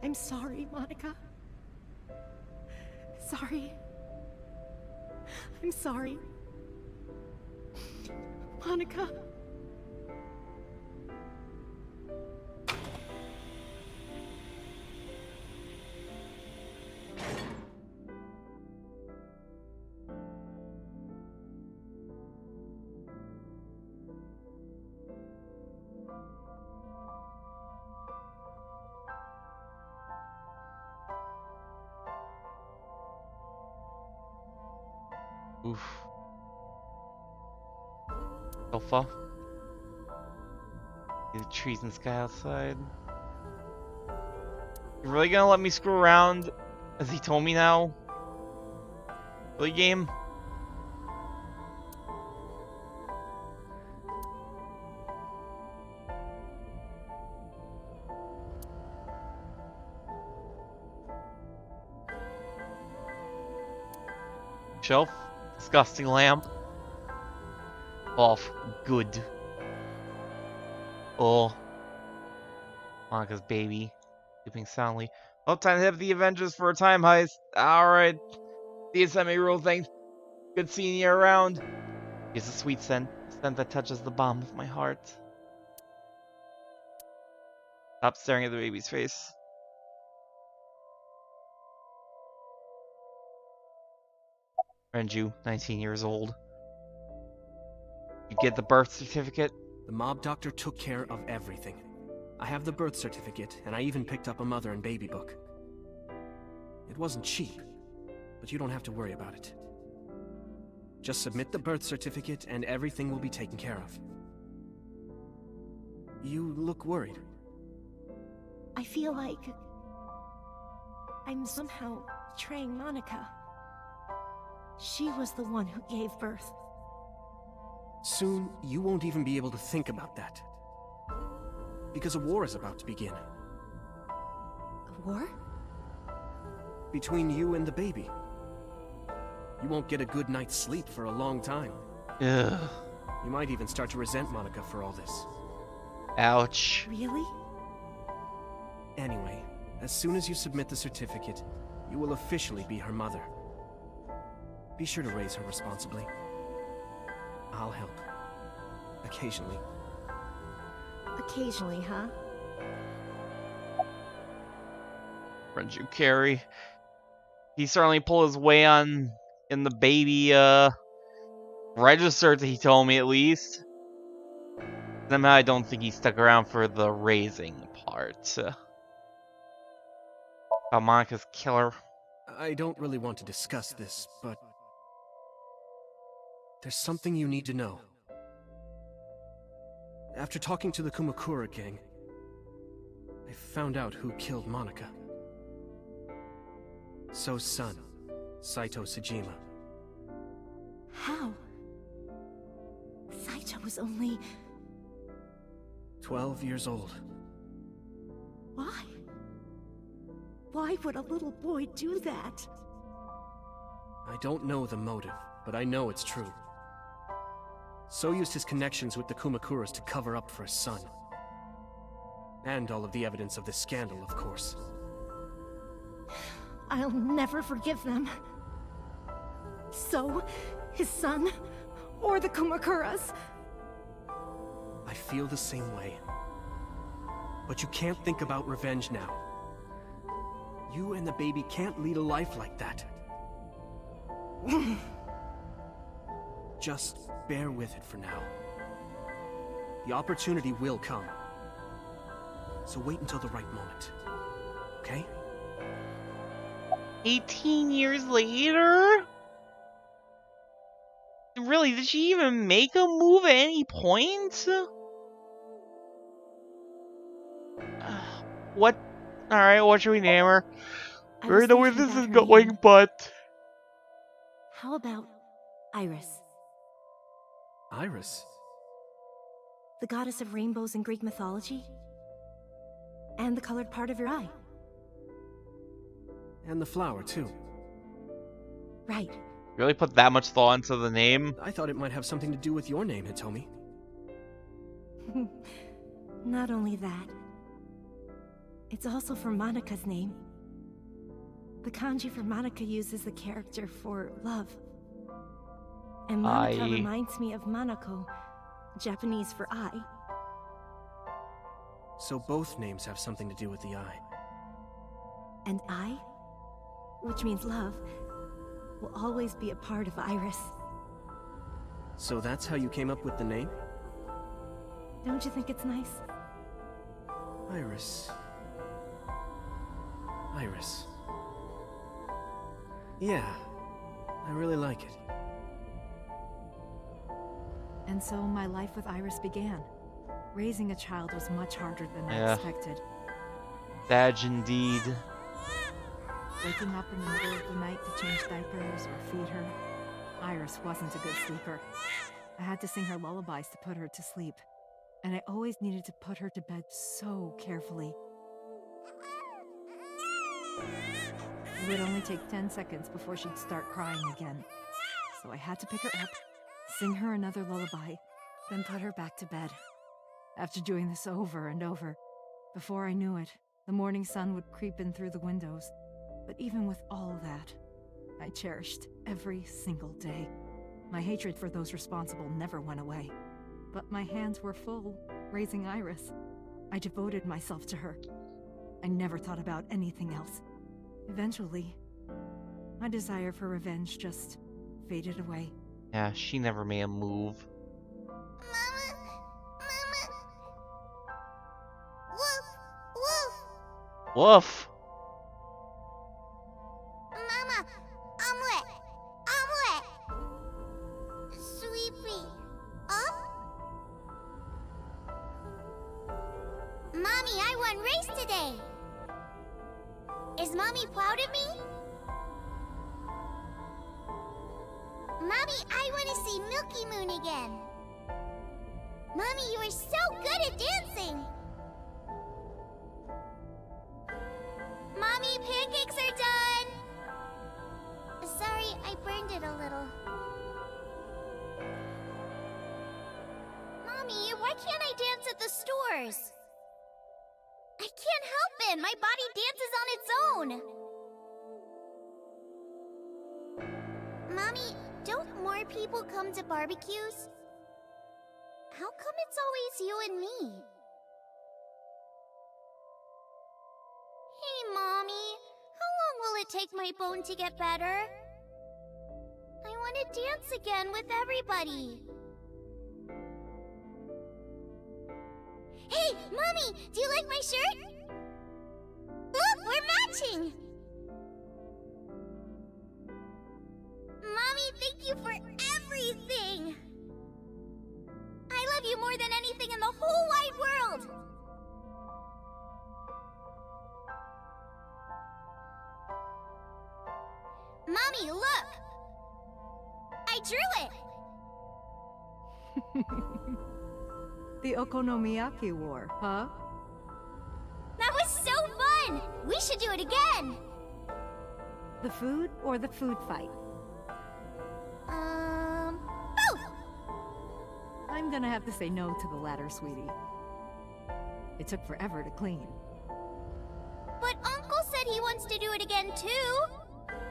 I'm sorry, Monica. Sorry. I'm sorry. Monica. Oof. Alpha. See the trees and sky outside. You really gonna let me screw around as he told me now? Really, game? Shelf. Disgusting lamp. Off. Good. Oh. Monica's baby. Sleeping soundly. Oh, time to hit the Avengers for a time heist. Alright. The Atami rule thing. Good seeing you around. Here's a sweet scent. A scent that touches the bottom of my heart. Stop staring at the baby's face. Renju, 19 years old. You get the birth certificate? The mob doctor took care of everything. I have the birth certificate, and I even picked up a mother and baby book. It wasn't cheap, but you don't have to worry about it. Just submit the birth certificate, and everything will be taken care of. You look worried. I feel like I'm somehow betraying Monica. She was the one who gave birth. Soon, you won't even be able to think about that. Because a war is about to begin. A war? Between you and the baby. You won't get a good night's sleep for a long time. Ugh. You might even start to resent Monica for all this. Ouch. Really? Anyway, as soon as you submit the certificate, you will officially be her mother. Be sure to raise her responsibly. I'll help. Occasionally. Occasionally, huh? Renju carry. He certainly pulled his weight on in the baby register, he told me at least. Somehow I don't think he stuck around for the raising part. About Monica's killer. I don't really want to discuss this, but there's something you need to know. After talking to the Kumakura gang, I found out who killed Monica. So's son, Saito Sejima. How? Saito was only 12 years old. Why? Why would a little boy do that? I don't know the motive, but I know it's true. So used his connections with the Kumakuras to cover up for his son. And all of the evidence of this scandal, of course. I'll never forgive them. So, his son, or the Kumakuras. I feel the same way. But you can't think about revenge now. You and the baby can't lead a life like that. Just bear with it for now. The opportunity will come. So wait until the right moment. Okay? 18 years later? Really, did she even make a move at any point? What? Alright, what should we name her? We already know where this is going, but... How about Iris? Iris? The goddess of rainbows in Greek mythology? And the colored part of your eye. And the flower, too. Right. Really put that much thought into the name? I thought it might have something to do with your name, Hitomi. Not only that, it's also for Monika's name. The kanji for Monika uses the character for love. And Monika reminds me of Monoko, Japanese for eye. So both names have something to do with the eye. And eye, which means love, will always be a part of Iris. So that's how you came up with the name? Don't you think it's nice? Iris. Iris. Yeah, I really like it. And so my life with Iris began. Raising a child was much harder than I expected. Badge indeed. Waking up in the middle of the night to change diapers or feed her. Iris wasn't a good sleeper. I had to sing her lullabies to put her to sleep. And I always needed to put her to bed so carefully. It would only take 10 seconds before she'd start crying again. So I had to pick her up, sing her another lullaby, then put her back to bed. After doing this over and over, before I knew it, the morning sun would creep in through the windows. But even with all that, I cherished every single day. My hatred for those responsible never went away. But my hands were full, raising Iris. I devoted myself to her. I never thought about anything else. Eventually, my desire for revenge just faded away. Yeah, she never made a move. Mama! Woof! Woof! Mama! Omelette! Omelette! Sweetie! Up? Mommy, I won race today! Is Mommy proud of me? Mommy, I want to see Milky Moon again. Mommy, you are so good at dancing. Mommy, pancakes are done. Sorry, I burned it a little. Mommy, why can't I dance at the stores? I can't help it. My body dances on its own. Mommy, don't more people come to barbecues? How come it's always you and me? Hey, Mommy. How long will it take my bone to get better? I want to dance again with everybody. Hey, Mommy! Do you like my shirt? Look, we're matching! Mommy, thank you for everything! I love you more than anything in the whole wide world! Mommy, look! I drew it! The Okonomiyaki War, huh? That was so fun! We should do it again! The food or the food fight? Both! I'm gonna have to say no to the latter, sweetie. It took forever to clean. But Uncle said he wants to do it again too!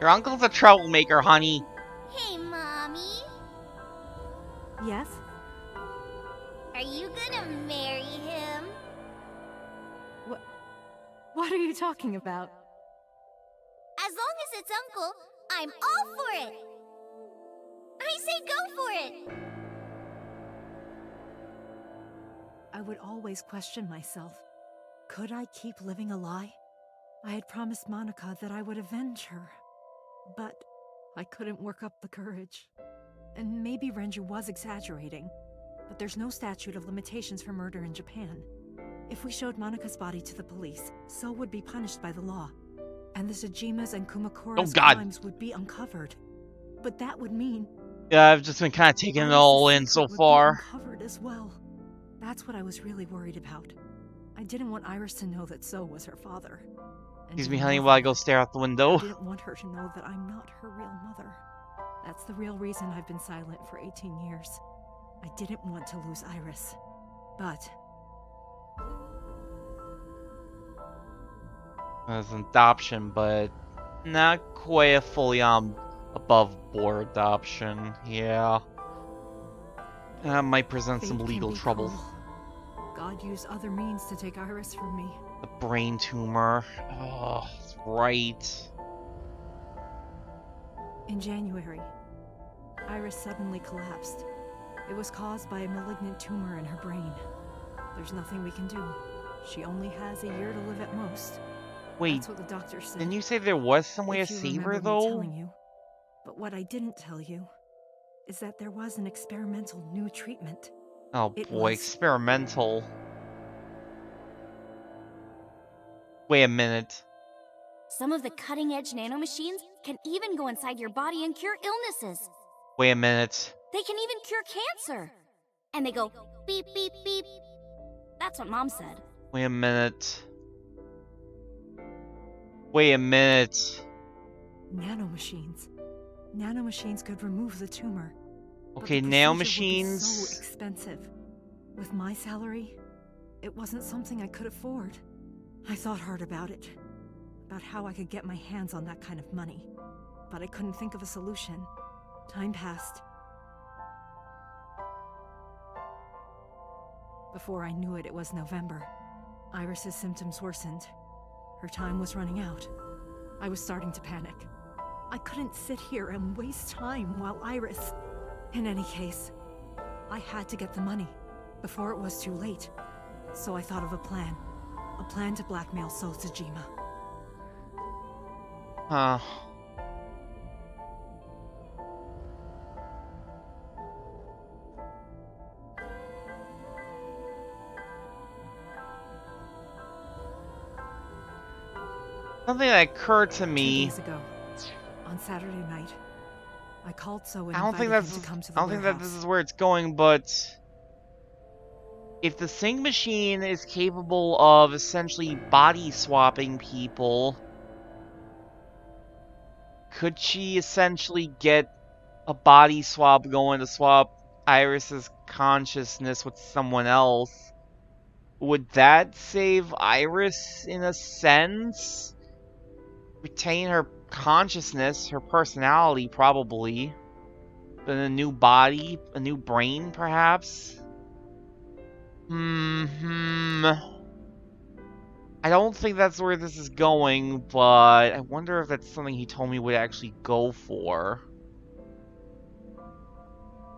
Your uncle's a troublemaker, honey. Hey, Mommy. Yes? Are you gonna marry him? What are you talking about? As long as it's Uncle, I'm all for it! I say go for it! I would always question myself. Could I keep living a lie? I had promised Monika that I would avenge her. But I couldn't work up the courage. And maybe Renju was exaggerating, but there's no statute of limitations for murder in Japan. If we showed Monika's body to the police, So would be punished by the law. And the Tsujima's and Kumakura's crimes would be uncovered. But that would mean... Yeah, I've just been kind of taking it all in so far. Uncovered as well. That's what I was really worried about. I didn't want Iris to know that So was her father. Excuse me, honey, while I go stare out the window. I didn't want her to know that I'm not her real mother. That's the real reason I've been silent for 18 years. I didn't want to lose Iris. But as an adoption, but not quite a fully above board adoption. Yeah. That might present some fate can legal be trouble. cruel. God used other means to take Iris from me. The brain tumor. Oh, that's right. In January, Iris suddenly collapsed. It was caused by a malignant tumor in her brain. There's nothing we can do. She only has a year to live at most. Wait, that's what the doctor said. didn't you say there was some way to If you save her, remember me though? telling you. But what I didn't tell you is that there was an experimental new treatment. Oh It boy, was- experimental. Wait a minute. Some of the cutting-edge nanomachines can even go inside your body and cure illnesses. Wait a minute. They can even cure cancer. And they go beep, beep, beep. That's what Mom said. Wait a minute. Wait a minute. Nanomachines. Nanomachines could remove the tumor. but Okay, the nail procedure would be machines. so expensive. With my salary, it wasn't something I could afford. I thought hard about it. About how I could get my hands on that kind of money. But I couldn't think of a solution. Time passed. Before I knew it, it was November. Iris's symptoms worsened. Her time was running out. I was starting to panic. I couldn't sit here and waste time while Iris... In any case, I had to get the money before it was too late. So I thought of a plan. A plan to blackmail Sojima. Huh. Something that occurred to 2 me. days ago, on Saturday night, I called So and I don't think invited that's. him to come to the I don't think that warehouse. this is where it's going, but if the sync machine is capable of essentially body swapping people, could she essentially get a body swap going to swap Iris's consciousness with someone else? Would that save Iris in a sense? Retain her consciousness, her personality, probably. But a new body, a new brain, perhaps? I don't think that's where this is going, but I wonder if that's something he told me would actually go for.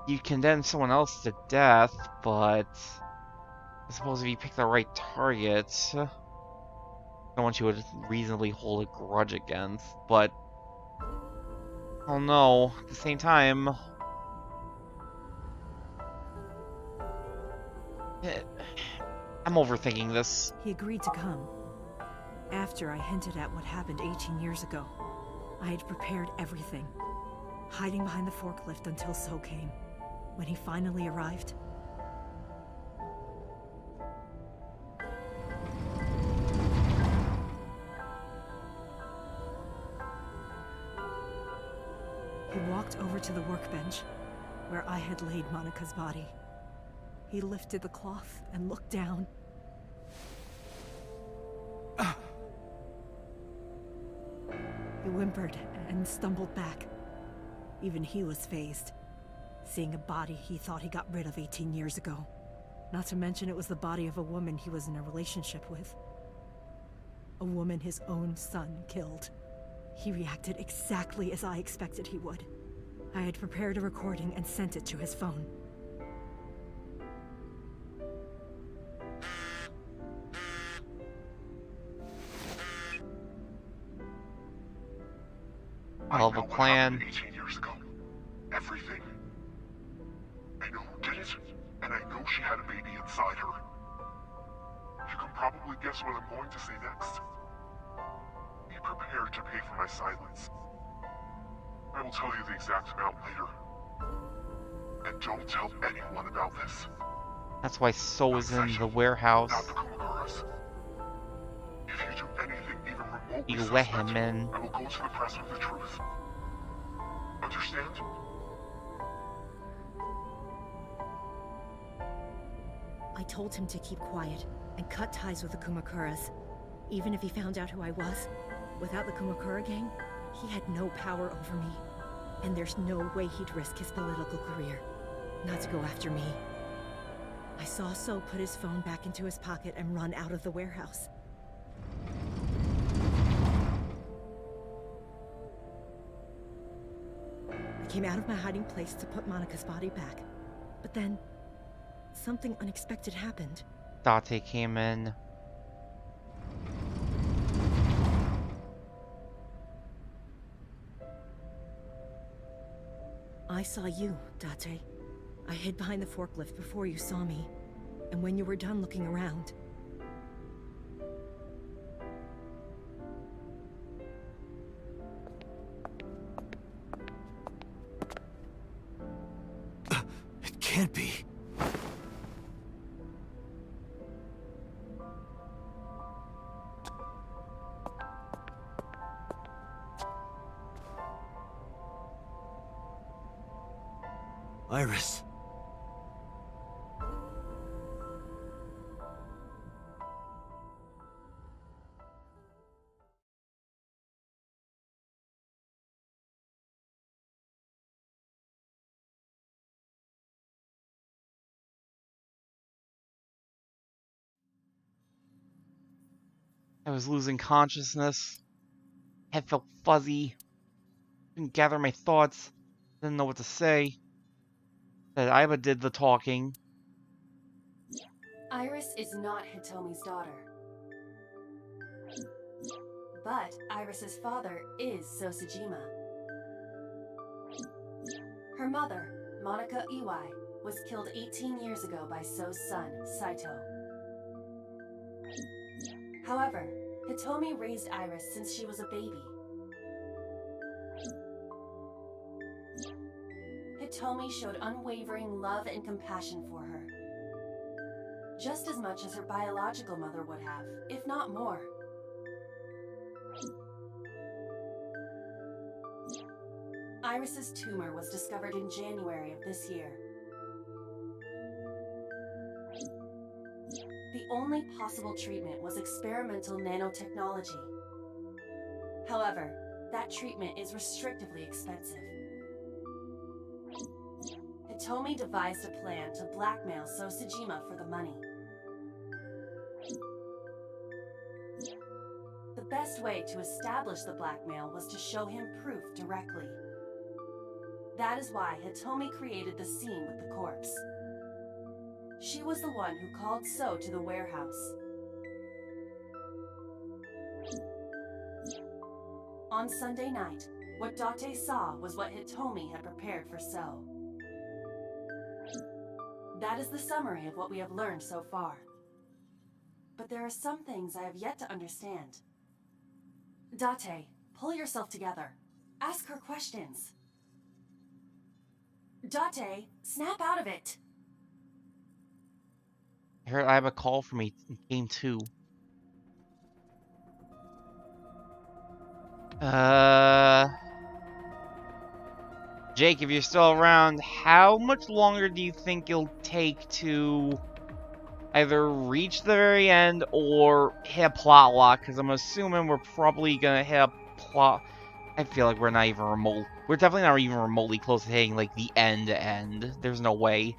You condemn someone else to death, but I suppose if you pick the right target, someone you would reasonably hold a grudge against, but oh no, at the same time, I'm overthinking this. He agreed to come. After I hinted at what happened 18 years ago, I had prepared everything, hiding behind the forklift until So came. When he finally arrived, he walked over to the workbench where I had laid Monika's body. He lifted the cloth and looked down. He whimpered and stumbled back. Even he was fazed, seeing a body he thought he got rid of 18 years ago. Not to mention it was the body of a woman he was in a relationship with. A woman his own son killed. He reacted exactly as I expected he would. I had prepared a recording and sent it to his phone. Hell of a plan. 18 years ago. Everything. I know who did it, and I know she had a baby inside her. You can probably guess what I'm going to say next. Be prepared to pay for my silence. I will tell you the exact amount later. And don't tell anyone about this. That's why So is in the warehouse. Not the Kumakuras. If you do anything even remotely You let him suspect, in. I will go to the press with the truth. But understand? I told him to keep quiet and cut ties with the Kumakuras. Even if he found out who I was, without the Kumakura gang, he had no power over me. And there's no way he'd risk his political career, not to go after me. I saw So put his phone back into his pocket and run out of the warehouse. I came out of my hiding place to put Monika's body back, but then something unexpected happened. Date came in. I saw you, Date. I hid behind the forklift before you saw me, and when you were done looking around, It can't be. Iris. I was losing consciousness. Head felt fuzzy. Couldn't gather my thoughts. Didn't know what to say. That Iba did the talking. Iris is not Hitomi's daughter. But Iris's father is Sosajima. Her mother, Monica Iwai, was killed 18 years ago by So's son, Saito. However, Hitomi raised Iris since she was a baby. Hitomi showed unwavering love and compassion for her. Just as much as her biological mother would have, if not more. Iris's tumor was discovered in January of this year. The only possible treatment was experimental nanotechnology. However, that treatment is restrictively expensive. Hitomi devised a plan to blackmail Sosajima for the money. The best way to establish the blackmail was to show him proof directly. That is why Hitomi created the scene with the corpse. She was the one who called So to the warehouse. On Sunday night, what Date saw was what Hitomi had prepared for So. That is the summary of what we have learned so far. But there are some things I have yet to understand. Date, pull yourself together. Ask her questions. Date, snap out of it! I heard I have a call from me in game 2. Jake, if you're still around, how much longer do you think it'll take to either reach the very end or hit a plot lock? Because I'm assuming we're probably gonna hit a plot. I feel like we're not even remote. We're definitely not even remotely close to hitting like the end. There's no way.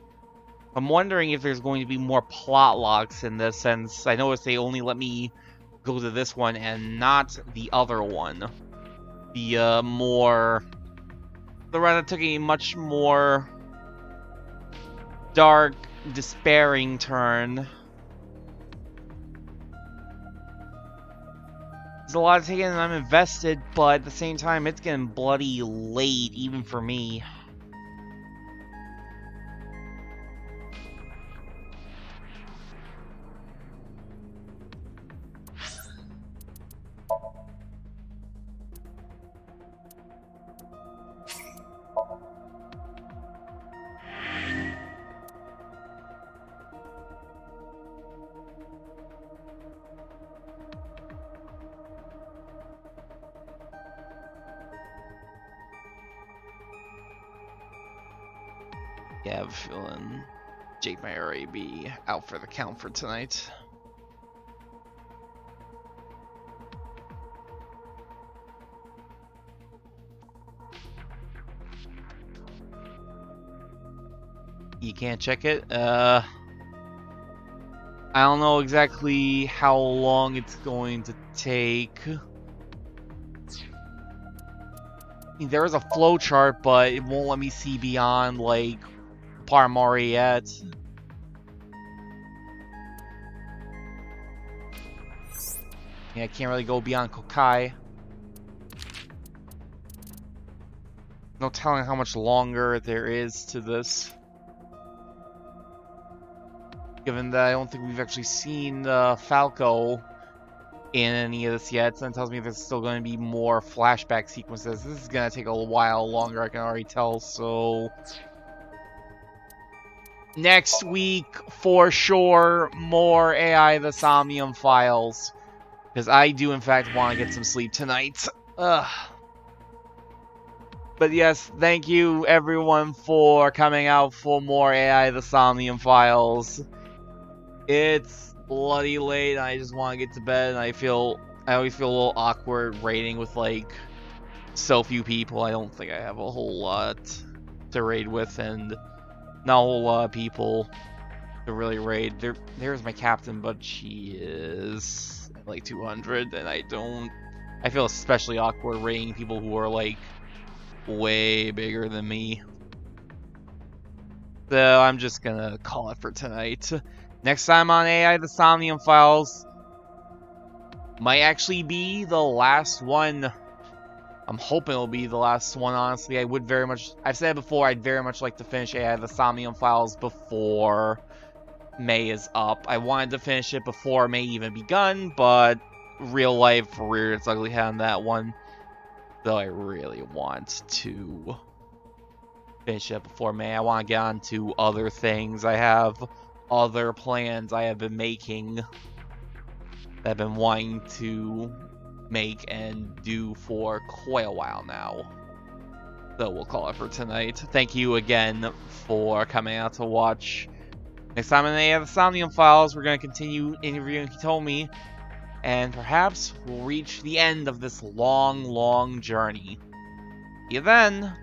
I'm wondering if there's going to be more plot locks in this, since I noticed they only let me go to this one and not the other one. The one that took a much more dark, despairing turn. There's a lot of taking and I'm invested, but at the same time, it's getting bloody late, even for me. Yeah, I have a feeling Jake might already be out for the count for tonight. You can't check it? I don't know exactly how long it's going to take. There is a flow chart, but it won't let me see beyond, like, Paramari yet. Yeah, I can't really go beyond Kokai. No telling how much longer there is to this. Given that I don't think we've actually seen Falco in any of this yet, so it tells me there's still going to be more flashback sequences. This is going to take a while longer, I can already tell, so... Next week, for sure, more AI the Somnium files. Because I do, in fact, want to get some sleep tonight. Ugh. But yes, thank you, everyone, for coming out for more AI the Somnium files. It's bloody late, and I just want to get to bed, and I always feel a little awkward raiding with, like, so few people. I don't think I have a whole lot to raid with, and not a whole lot of people to really raid. There's my captain, but she is at, like, 200, and I feel especially awkward raiding people who are, like, way bigger than me. So I'm just gonna call it for tonight. Next time on AI the Somnium files might actually be the last one. I'm hoping it'll be the last one, honestly. I've said it before, I'd very much like to finish AI the Somnium files before May is up. I wanted to finish it before May even begun, but real life reared its ugly head on that one. Though I really want to finish it before May. I want to get on to other things. I have other plans I have been making that I've been wanting to make and do for quite a while now. So we'll call it for tonight. Thank you again for coming out to watch. Next time on the Somnium Files, we're going to continue interviewing Hitomi, and perhaps we'll reach the end of this long, long journey. See you then!